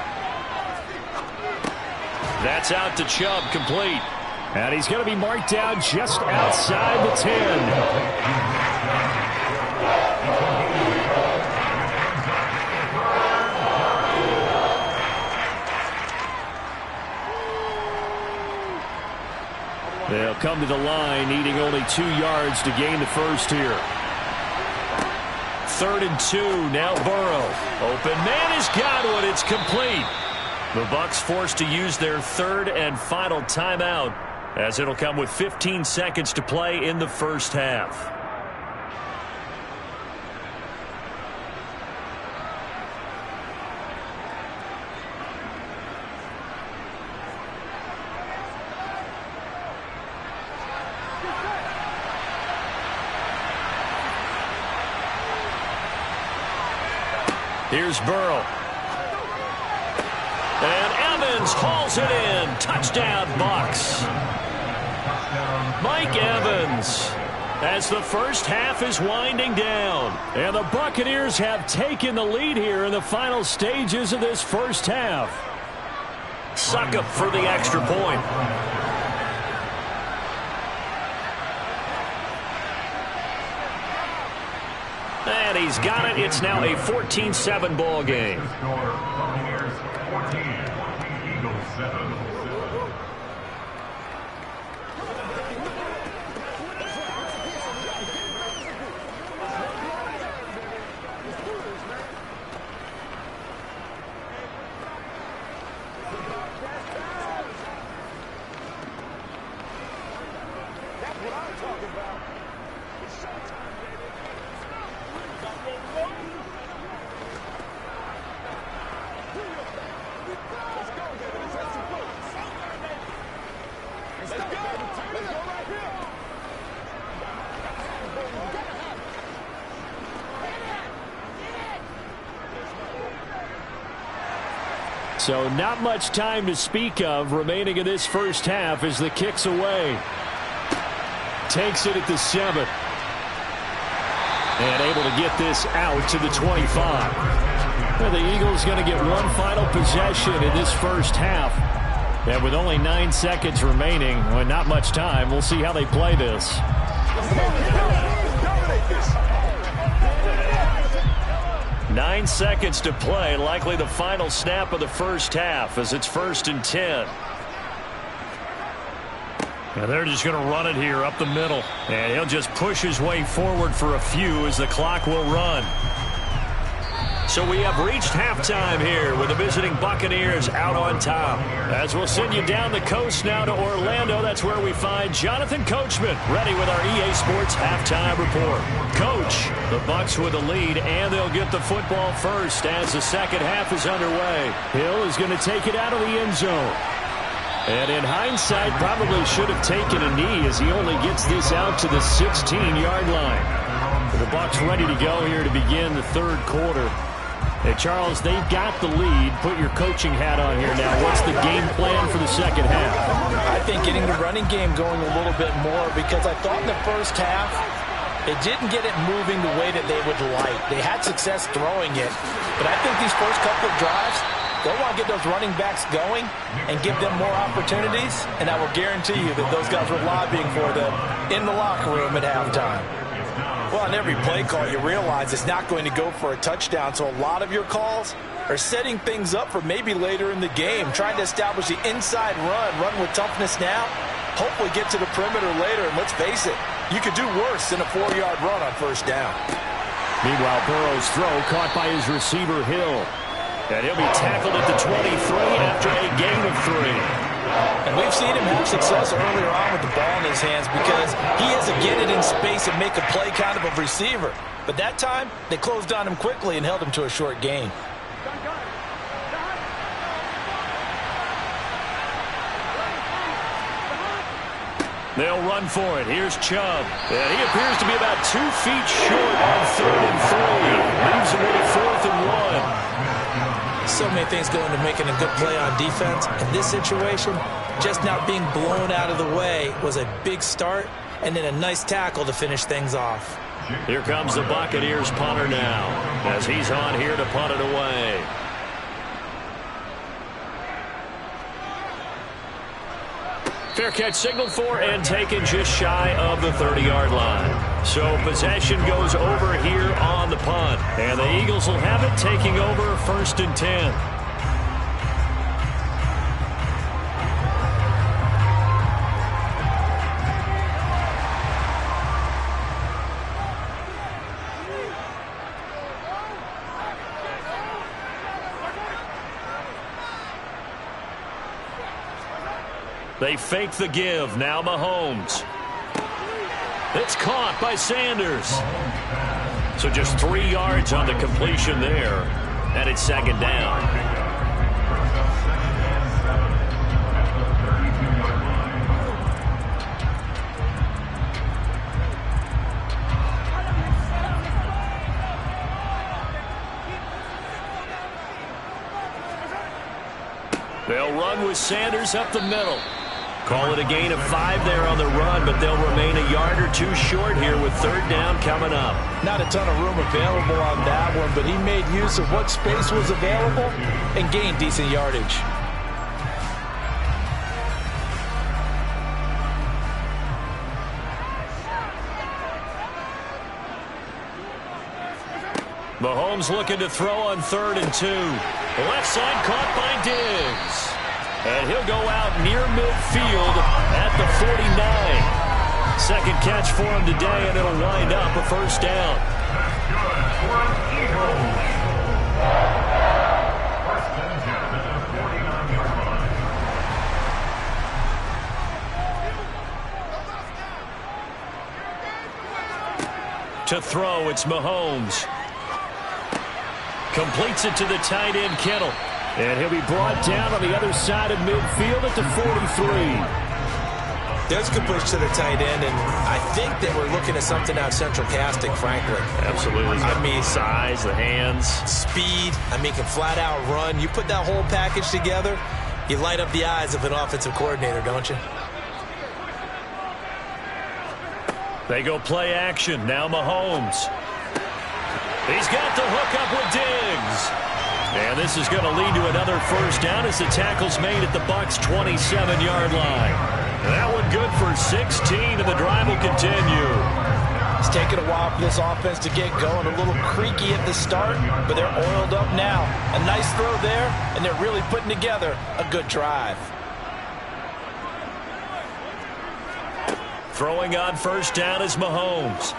That's out to Chubb, complete. And he's going to be marked down just outside the 10. They'll come to the line, needing only 2 yards to gain the first here. 3rd and 2, now Burrow. Open man has got one, it's complete. The Bucs forced to use their 3rd and final timeout as it'll come with 15 seconds to play in the first half. Here's Burrow. And Evans hauls it in. Touchdown, Bucs. Mike Evans as the first half is winding down. And the Buccaneers have taken the lead here in the final stages of this first half. Succop for the extra point. And he's got it. It's now a 14-7 ball game. Buccaneers 14, Eagles 7. So not much time to speak of remaining in this first half as the kick's away. takes it at the 7. And able to get this out to the 25. Well, the Eagles going to get one final possession in this first half. And with only 9 seconds remaining, well, not much time, we'll see how they play this. 9 seconds to play, likely the final snap of the first half as it's 1st and 10. And they're just going to run it here up the middle. And he'll just push his way forward for a few as the clock will run. So we have reached halftime here with the visiting Buccaneers out on top. As we'll send you down the coast now to Orlando, that's where we find Jonathan Coachman ready with our EA Sports halftime report. Coach, the Bucs with the lead, and they'll get the football first as the second half is underway. Hill is going to take it out of the end zone. And in hindsight, probably should have taken a knee as he only gets this out to the 16-yard line. The Bucs ready to go here to begin the third quarter. Hey, Charles, they've got the lead. Put your coaching hat on here now. What's the game plan for the second half? I think getting the running game going a little bit more because I thought in the first half they didn't get it moving the way that they would like. They had success throwing it, but I think these first couple of drives, they'll want to get those running backs going and give them more opportunities, and I will guarantee you that those guys were lobbying for them in the locker room at halftime. Well, on every play call, you realize it's not going to go for a touchdown, so a lot of your calls are setting things up for maybe later in the game, trying to establish the inside run with toughness now, hopefully get to the perimeter later, and let's face it, you could do worse than a 4-yard run on first down. Meanwhile, Burrow's throw caught by his receiver, Hill. And he'll be tackled at the 23 after a gain of 3. And we've seen him have success earlier on with the ball in his hands because he has to get it in space and make a play kind of a receiver. But that time, they closed on him quickly and held him to a short gain. They'll run for it. Here's Chubb. And he appears to be about 2 feet short on 3rd and 3. Leaves him with a 4th and 1. So many things go into making a good play on defense. In this situation, just not being blown out of the way was a big start, and then a nice tackle to finish things off. Here comes the Buccaneers punter now, as he's on here to punt it away. Fair catch signaled for and taken just shy of the 30-yard line. So possession goes over here on the punt. And the Eagles will have it, taking over 1st and 10. They fake the give. Now Mahomes. It's caught by Sanders. So just 3 yards on the completion there. And it's 2nd down. They'll run with Sanders up the middle. Call it a gain of 5 there on the run, but they'll remain a yard or 2 short here with 3rd down coming up. Not a ton of room available on that one, but he made use of what space was available and gained decent yardage. Mahomes looking to throw on 3rd and 2. Left side caught by Diggs. And he'll go out near midfield at the 49. Second catch for him today, and it'll wind up a 1st down. To throw, it's Mahomes. Completes it to the tight end, Kittle. And he'll be brought down on the other side of midfield at the 43. There's a good push to the tight end, and I think that we're looking at something out central casting, frankly. Absolutely. I mean, size, the hands. Speed. I mean, can flat out run. You put that whole package together, you light up the eyes of an offensive coordinator, don't you? They go play action. Now Mahomes. He's got the hook up with Diggs. And this is going to lead to another first down as the tackle's made at the Bucs' 27-yard line. That one good for 16, and the drive will continue. It's taken a while for this offense to get going. A little creaky at the start, but they're oiled up now. A nice throw there, and they're really putting together a good drive. Throwing on first down is Mahomes.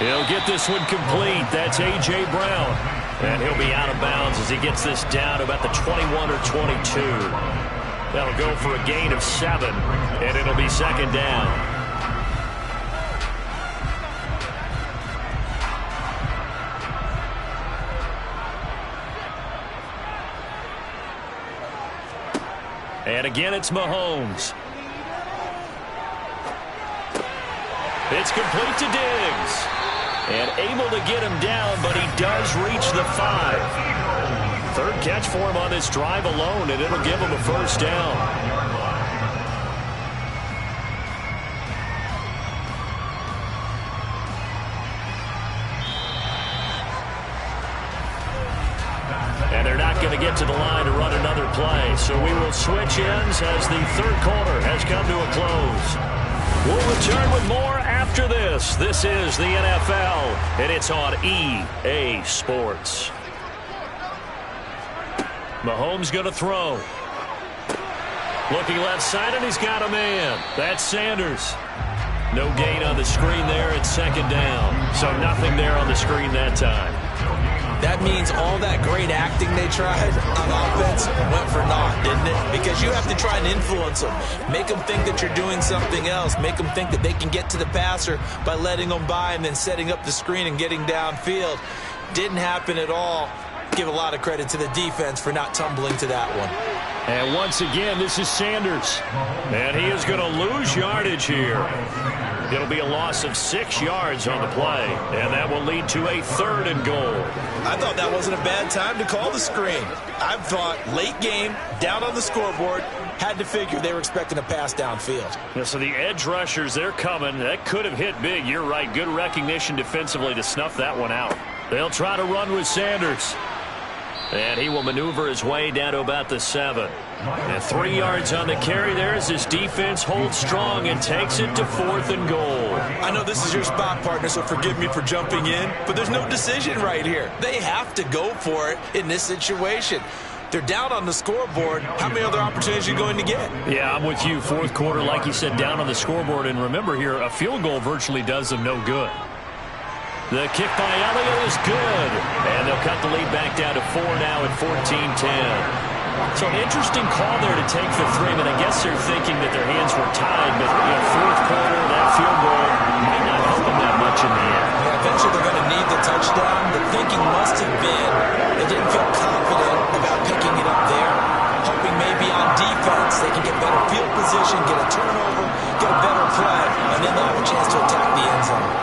He'll get this one complete. That's A.J. Brown. And he'll be out of bounds as he gets this down to about the 21 or 22. That'll go for a gain of 7, and it'll be second down. And again, it's Mahomes. It's complete to Diggs. And able to get him down, but he does reach the 5. Third catch for him on this drive alone, and it'll give him a first down. And they're not going to get to the line to run another play, so we will switch ends as the third quarter has come to a close. We'll return with more after this. This is the NFL, and it's on EA Sports. Mahomes going to throw. Looking left side, and he's got a man. That's Sanders. No gain on the screen there. It's second down. So nothing there on the screen that time. That means all that great acting they tried on offense went for naught, didn't it? Because you have to try and influence them. Make them think that you're doing something else. Make them think that they can get to the passer by letting them by and then setting up the screen and getting downfield. Didn't happen at all. Give a lot of credit to the defense for not tumbling to that one. And once again, this is Sanders. And he is going to lose yardage here. It'll be a loss of 6 yards on the play, and that will lead to a 3rd and goal. I thought that wasn't a bad time to call the screen. I thought late game, down on the scoreboard, had to figure they were expecting a pass downfield. Yeah, so the edge rushers, they're coming. That could have hit big. You're right. Good recognition defensively to snuff that one out. They'll try to run with Sanders. And he will maneuver his way down to about the 7. And 3 yards on the carry there as his defense holds strong and takes it to 4th and goal. I know this is your spot, partner, so forgive me for jumping in, but there's no decision right here. They have to go for it in this situation. They're down on the scoreboard. How many other opportunities are you going to get? Yeah, I'm with you. 4th quarter, like you said, down on the scoreboard. And remember here, a field goal virtually does them no good. The kick by Elliott is good. And they'll cut the lead back down to 4 now at 14-10. So an interesting call there to take the 3. But I guess they're thinking that their hands were tied. But, 4th quarter, that field goal might not help them that much in the end. Yeah, eventually they're going to need the touchdown. The thinking must have been they didn't feel confident about picking it up there. Hoping maybe on defense they can get better field position, get a turnover, get a better play, and then they'll have a chance to attack the end zone.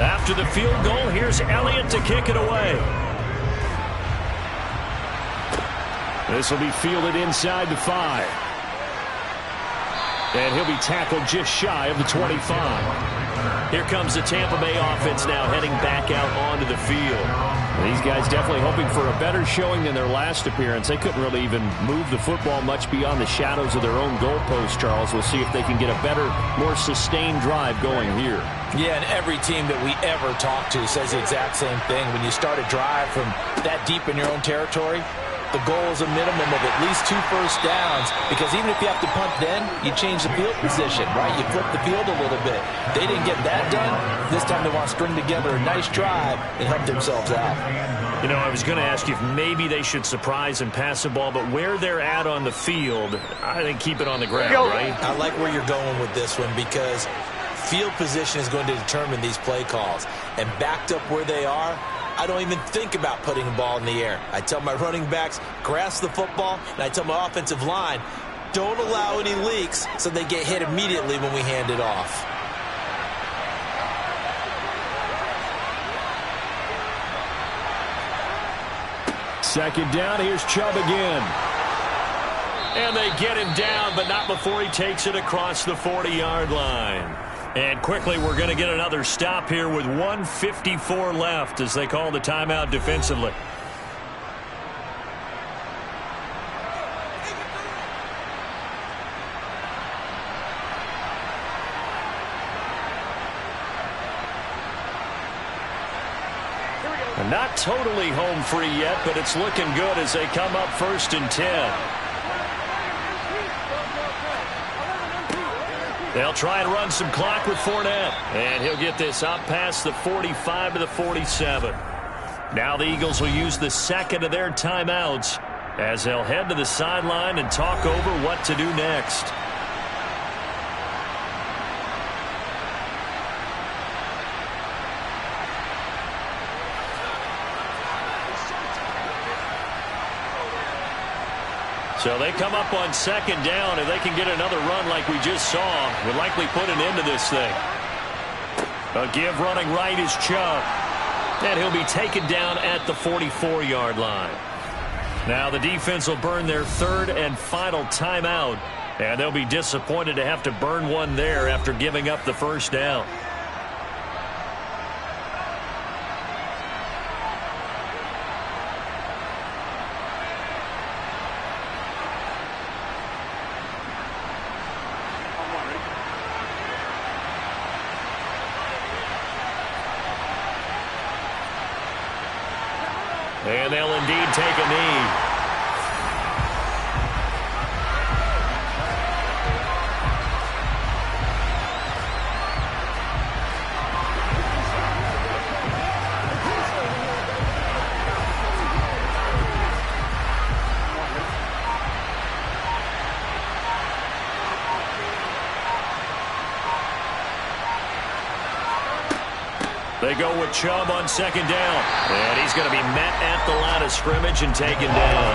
After the field goal, here's Elliott to kick it away. This will be fielded inside the 5. And he'll be tackled just shy of the 25. Here comes the Tampa Bay offense now heading back out onto the field. These guys definitely hoping for a better showing than their last appearance. They couldn't really even move the football much beyond the shadows of their own goalpost, Charles. We'll see if they can get a better, more sustained drive going here. Yeah, and every team that we ever talk to says the exact same thing. When you start a drive from that deep in your own territory, the goal is a minimum of at least 2 first downs, because even if you have to punt then, you change the field position, right? You flip the field a little bit. They didn't get that done. This time they want to string together a nice drive and help themselves out. You know, I was going to ask you if maybe they should surprise and pass the ball, but where they're at on the field, I think keep it on the ground, right? I like where you're going with this one, because field position is going to determine these play calls. And backed up where they are, I don't even think about putting the ball in the air. I tell my running backs, grasp the football, and I tell my offensive line, don't allow any leaks so they get hit immediately when we hand it off. Second down, here's Chubb again. And they get him down, but not before he takes it across the 40-yard line. And quickly, we're going to get another stop here with 1:54 left as they call the timeout defensively. Not totally home free yet, but it's looking good as they come up 1st and 10. They'll try and run some clock with Fournette. And he'll get this up past the 45 to the 47. Now the Eagles will use the second of their timeouts as they'll head to the sideline and talk over what to do next. So they come up on second down. If they can get another run like we just saw, would likely put an end to this thing. A give running right is Chubb. And he'll be taken down at the 44-yard line. Now the defense will burn their third and final timeout. And they'll be disappointed to have to burn one there after giving up the first down. And they'll indeed take a knee. They go with Chubb on second down. And he's going to be met at the line of scrimmage and taken down.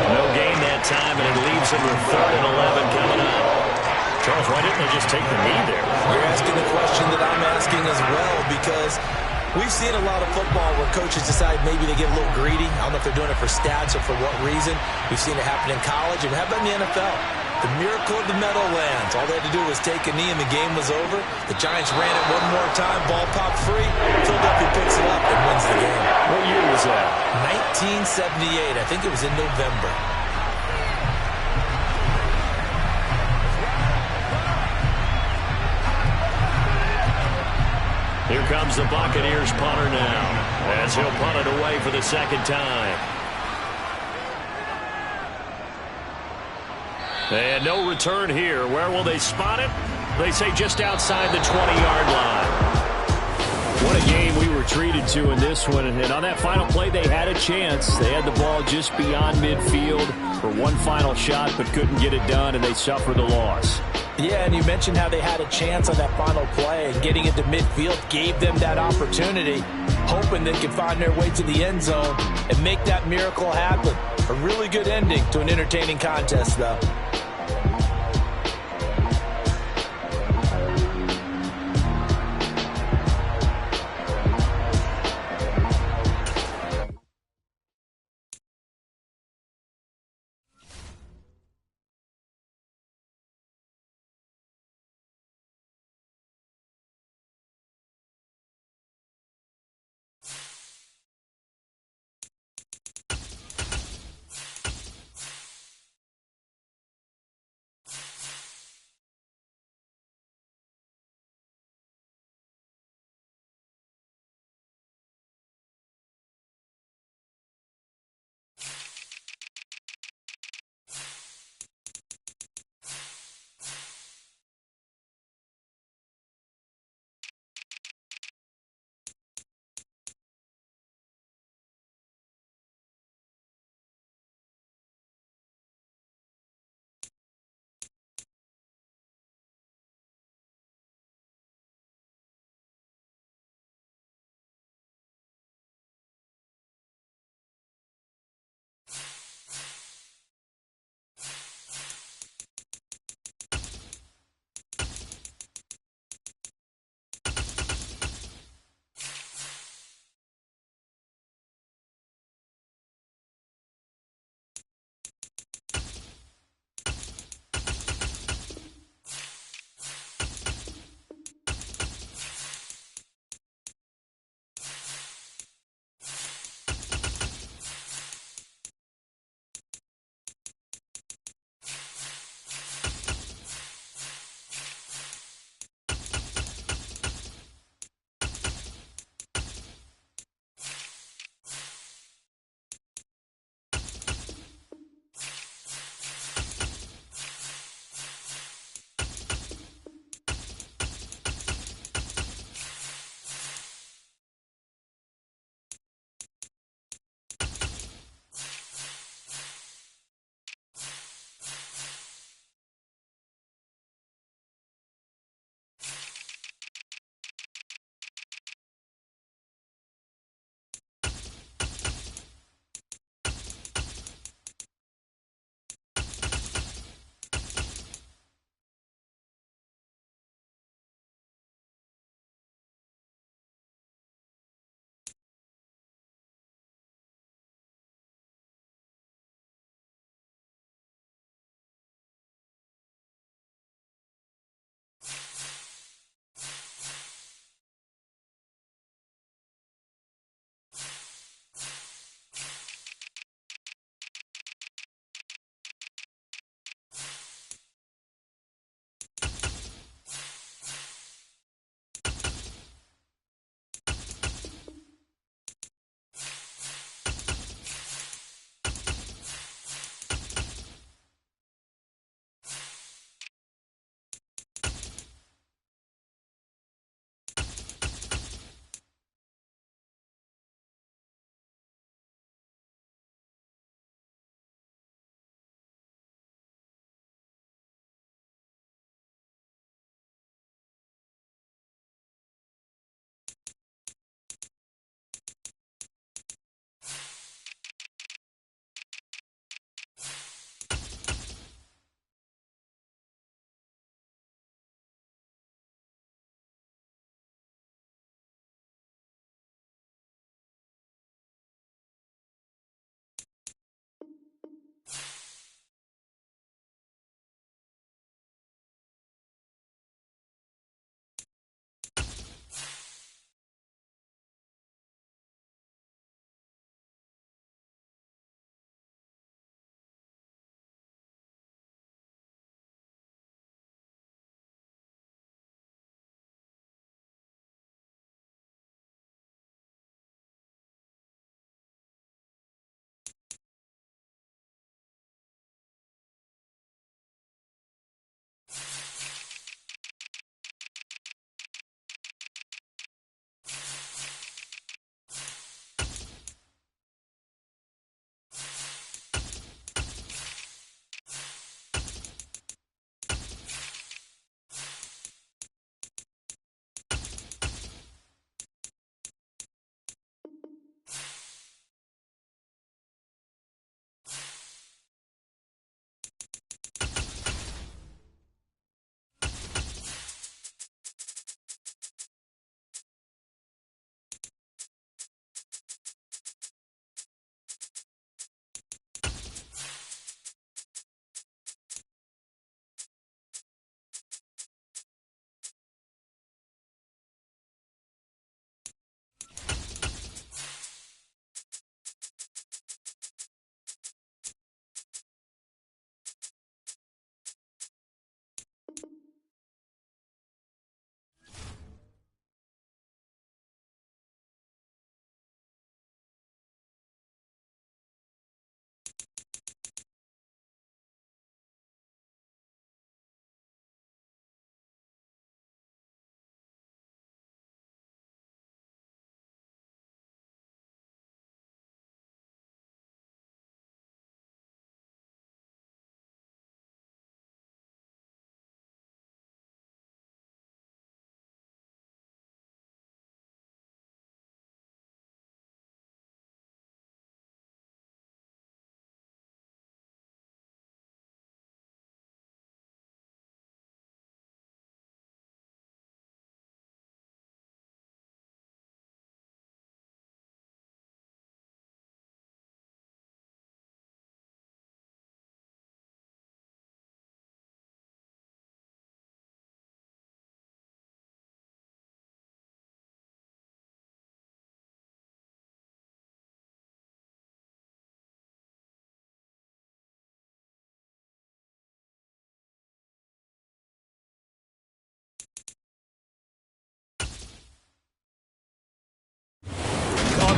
No gain that time, and it leaves him with 3rd and 11 coming up. Charles, why didn't they just take the knee there? You're asking the question that I'm asking as well, because we've seen a lot of football where coaches decide maybe they get a little greedy. I don't know if they're doing it for stats or for what reason. We've seen it happen in college, and how about in the NFL? The miracle of the Meadowlands. All they had to do was take a knee and the game was over. The Giants ran it one more time. Ball popped free. Philadelphia picks it up and wins the game. What year was that? 1978. I think it was in November. Here comes the Buccaneers punter now as he'll punt it away for the second time. And no return here. Where will they spot it? They say just outside the 20-yard line. What a game we were treated to in this one. And on that final play, they had a chance. They had the ball just beyond midfield for one final shot, but couldn't get it done, and they suffered the loss. Yeah, and you mentioned how they had a chance on that final play, and getting into midfield gave them that opportunity, hoping they could find their way to the end zone and make that miracle happen. A really good ending to an entertaining contest, though.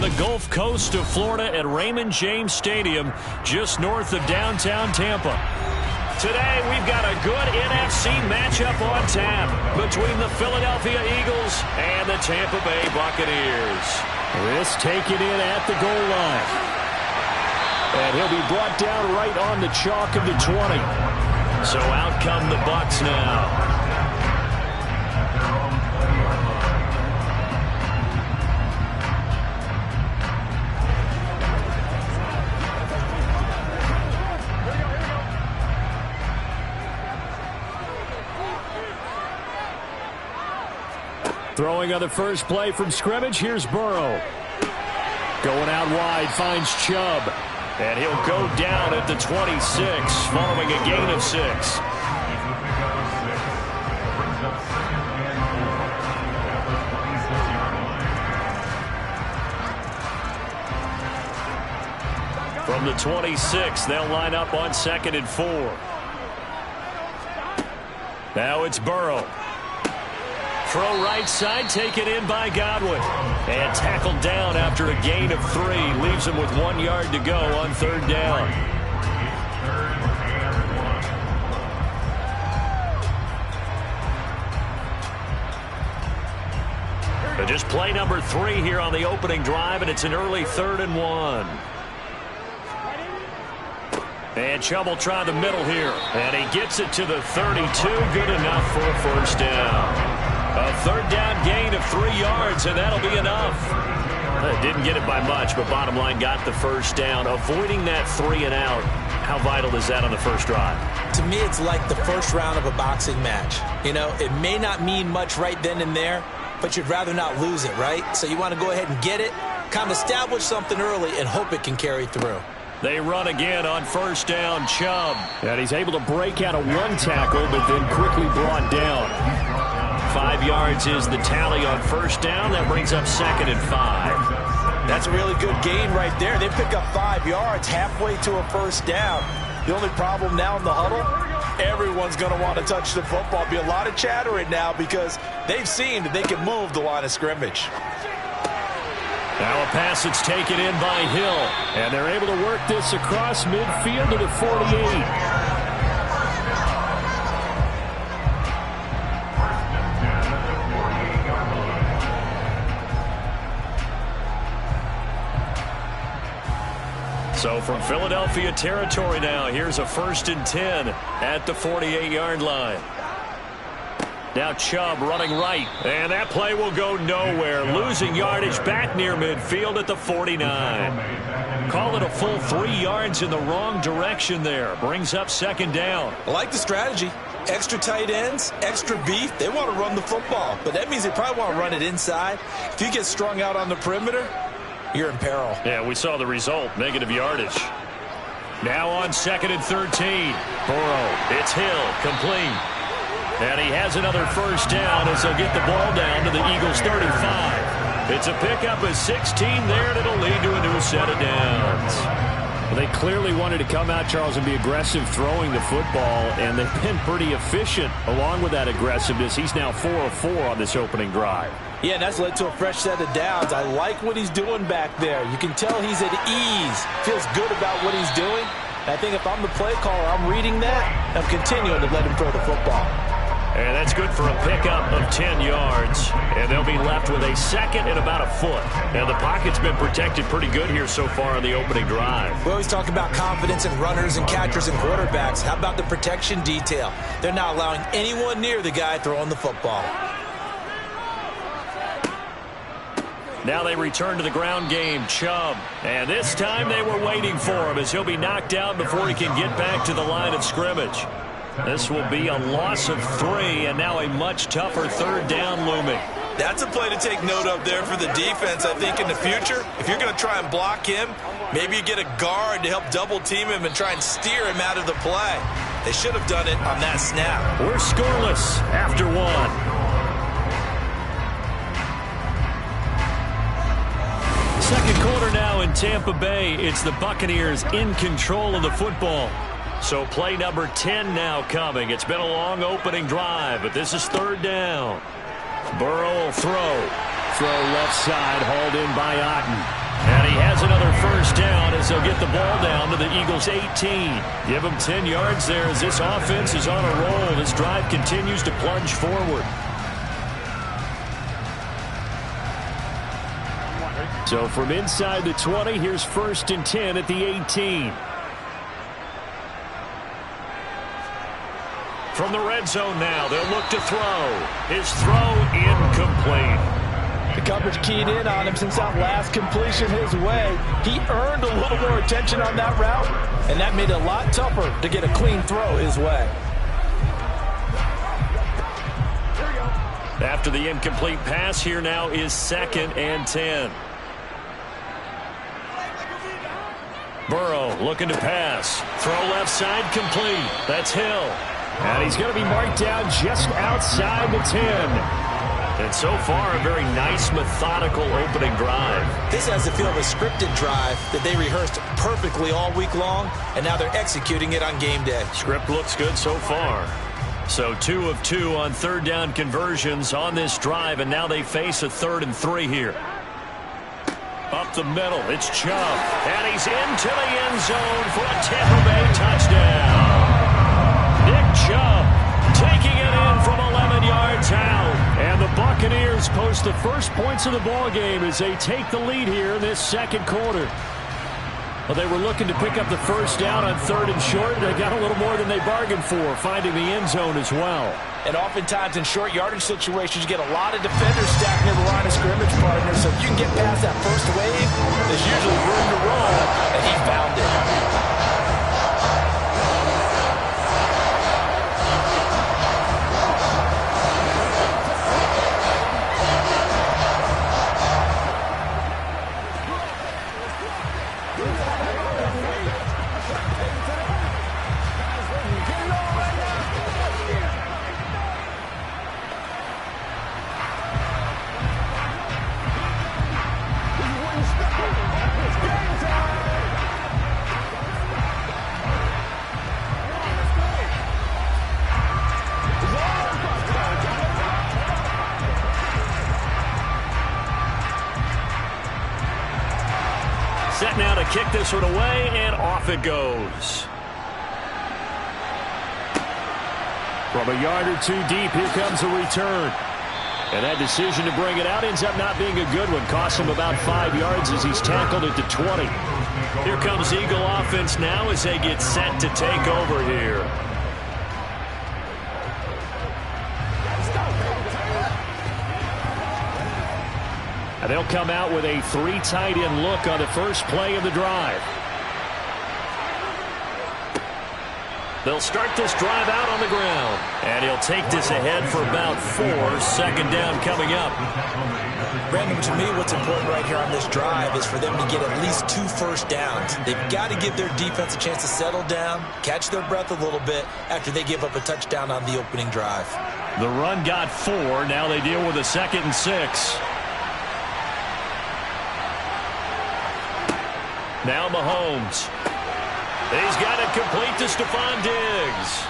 the Gulf Coast of Florida at Raymond James Stadium, just north of downtown Tampa. Today, we've got a good NFC matchup on tap between the Philadelphia Eagles and the Tampa Bay Buccaneers. This taken in at the goal line. And he'll be brought down right on the chalk of the 20. So out come the Bucs now. Throwing on the first play from scrimmage, here's Burrow. Going out wide, finds Chubb. And he'll go down at the 26, following a gain of 6. From the 26, they'll line up on 2nd and 4. Now it's Burrow. Throw right side, taken in by Godwin. And tackled down after a gain of 3. Leaves him with 1 yard to go on 3rd down. But just play number 3 here on the opening drive, and it's an early 3rd and 1. And Chubb will try the middle here. And he gets it to the 32. Good enough for a first down. A 3rd down gain of 3 yards, and that'll be enough. Didn't get it by much, but bottom line got the first down. Avoiding that 3 and out, how vital is that on the first drive? To me, it's like the first round of a boxing match. You know, it may not mean much right then and there, but you'd rather not lose it, right? So you want to go ahead and get it, kind of establish something early, and hope it can carry through. They run again on first down, Chubb. And he's able to break out of 1 tackle, but then quickly brought down. 5 yards is the tally on first down. That brings up 2nd and 5. That's a really good gain right there. They pick up 5 yards halfway to a first down. The only problem now in the huddle, everyone's going to want to touch the football. Be a lot of chattering now because they've seen that they can move the line of scrimmage. Now a pass that's taken in by Hill. And they're able to work this across midfield to the 48. So from Philadelphia territory now, here's a 1st and 10 at the 48-yard line. Now Chubb running right, and that play will go nowhere. Losing yardage back near midfield at the 49. Call it a full 3 yards in the wrong direction there. Brings up 2nd down. I like the strategy. Extra tight ends, extra beef. They want to run the football, but that means they probably want to run it inside. If you get strung out on the perimeter, you're in peril. Yeah, we saw the result, negative yardage. Now on 2nd and 13. Burrow, it's Hill, complete. And he has another first down as they'll get the ball down to the Eagles' 35. It's a pickup of 16 there, and it'll lead to a new set of downs. Well, they clearly wanted to come out, Charles, and be aggressive throwing the football, and they've been pretty efficient along with that aggressiveness. He's now 4 of 4 on this opening drive. Yeah, and that's led to a fresh set of downs. I like what he's doing back there. You can tell he's at ease, feels good about what he's doing. I think if I'm the play caller, I'm reading that. I'm continuing to let him throw the football. And that's good for a pickup of 10 yards. And they'll be left with a 2nd and about a foot. Now, the pocket's been protected pretty good here so far on the opening drive. We always talk about confidence in runners and catchers and quarterbacks. How about the protection detail? They're not allowing anyone near the guy throwing the football. Now they return to the ground game, Chubb. And this time they were waiting for him as he'll be knocked down before he can get back to the line of scrimmage. This will be a loss of 3, and now a much tougher 3rd down looming. That's a play to take note of there for the defense, I think, in the future. If you're going to try and block him, maybe you get a guard to help double-team him and try and steer him out of the play. They should have done it on that snap. We're scoreless after 1. Second quarter now in Tampa Bay. It's the Buccaneers in control of the football. So play number 10 now coming. It's been a long opening drive, but this is 3rd down. Burrow will throw. Throw left side, hauled in by Otten. And he has another first down as they'll get the ball down to the Eagles' 18. Give them 10 yards there as this offense is on a roll. This drive continues to plunge forward. So from inside the 20, here's 1st and 10 at the 18. From the red zone now, they'll look to throw. His throw incomplete. The coverage keyed in on him since that last completion his way. He earned a little more attention on that route, and that made it a lot tougher to get a clean throw his way. After the incomplete pass, here now is 2nd and 10. Burrow looking to pass. Throw left side complete. That's Hill. And he's going to be marked down just outside the 10. And so far, a very nice, methodical opening drive. This has the feel of a scripted drive that they rehearsed perfectly all week long, and now they're executing it on game day. Script looks good so far. So 2 of 2 on 3rd down conversions on this drive, and now they face a 3rd and 3 here. Up the middle, it's Chubb. And he's into the end zone for a Tampa Bay touchdown. Nick Chubb taking it in from 11 yards out. And the Buccaneers post the first points of the ball game as they take the lead here in this 2nd quarter. Well, they were looking to pick up the first down on 3rd and short. They got a little more than they bargained for, finding the end zone as well. And oftentimes in short yardage situations, you get a lot of defenders stacked near the line of scrimmage, partners. So if you can get past that first wave, there's usually room to roll, and he found it. Set now to kick this one away, and off it goes. From a yard or 2 deep, here comes a return. And that decision to bring it out ends up not being a good one. Costs him about 5 yards as he's tackled at the 20. Here comes Eagle offense now as they get set to take over here. And they'll come out with a 3 tight end look on the first play of the drive. They'll start this drive out on the ground. And he'll take this ahead for about 4. 2nd down coming up. Brandon, to me, what's important right here on this drive is for them to get at least 2 first downs. They've got to give their defense a chance to settle down, catch their breath a little bit after they give up a touchdown on the opening drive. The run got 4. Now they deal with a 2nd and 6. Now Mahomes. He's got it complete to Stephon Diggs.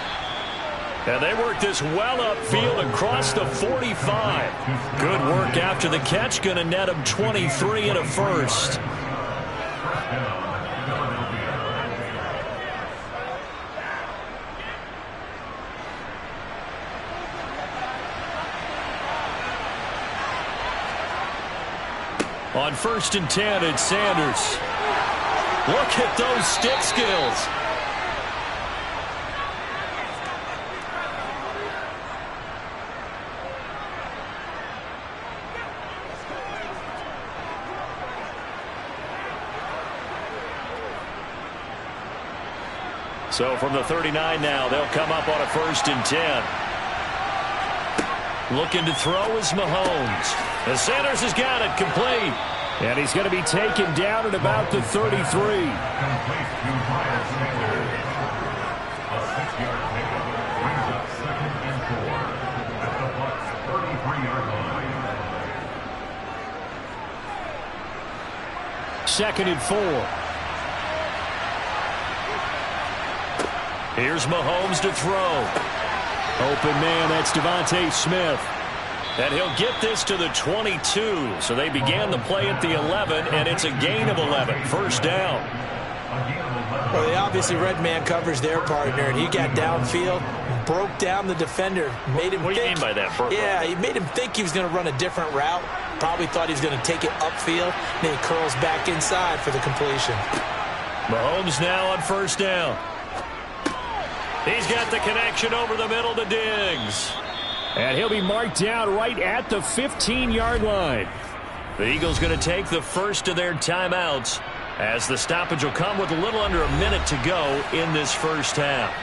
And they work this well upfield across the 45. Good work after the catch. Going to net him 23 and a first. On 1st and 10, it's Sanders. Look at those stick skills. So from the 39 now, they'll come up on a 1st and 10. Looking to throw is Mahomes. And Sanders has got it complete. And he's going to be taken down at about the 33. Complete to Miles Sanders. A 6-yard pickup brings up 2nd and 4 at the Bucs' 33-yard line. 2nd and 4. Here's Mahomes to throw. Open man, that's Devontae Smith. And he'll get this to the 22. So they began the play at the 11, and it's a gain of 11. First down. Well, they obviously read man coverage their partner, and he got downfield, broke down the defender, made him What do you mean by that, Burko? Yeah, he made him think he was going to run a different route. Probably thought he was going to take it upfield. Then he curls back inside for the completion. Mahomes now on first down. He's got the connection over the middle to Diggs. And he'll be marked down right at the 15-yard line. The Eagles going to take the first of their timeouts as the stoppage will come with a little under a minute to go in this first half.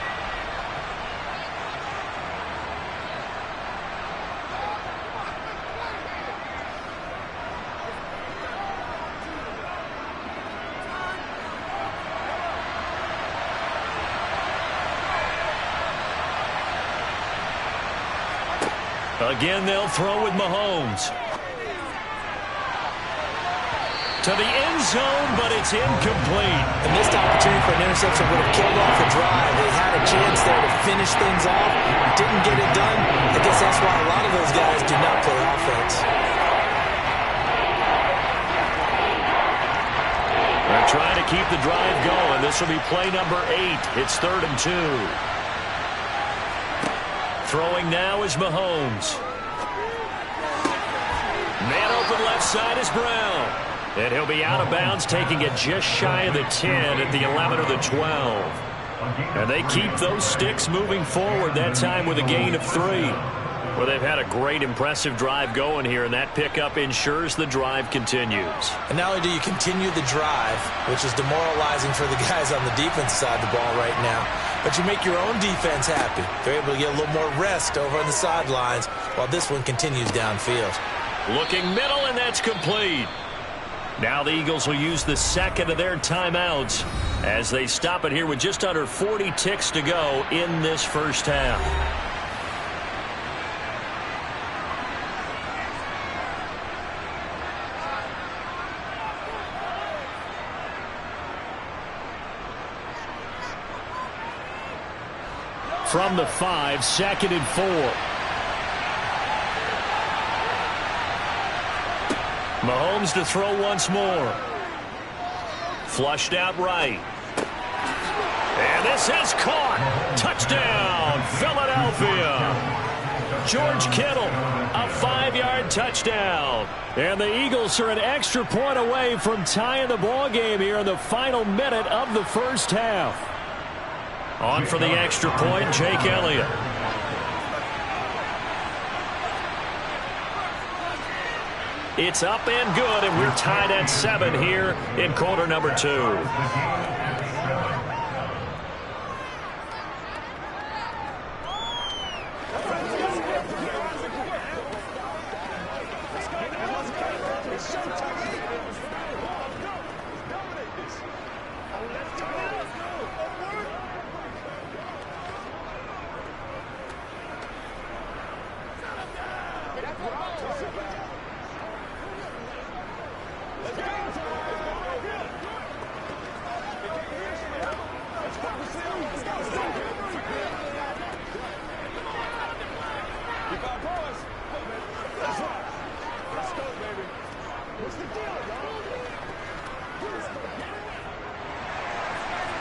Again, they'll throw with Mahomes. To the end zone, but it's incomplete. A missed opportunity for an interception would have killed off the drive. They had a chance there to finish things off. Didn't get it done. I guess that's why a lot of those guys do not play offense. They're trying to keep the drive going. This will be play number 8. It's 3rd and 2. Throwing now is Mahomes. Man open left side is Brown. And he'll be out of bounds, taking it just shy of the 10 at the 11 or the 12. And they keep those sticks moving forward, that time with a gain of 3. Well, they've had a great, impressive drive going here, and that pickup ensures the drive continues. And not only do you continue the drive, which is demoralizing for the guys on the defense side of the ball right now, but you make your own defense happy. They're able to get a little more rest over on the sidelines while this one continues downfield. Looking middle, and that's complete. Now the Eagles will use the second of their timeouts as they stop it here with just under 40 ticks to go in this first half. From the 5, 2nd and 4. Mahomes to throw once more. Flushed out right. And this is caught. Touchdown, Philadelphia. George Kittle, a 5-yard touchdown. And the Eagles are an extra point away from tying the ball game here in the final minute of the first half. On for the extra point, Jake Elliott. It's up and good, and we're tied at 7 here in quarter number 2.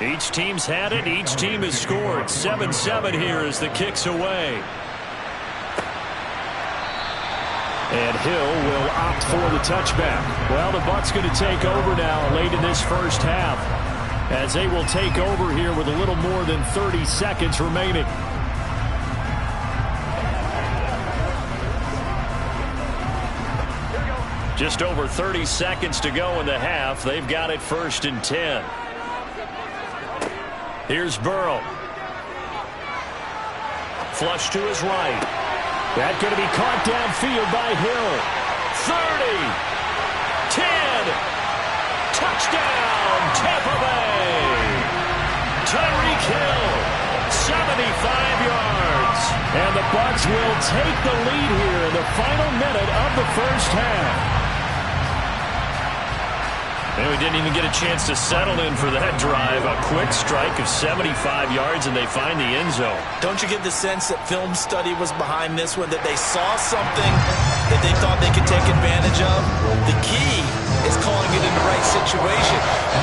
Each team's had it. Each team has scored. 7-7 here as the kick's away. And Hill will opt for the touchback. Well, the Bucs going to take over now late in this first half as they will take over here with a little more than 30 seconds remaining. Just over 30 seconds to go in the half. They've got it 1st and 10. Here's Burrow. Flush to his right. That's going to be caught downfield by Hill. 30. 10. Touchdown, Tampa Bay. Tyreek Hill, 75 yards. And the Bucs will take the lead here in the final minute of the first half. And we didn't even get a chance to settle in for that drive. A quick strike of 75 yards, and they find the end zone. Don't you get the sense that film study was behind this one, that they saw something that they thought they could take advantage of. The key is calling it in the right situation.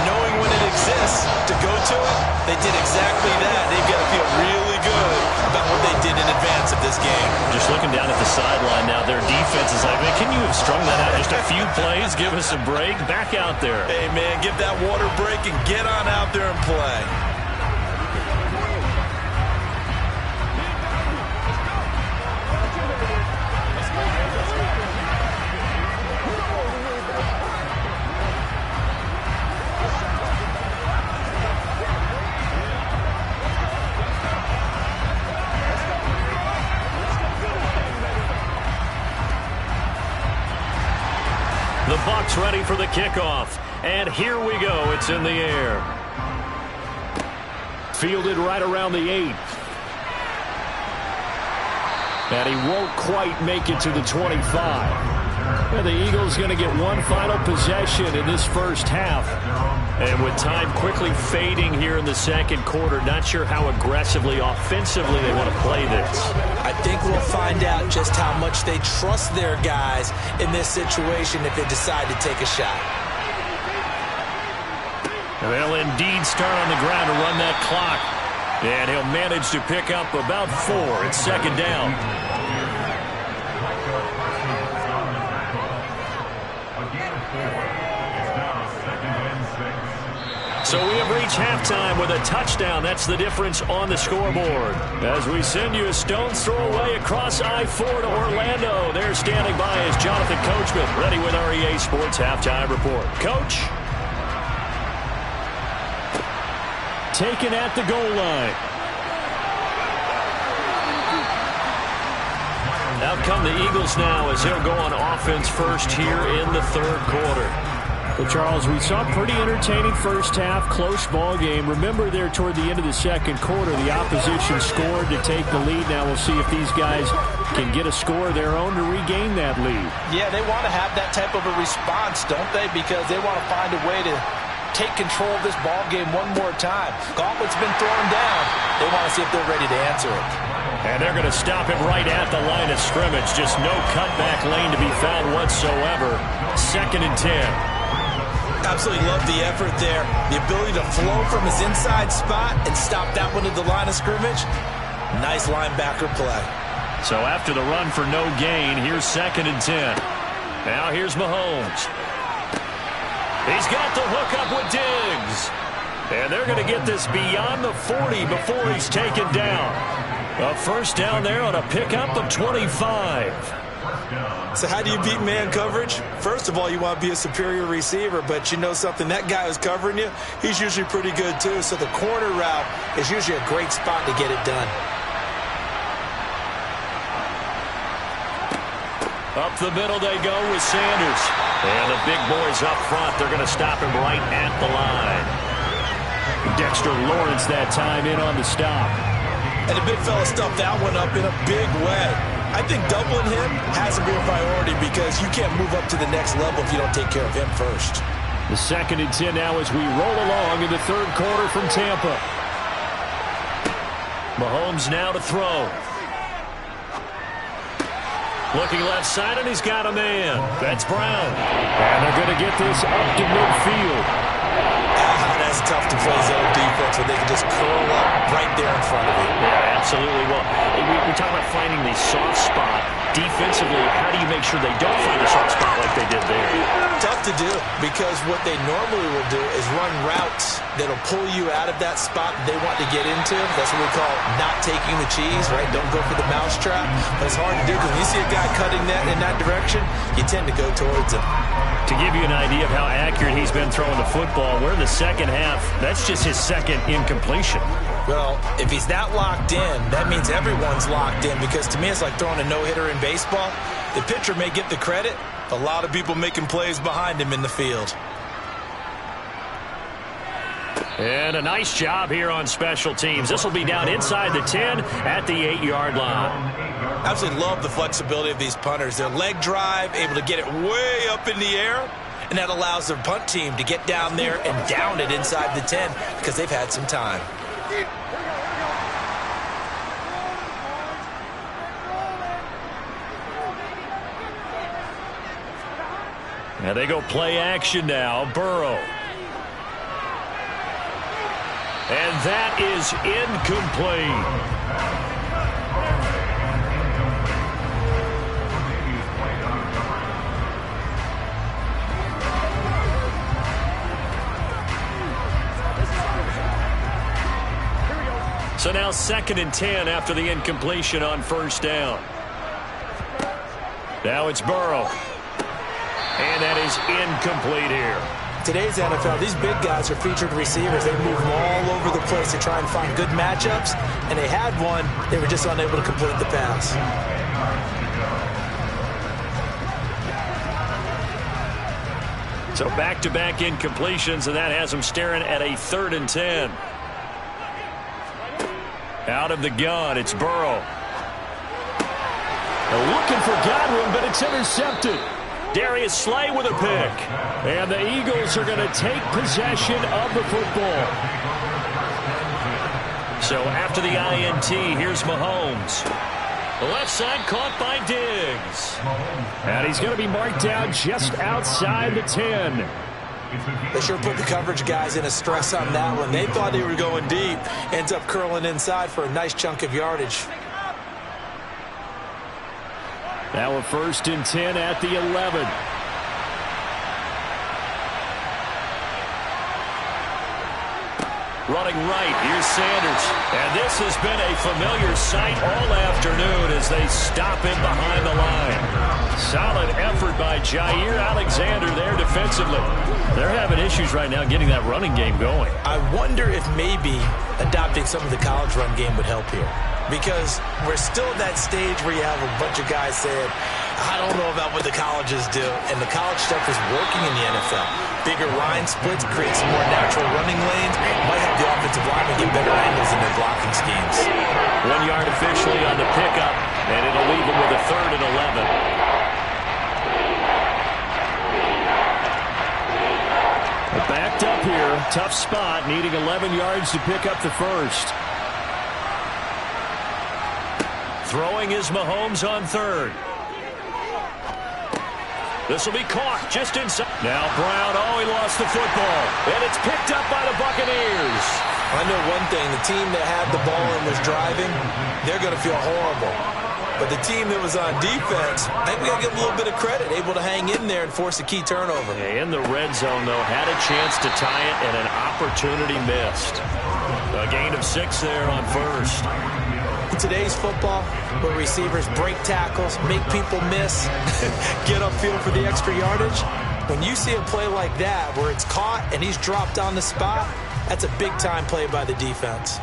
Knowing when it exists to go to it, they did exactly that. They've got to feel really good about what they did in advance of this game. Just looking down at the sideline now, their defense is like, man, can you have strung that out just a few plays? Give us a break. Back out there. Hey, man, give that water break and get on out there and play. The Bucs ready for the kickoff. And here we go. It's in the air. Fielded right around the 8. And he won't quite make it to the 25. And the Eagles going to get one final possession in this first half. And with time quickly fading here in the second quarter, not sure how aggressively, offensively they want to play this. I think we'll find out just how much they trust their guys in this situation if they decide to take a shot. They'll indeed start on the ground to run that clock. And he'll manage to pick up about 4. It's second down. So we have reached halftime with a touchdown. That's the difference on the scoreboard. As we send you a stone's throw away across I-4 to Orlando. There standing by is Jonathan Coachman, ready with our EA Sports Halftime Report. Coach. Taken at the goal line. Out come the Eagles now as he'll go on offense first here in the third quarter. Well, Charles, we saw a pretty entertaining first half, close ball game. Remember there toward the end of the second quarter, the opposition scored to take the lead. Now we'll see if these guys can get a score of their own to regain that lead. Yeah, they want to have that type of a response, don't they? Because they want to find a way to take control of this ball game one more time. Gauntlet's been thrown down. They want to see if they're ready to answer it. And they're going to stop him right at the line of scrimmage. Just no cutback lane to be found whatsoever. 2nd and 10. Absolutely love the effort there. The ability to flow from his inside spot and stop that one at the line of scrimmage. Nice linebacker play. So after the run for no gain, here's 2nd and 10. Now here's Mahomes. He's got the hook up with Diggs. And they're going to get this beyond the 40 before he's taken down. A first down there on a pickup of 25. So how do you beat man coverage? First of all, you want to be a superior receiver, but you know something, that guy who's covering you, he's usually pretty good too. So the corner route is usually a great spot to get it done. Up the middle they go with Sanders. And the big boys up front, they're going to stop him right at the line. Dexter Lawrence that time in on the stop. And the big fella stuffed that one up in a big way. I think doubling him has to be a priority because you can't move up to the next level if you don't take care of him first. The 2nd and 10 now as we roll along in the third quarter from Tampa. Mahomes now to throw. Looking left side, and he's got a man. That's Brown. And they're going to get this up to midfield. That's tough to play zone defense when they can just curl up right there in front of you. Yeah, absolutely. Well, we talk about finding the soft spot. Defensively, how do you make sure they don't find a soft spot like they did there? Tough to do because what they normally will do is run routes that'll pull you out of that spot they want to get into. That's what we call not taking the cheese, right? Don't go for the mousetrap. But it's hard to do because when you see a guy cutting that in that direction, you tend to go towards him. To give you an idea of how accurate he's been throwing the football, we're in the second half. That's just his second incompletion. Well, if he's that locked in, that means everyone's locked in because to me it's like throwing a no-hitter in baseball. The pitcher may get the credit, a lot of people making plays behind him in the field. And a nice job here on special teams. This will be down inside the 10 at the 8-yard line. Absolutely love the flexibility of these punters. Their leg drive, able to get it way up in the air, and that allows their punt team to get down there and down it inside the 10 because they've had some time. And they go play action now. Burrow. And that is incomplete. So now 2nd and 10 after the incompletion on 1st down. Now it's Burrow. And that is incomplete here. Today's NFL, these big guys are featured receivers. They move all over the place to try and find good matchups, and they had one. They were just unable to complete the pass. So back-to-back incompletions, and that has them staring at a 3rd and 10. Out of the gun, it's Burrow. They're looking for Godwin, but it's intercepted. Darius Slay with a pick. And the Eagles are going to take possession of the football. So after the INT, here's Mahomes. The left side caught by Diggs. And he's going to be marked down just outside the 10. They sure put the coverage guys in a stress on that one. They thought they were going deep. Ends up curling inside for a nice chunk of yardage. Now a 1st and 10 at the 11. Running right, here's Sanders. And this has been a familiar sight all afternoon as they stop him behind the line. Solid effort by Jair Alexander there defensively. They're having issues right now getting that running game going. I wonder if maybe adopting some of the college run game would help here. Because we're still at that stage where you have a bunch of guys saying, I don't know about what the colleges do. And the college stuff is working in the NFL. Bigger line splits, create some more natural running lanes. Might help the offensive linemen get better angles in their blocking schemes. 1 yard officially on the pickup, and it'll leave them with a 3rd and 11. Backed up here, tough spot, needing 11 yards to pick up the 1st. Throwing is Mahomes on 3rd. This will be caught just inside. Now Brown, he lost the football. And it's picked up by the Buccaneers. I know one thing, the team that had the ball and was driving, they're going to feel horrible. But the team that was on defense, I think we got to give a little bit of credit, able to hang in there and force a key turnover. Yeah, in the red zone, though, had a chance to tie it and an opportunity missed. A gain of 6 there on 1st. In today's football, where receivers break tackles, make people miss, get upfield for the extra yardage, when you see a play like that where it's caught and he's dropped on the spot, that's a big-time play by the defense.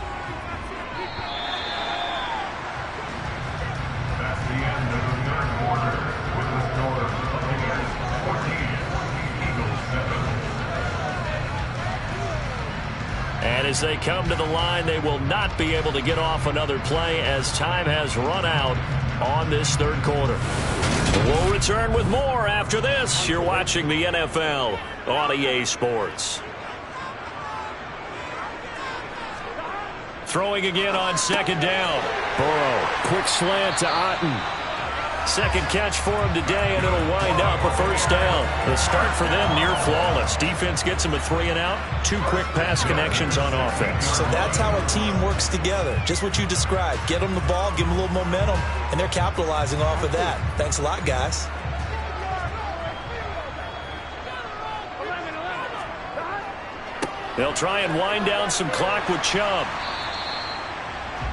That's the end of the 3rd quarter with the score of the Buccaneers 14, Eagles 7. And as they come to the line, they will not be able to get off another play as time has run out on this 3rd quarter. We'll return with more after this. You're watching the NFL on EA Sports. Throwing again on 2nd down. Burrow, quick slant to Otton. 2nd catch for him today, and it'll wind up a 1st down. The start for them near flawless. Defense gets them a 3 and out. 2 quick pass connections on offense. So that's how a team works together. Just what you described. Get them the ball, give them a little momentum, and they're capitalizing off of that. Thanks a lot, guys. They'll try and wind down some clock with Chubb.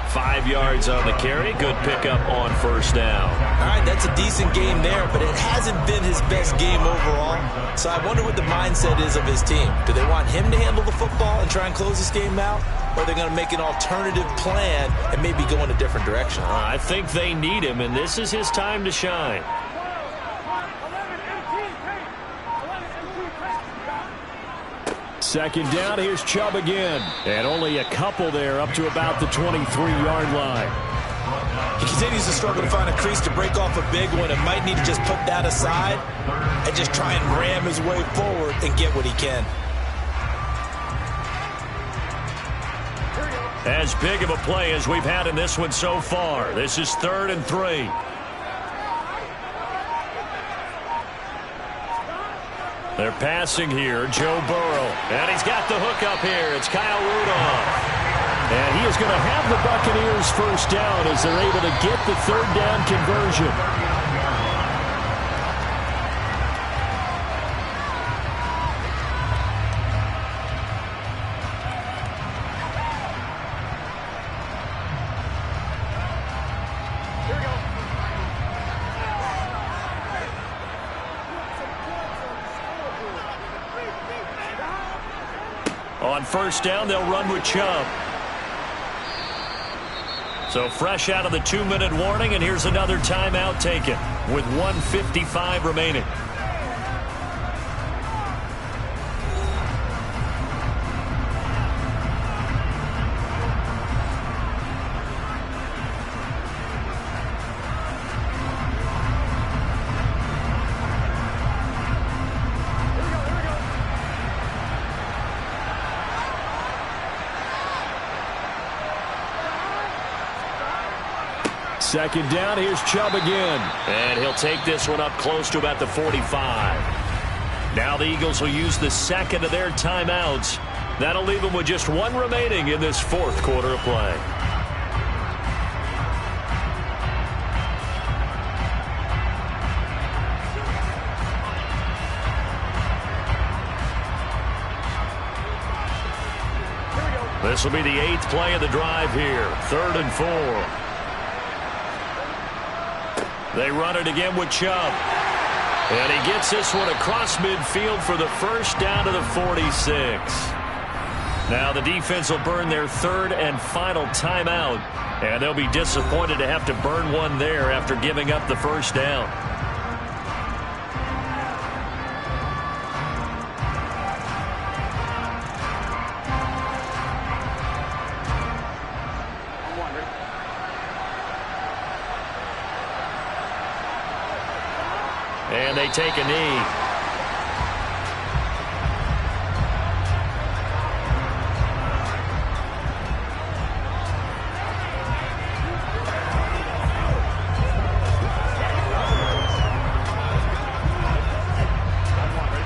5 yards on the carry. Good pickup on 1st down. All right, that's a decent game there, but it hasn't been his best game overall. So I wonder what the mindset is of his team. Do they want him to handle the football and try and close this game out? Or are they going to make an alternative plan and maybe go in a different direction? I think they need him, and this is his time to shine. Second down, here's Chubb again. And only a couple there up to about the 23-yard line. He continues to struggle to find a crease to break off a big one and might need to just put that aside and just try and ram his way forward and get what he can. As big of a play as we've had in this one so far. This is 3rd and 3. They're passing here. Joe Burrow. And he's got the hook up here. It's Kyle Rudolph. And he is going to have the Buccaneers first down as they're able to get the third down conversion. On first down, they'll run with Chubb. So fresh out of the 2-minute warning, and here's another timeout taken with 1:55 remaining. Second down, here's Chubb again. And he'll take this one up close to about the 45. Now the Eagles will use the second of their timeouts. That'll leave them with just one remaining in this fourth quarter of play. This will be the 8th play of the drive here. 3rd and 4. They run it again with Chubb. And he gets this one across midfield for the first down to the 46. Now the defense will burn their 3rd and final timeout. And they'll be disappointed to have to burn one there after giving up the first down. And they take a knee.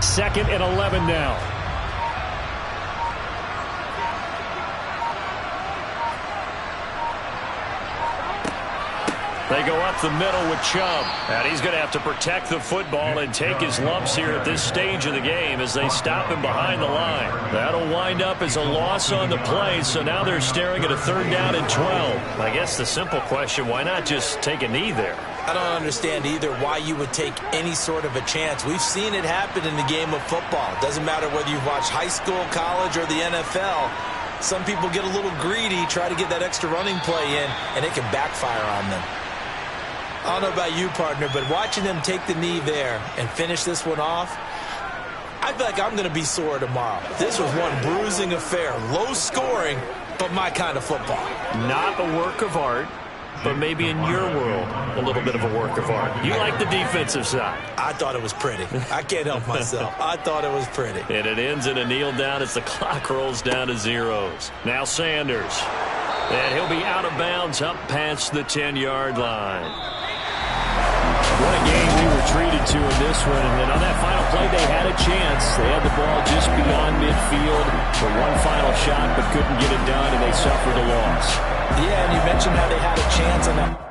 Second and 11 now. They go up the middle with Chubb. And he's going to have to protect the football and take his lumps here at this stage of the game as they stop him behind the line. That'll wind up as a loss on the play, so now they're staring at a 3rd down and 12. I guess the simple question, why not just take a knee there? I don't understand either why you would take any sort of a chance. We've seen it happen in the game of football. Doesn't matter whether you've watched high school, college, or the NFL. Some people get a little greedy, try to get that extra running play in, and it can backfire on them. I don't know about you, partner, but watching them take the knee there and finish this one off, I feel like I'm going to be sore tomorrow. This was one bruising affair. Low scoring, but my kind of football. Not a work of art, but maybe in your world, a little bit of a work of art. You like the defensive side. I thought it was pretty. I can't help myself. I thought it was pretty. And it ends in a kneel down as the clock rolls down to zeros. Now Sanders. And he'll be out of bounds up past the 10-yard line. What a game we were treated to in this one. And then on that final play, they had a chance. They had the ball just beyond midfield for one final shot, but couldn't get it done, and they suffered a loss. Yeah, and you mentioned how they had a chance on that.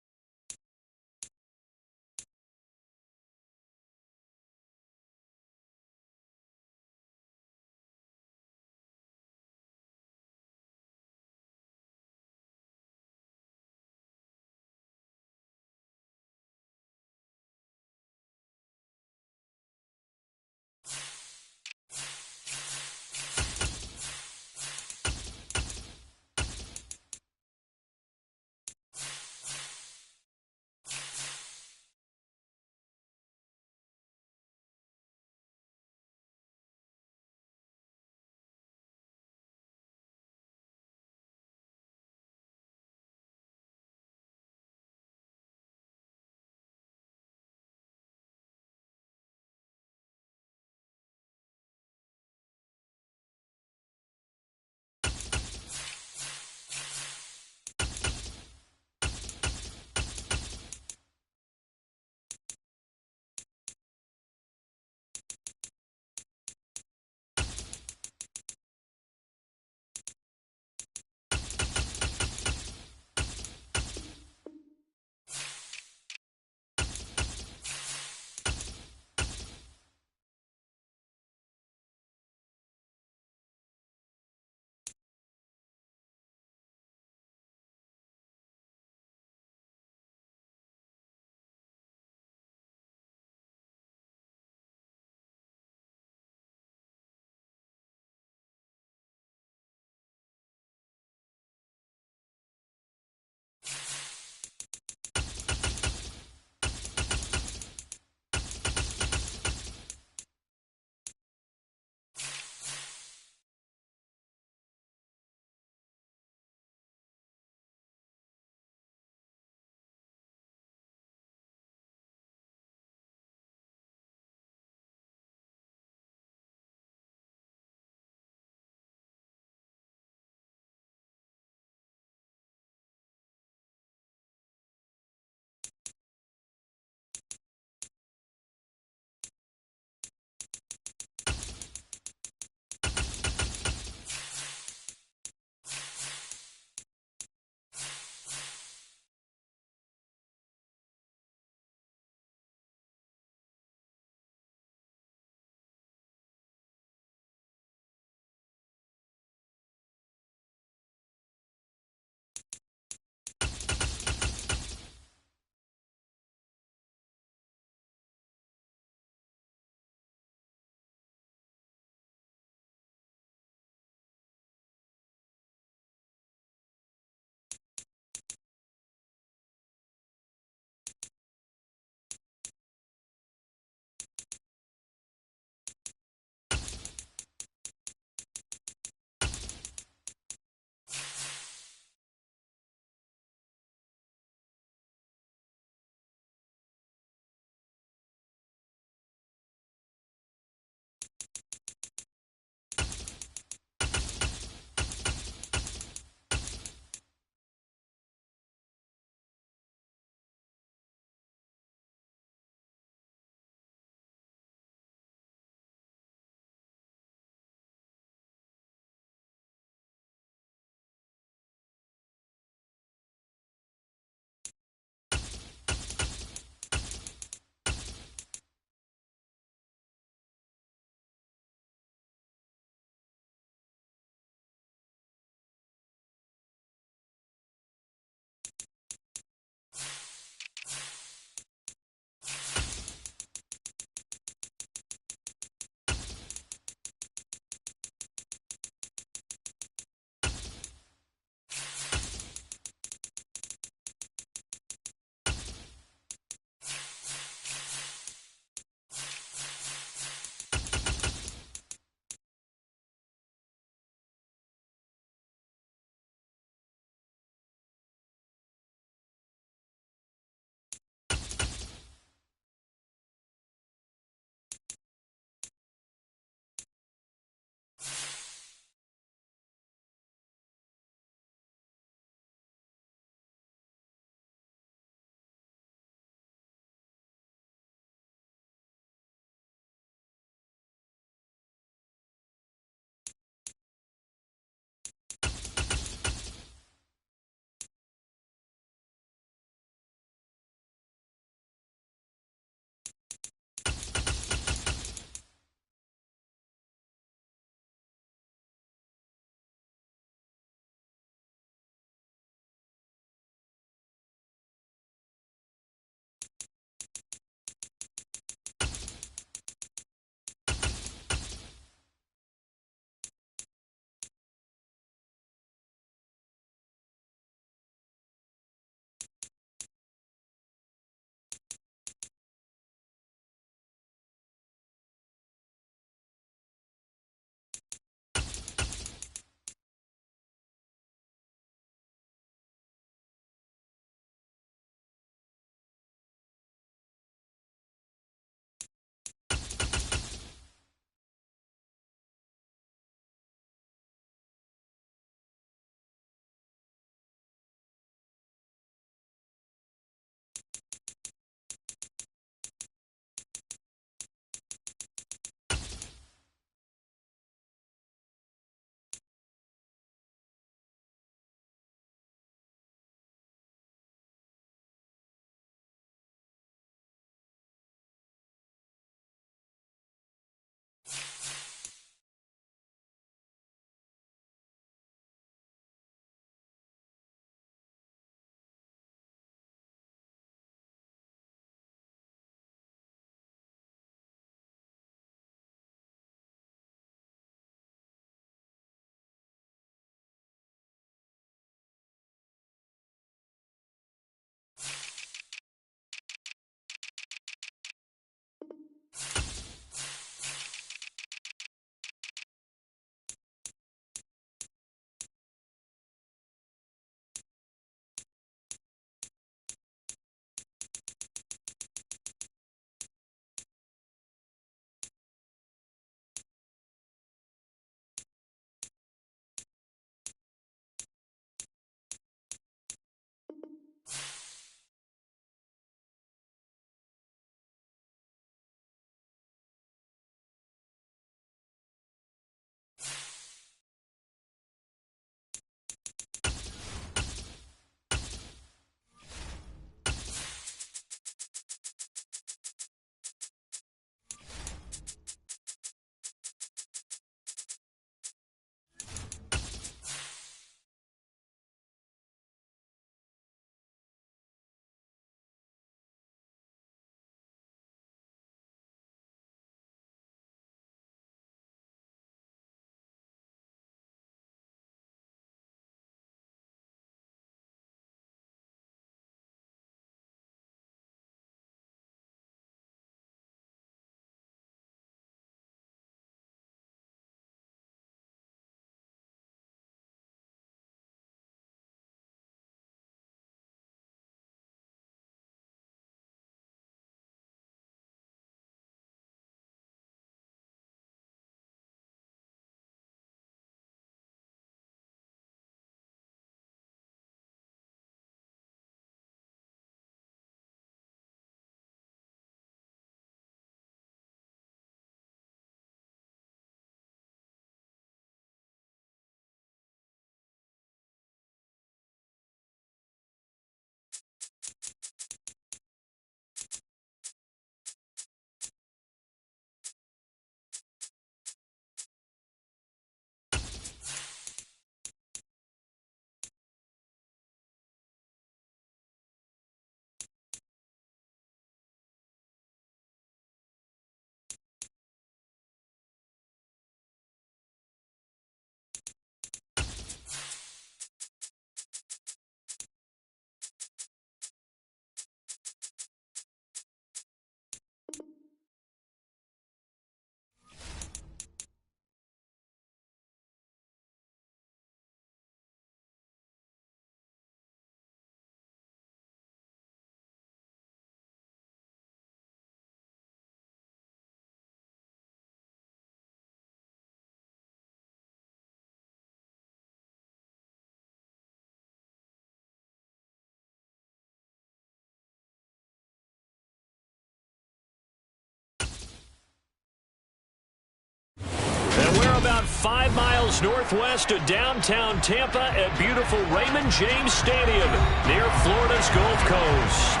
about 5 miles northwest of downtown Tampa at beautiful Raymond James Stadium near Florida's Gulf Coast.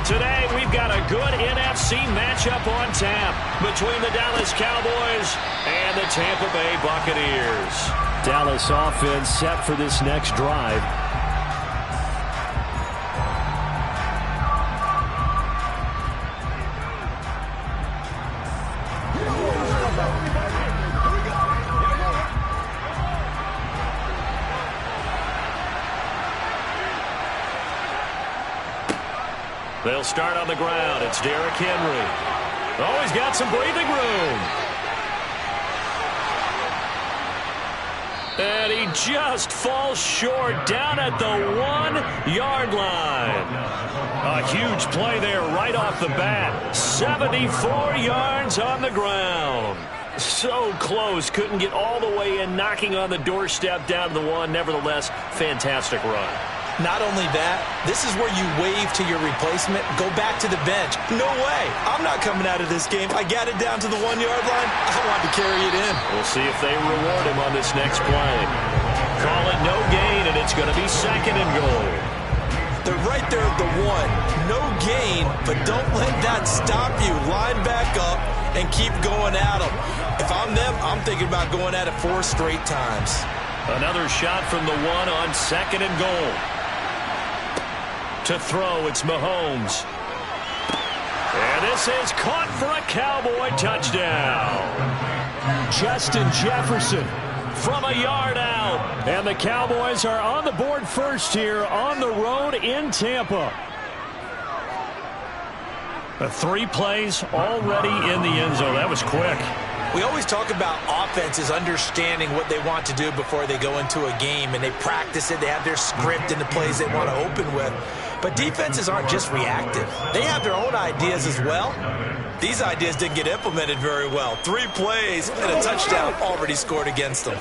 Today, we've got a good NFC matchup on tap between the Dallas Cowboys and the Tampa Bay Buccaneers. Dallas offense set for this next drive. They'll start on the ground. It's Derrick Henry. Oh, he's got some breathing room. And he just falls short down at the 1-yard line. A huge play there right off the bat. 74 yards on the ground. So close. Couldn't get all the way in, knocking on the doorstep down to the 1. Nevertheless, fantastic run. Not only that, this is where you wave to your replacement, go back to the bench. No way. I'm not coming out of this game. I got it down to the 1-yard line. I wanted to carry it in. We'll see if they reward him on this next play. Call it no gain, and it's going to be 2nd and goal. They're right there at the 1. No gain, but don't let that stop you. Line back up and keep going at them. If I'm them, I'm thinking about going at it 4 straight times. Another shot from the 1 on 2nd and goal. To throw, it's Mahomes. And this is caught for a Cowboy touchdown. Justin Jefferson from a yard out. And the Cowboys are on the board first here on the road in Tampa. 3 plays already in the end zone. That was quick. We always talk about offenses understanding what they want to do before they go into a game, and they practice it. They have their script and the plays they want to open with. But defenses aren't just reactive. They have their own ideas as well. These ideas didn't get implemented very well. 3 plays and a touchdown already scored against them.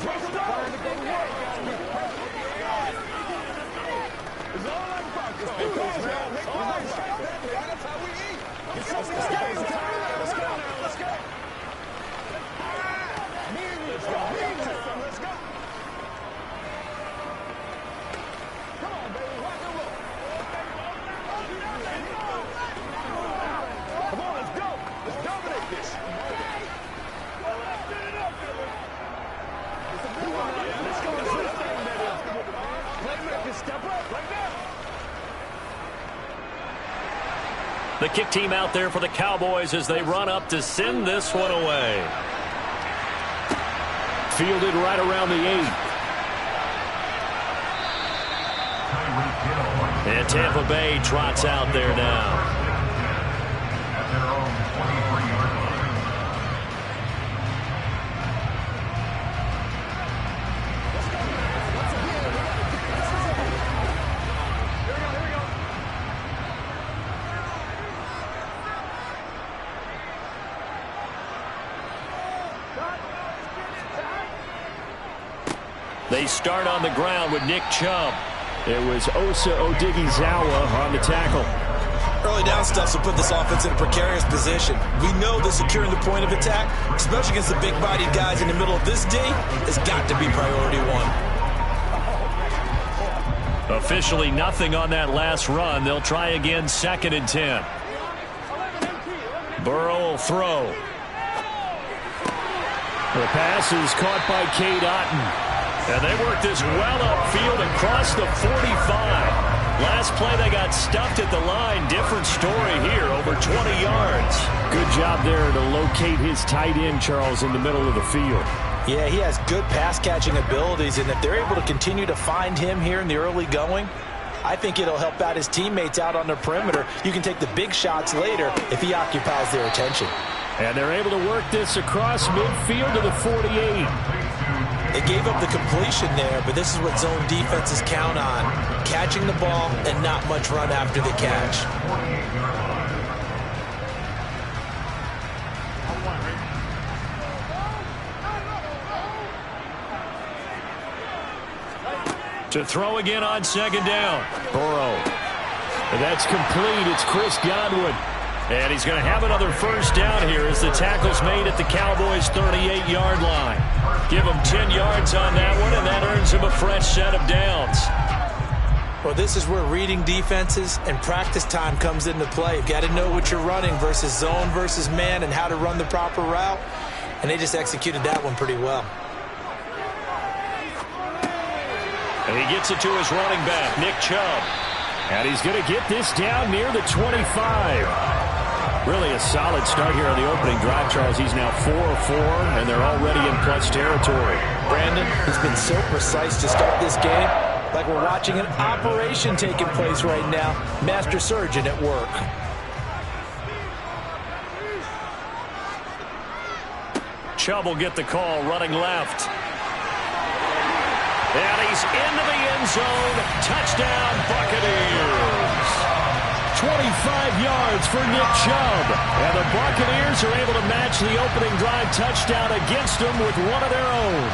The kick team out there for the Cowboys as they run up to send this one away. Fielded right around the 8. And Tampa Bay trots out there now. At their own 23-yard line. They start on the ground with Nick Chubb. It was Osa Odighizuwa on the tackle. Early down stuff will put this offense in a precarious position. We know that securing the point of attack, especially against the big-bodied guys in the middle of this D, has got to be priority 1. Officially nothing on that last run. They'll try again 2nd and 10. Burrow will throw. The pass is caught by Cade Otton. And they work this well upfield across the 45. Last play they got stuffed at the line. Different story here, over 20 yards. Good job there to locate his tight end, Charles, in the middle of the field. Yeah, he has good pass-catching abilities, and if they're able to continue to find him here in the early going, I think it'll help out his teammates out on the perimeter. You can take the big shots later if he occupies their attention. And they're able to work this across midfield to the 48. They gave up the completion there, but this is what zone defenses count on. Catching the ball and not much run after the catch. To throw again on 2nd down. Burrow. And that's complete. It's Chris Godwin. And he's going to have another first down here as the tackle's made at the Cowboys' 38-yard line. Give him 10 yards on that one, and that earns him a fresh set of downs. Well, this is where reading defenses and practice time comes into play. You've got to know what you're running versus zone versus man and how to run the proper route. And they just executed that one pretty well. And he gets it to his running back, Nick Chubb. And he's going to get this down near the 25. Really a solid start here on the opening drive, Charles. He's now 4 of 4, and they're already in plus territory. Brandon, he's been so precise to start this game, like we're watching an operation taking place right now. Master surgeon at work. Chubb will get the call, running left. And he's into the end zone. Touchdown, Buccaneers. 25 yards for Nick Chubb. And the Buccaneers are able to match the opening drive touchdown against them with one of their own.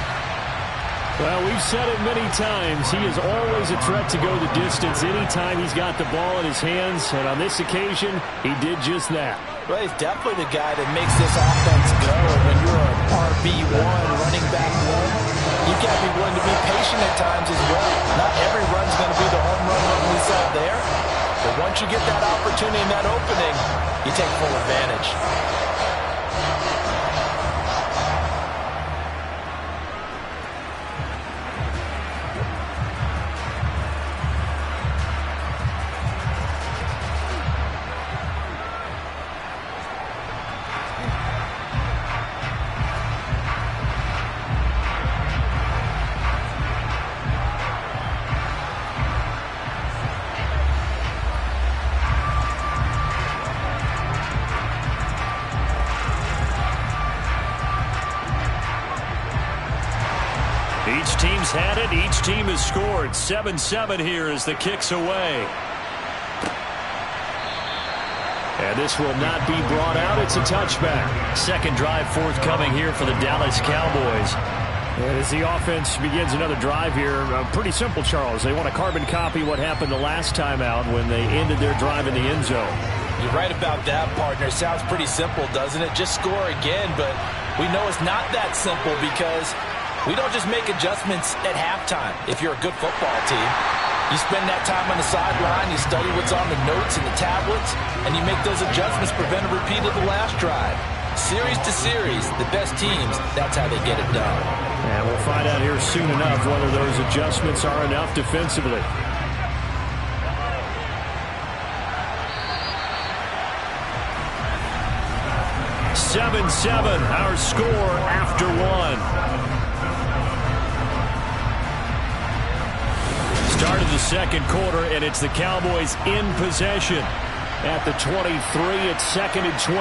Well, we've said it many times. He is always a threat to go the distance anytime he's got the ball in his hands. And on this occasion, he did just that. Well, he's definitely the guy that makes this offense go. And when you're an RB1, running back one, you've got to be willing to be patient at times as well. Not every run's going to be the home run we saw there. But once you get that opportunity and that opening, you take full advantage. Each team's had it. Each team has scored. 7-7 here as the kick's away. And this will not be brought out. It's a touchback. Second drive forthcoming here for the Dallas Cowboys. And as the offense begins another drive here, pretty simple, Charles. They want to carbon copy what happened the last time out when they ended their drive in the end zone. You're right about that, partner. Sounds pretty simple, doesn't it? Just score again, but we know it's not that simple because we don't just make adjustments at halftime. If you're a good football team, you spend that time on the sideline, you study what's on the notes and the tablets, and you make those adjustments, prevent a repeat of the last drive. Series to series, the best teams, that's how they get it done. And we'll find out here soon enough whether those adjustments are enough defensively. (7-7) our score after one. Start of the second quarter, and it's the Cowboys in possession. At the 23, it's 2nd and 12.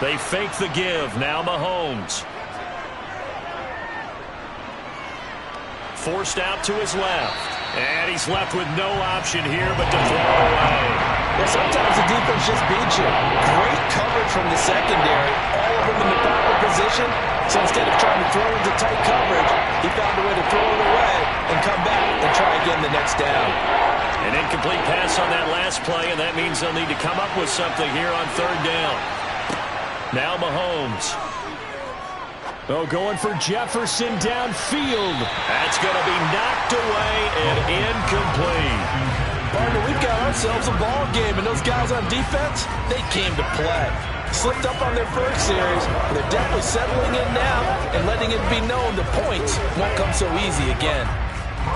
They fake the give. Now Mahomes. Forced out to his left. And he's left with no option here but to throw away. Well, sometimes the defense just beats you. Great coverage from the secondary. All of them in the proper position. So instead of trying to throw into tight coverage, he found a way to throw it away and come back and try again the next down. An incomplete pass on that last play, and that means they'll need to come up with something here on third down. Now Mahomes. Oh, going for Jefferson downfield. That's going to be knocked away and incomplete. Partner, we've got ourselves a ball game, and those guys on defense, they came to play. Slipped up on their first series, but they're definitely settling in now and letting it be known the points won't come so easy again.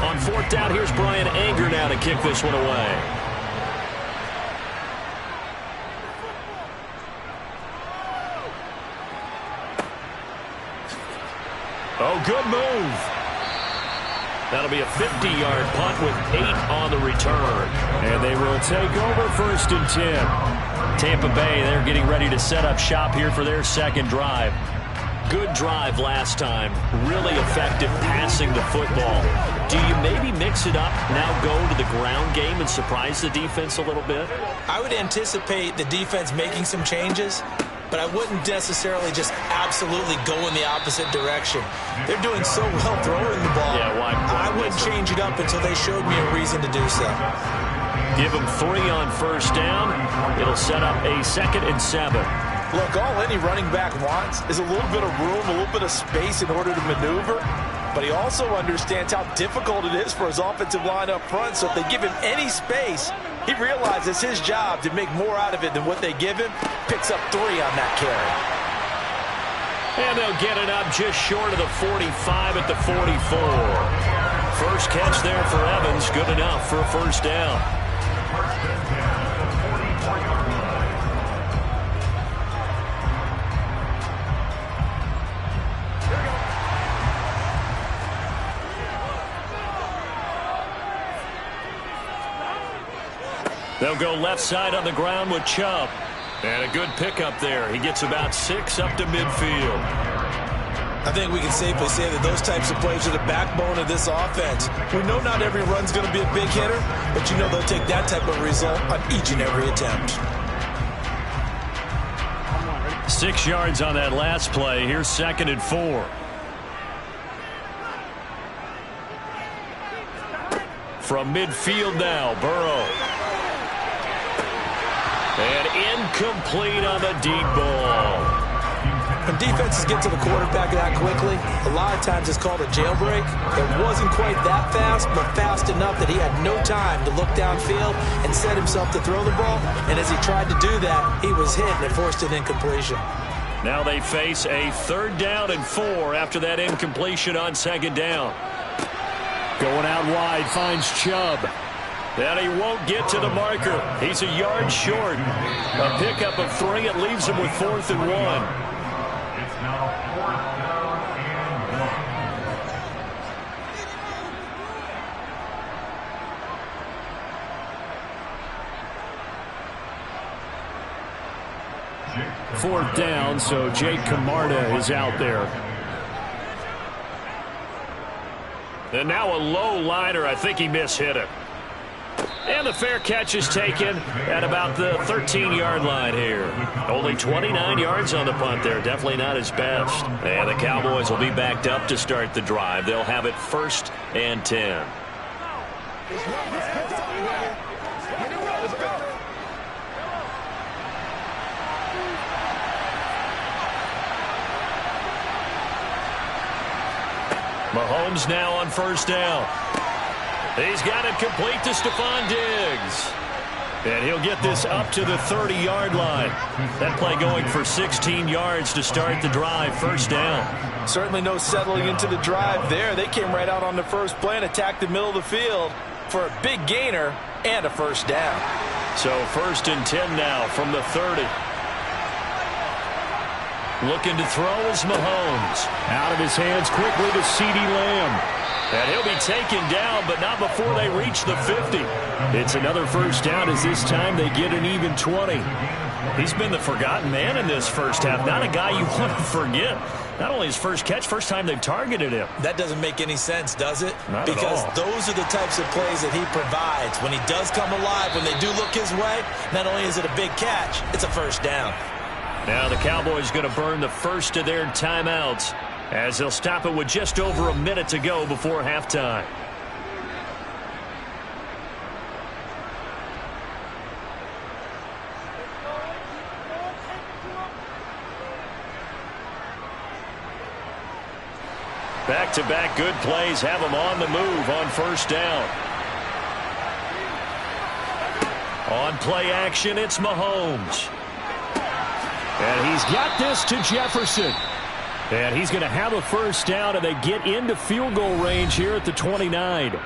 On fourth down, here's Brian Anger now to kick this one away. Oh, good move. That'll be a 50-yard punt with 8 on the return. And they will take over 1st and 10. Tampa Bay, they're getting ready to set up shop here for their second drive. Good drive last time. Really effective passing the football. Do you maybe mix it up, now go to the ground game and surprise the defense a little bit? I would anticipate the defense making some changes, but I wouldn't necessarily just absolutely go in the opposite direction. They're doing so well throwing the ball. Yeah, why I wouldn't change it up until they showed me a reason to do so. Give him 3 on first down. It'll set up a 2nd and 7. Look, all any running back wants is a little bit of room, a little bit of space in order to maneuver. But he also understands how difficult it is for his offensive line up front. So if they give him any space, he realizes his job to make more out of it than what they give him. Picks up 3 on that carry. And they'll get it up just short of the 45 at the 44. First catch there for Evans. Good enough for a first down. They'll go left side on the ground with Chubb. And a good pickup there. He gets about 6 up to midfield. I think we can safely say that those types of plays are the backbone of this offense. We know not every run's going to be a big hitter, but you know they'll take that type of result on each and every attempt. 6 yards on that last play. Here's 2nd and 4. From midfield now, Burrow. And incomplete on the deep ball. When defenses get to the quarterback that quickly, a lot of times it's called a jailbreak. It wasn't quite that fast, but fast enough that he had no time to look downfield and set himself to throw the ball. And as he tried to do that, he was hit and it forced an incompletion. Now they face a 3rd down and 4 after that incompletion on 2nd down. Going out wide, finds Chubb. And he won't get to the marker. He's a yard short. A pickup of 3. It leaves him with 4th and 1. It's now 4th down and 1. 4th down, so Jake Camarda is out there. And now a low liner. I think he mishit it. And the fair catch is taken at about the 13-yard line here. Only 29 yards on the punt there. Definitely not his best. And the Cowboys will be backed up to start the drive. They'll have it 1st and 10. Mahomes now on 1st down. He's got it complete to Stephon Diggs. And he'll get this up to the 30-yard line. That play going for 16 yards to start the drive. 1st down. Certainly no settling into the drive there. They came right out on the first play and attacked the middle of the field for a big gainer and a 1st down. So 1st and 10 now from the 30. Looking to throw is Mahomes. Out of his hands quickly to CeeDee Lamb. And he'll be taken down, but not before they reach the 50. It's another 1st down as this time they get an even 20. He's been the forgotten man in this first half. Not a guy you want to forget. Not only his first catch, first time they've targeted him. That doesn't make any sense, does it? Not because at all. Those are the types of plays that he provides. When he does come alive, when they do look his way, not only is it a big catch, it's a 1st down. Now the Cowboys going to burn the first of their timeouts as they'll stop it with just over a minute to go before halftime. Back-to-back good plays have them on the move on 1st down. On play action, it's Mahomes. And he's got this to Jefferson. And he's going to have a 1st down, and they get into field goal range here at the 29.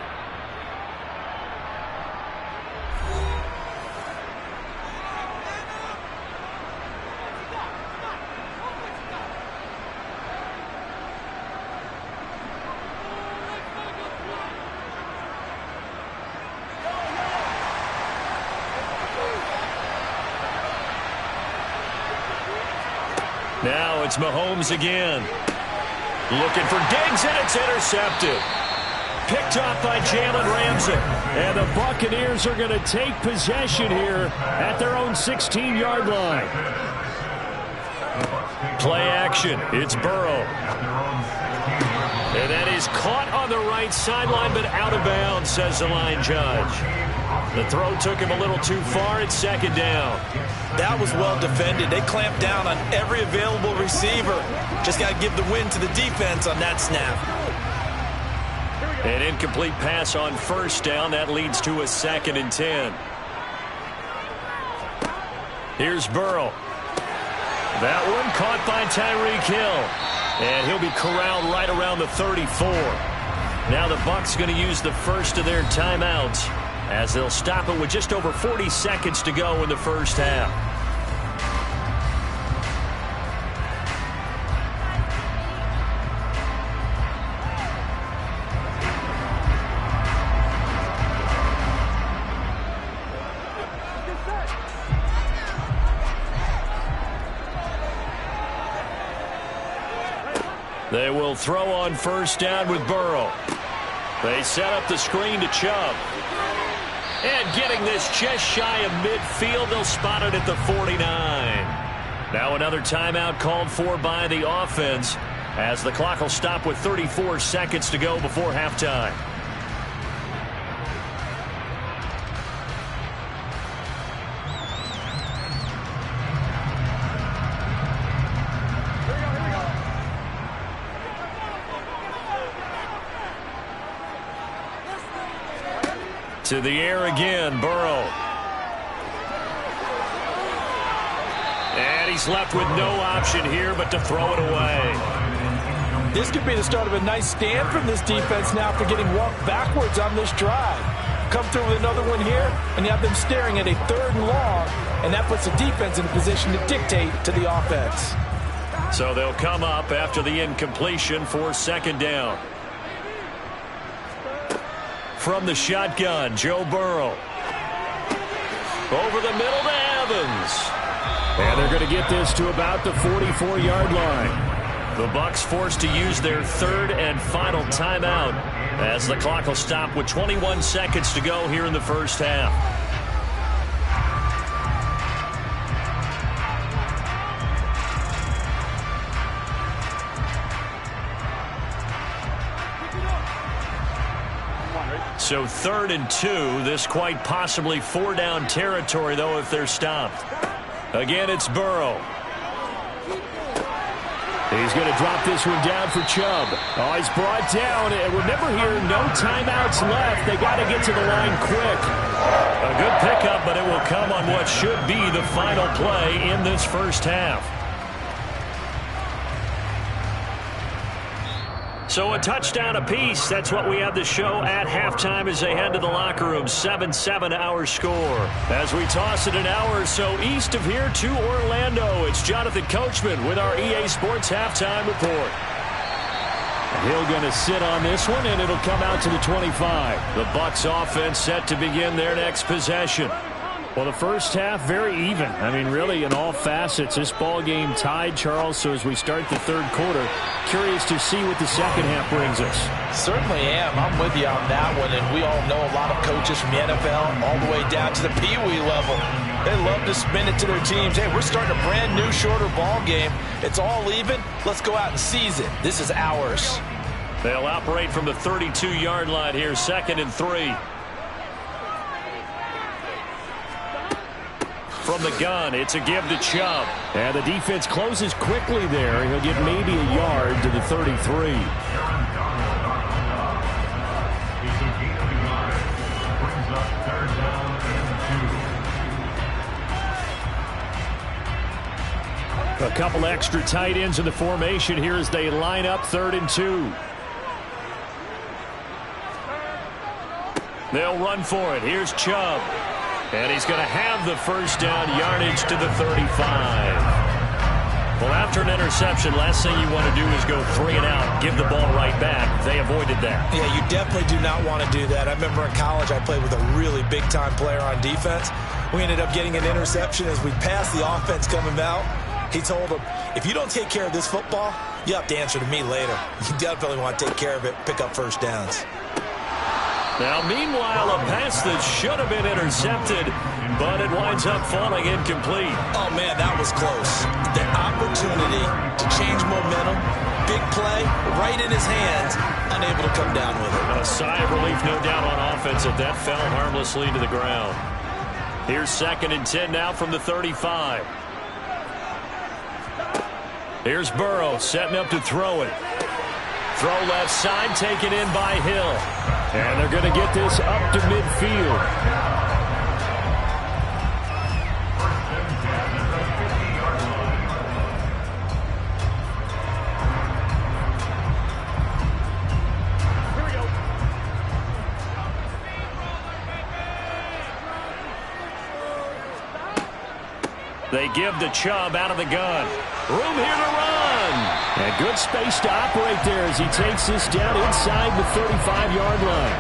Now it's Mahomes again. Looking for Diggs, and it's intercepted. Picked off by Jalen Ramsey. And the Buccaneers are going to take possession here at their own 16-yard line. Play action. It's Burrow. And that is caught on the right sideline, but out of bounds, says the line judge. The throw took him a little too far. It's second down. That was well defended. They clamped down on every available receiver. Just got to give the win to the defense on that snap. An incomplete pass on first down. That leads to a 2nd and 10. Here's Burrow. That one caught by Tyreek Hill. And he'll be corralled right around the 34. Now the Bucs going to use the first of their timeouts as they'll stop it with just over 40 seconds to go in the first half. They will throw on first down with Burrow. They set up the screen to Chubb. And getting this just shy of midfield, they'll spot it at the 49. Now another timeout called for by the offense as the clock will stop with 34 seconds to go before halftime. To the air again, Burrow. And he's left with no option here but to throw it away. This could be the start of a nice stand from this defense now after getting walked backwards on this drive. Come through with another one here, and you have them staring at a 3rd and long, and that puts the defense in a position to dictate to the offense. So they'll come up after the incompletion for 2nd down. From the shotgun, Joe Burrow. Over the middle to Evans. And they're going to get this to about the 44-yard line. The Bucs forced to use their 3rd and final timeout as the clock will stop with 21 seconds to go here in the first half. So 3rd and 2. This quite possibly 4-down territory, though, if they're stopped. Again, it's Burrow. He's going to drop this one down for Chubb. Oh, he's brought down. And remember here, no timeouts left. They got to get to the line quick. A good pickup, but it will come on what should be the final play in this first half. So a touchdown apiece. That's what we have to show at halftime as they head to the locker room. 7-7 our score. As we toss it an hour or so east of here to Orlando, it's Jonathan Coachman with our EA Sports Halftime Report. Hill going to sit on this one, and it'll come out to the 25. The Bucs offense set to begin their next possession. Well, the first half, very even. I mean, really, in all facets, this ball game tied, Charles. So as we start the 3rd quarter, curious to see what the second half brings us. Certainly am. I'm with you on that one. And we all know a lot of coaches from the NFL all the way down to the Pee-wee level. They love to spin it to their teams. Hey, we're starting a brand new, shorter ball game. It's all even. Let's go out and seize it. This is ours. They'll operate from the 32-yard line here, 2nd and 3. From the gun, it's a give to Chubb. And the defense closes quickly there. He'll get maybe a yard to the 33. A couple extra tight ends in the formation here as they line up 3rd and 2. They'll run for it. Here's Chubb. And he's going to have the first down yardage to the 35. Well, after an interception, last thing you want to do is go 3 and out, give the ball right back. They avoided that. Yeah, you definitely do not want to do that. I remember in college I played with a really big-time player on defense. We ended up getting an interception as we passed the offense coming out. He told him, if you don't take care of this football, you have to answer to me later. You definitely want to take care of it, pick up first downs. Now, meanwhile, a pass that should have been intercepted, but it winds up falling incomplete. Oh, man, that was close. The opportunity to change momentum, big play, right in his hands, unable to come down with it. A sigh of relief, no doubt, on offense that that fell harmlessly to the ground. Here's 2nd and 10 now from the 35. Here's Burrow setting up to throw it. Throw left side, taken in by Hill. And they're going to get this up to midfield. They give to Chubb out of the gun. Room here to run. And good space to operate there as he takes this down inside the 35-yard line.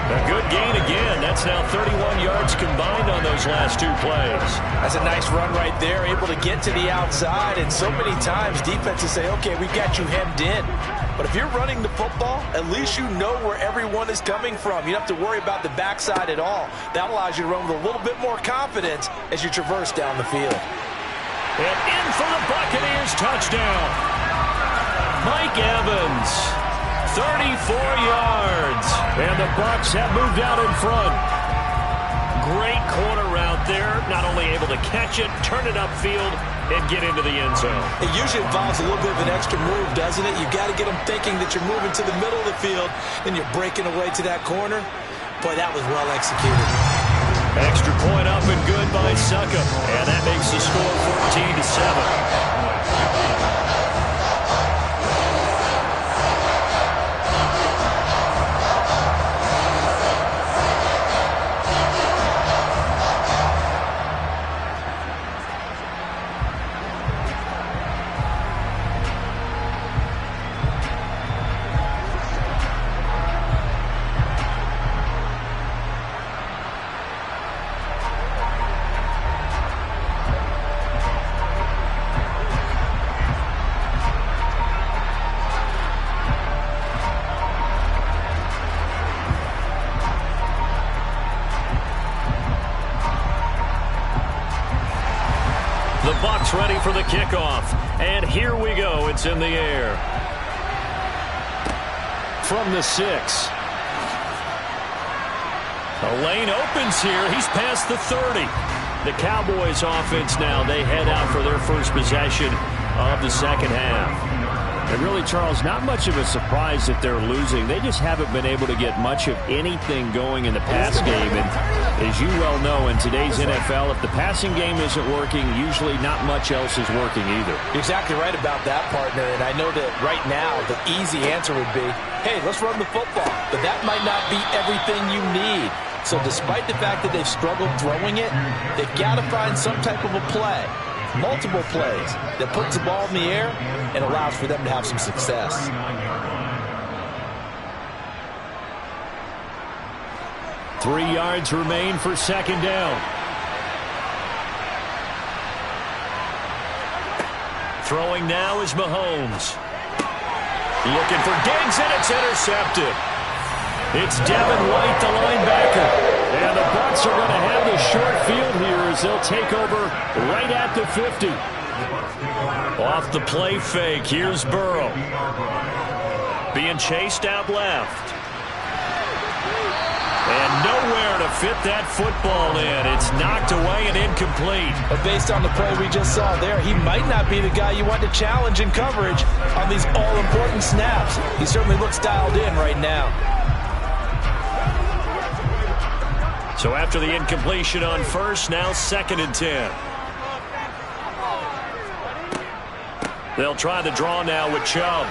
A good gain again. That's now 31 yards combined on those last 2 plays. That's a nice run right there, able to get to the outside. And so many times defenses say, okay, we've got you hemmed in. But if you're running the football, at least you know where everyone is coming from. You don't have to worry about the backside at all. That allows you to run with a little bit more confidence as you traverse down the field. And in for the Buccaneers, touchdown. Mike Evans, 34 yards. And the Bucs have moved out in front. Great corner route there. Not only able to catch it, turn it upfield, and get into the end zone. It usually involves a little bit of an extra move, doesn't it? You've got to get them thinking that you're moving to the middle of the field, and you're breaking away to that corner. Boy, that was well executed. Extra point up and good by Succop. And that makes the score 14-7. The Bucs ready for the kickoff. And here we go. It's in the air. From the 6. A lane opens here. He's past the 30. The Cowboys offense now, they head out for their first possession of the second half. And really, Charles, not much of a surprise that they're losing. They just haven't been able to get much of anything going in the pass game. And as you well know, in today's NFL, if the passing game isn't working, usually not much else is working either. You're exactly right about that, partner. And I know that right now the easy answer would be, hey, let's run the football. But that might not be everything you need. So despite the fact that they've struggled throwing it, they've got to find some type of a play. Multiple plays that puts the ball in the air and allows for them to have some success. Three yards remain for second down. Throwing now is Mahomes. Looking for Diggs, and it's intercepted. It's Devin White, the linebacker. And the Bucs are going to have the short field here as they'll take over right at the 50. Off the play fake, here's Burrow. Being chased out left. And nowhere to fit that football in. It's knocked away and incomplete. But based on the play we just saw there, he might not be the guy you want to challenge in coverage on these all-important snaps. He certainly looks dialed in right now. So after the incompletion on first, now second and 10. They'll try the draw now with Chubb.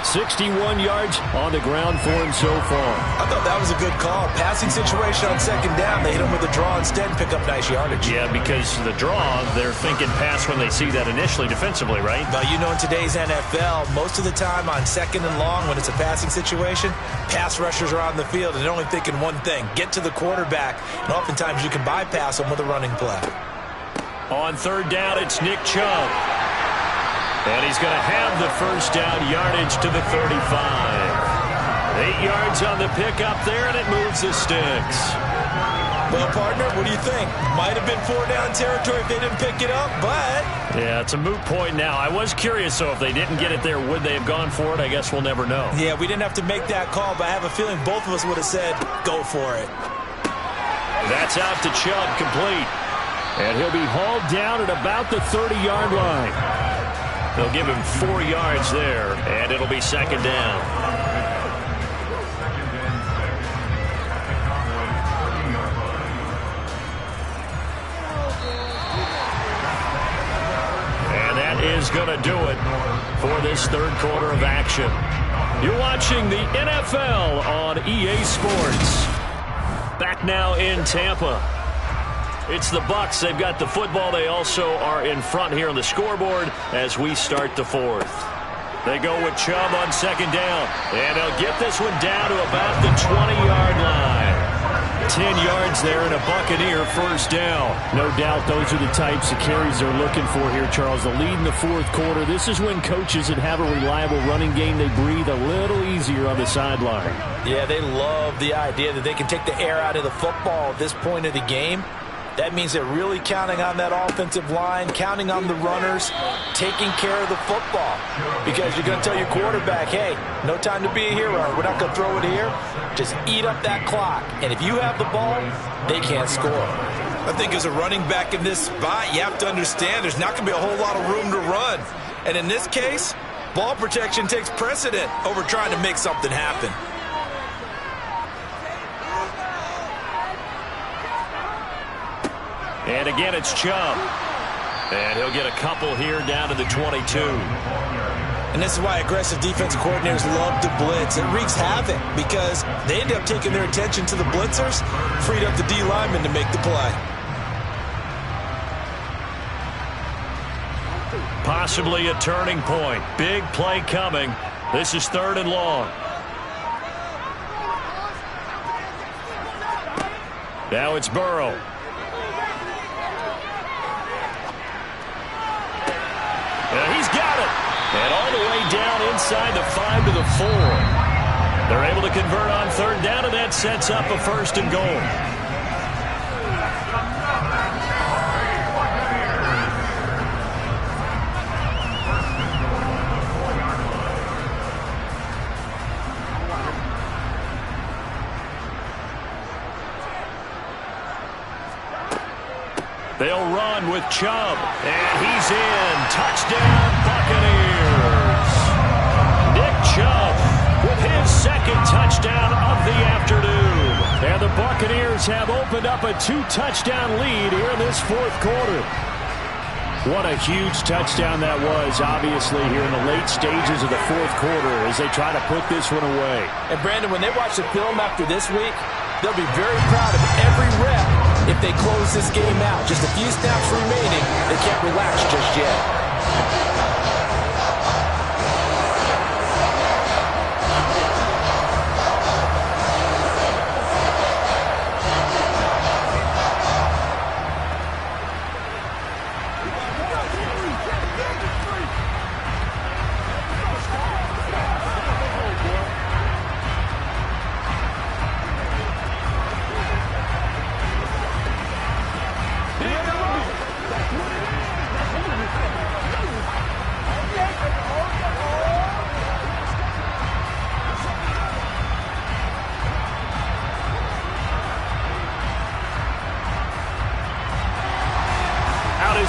61 yards on the ground for him so far. I thought that was a good call. Passing situation on second down. They hit him with a draw instead and pick up nice yardage. Yeah, because the draw, they're thinking pass when they see that initially defensively, right? Now, you know, in today's NFL, most of the time on second and long, when it's a passing situation, pass rushers are on the field and they're only thinking one thing, get to the quarterback. And oftentimes you can bypass them with a running play. On third down, it's Nick Chubb. And he's going to have the first down, yardage to the 35. 8 yards on the pickup there, and it moves the sticks. Well, partner, what do you think? Might have been 4-down territory if they didn't pick it up, but... Yeah, it's a moot point now. I was curious, so if they didn't get it there, would they have gone for it? I guess we'll never know. Yeah, we didn't have to make that call, but I have a feeling both of us would have said, go for it. That's out to Chubb, complete. And he'll be hauled down at about the 30-yard line. They'll give him 4 yards there, and it'll be second down. Is going to do it for this third quarter of action. You're watching the NFL on EA Sports. Back now in Tampa. It's the Bucs. They've got the football. They also are in front here on the scoreboard as we start the fourth. They go with Chubb on second down, and they'll get this one down to about the 20-yard line. 10 yards there and a Buccaneer first down. No doubt those are the types of carries they're looking for here, Charles. The lead in the fourth quarter. This is when coaches that have a reliable running game, they breathe a little easier on the sideline. Yeah, they love the idea that they can take the air out of the football at this point of the game. That means they're really counting on that offensive line, counting on the runners, taking care of the football. Because you're going to tell your quarterback, hey, no time to be a hero. We're not going to throw it here. Just eat up that clock. And if you have the ball, they can't score. I think as a running back in this spot, you have to understand there's not going to be a whole lot of room to run. And in this case, ball protection takes precedent over trying to make something happen. And again, it's Chubb. And he'll get a couple here down to the 22. And this is why aggressive defensive coordinators love to blitz. It wreaks havoc because they end up taking their attention to the blitzers, freed up the D lineman to make the play. Possibly a turning point. Big play coming. This is 3rd and long. Now it's Burrow. He's got it. And all the way down inside the 5 to the 4. They're able to convert on 3rd down, and that sets up a 1st and goal. They'll run with Chubb, and he's in. Touchdown, Buccaneers. Nick Chubb with his 2nd touchdown of the afternoon. And the Buccaneers have opened up a 2-touchdown lead here in this 4th quarter. What a huge touchdown that was, obviously, here in the late stages of the 4th quarter as they try to put this one away. And, Brandon, when they watch the film after this week, they'll be very proud of every rep if they close this game out. Just a few snaps remaining. They can't relax just yet.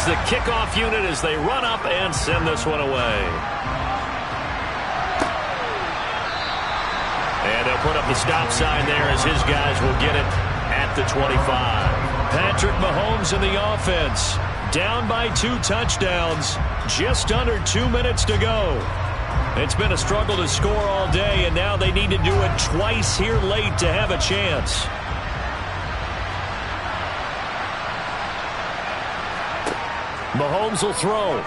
The kickoff unit as they run up and send this one away. And they'll put up the stop sign there as his guys will get it at the 25. Patrick Mahomes in the offense. Down by 2 touchdowns. Just under 2 minutes to go. It's been a struggle to score all day, and now they need to do it twice here late to have a chance. Mahomes will throw.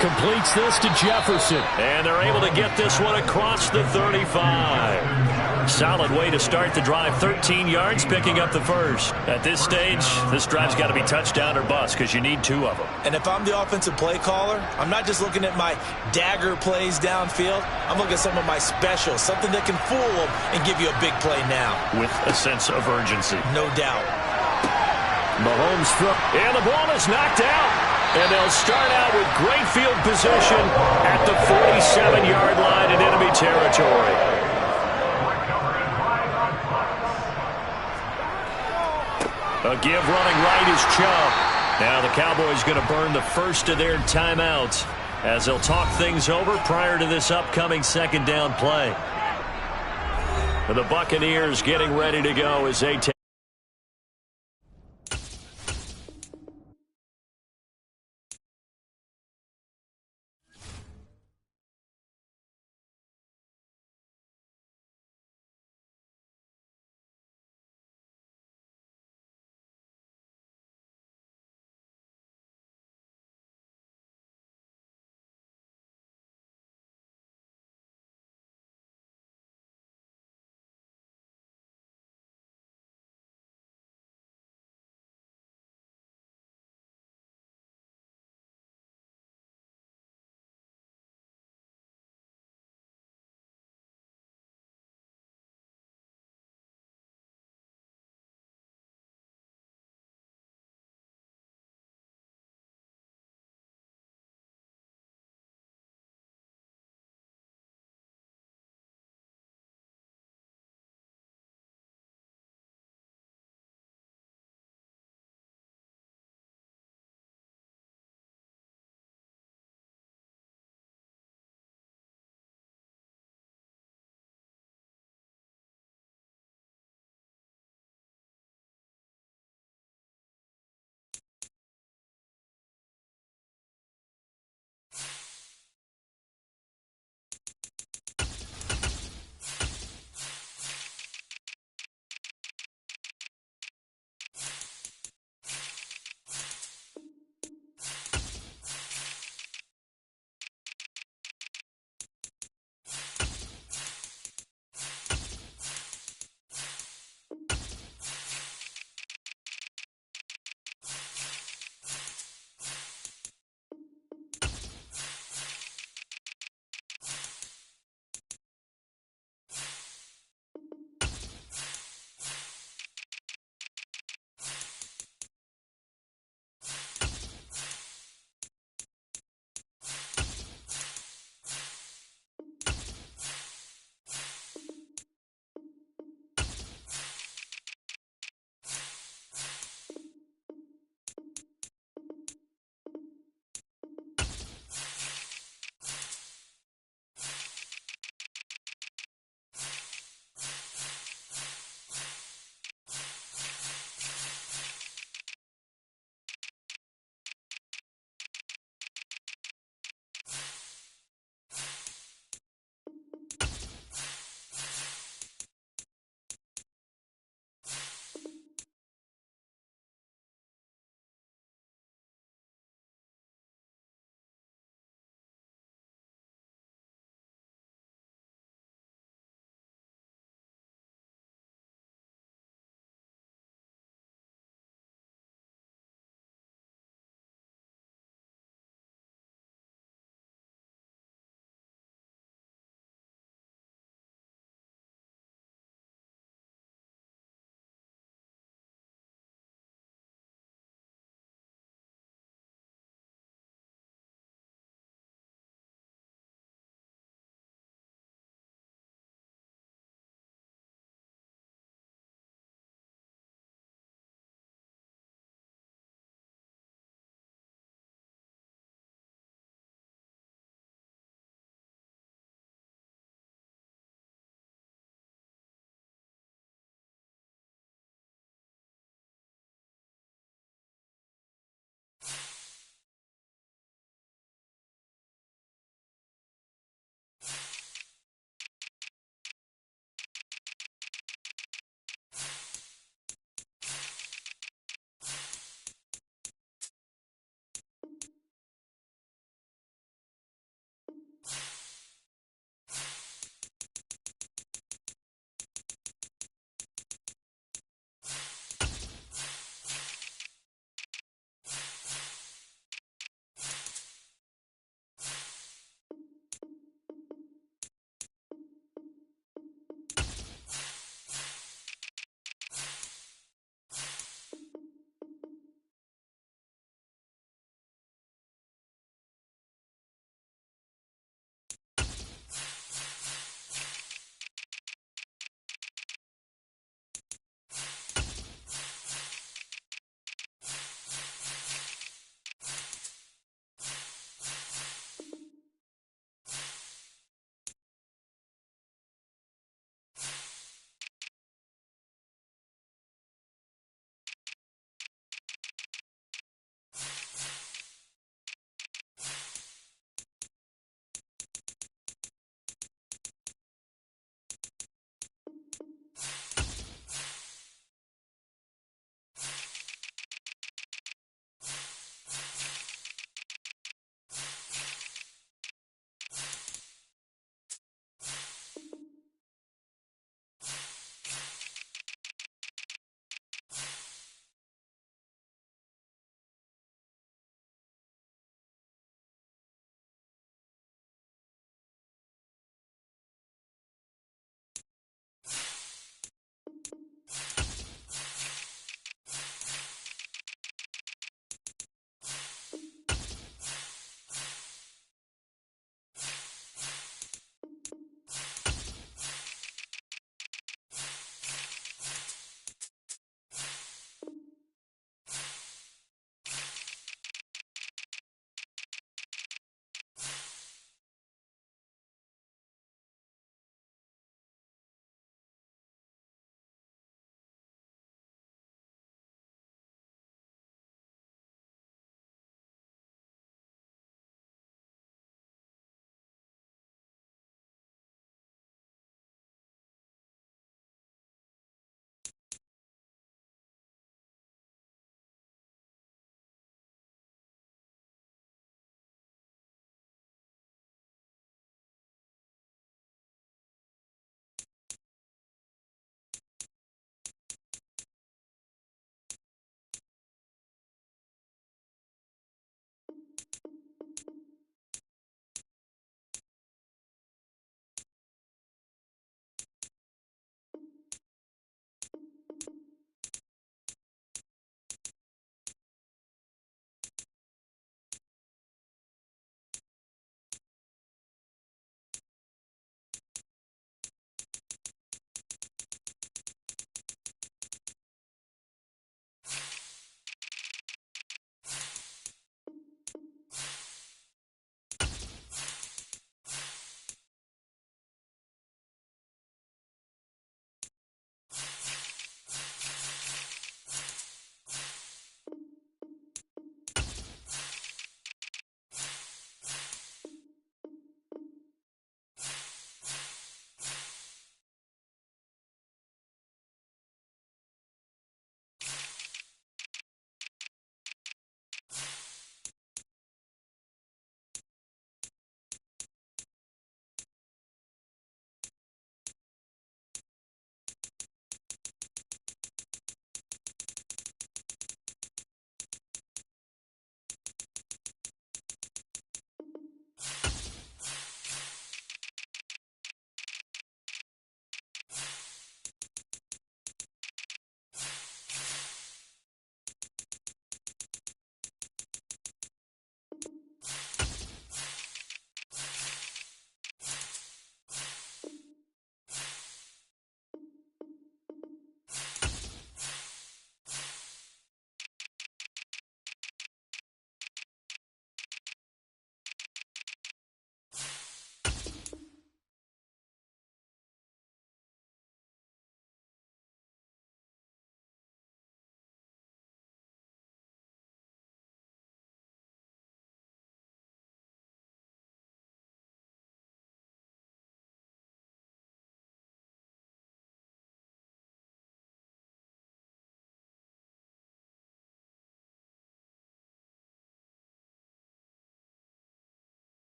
Completes this to Jefferson. And they're able to get this one across the 35. Solid way to start the drive. 13 yards, picking up the first. At this stage, this drive's got to be touchdown or bust because you need 2 of them. And if I'm the offensive play caller, I'm not just looking at my dagger plays downfield. I'm looking at some of my specials, something that can fool them and give you a big play now. With a sense of urgency. No doubt. Mahomes throw, and the ball is knocked out. And they'll start out with great field position at the 47-yard line in enemy territory. A give running right is Chubb. Now the Cowboys going to burn the first of their timeouts as they'll talk things over prior to this upcoming second down play. The Buccaneers getting ready to go as they take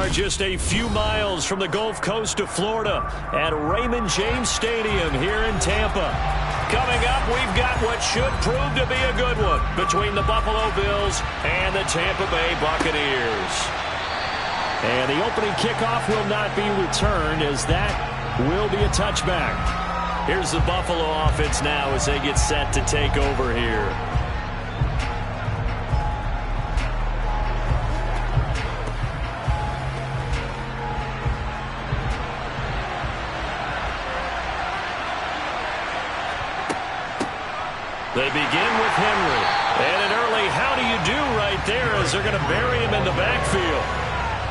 are just a few miles from the Gulf Coast of Florida at Raymond James Stadium here in Tampa. Coming up, we've got what should prove to be a good one between the Buffalo Bills and the Tampa Bay Buccaneers. And the opening kickoff will not be returned, as that will be a touchback. Here's the Buffalo offense now as they get set to take over here. They begin with Henry. And an early how do you do right there as they're going to bury him in the backfield.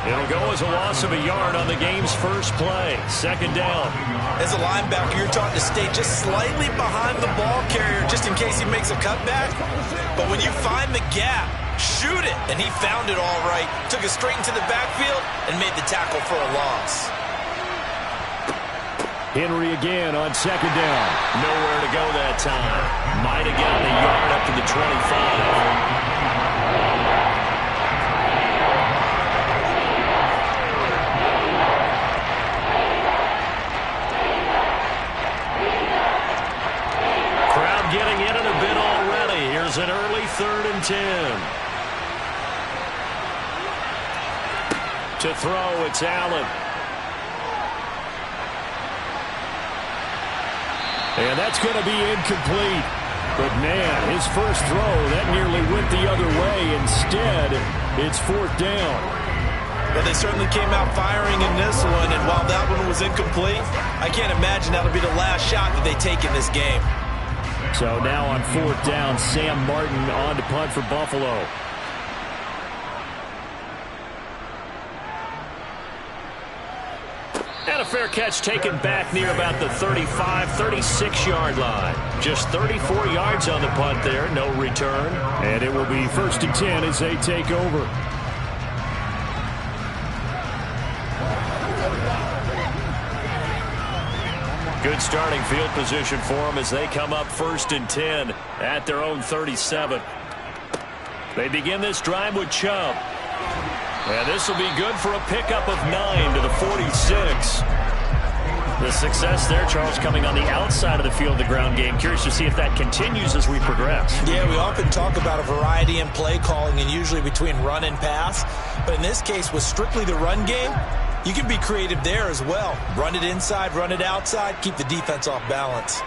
It'll go as a loss of a yard on the game's first play. Second down. As a linebacker, you're taught to stay just slightly behind the ball carrier just in case he makes a cutback. But when you find the gap, shoot it. And he found it all right. Took it straight into the backfield and made the tackle for a loss. Henry again on second down. Nowhere to go that time. Might have gotten a yard up to the 25. Crowd getting in it a bit already. Here's an early 3rd and 10. To throw, it's Allen. And that's going to be incomplete. But, man, his first throw, that nearly went the other way. Instead, it's 4th down. Well, they certainly came out firing in this one, and while that one was incomplete, I can't imagine that'll be the last shot that they take in this game. So now on 4th down, Sam Martin on to punt for Buffalo. And a fair catch taken back near about the 35, 36-yard line. Just 34 yards on the punt there, no return. And it will be 1st and 10 as they take over. Good starting field position for them as they come up 1st and 10 at their own 37. They begin this drive with Chubb. And this will be good for a pickup of 9 to the 46. The success there, Charles, coming on the outside of the field, the ground game. Curious to see if that continues as we progress. Yeah, we often talk about a variety in play calling and usually between run and pass. But in this case, with strictly the run game, you can be creative there as well. Run it inside, run it outside, keep the defense off balance.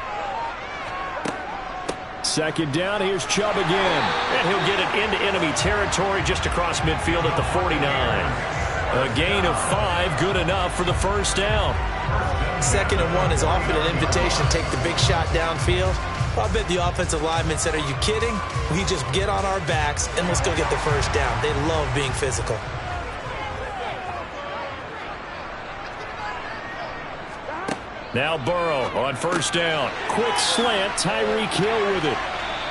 Second down, here's Chubb again. And he'll get it into enemy territory just across midfield at the 49. A gain of 5, good enough for the first down. 2nd and 1 is often an invitation to take the big shot downfield. I bet the offensive lineman said, are you kidding? We just get on our backs and let's go get the first down. They love being physical. Now Burrow on first down. Quick slant, Tyreek Hill with it.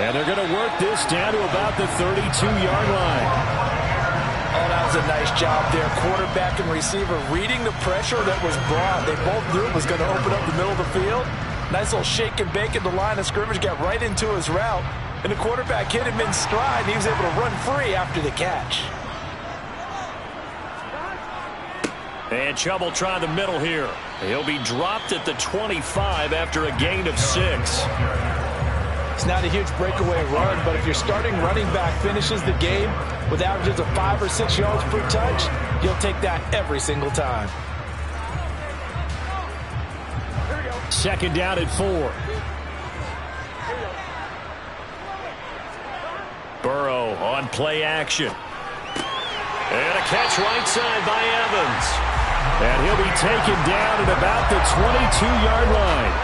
And they're going to work this down to about the 32-yard line. Oh, that was a nice job there. Quarterback and receiver reading the pressure that was brought. They both knew it was going to open up the middle of the field. Nice little shake and bake at the line of scrimmage, got right into his route. And the quarterback hit him in stride, and he was able to run free after the catch. And Chubb will try the middle here. He'll be dropped at the 25 after a gain of 6. It's not a huge breakaway run, but if your starting running back finishes the game with averages of 5 or 6 yards per touch, you'll take that every single time. Second down at 4. Burrow on play action. And a catch right side by Evans. And he'll be taken down at about the 22-yard line.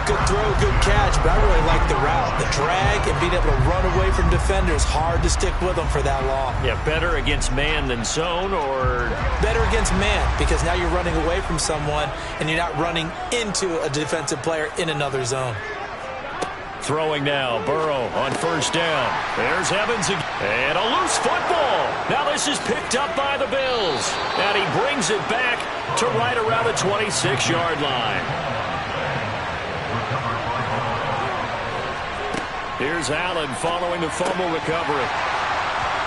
Good throw, good catch, but I really like the route. The drag and being able to run away from defenders, hard to stick with them for that long. Yeah, better against man than zone, or? Better against man, because now you're running away from someone and you're not running into a defensive player in another zone. Throwing now, Burrow on first down. There's Evans again. And a loose football. Now this is picked up by the Bills. And he brings it back to right around the 26-yard line. Here's Allen following the fumble recovery.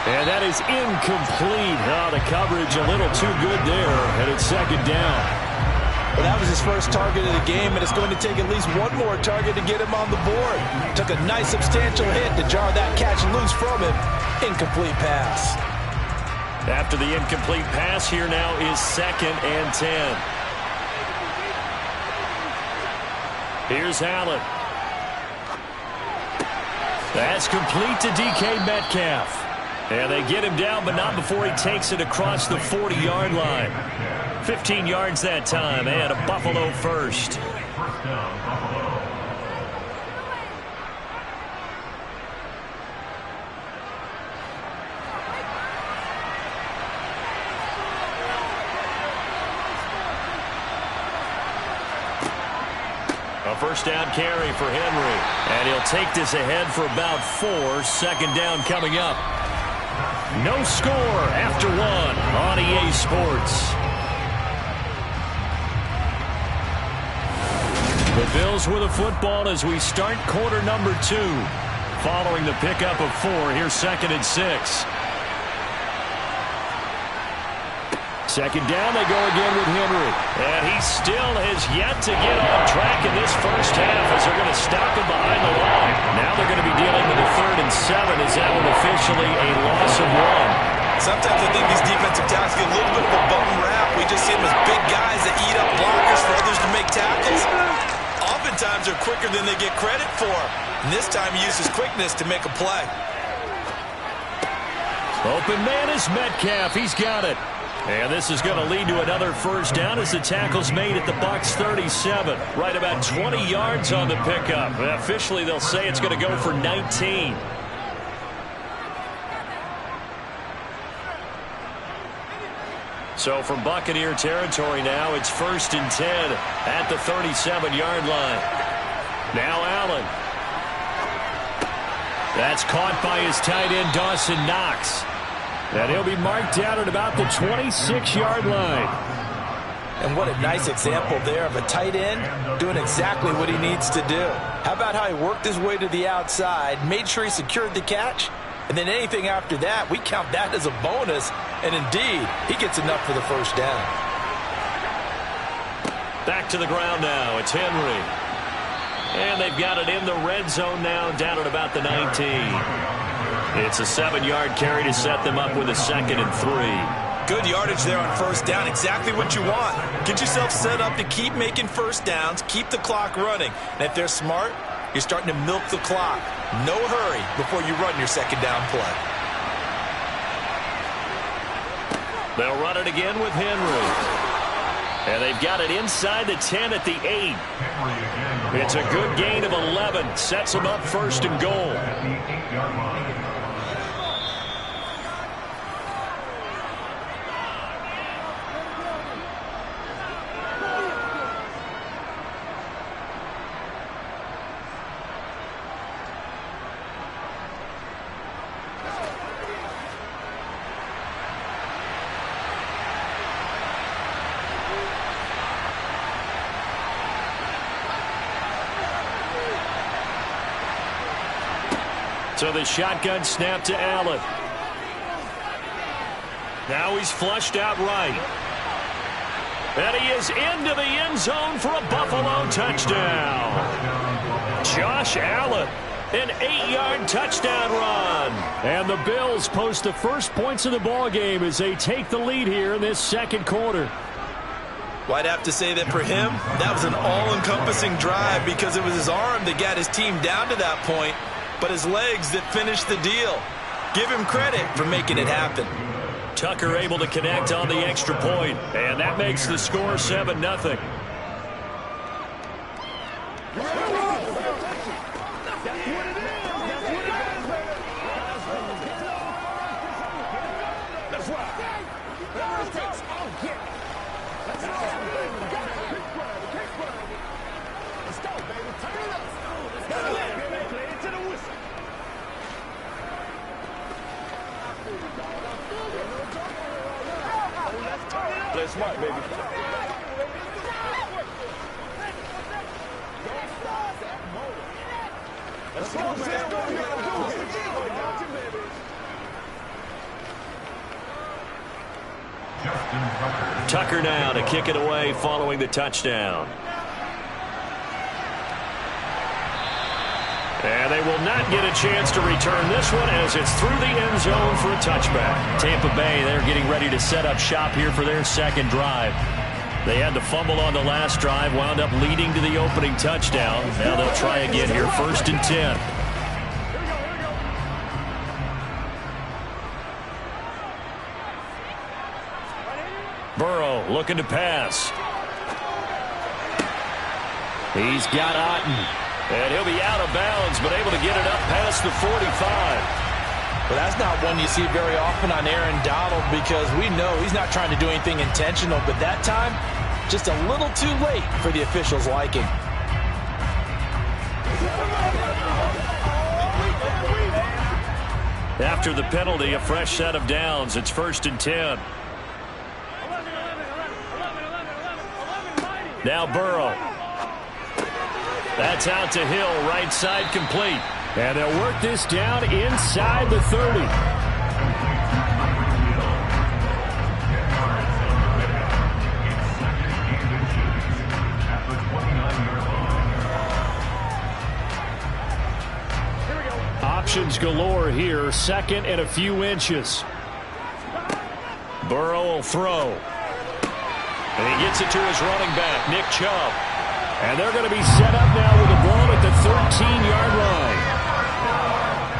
And that is incomplete. Oh, the coverage a little too good there, and it's second down. Well, that was his first target of the game, and it's going to take at least one more target to get him on the board. Took a nice substantial hit to jar that catch loose from him. Incomplete pass. After the incomplete pass, here now is 2nd and 10. Here's Allen. That's complete to DK Metcalf. And they get him down, but not before he takes it across the 40-yard line. 15 yards that time, and a Buffalo first. First down, Buffalo. A first down carry for Henry. And he'll take this ahead for about 4. 2nd down coming up. No score after 1 on EA Sports. The Bills with a football as we start quarter number 2. Following the pickup of 4, here's 2nd and 6. 2nd down, they go again with Henry. And he still has yet to get on track in this first half as they're going to stop him behind the line. Now they're going to be dealing with a 3rd and 7 as that one officially a loss of 1. Sometimes I think these defensive tackles get a little bit of a bum rap. We just see them as big guys that eat up blockers for others to make tackles. Oftentimes they're quicker than they get credit for. And this time he uses quickness to make a play. Open man is Metcalf. He's got it. And this is going to lead to another first down as the tackle's made at the Bucs 37. Right about 20 yards on the pickup. Officially, they'll say it's going to go for 19. So from Buccaneer territory now, it's 1st and 10 at the 37-yard line. Now Allen. That's caught by his tight end, Dawson Knox. And he'll be marked down at about the 26-yard line. And what a nice example there of a tight end doing exactly what he needs to do. How about how he worked his way to the outside, made sure he secured the catch, and then anything after that, we count that as a bonus. And indeed, he gets enough for the first down. Back to the ground now. It's Henry. And they've got it in the red zone now, down at about the 19. It's a 7-yard carry to set them up with a 2nd and 3. Good yardage there on first down. Exactly what you want. Get yourself set up to keep making first downs, keep the clock running. And if they're smart, you're starting to milk the clock. No hurry before you run your 2nd down play. They'll run it again with Henry. And they've got it inside the 10 at the 8. It's a good gain of 11. Sets them up 1st and goal. At the 8-yard line. So the shotgun snap to Allen. Now he's flushed out right. And he is into the end zone for a Buffalo touchdown. Josh Allen, an 8-yard touchdown run. And the Bills post the first points of the ball game as they take the lead here in this 2nd quarter. Well, I'd have to say that for him, that was an all-encompassing drive because it was his arm that got his team down to that point, but his legs that finished the deal. Give him credit for making it happen. Tucker able to connect on the extra point, and that makes the score 7-0. Play smart, baby. Let's go, man. Tucker now to kick it away following the touchdown. And they will not get a chance to return this one as it's through the end zone for a touchback. Tampa Bay, they're getting ready to set up shop here for their second drive. They had the fumble on the last drive, wound up leading to the opening touchdown. Now they'll try again here, 1st and 10. Burrow looking to pass. He's got Otten. And he'll be out of bounds, but able to get it up past the 45. Well, that's not one you see very often on Aaron Donald because we know he's not trying to do anything intentional, but that time, just a little too late for the officials' liking. After the penalty, a fresh set of downs. It's 1st and 10. Now Burrow. That's out to Hill, right side complete. And they'll work this down inside the 30. Options galore here, 2nd and a few inches. Burrow will throw. And he gets it to his running back, Nick Chubb. And they're going to be set up now with the ball at the 13-yard line.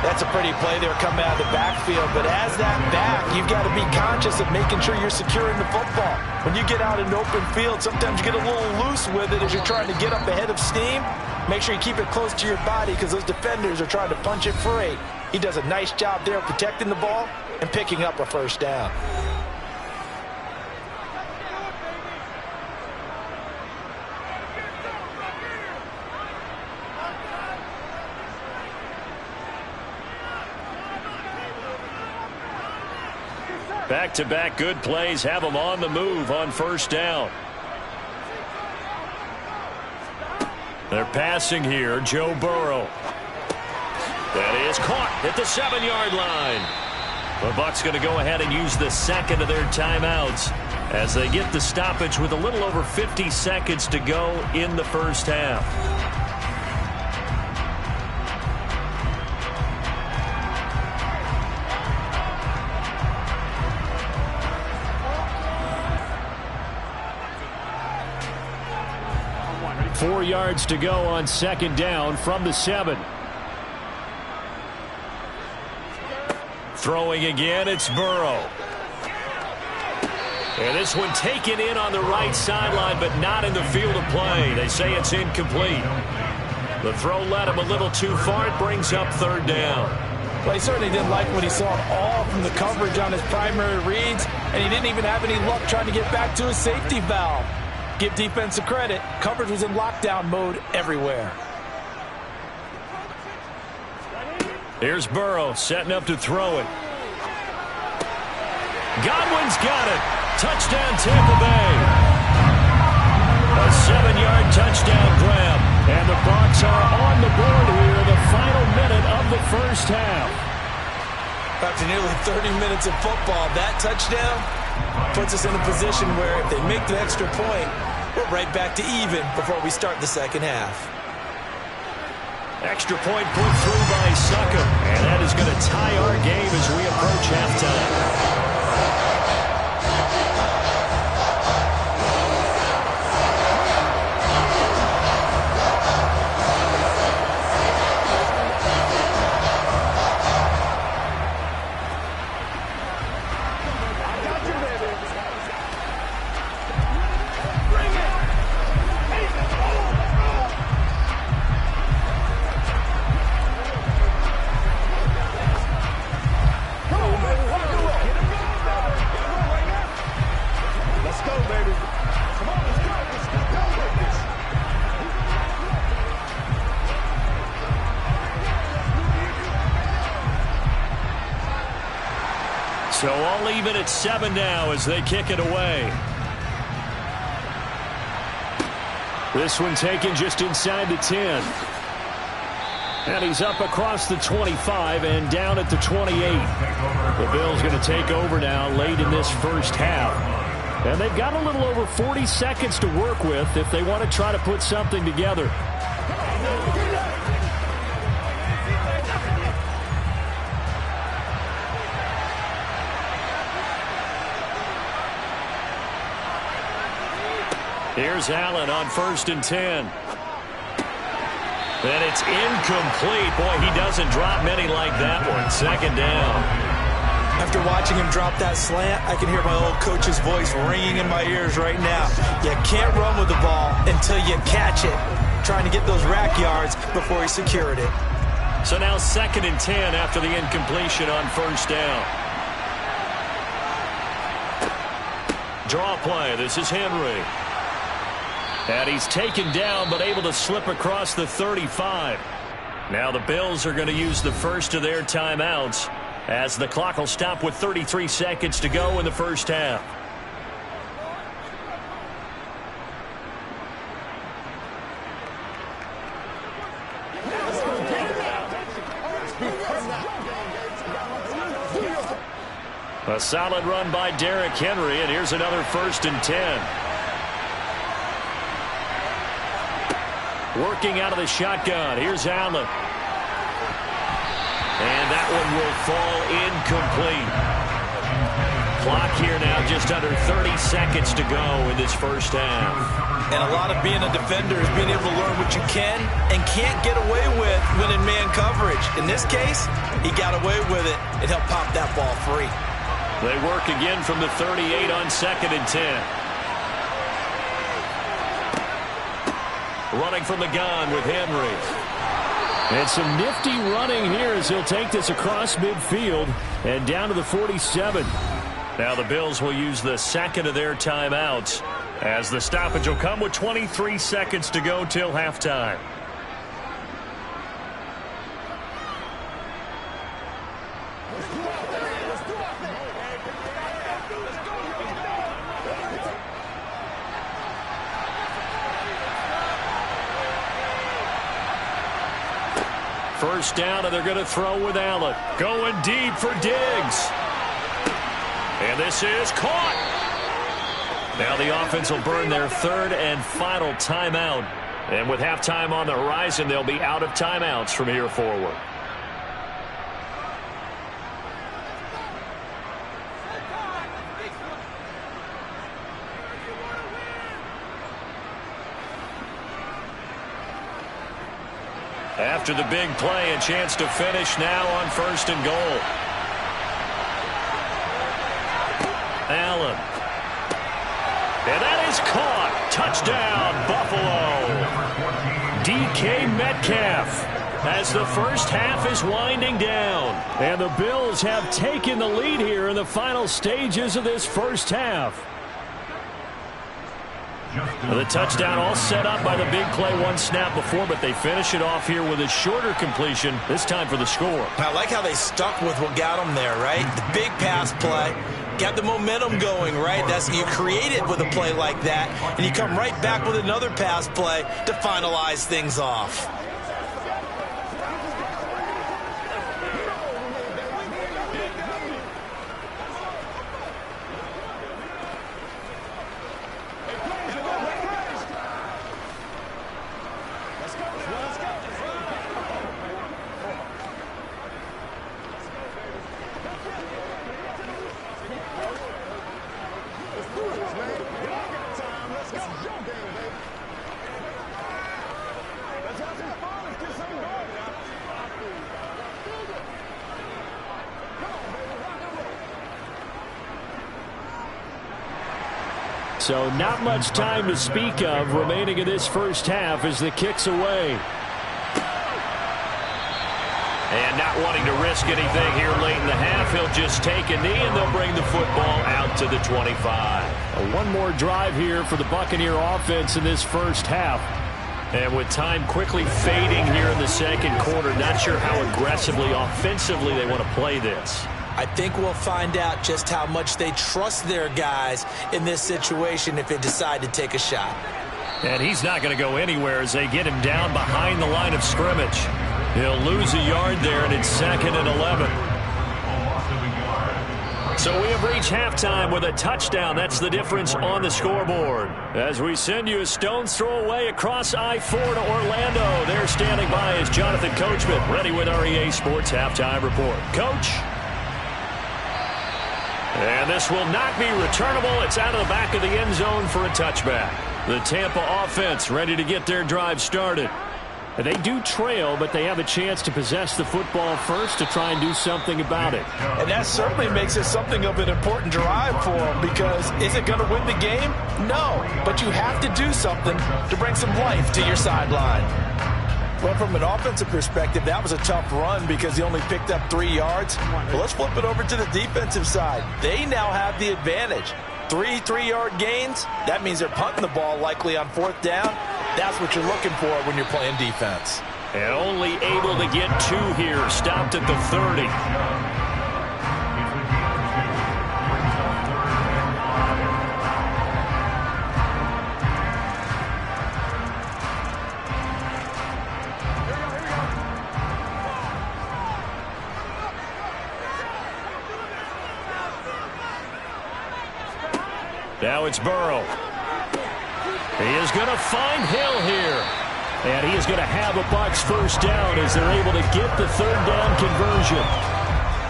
That's a pretty play there coming out of the backfield, but as that back, you've got to be conscious of making sure you're securing the football. When you get out in open field, sometimes you get a little loose with it as you're trying to get up ahead of steam. Make sure you keep it close to your body because those defenders are trying to punch it free. He does a nice job there protecting the ball and picking up a 1st down. Back-to-back good plays have them on the move on 1st down. They're passing here, Joe Burrow. That is caught at the 7-yard line. The Bucs going to go ahead and use the 2nd of their timeouts as they get the stoppage with a little over 50 seconds to go in the 1st half. Four yards to go on 2nd down from the 7. Throwing again, it's Burrow. And this one taken in on the right sideline, but not in the field of play. They say it's incomplete. The throw led him a little too far. It brings up 3rd down. Well, he certainly didn't like when he saw it all from the coverage on his primary reads, and he didn't even have any luck trying to get back to his safety valve. Give defense a credit. Coverage was in lockdown mode everywhere. Here's Burrow setting up to throw it. Godwin's got it. Touchdown Tampa Bay. A 7-yard touchdown grab. And the Bucs are on the board here, the final minute of the 1st half. After nearly 30 minutes of football, that touchdown puts us in a position where if they make the extra point, we're right back to even before we start the 2nd half. Extra point put through by Succop, and that is going to tie our game as we approach halftime. So all even at 7 now as they kick it away. This one taken just inside the 10. And he's up across the 25 and down at the 28. The Bills going to take over now late in this 1st half. And they've got a little over 40 seconds to work with if they want to try to put something together. Here's Allen on 1st and 10. And it's incomplete. Boy, he doesn't drop many like that one. 2nd down. After watching him drop that slant, I can hear my old coach's voice ringing in my ears right now. You can't run with the ball until you catch it. Trying to get those rack yards before he secured it. So now 2nd and 10 after the incompletion on 1st down. Draw play. This is Henry. And he's taken down but able to slip across the 35. Now the Bills are going to use the first of their timeouts as the clock will stop with 33 seconds to go in the first half. A solid run by Derrick Henry, and here's another 1st and 10. Working out of the shotgun. Here's Allen. And that one will fall incomplete. Clock here now just under 30 seconds to go in this first half. And a lot of being a defender is being able to learn what you can and can't get away with when in man coverage. In this case, he got away with it and helped pop that ball free. They work again from the 38 on 2nd and 10. Running from the gun with Henry. And some nifty running here as he'll take this across midfield and down to the 47. Now the Bills will use the second of their timeouts as the stoppage will come with 23 seconds to go till halftime. First down, and they're going to throw with Allen. Going deep for Diggs. And this is caught. Now the offense will burn their 3rd and final timeout. And with halftime on the horizon, they'll be out of timeouts from here forward. After the big play, a chance to finish now on 1st and goal. Allen. And that is caught. Touchdown, Buffalo. DK Metcalf as the first half is winding down. And the Bills have taken the lead here in the final stages of this first half. The touchdown all set up by the big play one snap before, but they finish it off here with a shorter completion, this time for the score. I like how they stuck with what got them there, right? The big pass play, got the momentum going, right? That's you create it with a play like that, and you come right back with another pass play to finalize things off. So not much time to speak of remaining in this first half as the kick's away. And not wanting to risk anything here late in the half, he'll just take a knee and they'll bring the football out to the 25. One more drive here for the Buccaneer offense in this first half. And with time quickly fading here in the second quarter, not sure how aggressively, offensively they want to play this. I think we'll find out just how much they trust their guys in this situation if they decide to take a shot. And he's not going to go anywhere as they get him down behind the line of scrimmage. He'll lose a yard there, and it's 2nd and 11. So we have reached halftime with a touchdown. That's the difference on the scoreboard. As we send you a stone's throw away across I-4 to Orlando. There standing by is Jonathan Coachman, ready with our EA Sports Halftime Report. Coach. And this will not be returnable. It's out of the back of the end zone for a touchback. The Tampa offense ready to get their drive started. They do trail, but they have a chance to possess the football first to try and do something about it. And that certainly makes it something of an important drive for them, because is it going to win the game? No, but you have to do something to bring some life to your sideline. Well, from an offensive perspective, that was a tough run because he only picked up 3 yards. But let's flip it over to the defensive side. They now have the advantage. 3 3-yard gains, that means they're punting the ball likely on 4th down. That's what you're looking for when you're playing defense. And only able to get 2 here, stopped at the 30. Now it's Burrow. He is going to find Hill here. And he is going to have a Bucs first down as they're able to get the 3rd down conversion.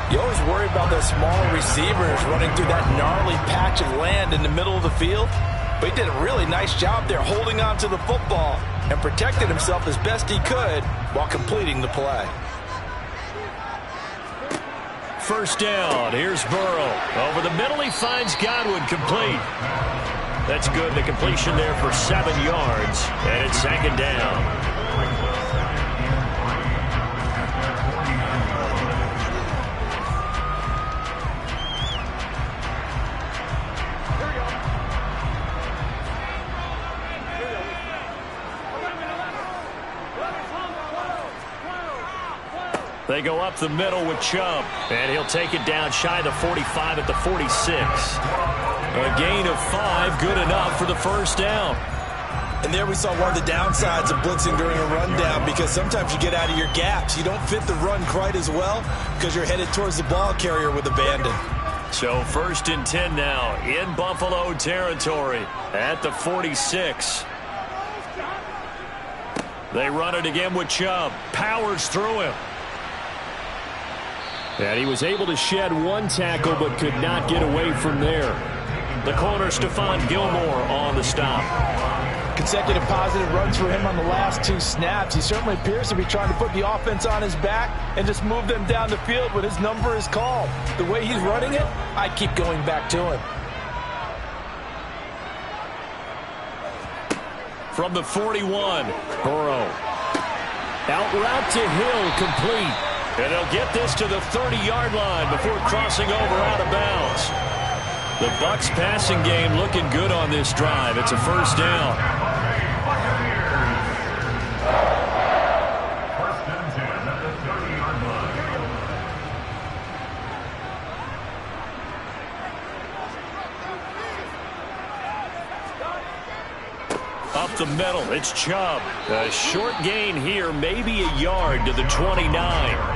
You always worry about those smaller receivers running through that gnarly patch of land in the middle of the field. But he did a really nice job there holding on to the football and protected himself as best he could while completing the play. First down. Here's Burrow. Over the middle, he finds Godwin, complete. That's good. The completion there for 7 yards. And it's 2nd down. They go up the middle with Chubb. And he'll take it down shy of the 45 at the 46. A gain of 5, good enough for the first down. And there we saw one of the downsides of blitzing during a rundown, because sometimes you get out of your gaps. You don't fit the run quite as well because you're headed towards the ball carrier with abandon. So 1st and 10 now in Buffalo territory at the 46. They run it again with Chubb. Powers through him. And he was able to shed 1 tackle but could not get away from there. The corner, Stephon Gilmore, on the stop. Consecutive positive runs for him on the last 2 snaps. He certainly appears to be trying to put the offense on his back and just move them down the field when his number is called. The way he's running it, I keep going back to him. From the 41, Burrow. Out route to Hill, complete. And they'll get this to the 30-yard line before crossing over out of bounds. The Bucs passing game looking good on this drive. It's a first down. First and 10 at the 30-yard line. Up the middle, it's Chubb. A short gain here, maybe a yard to the 29.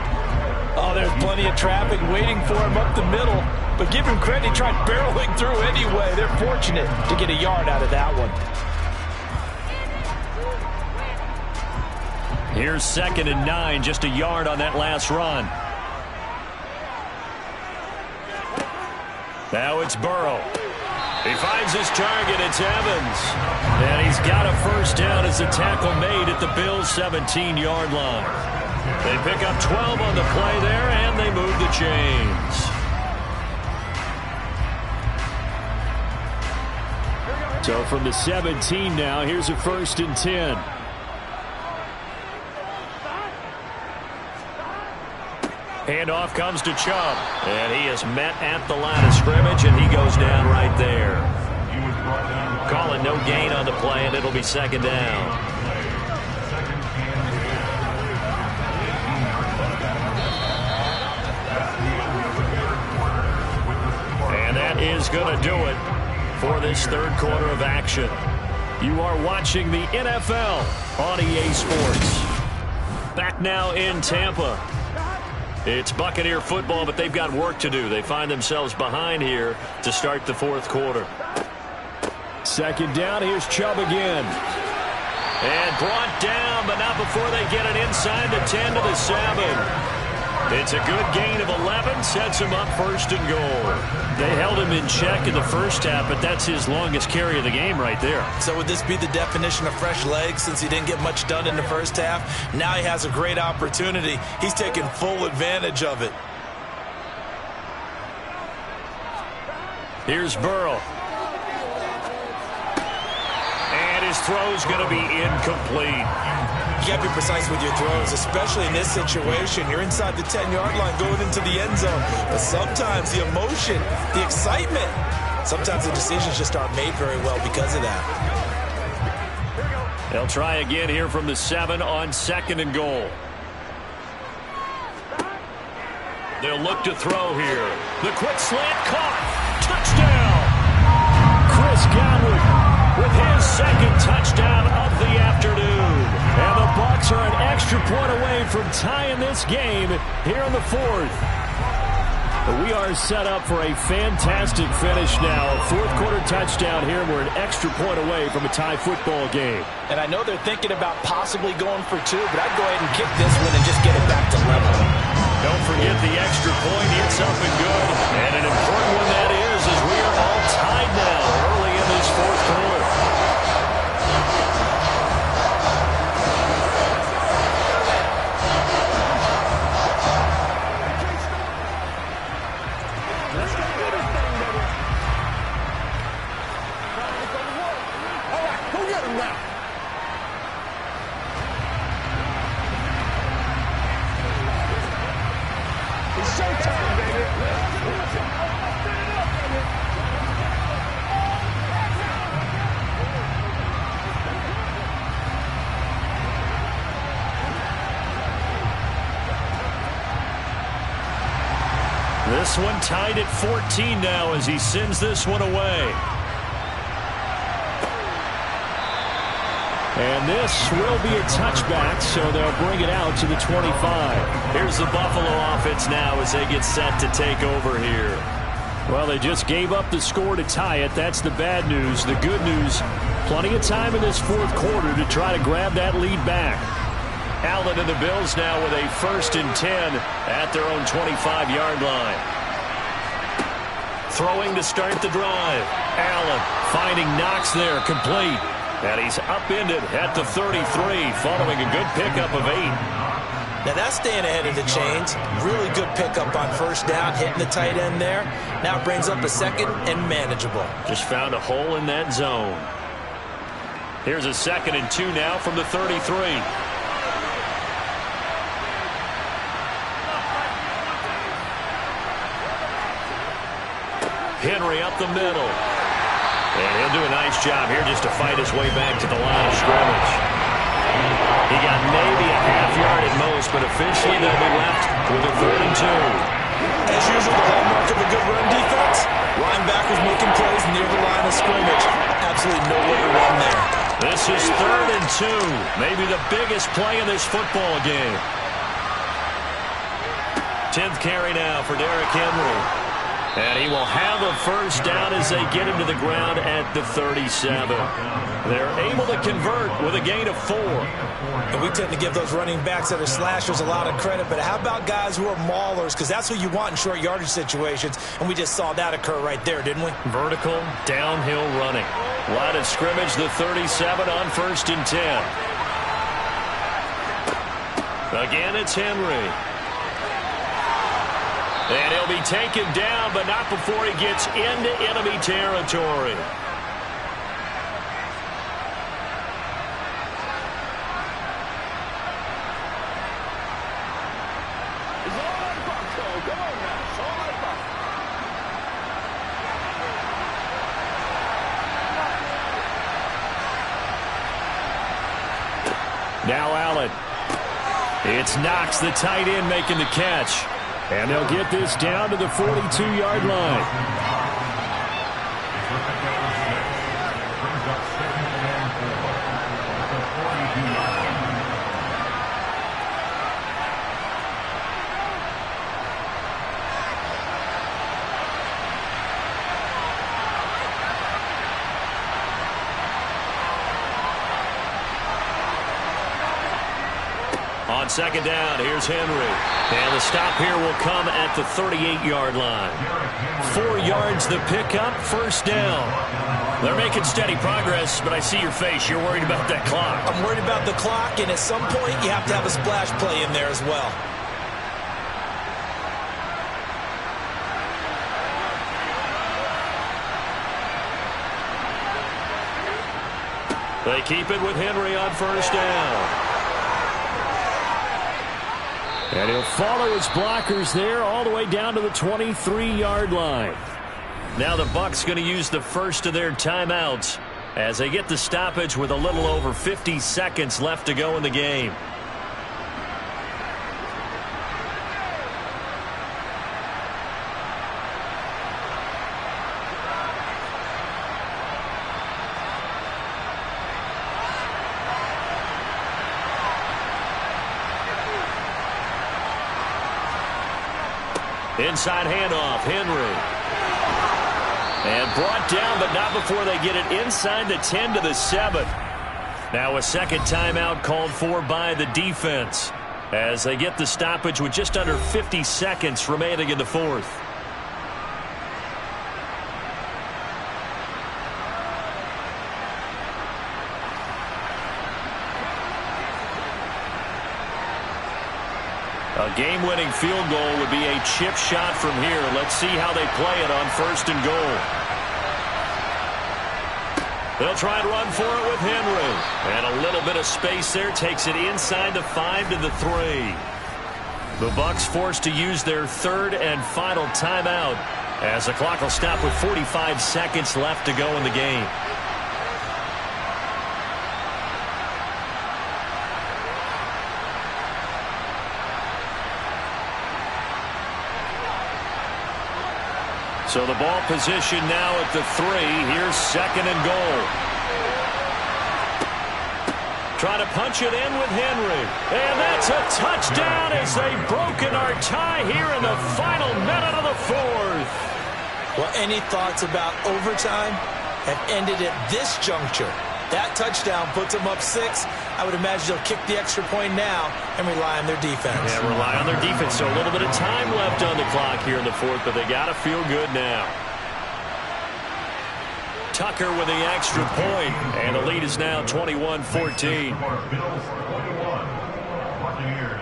Oh, there's plenty of traffic waiting for him up the middle. But give him credit, he tried barreling through anyway. They're fortunate to get a yard out of that one. Here's 2nd and 9, just a yard on that last run. Now it's Burrow. He finds his target, it's Evans. And he's got a first down as the tackle made at the Bills' 17-yard line. They pick up 12 on the play there, and they move the chains. So from the 17 now, here's a 1st and 10. Handoff comes to Chubb, and he is met at the line of scrimmage, and he goes down right there. Calling no gain on the play, and it'll be 2nd down. And that is going to do it for this 3rd quarter of action. You are watching the NFL on EA Sports. Back now in Tampa. It's Buccaneer football, but they've got work to do. They find themselves behind here to start the fourth quarter. Second down, here's Chubb again. And brought down, but not before they get it inside the 10 to the 7. It's a good gain of 11, sets him up first and goal. They held him in check in the first half, but that's his longest carry of the game right there. So would this be the definition of fresh legs since he didn't get much done in the first half? Now he has a great opportunity. He's taking full advantage of it. Here's Burrow. And his throw's going to be incomplete. You got to be precise with your throws, especially in this situation. You're inside the 10-yard line going into the end zone. But sometimes the emotion, the excitement, sometimes the decisions just aren't made very well because of that. They'll try again here from the 7 on second and goal. They'll look to throw here. The quick slant caught. Touchdown! Chris Godwin with his second touchdown of the afternoon. And the Bucs are an extra point away from tying this game here in the fourth. We are set up for a fantastic finish now. Fourth quarter touchdown here. We're an extra point away from a tie football game. And I know they're thinking about possibly going for two, but I'd go ahead and kick this one and just get it back to level. Don't forget the extra point. It's up and good. And an important one that is, as we are all tied now early in this fourth quarter. This one tied at 14 now as he sends this one away. And this will be a touchback, so they'll bring it out to the 25. Here's the Buffalo offense now as they get set to take over here. Well, they just gave up the score to tie it. That's the bad news. The good news, plenty of time in this fourth quarter to try to grab that lead back. Allen and the Bills now with a 1st and 10 at their own 25-yard line. Throwing to start the drive. Allen finding Knox there, complete. And he's upended at the 33, following a good pickup of 8. Now that's staying ahead of the chains. Really good pickup on first down, hitting the tight end there. Now it brings up a second and manageable. Just found a hole in that zone. Here's a 2nd and 2 now from the 33. Henry up the middle. And he'll do a nice job here just to fight his way back to the line of scrimmage. He got maybe a half yard at most, but officially they'll be left with a 3rd and 2. As usual, the hallmark of a good run defense, linebackers making plays near the line of scrimmage. Absolutely nowhere to run there. This is 3rd and 2. Maybe the biggest play in this football game. 10th carry now for Derrick Henry. And he will have a first down as they get him to the ground at the 37. They're able to convert with a gain of 4. And we tend to give those running backs that are slashers a lot of credit, but how about guys who are maulers? Because that's what you want in short yardage situations, and we just saw that occur right there, didn't we? Vertical, downhill running. Line of scrimmage, the 37 on 1st and 10. Again, it's Henry. And he'll be taken down, but not before he gets into enemy territory. Now Allen. It's Knox, the tight end, making the catch. And they'll get this down to the 42-yard line. On second down, here's Henry. And the stop here will come at the 38-yard line. 4 yards the pickup, first down. They're making steady progress, but I see your face. You're worried about that clock. I'm worried about the clock, and at some point you have to have a splash play in there as well. They keep it with Henry on first down. And he'll follow his blockers there all the way down to the 23-yard line. Now the Bucs going to use the first of their timeouts as they get the stoppage with a little over 50 seconds left to go in the game. Inside handoff, Henry. And brought down, but not before they get it inside the 10 to the 7. Now a second timeout called for by the defense as they get the stoppage with just under 50 seconds remaining in the fourth. A game-winning field goal would be a chip shot from here. Let's see how they play it on first and goal. They'll try and run for it with Henry. And a little bit of space there takes it inside the 5 to the 3. The Bucs forced to use their third and final timeout as the clock will stop with 45 seconds left to go in the game. So the ball position now at the 3. Here's second and goal. Trying to punch it in with Henry. And that's a touchdown as they've broken our tie here in the final minute of the fourth. Well, any thoughts about overtime have ended at this juncture. That touchdown puts them up 6. I would imagine they'll kick the extra point now and rely on their defense. Yeah, rely on their defense. So a little bit of time left on the clock here in the fourth, but they got to feel good now. Tucker with the extra point, and the lead is now 21-14. Bills 21, Buccaneers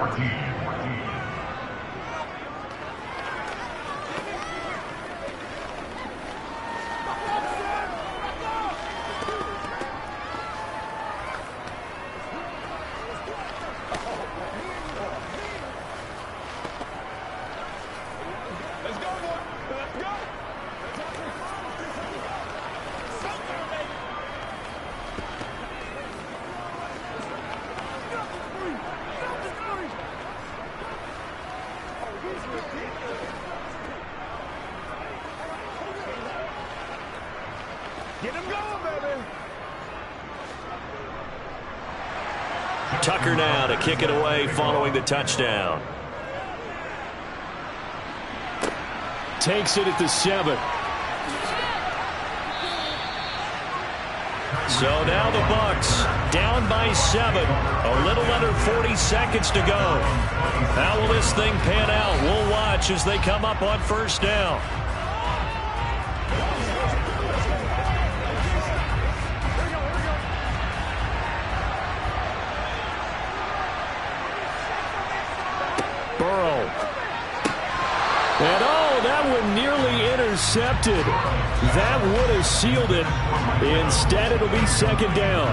14. Get him going, baby. Tucker now to kick it away following the touchdown. Takes it at the 7. So now the Bucs down by 7. A little under 40 seconds to go. How will this thing pan out? We'll watch as they come up on first down. Burrow. And that one nearly intercepted. That would have sealed it. Instead, it'll be second down.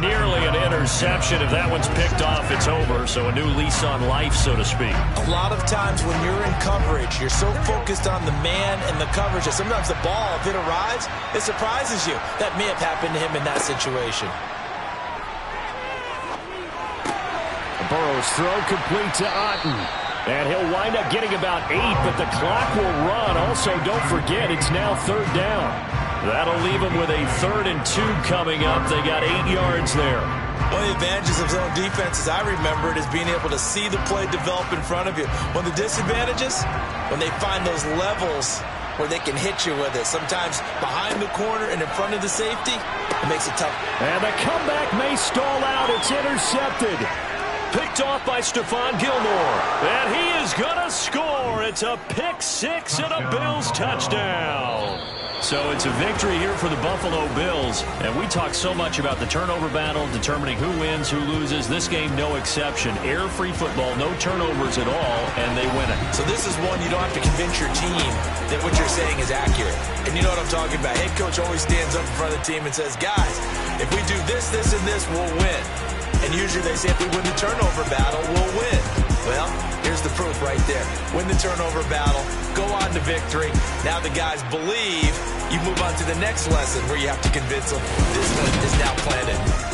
Nearly an interception. If that one's picked off, it's over. So a new lease on life, so to speak. A lot of times when you're in coverage, you're so focused on the man and the coverage that sometimes the ball, if it arrives, it surprises you. That may have happened to him in that situation. Burrow's throw complete to Otten. And he'll wind up getting about 8, but the clock will run. Also, don't forget, it's now third down. That'll leave them with a 3rd and 2 coming up. They got 8 yards there. One of the advantages of zone defense, as I remember it, is being able to see the play develop in front of you. One of the disadvantages, when they find those levels where they can hit you with it. Sometimes behind the corner and in front of the safety, It makes it tough. And the comeback may stall out. It's intercepted. Picked off by Stephon Gilmore. And he is going to score. It's a pick six and a Bills touchdown. So it's a victory here for the Buffalo Bills. And we talk so much about the turnover battle, determining who wins, who loses. This game, no exception. Air-free football, no turnovers at all, and they win it. So this is one you don't have to convince your team that what you're saying is accurate. And you know what I'm talking about. Head coach always stands up in front of the team and says, guys, if we do this, this, and this, we'll win. And usually they say if we win the turnover battle, we'll win. Well, here's the proof right there. Win the turnover battle, go on to victory. Now the guys believe. You move on to the next lesson where you have to convince them this one is now planted.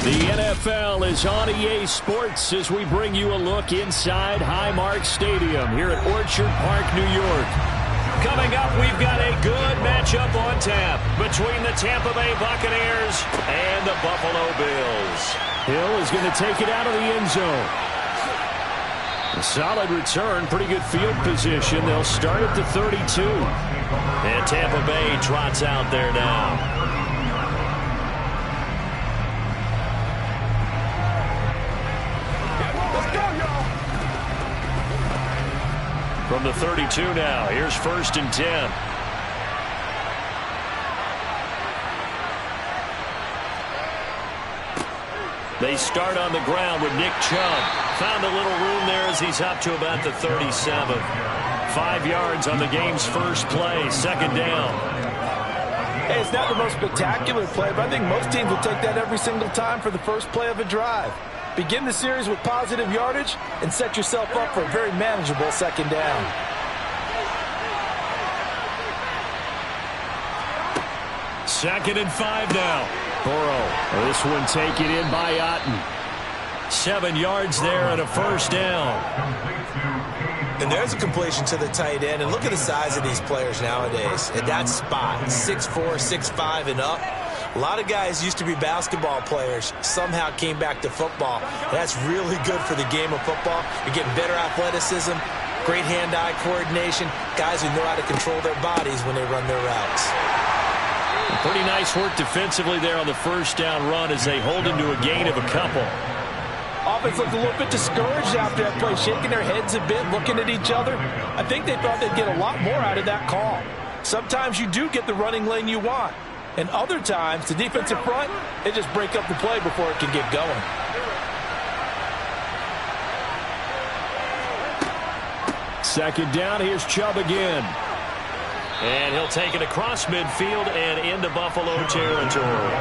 The NFL is on EA Sports as we bring you a look inside Highmark Stadium here at Orchard Park, New York. Coming up, we've got a good matchup on tap between the Tampa Bay Buccaneers and the Buffalo Bills. Hill is going to take it out of the end zone. A solid return, pretty good field position. They'll start at the 32. And Tampa Bay trots out there now. From the 32 now, here's 1st and 10. They start on the ground with Nick Chubb. Found a little room there as he's up to about the 37. 5 yards on the game's first play, 2nd down. Hey, it's not the most spectacular play, but I think most teams will take that every single time for the first play of a drive. Begin the series with positive yardage and set yourself up for a very manageable 2nd down. Second and 5 now. Burrow. This one taken in by Otten. 7 yards there and a 1st down. And there's a completion to the tight end. And look at the size of these players nowadays. At that spot, 6'4", 6'5", and up. A lot of guys used to be basketball players, somehow came back to football. That's really good for the game of football. You're getting better athleticism, great hand-eye coordination, guys who know how to control their bodies when they run their routes. Pretty nice work defensively there on the 1st down run as they hold him to a gain of a couple. Offense looked a little bit discouraged after that play, shaking their heads a bit, looking at each other. I think they thought they'd get a lot more out of that call. Sometimes you do get the running lane you want. And other times, the defensive front, they just break up the play before it can get going. Second down, here's Chubb again. And he'll take it across midfield and into Buffalo territory.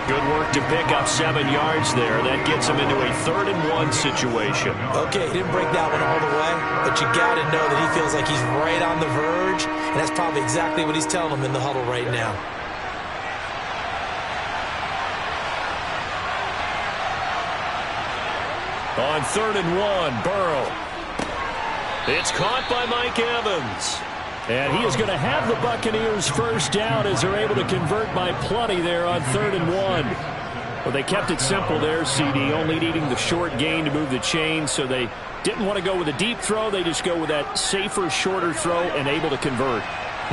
Good work to pick up 7 yards there. That gets him into a 3rd and 1 situation. Okay, he didn't break that one all the way, but you got to know that he feels like he's right on the verge, and that's probably exactly what he's telling him in the huddle right now. On 3rd and 1, Burrow. It's caught by Mike Evans. And he is going to have the Buccaneers 1st down as they're able to convert by plenty there on 3rd and 1. Well, they kept it simple there, CD, only needing the short gain to move the chain, so they didn't want to go with a deep throw. They just go with that safer, shorter throw and able to convert.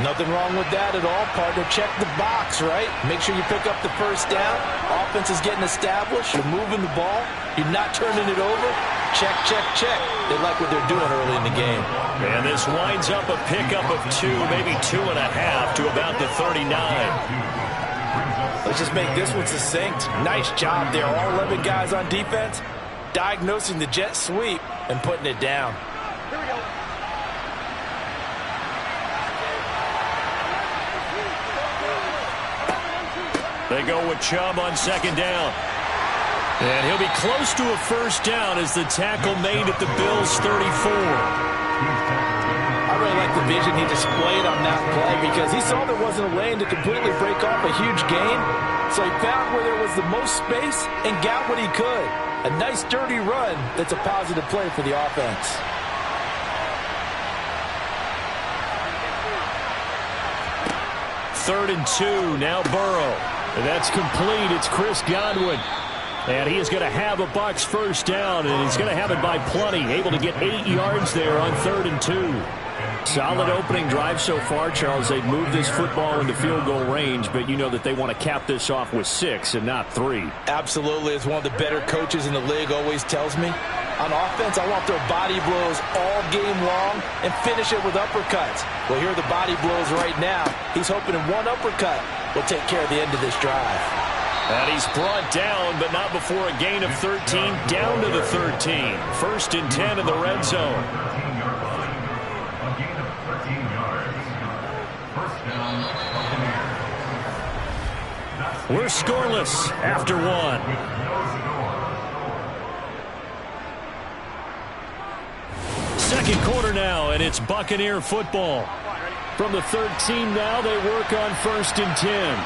Nothing wrong with that at all, partner. Check the box, right? Make sure you pick up the 1st down. Offense is getting established. You're moving the ball. You're not turning it over. Check, check, check. They like what they're doing early in the game. And this winds up a pickup of 2, maybe 2.5 to about the 39. Let's just make this one succinct. Nice job there. All 11 guys on defense diagnosing the jet sweep and putting it down. Here we go. They go with Chubb on 2nd down. And he'll be close to a 1st down as the tackle made at the Bills' 34. I really like the vision he displayed on that play because he saw there wasn't a lane to completely break off a huge gain. So he found where there was the most space and got what he could. A nice, dirty run that's a positive play for the offense. Third and 2, now Burrow. And that's complete. It's Chris Godwin. And he is going to have a Bucs 1st down, and he's going to have it by plenty. Able to get 8 yards there on 3rd and 2. Solid opening drive so far, Charles. They've moved this football into field goal range, but you know that they want to cap this off with 6 and not 3. Absolutely. As one of the better coaches in the league always tells me, on offense, I want their body blows all game long and finish it with uppercuts. Well, here are the body blows right now. He's hoping in one uppercut will take care of the end of this drive. And he's brought down, but not before a gain of 13, down to the 13. 1st and 10 in the red zone. A gain of 13 yards. 1st down, Buccaneers. We're scoreless after 1. Second quarter now, and it's Buccaneer football. From the 13 now, they work on 1st and 10.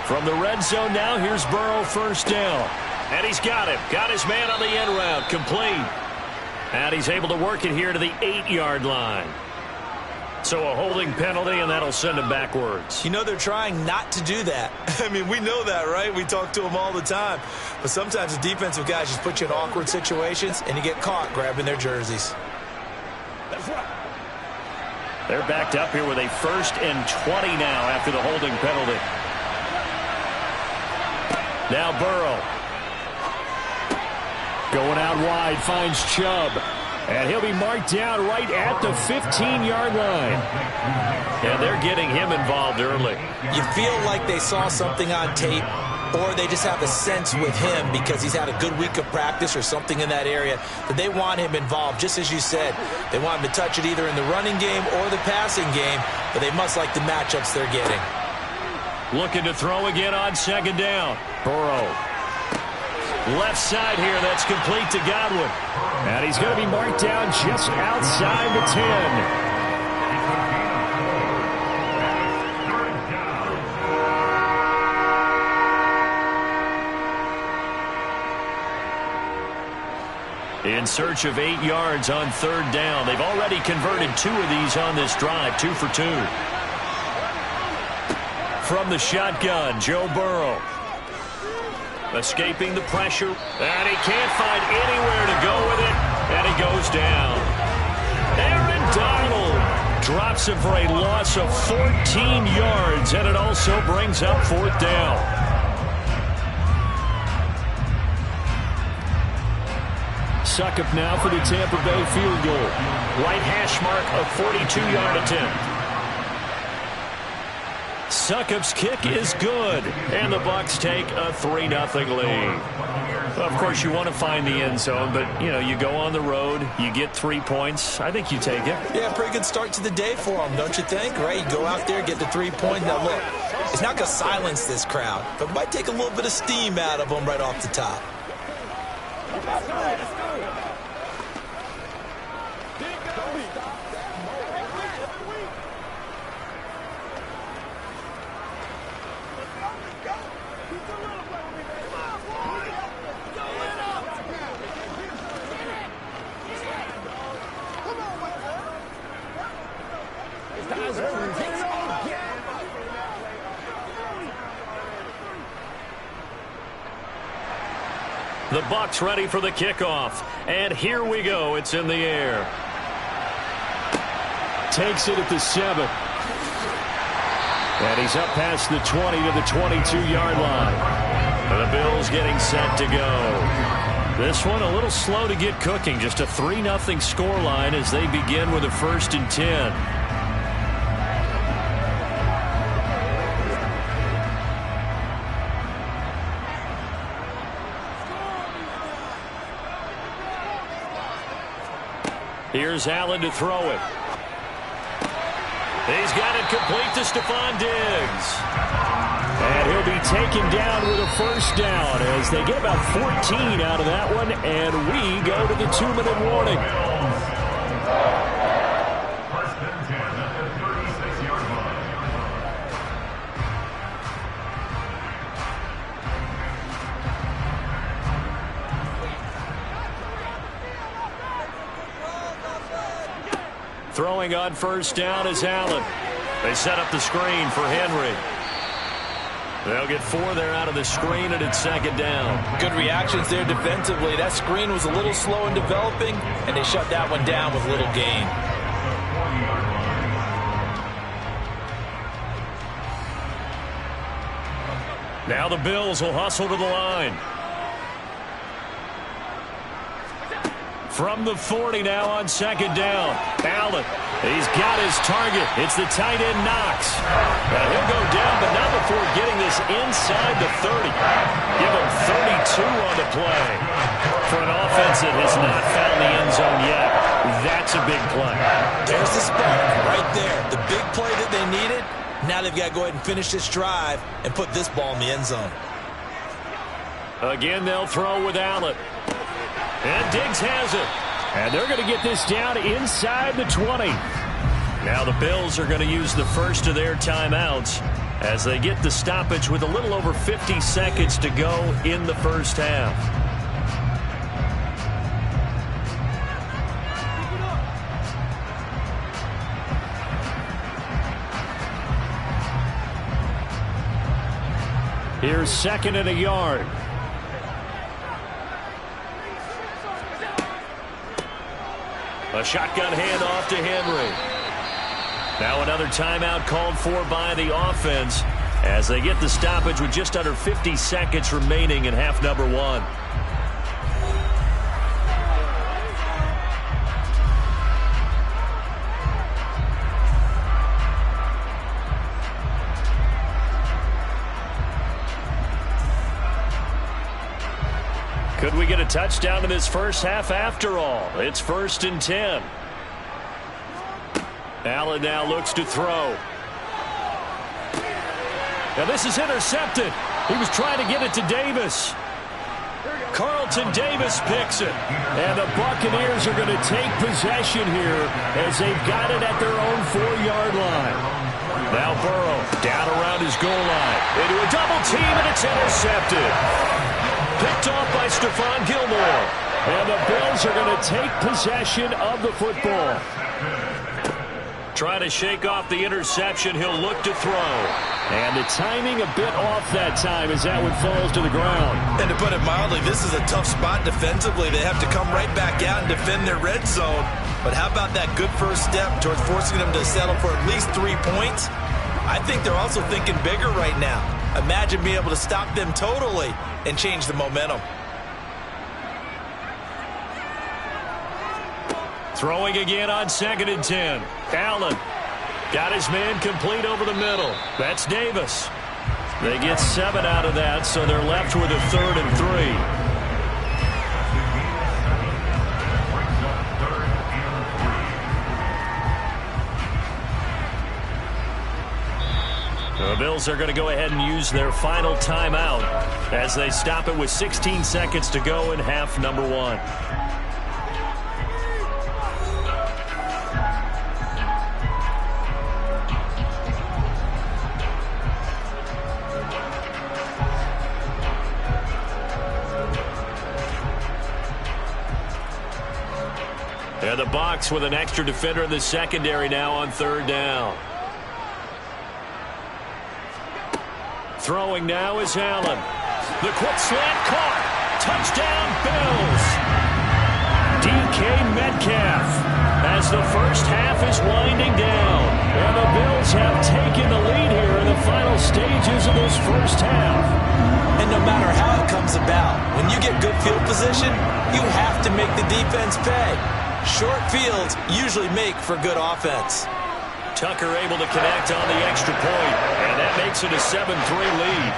From the red zone now, here's Burrow, first down. And he's got him. Got his man on the end route. Complete. And he's able to work it here to the 8-yard line. So a holding penalty, and that'll send him backwards. You know, they're trying not to do that. I mean, we know that, right? We talk to them all the time. But sometimes the defensive guys just put you in awkward situations, and you get caught grabbing their jerseys. That's right. They're backed up here with a 1st and 20 now after the holding penalty. Now Burrow. Going out wide, finds Chubb. And he'll be marked down right at the 15-yard line. And they're getting him involved early. You feel like they saw something on tape, or they just have a sense with him because he's had a good week of practice or something in that area that they want him involved. Just as you said, they want him to touch it either in the running game or the passing game, but they must like the matchups they're getting. Looking to throw again on 2nd down. Burrow. Left side here, that's complete to Godwin. And he's going to be marked down just outside the 10. In search of 8 yards on 3rd down. They've already converted 2 of these on this drive, 2 for 2. From the shotgun, Joe Burrow. Escaping the pressure, and he can't find anywhere to go with it, and he goes down. Aaron Donald drops him for a loss of 14 yards, and it also brings up 4th down. Succop now for the Tampa Bay field goal. Right hash mark, a 42-yard attempt. Succop's kick is good, and the Bucs take a 3-0 lead. Of course, you want to find the end zone, but, you know, you go on the road, you get 3 points. I think you take it. Yeah, pretty good start to the day for them, don't you think? Right, you go out there, get the 3 points. Now, look, it's not going to silence this crowd, but it might take a little bit of steam out of them right off the top. The Bucs ready for the kickoff. And here we go. It's in the air. Takes it at the 7. And he's up past the 20 to the 22-yard line. And the Bills getting set to go. This one a little slow to get cooking. Just a 3-0 scoreline as they begin with a 1st and 10. Here's Allen to throw it. He's got it complete to Stephon Diggs. And he'll be taken down with a 1st down as they get about 14 out of that one, and we go to the 2-minute warning. 1st and 10 at the 36-yard line. Throwing on 1st down is Allen. They set up the screen for Henry. They'll get 4 there out of the screen, and it's 2nd down. Good reactions there defensively. That screen was a little slow in developing, and they shut that one down with little gain. Now the Bills will hustle to the line. From the 40 now on 2nd down. Allen, he's got his target. It's the tight end Knox. Now he'll go down, but not before getting this inside the 30. Give him 32 on the play. For an offense that has not found the end zone yet, that's a big play. There's the spark right there. The big play that they needed. Now they've got to go ahead and finish this drive and put this ball in the end zone. Again, they'll throw with Allen. And Diggs has it. And they're going to get this down inside the 20. Now the Bills are going to use the first of their timeouts. as they get the stoppage with a little over 50 seconds to go in the first half. Here's 2nd and a yard. A shotgun handoff to Henry. Now another timeout called for by the offense as they get the stoppage with just under 50 seconds remaining in half number 1. Could we get a touchdown in this first half after all? It's 1st and 10. Allen now looks to throw. Now this is intercepted. He was trying to get it to Davis. Carlton Davis picks it. And the Buccaneers are going to take possession here as they've got it at their own 4-yard line. Now Burrow down around his goal line. Into a double team, and it's intercepted. Picked off by Stephon Gilmore. And the Bills are going to take possession of the football. Trying to shake off the interception. He'll look to throw. And the timing a bit off that time as that one falls to the ground. And to put it mildly, this is a tough spot defensively. They have to come right back out and defend their red zone. But how about that good first step towards forcing them to settle for at least 3 points? I think they're also thinking bigger right now. Imagine being able to stop them totally and change the momentum. Throwing again on 2nd and 10. Allen got his man complete over the middle. That's Davis. They get 7 out of that, so they're left with a 3rd and 3. The Bills are going to go ahead and use their final timeout as they stop it with 16 seconds to go in half number 1. And the Bucs with an extra defender in the secondary now on 3rd down. Throwing now is Allen. The quick slant caught. Touchdown, Bills. DK Metcalf as the first half is winding down. And the Bills have taken the lead here in the final stages of this first half. And no matter how it comes about, when you get good field position, you have to make the defense pay. Short fields usually make for good offense. Tucker able to connect on the extra point, and that makes it a 7-3 lead.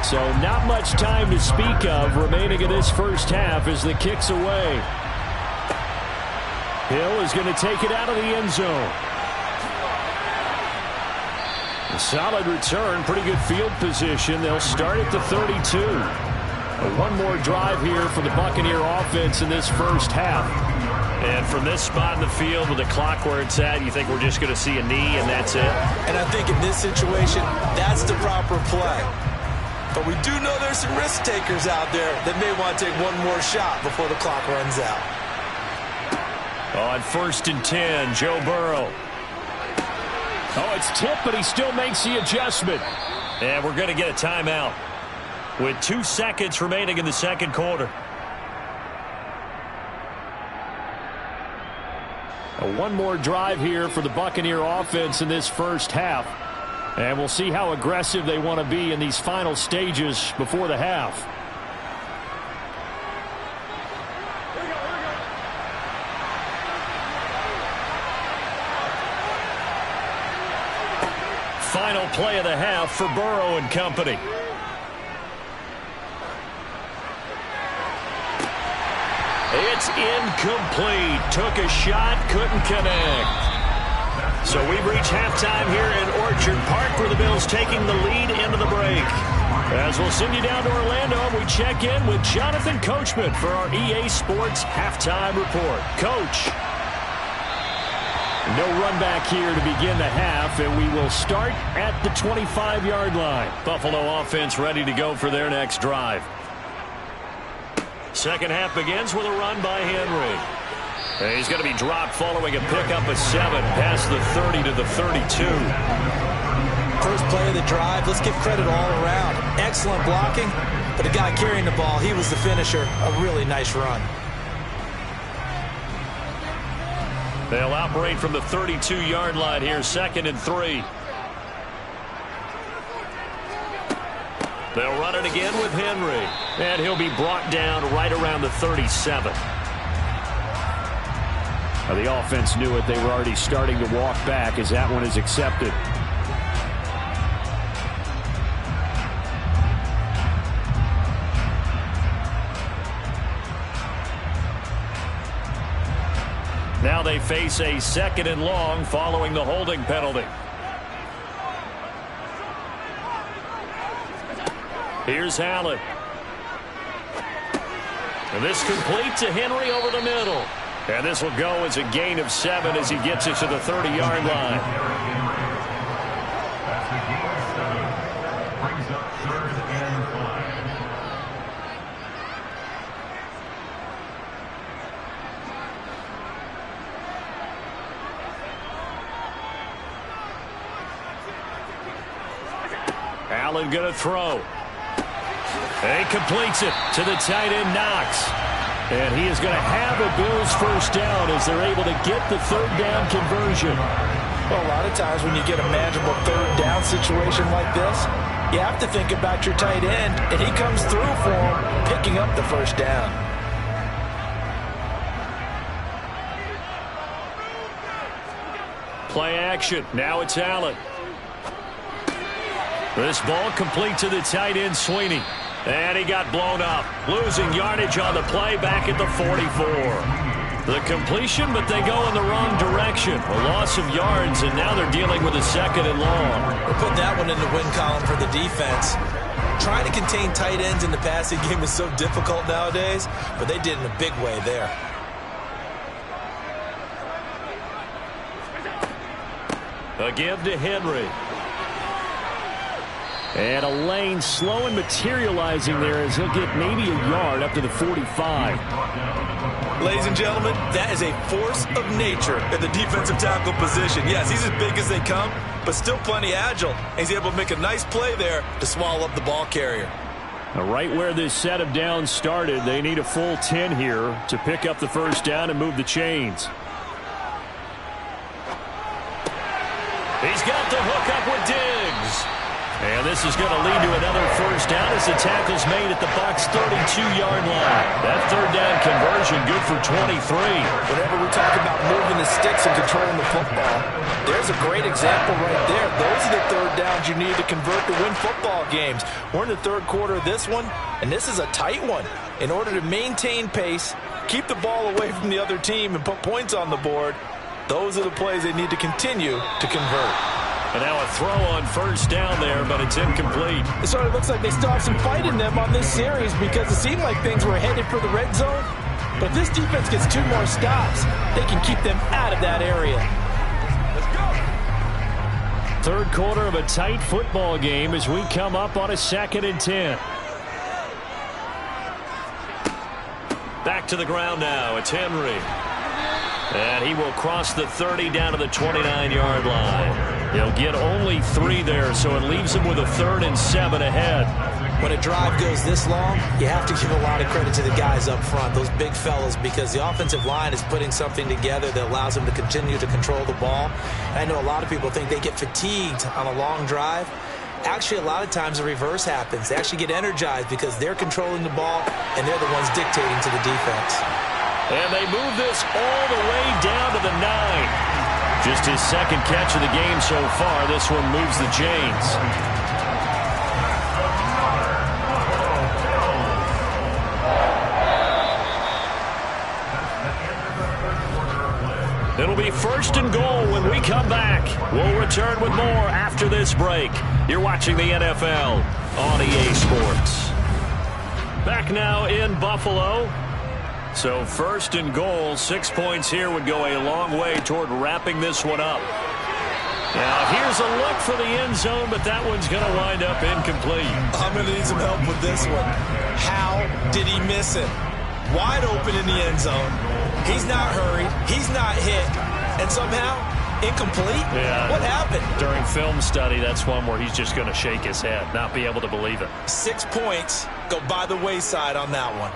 So not much time to speak of remaining in this first half as the kick's away. Hill is going to take it out of the end zone. A solid return, pretty good field position. They'll start at the 32. One more drive here for the Buccaneer offense in this first half. And from this spot in the field with the clock where it's at, you think we're just going to see a knee and that's it? And I think in this situation, that's the proper play. But we do know there's some risk takers out there that may want to take one more shot before the clock runs out. On 1st and 10, Joe Burrow. Oh, it's tipped, but he still makes the adjustment. And we're going to get a timeout with 2 seconds remaining in the second quarter. One more drive here for the Buccaneer offense in this first half. And we'll see how aggressive they want to be in these final stages before the half. Final play of the half for Burrow and company. It's incomplete. Took a shot, couldn't connect. So we've reached halftime here in Orchard Park, where the Bills taking the lead into the break. As we'll send you down to Orlando, we check in with Jonathan Coachman for our EA Sports Halftime Report. Coach. No run back here to begin the half, and we will start at the 25-yard line. Buffalo offense ready to go for their next drive. Second half begins with a run by Henry. And he's going to be dropped following a pickup of 7 past the 30 to the 32. First play of the drive. Let's give credit all around. Excellent blocking, but the guy carrying the ball, he was the finisher. A really nice run. They'll operate from the 32-yard line here, 2nd and 3. They'll run it again with Henry. And he'll be brought down right around the 37. The offense knew it. They were already starting to walk back as that one is accepted. Now they face a 2nd and long following the holding penalty. Here's Allen. And this complete to Henry over the middle. And this will go as a gain of 7 as he gets it to the 30-yard line. That's the gain of 7. Brings up 3rd and 5. Allen going to throw. And he completes it to the tight end, Knox. And he is going to have a Bills first down as they're able to get the 3rd down conversion. Well, a lot of times when you get a manageable 3rd down situation like this, you have to think about your tight end, and he comes through for him, picking up the first down. Play action. Now it's Allen. This ball complete to the tight end, Sweeney. And he got blown up. Losing yardage on the play back at the 44. The completion, but they go in the wrong direction. A loss of yards, and now they're dealing with a 2nd and long. We'll put that one in the win column for the defense. Trying to contain tight ends in the passing game is so difficult nowadays, but they did in a big way there. A give to Henry. And a lane slow and materializing there as he'll get maybe a yard up to the 45. Ladies and gentlemen, that is a force of nature in the defensive tackle position. Yes, he's as big as they come, but still plenty agile. He's able to make a nice play there to swallow up the ball carrier. Now, right where this set of downs started, they need a full 10 here to pick up the first down and move the chains. He's got the hook up with Diggs. And this is going to lead to another first down as the tackle's made at the Bucs' 32-yard line. That 3rd down conversion good for 23. Whenever we talk about moving the sticks and controlling the football, there's a great example right there. Those are the 3rd downs you need to convert to win football games. We're in the 3rd quarter of this one, and this is a tight one. In order to maintain pace, keep the ball away from the other team, and put points on the board, those are the plays they need to continue to convert. And now a throw on first down there, but it's incomplete. It sort of looks like they still have some fight in them on this series because it seemed like things were headed for the red zone. But if this defense gets 2 more stops, they can keep them out of that area. Let's go. 3rd quarter of a tight football game as we come up on a 2nd and 10. Back to the ground now. It's Henry. And he will cross the 30 down to the 29-yard line. He'll get only 3 there, so it leaves him with a 3rd and 7 ahead. when a drive goes this long, you have to give a lot of credit to the guys up front, those big fellas, because the offensive line is putting something together that allows them to continue to control the ball. I know a lot of people think they get fatigued on a long drive. Actually, a lot of times the reverse happens. They actually get energized because they're controlling the ball, and they're the ones dictating to the defense. And they move this all the way down to the 9. Just his second catch of the game so far. This one moves the chains. It'll be first and goal when we come back. We'll return with more after this break. You're watching the NFL on EA Sports. Back now in Buffalo. So first and goal, 6 points here would go a long way toward wrapping this one up. Now here's a look for the end zone, but that one's going to wind up incomplete. I'm going to need some help with this one. How did he miss it? Wide open in the end zone. He's not hurried. He's not hit. And somehow, incomplete? Yeah. What happened? During film study, that's one where he's just going to shake his head, not be able to believe it. 6 points go by the wayside on that one.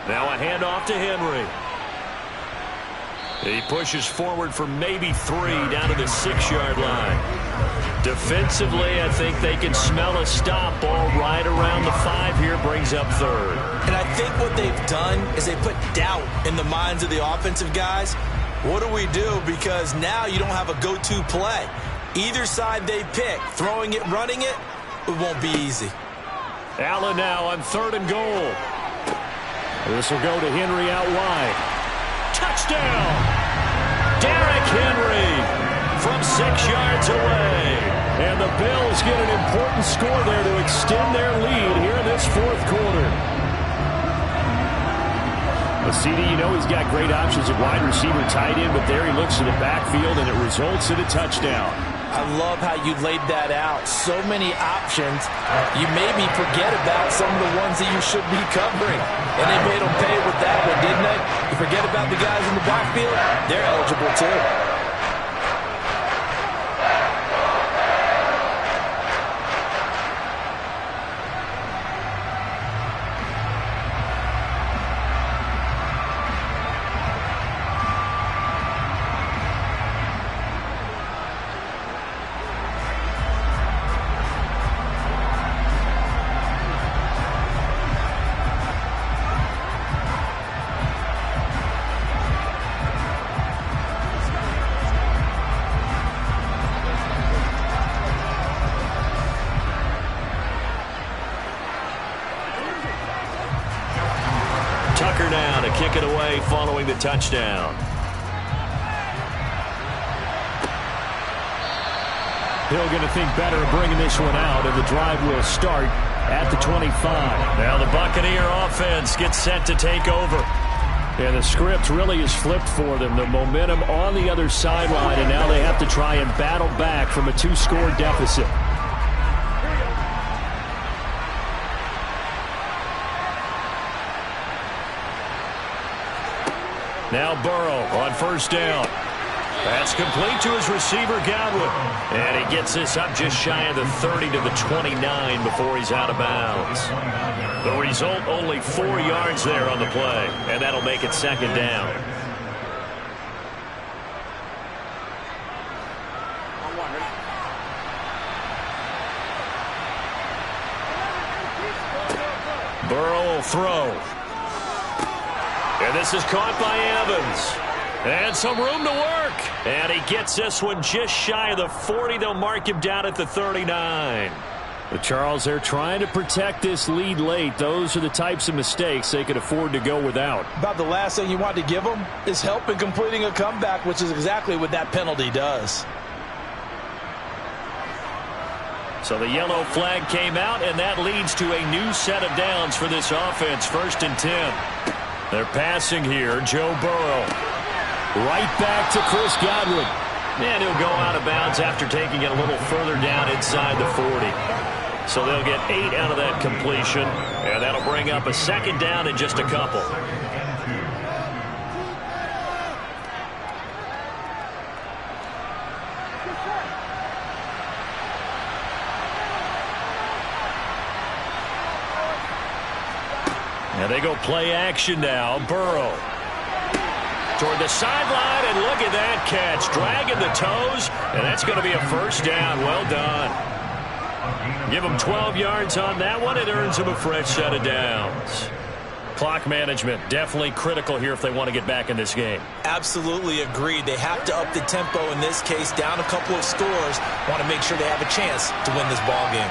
Now a handoff to Henry. He pushes forward for maybe 3 down to the 6-yard line. Defensively, I think they can smell a stop. Ball right around the 5 here, brings up 3rd. And I think what they've done is they put doubt in the minds of the offensive guys. What do we do? Because now you don't have a go-to play. Either side they pick, throwing it, running it, it won't be easy. Allen now on 3rd and goal. This will go to Henry out wide. Touchdown! Derrick Henry from 6 yards away. And the Bills get an important score there to extend their lead here in this 4th quarter. Well, CD, you know he's got great options at wide receiver, tight end, but there he looks to the backfield, and it results in a touchdown. I love how you laid that out. So many options. You maybe forget about some of the ones that you should be covering. And they made them pay with that one, didn't they? You forget about the guys in the backfield, they're eligible too. Tucker now to kick it away following the touchdown. Hill going to think better of bringing this one out, and the drive will start at the 25. Now the Buccaneer offense gets set to take over. And the script really is flipped for them. The momentum on the other sideline, and now they have to try and battle back from a 2-score deficit. Now Burrow on 1st down. That's complete to his receiver, Godwin. And he gets this up just shy of the 30 to the 29 before he's out of bounds. The result, only 4 yards there on the play. And that'll make it 2nd down. Burrow will throw. And this is caught by Evans. And some room to work. And he gets this one just shy of the 40. They'll mark him down at the 39. But Charles, they're trying to protect this lead late. Those are the types of mistakes they could afford to go without. About the last thing you want to give them is help in completing a comeback, which is exactly what that penalty does. So the yellow flag came out, and that leads to a new set of downs for this offense. 1st and 10. They're passing here. Joe Burrow. Right back to Chris Godwin. And he'll go out of bounds after taking it a little further down inside the 40. So they'll get 8 out of that completion. And that'll bring up a 2nd down in just a couple. And they go play action now. Burrow toward the sideline, and look at that catch. Dragging the toes, and that's going to be a first down. Well done. Give him 12 yards on that one. It earns him a fresh set of downs. Clock management definitely critical here if they want to get back in this game. Absolutely agreed. They have to up the tempo in this case. Down a couple of scores. Want to make sure they have a chance to win this ball game.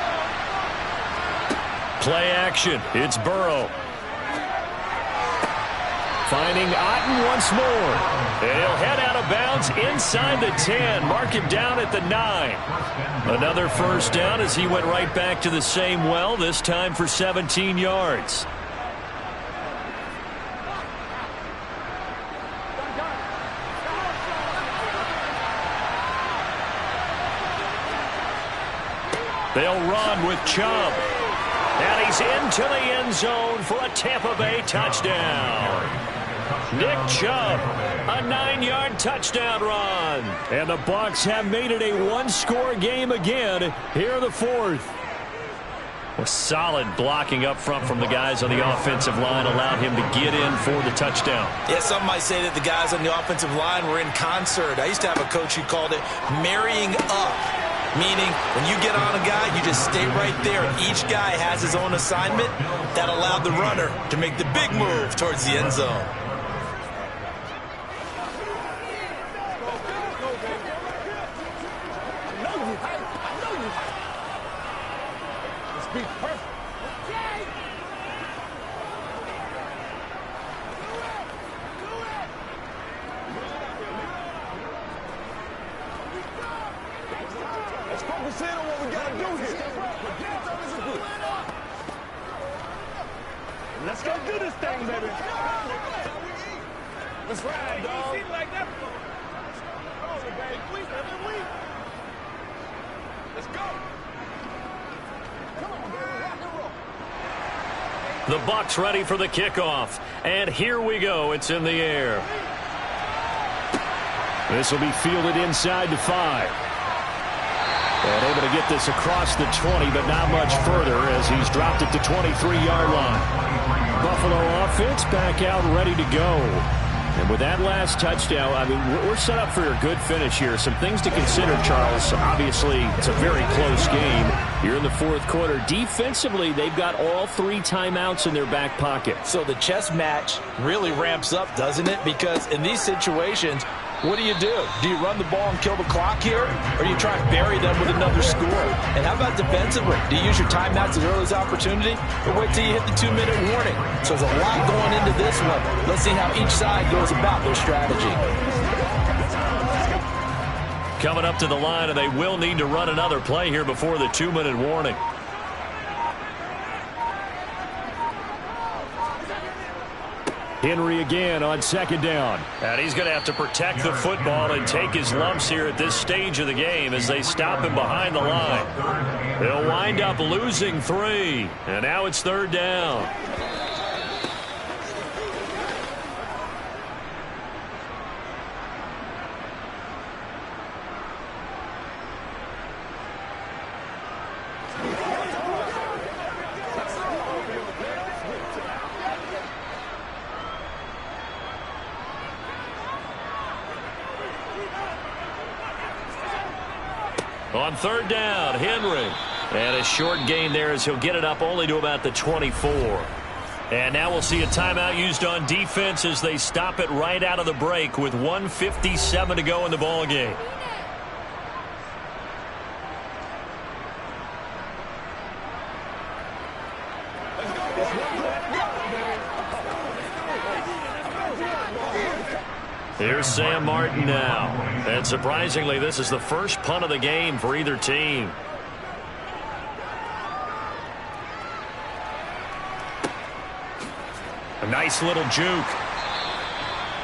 Play action. It's Burrow. Finding Otten once more. And he'll head out of bounds inside the 10. Mark him down at the 9. Another first down as he went right back to the same well, this time for 17 yards. They'll run with Chubb. And he's into the end zone for a Tampa Bay touchdown. Nick Chubb, a 9-yard touchdown run. And the Bucs have made it a one-score game again here in the fourth. A solid blocking up front from the guys on the offensive line allowed him to get in for the touchdown. Yeah, some might say that the guys on the offensive line were in concert. I used to have a coach who called it marrying up. Meaning, when you get on a guy, you just stay right there. Each guy has his own assignment. That allowed the runner to make the big move towards the end zone. Let's go do this thing, baby. Let's ride, dog. Let's go. Come on, baby. Rock and roll. The Bucs ready for the kickoff. And here we go. It's in the air. This will be fielded inside the 5. And able to get this across the 20, but not much further as he's dropped it to 23-yard line. Buffalo offense back out ready to go. And with that last touchdown, I mean, we're set up for a good finish here. Some things to consider, Charles. Obviously, it's a very close game. You're in the fourth quarter. Defensively, they've got all 3 timeouts in their back pocket. So the chess match really ramps up, doesn't it? Because in these situations, what do? Do you run the ball and kill the clock here? Or do you try and bury them with another score? And how about defensively? Do you use your timeouts as early as opportunity? Or wait till you hit the 2-minute warning? So there's a lot going into this one. Let's see how each side goes about their strategy. Coming up to the line, and they will need to run another play here before the 2-minute warning. Henry again on second down. And he's going to have to protect the football and take his lumps here at this stage of the game as they stop him behind the line. They'll wind up losing 3. And now it's third down. On third down, Henry. And a short gain there as he'll get it up only to about the 24. And now we'll see a timeout used on defense as they stop it right out of the break with 1:57 to go in the ball game. Here's Sam Martin now. And surprisingly, this is the first punt of the game for either team. A nice little juke.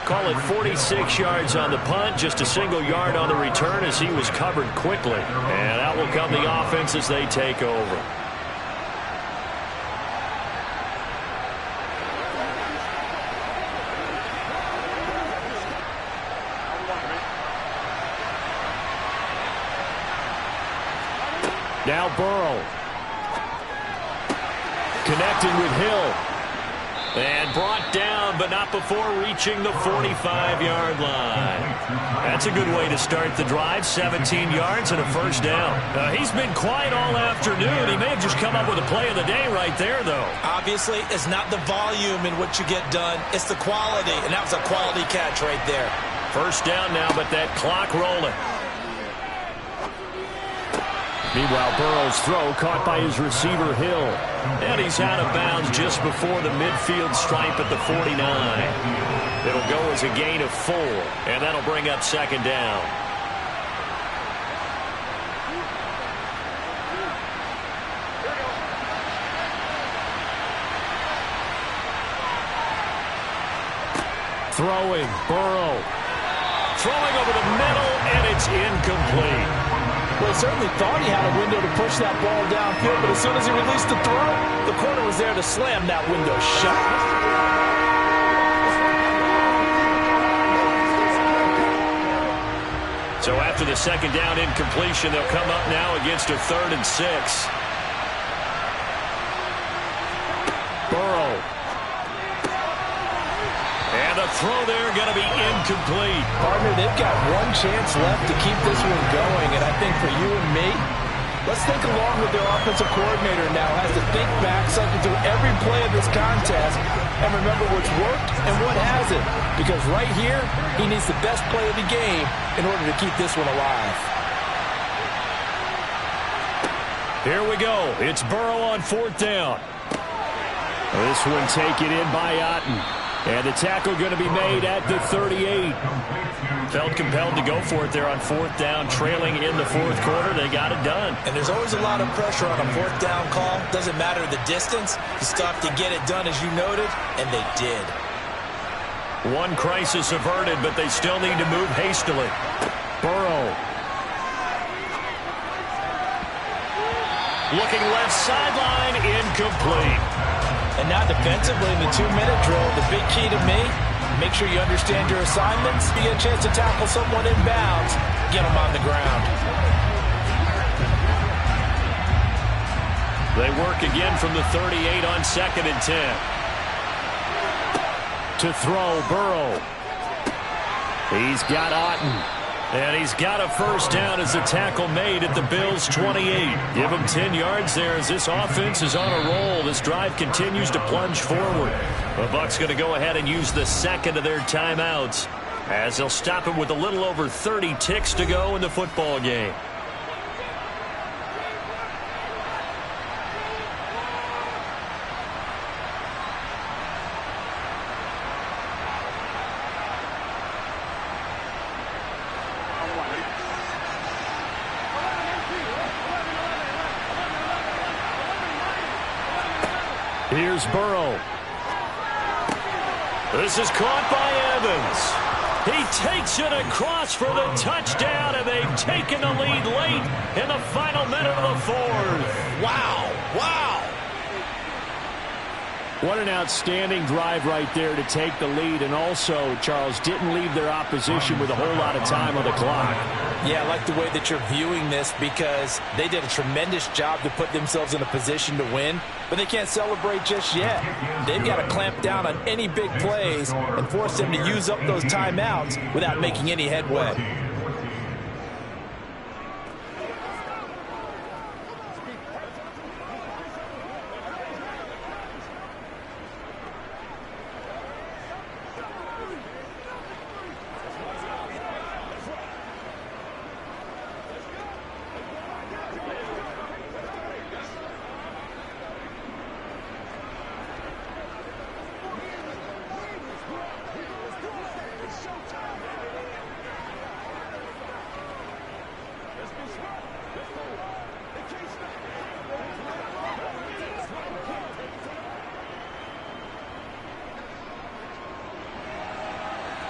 Call it 46 yards on the punt, just a single yard on the return as he was covered quickly. And out will come the offense as they take over. Now Burrow. Connecting with Hill. And brought down, but not before reaching the 45-yard line. That's a good way to start the drive. 17 yards and a first down. He's been quiet all afternoon. He may have just come up with a play of the day right there, though. Obviously, it's not the volume in what you get done. It's the quality, and that was a quality catch right there. First down now, but that clock rolling. Meanwhile, Burrow's throw caught by his receiver, Hill. And he's out of bounds just before the midfield stripe at the 49. It'll go as a gain of 4, and that'll bring up second down. Throwing, Burrow. Throwing over the middle, and it's incomplete. Well, he certainly thought he had a window to push that ball downfield, but as soon as he released the throw, the corner was there to slam that window shut. So after the second down incompletion, they'll come up now against a 3rd and 6. Burrow. And the throw there going to be incomplete. Partner, they've got one chance left to keep this one going, and I think for you and me, let's think along with their offensive coordinator now. Has to think back, cycle through every play of this contest, and remember what's worked and what hasn't. Because right here, he needs the best play of the game in order to keep this one alive. Here we go. It's Burrow on 4th down. This one taken in by Otten. And the tackle going to be made at the 38. Felt compelled to go for it there on 4th down, trailing in the 4th quarter. They got it done. And there's always a lot of pressure on a 4th down call. Doesn't matter the distance. You stop to get it done, as you noted, and they did. One crisis averted, but they still need to move hastily. Burrow. Looking left sideline, incomplete. And now defensively in the 2-minute drill, the big key to me, make sure you understand your assignments. You get a chance to tackle someone in bounds, get them on the ground. They work again from the 38 on 2nd and 10. To throw, Burrow. He's got Otten. And he's got a first down as the tackle made at the Bills' 28. Give him 10 yards there as this offense is on a roll. This drive continues to plunge forward. The Bucs going to go ahead and use the second of their timeouts as they'll stop it with a little over 30 ticks to go in the football game. Here's Burrow. This is caught by Evans. He takes it across for the touchdown, and they've taken the lead late in the final minute of the 4th. Wow, wow. What an outstanding drive right there to take the lead, and also, Charles, didn't leave their opposition with a whole lot of time on the clock. Yeah, I like the way that you're viewing this because they did a tremendous job to put themselves in a position to win, but they can't celebrate just yet. They've got to clamp down on any big plays and force them to use up those timeouts without making any headway.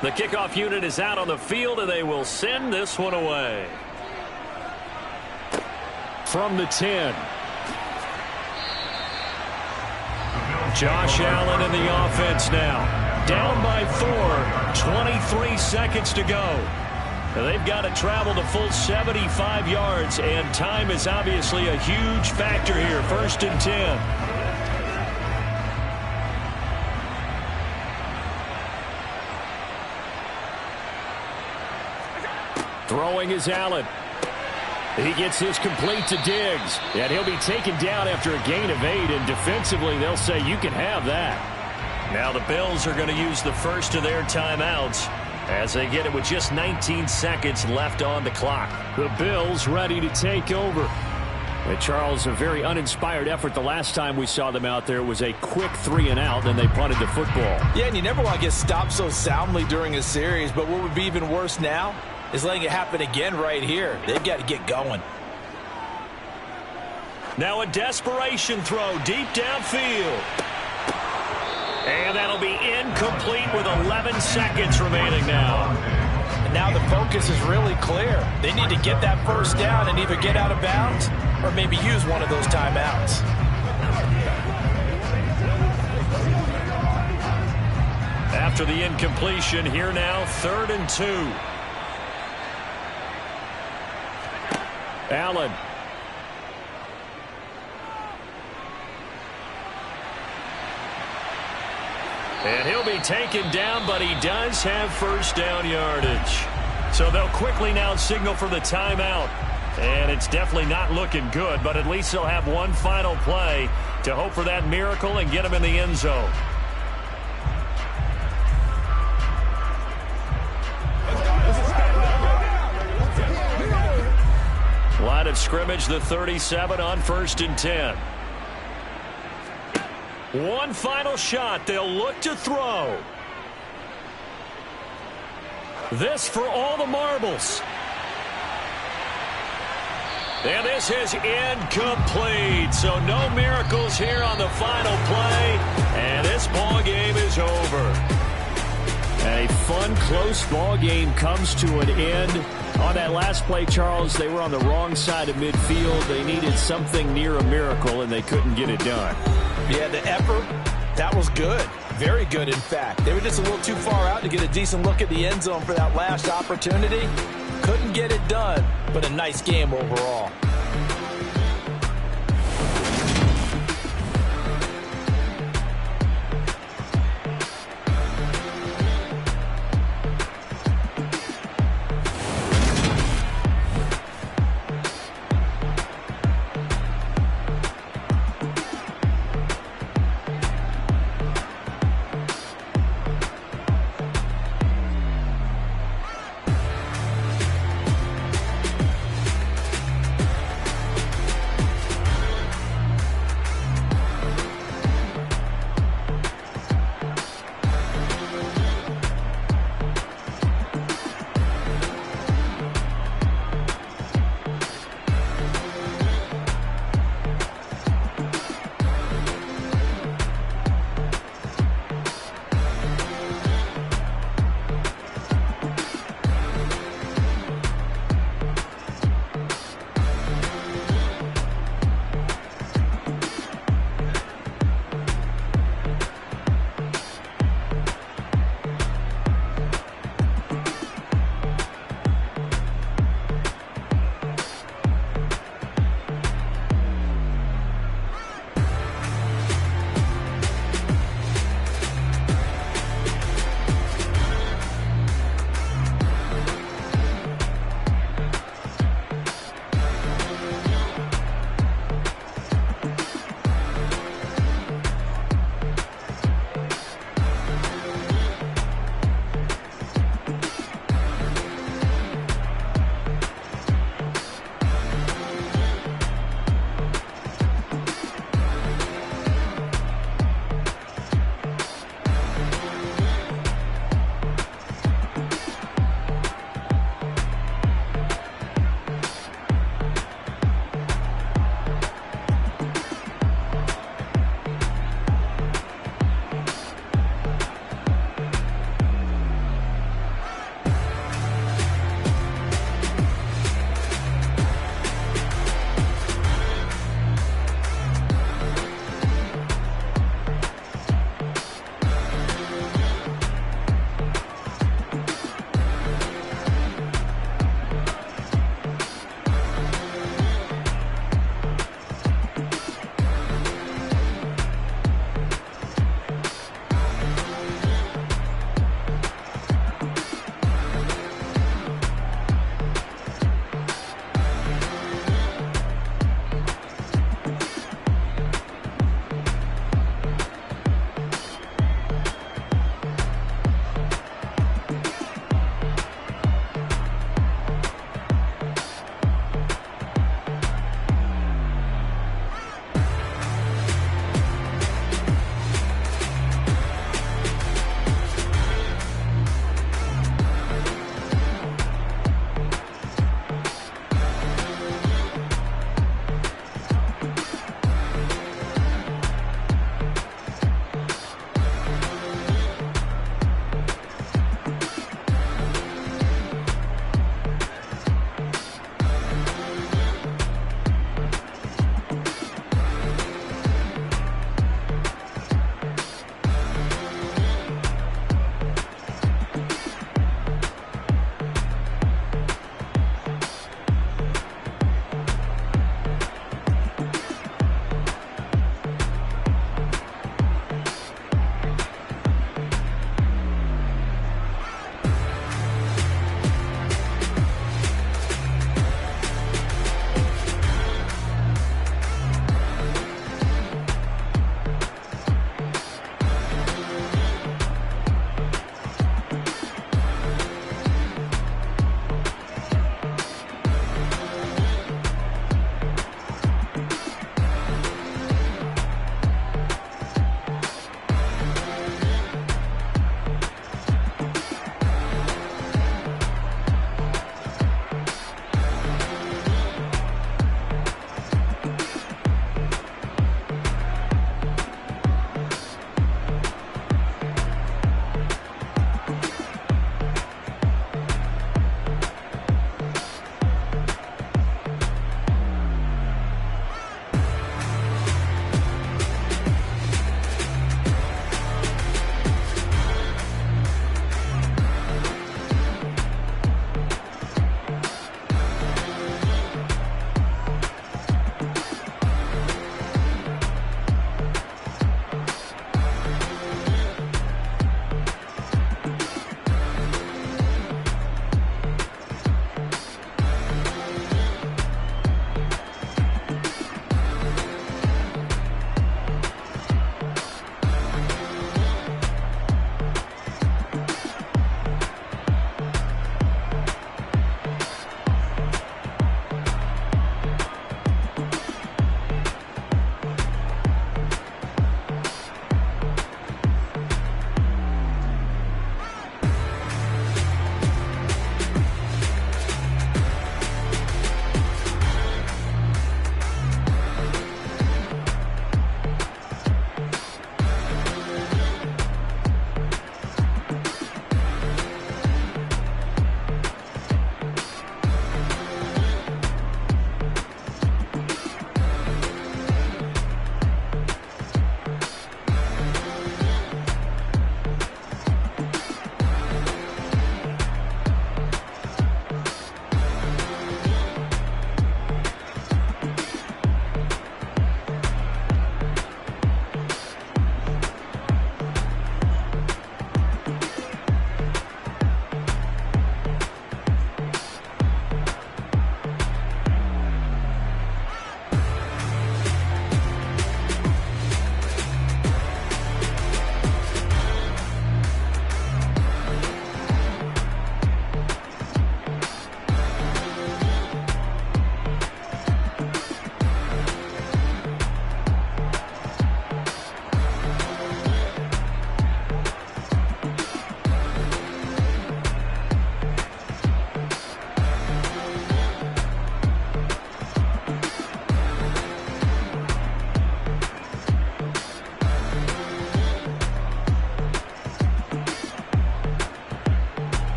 The kickoff unit is out on the field, and they will send this one away. From the 10. Josh Allen in the offense now. Down by 4. 23 seconds to go. They've got to travel the full 75 yards, and time is obviously a huge factor here. 1st and 10. Throwing is Allen. He gets this complete to Diggs. And he'll be taken down after a gain of 8. And defensively, they'll say you can have that. Now the Bills are going to use the first of their timeouts as they get it with just 19 seconds left on the clock. The Bills ready to take over. And Charles, a very uninspired effort the last time we saw them out there was a quick 3-and-out, and they punted the football. Yeah, and you never want to get stopped so soundly during a series, but what would be even worse now is letting it happen again right here. They've got to get going. Now a desperation throw deep downfield. And that'll be incomplete with 11 seconds remaining now. And now the focus is really clear. They need to get that first down and either get out of bounds or maybe use one of those timeouts. After the incompletion, here now, 3rd and 2. Allen. And he'll be taken down, but he does have first down yardage. So they'll quickly now signal for the timeout. And it's definitely not looking good, but at least they'll have one final play to hope for that miracle and get him in the end zone. Line of scrimmage, the 37 on 1st and 10. One final shot. They'll look to throw. This for all the marbles. And this is incomplete. So no miracles here on the final play. And this ball game is over. A fun, close ball game comes to an end. On that last play, Charles, they were on the wrong side of midfield. They needed something near a miracle, and they couldn't get it done. Yeah, the effort, that was good. Very good, in fact. They were just a little too far out to get a decent look at the end zone for that last opportunity. Couldn't get it done, but a nice game overall.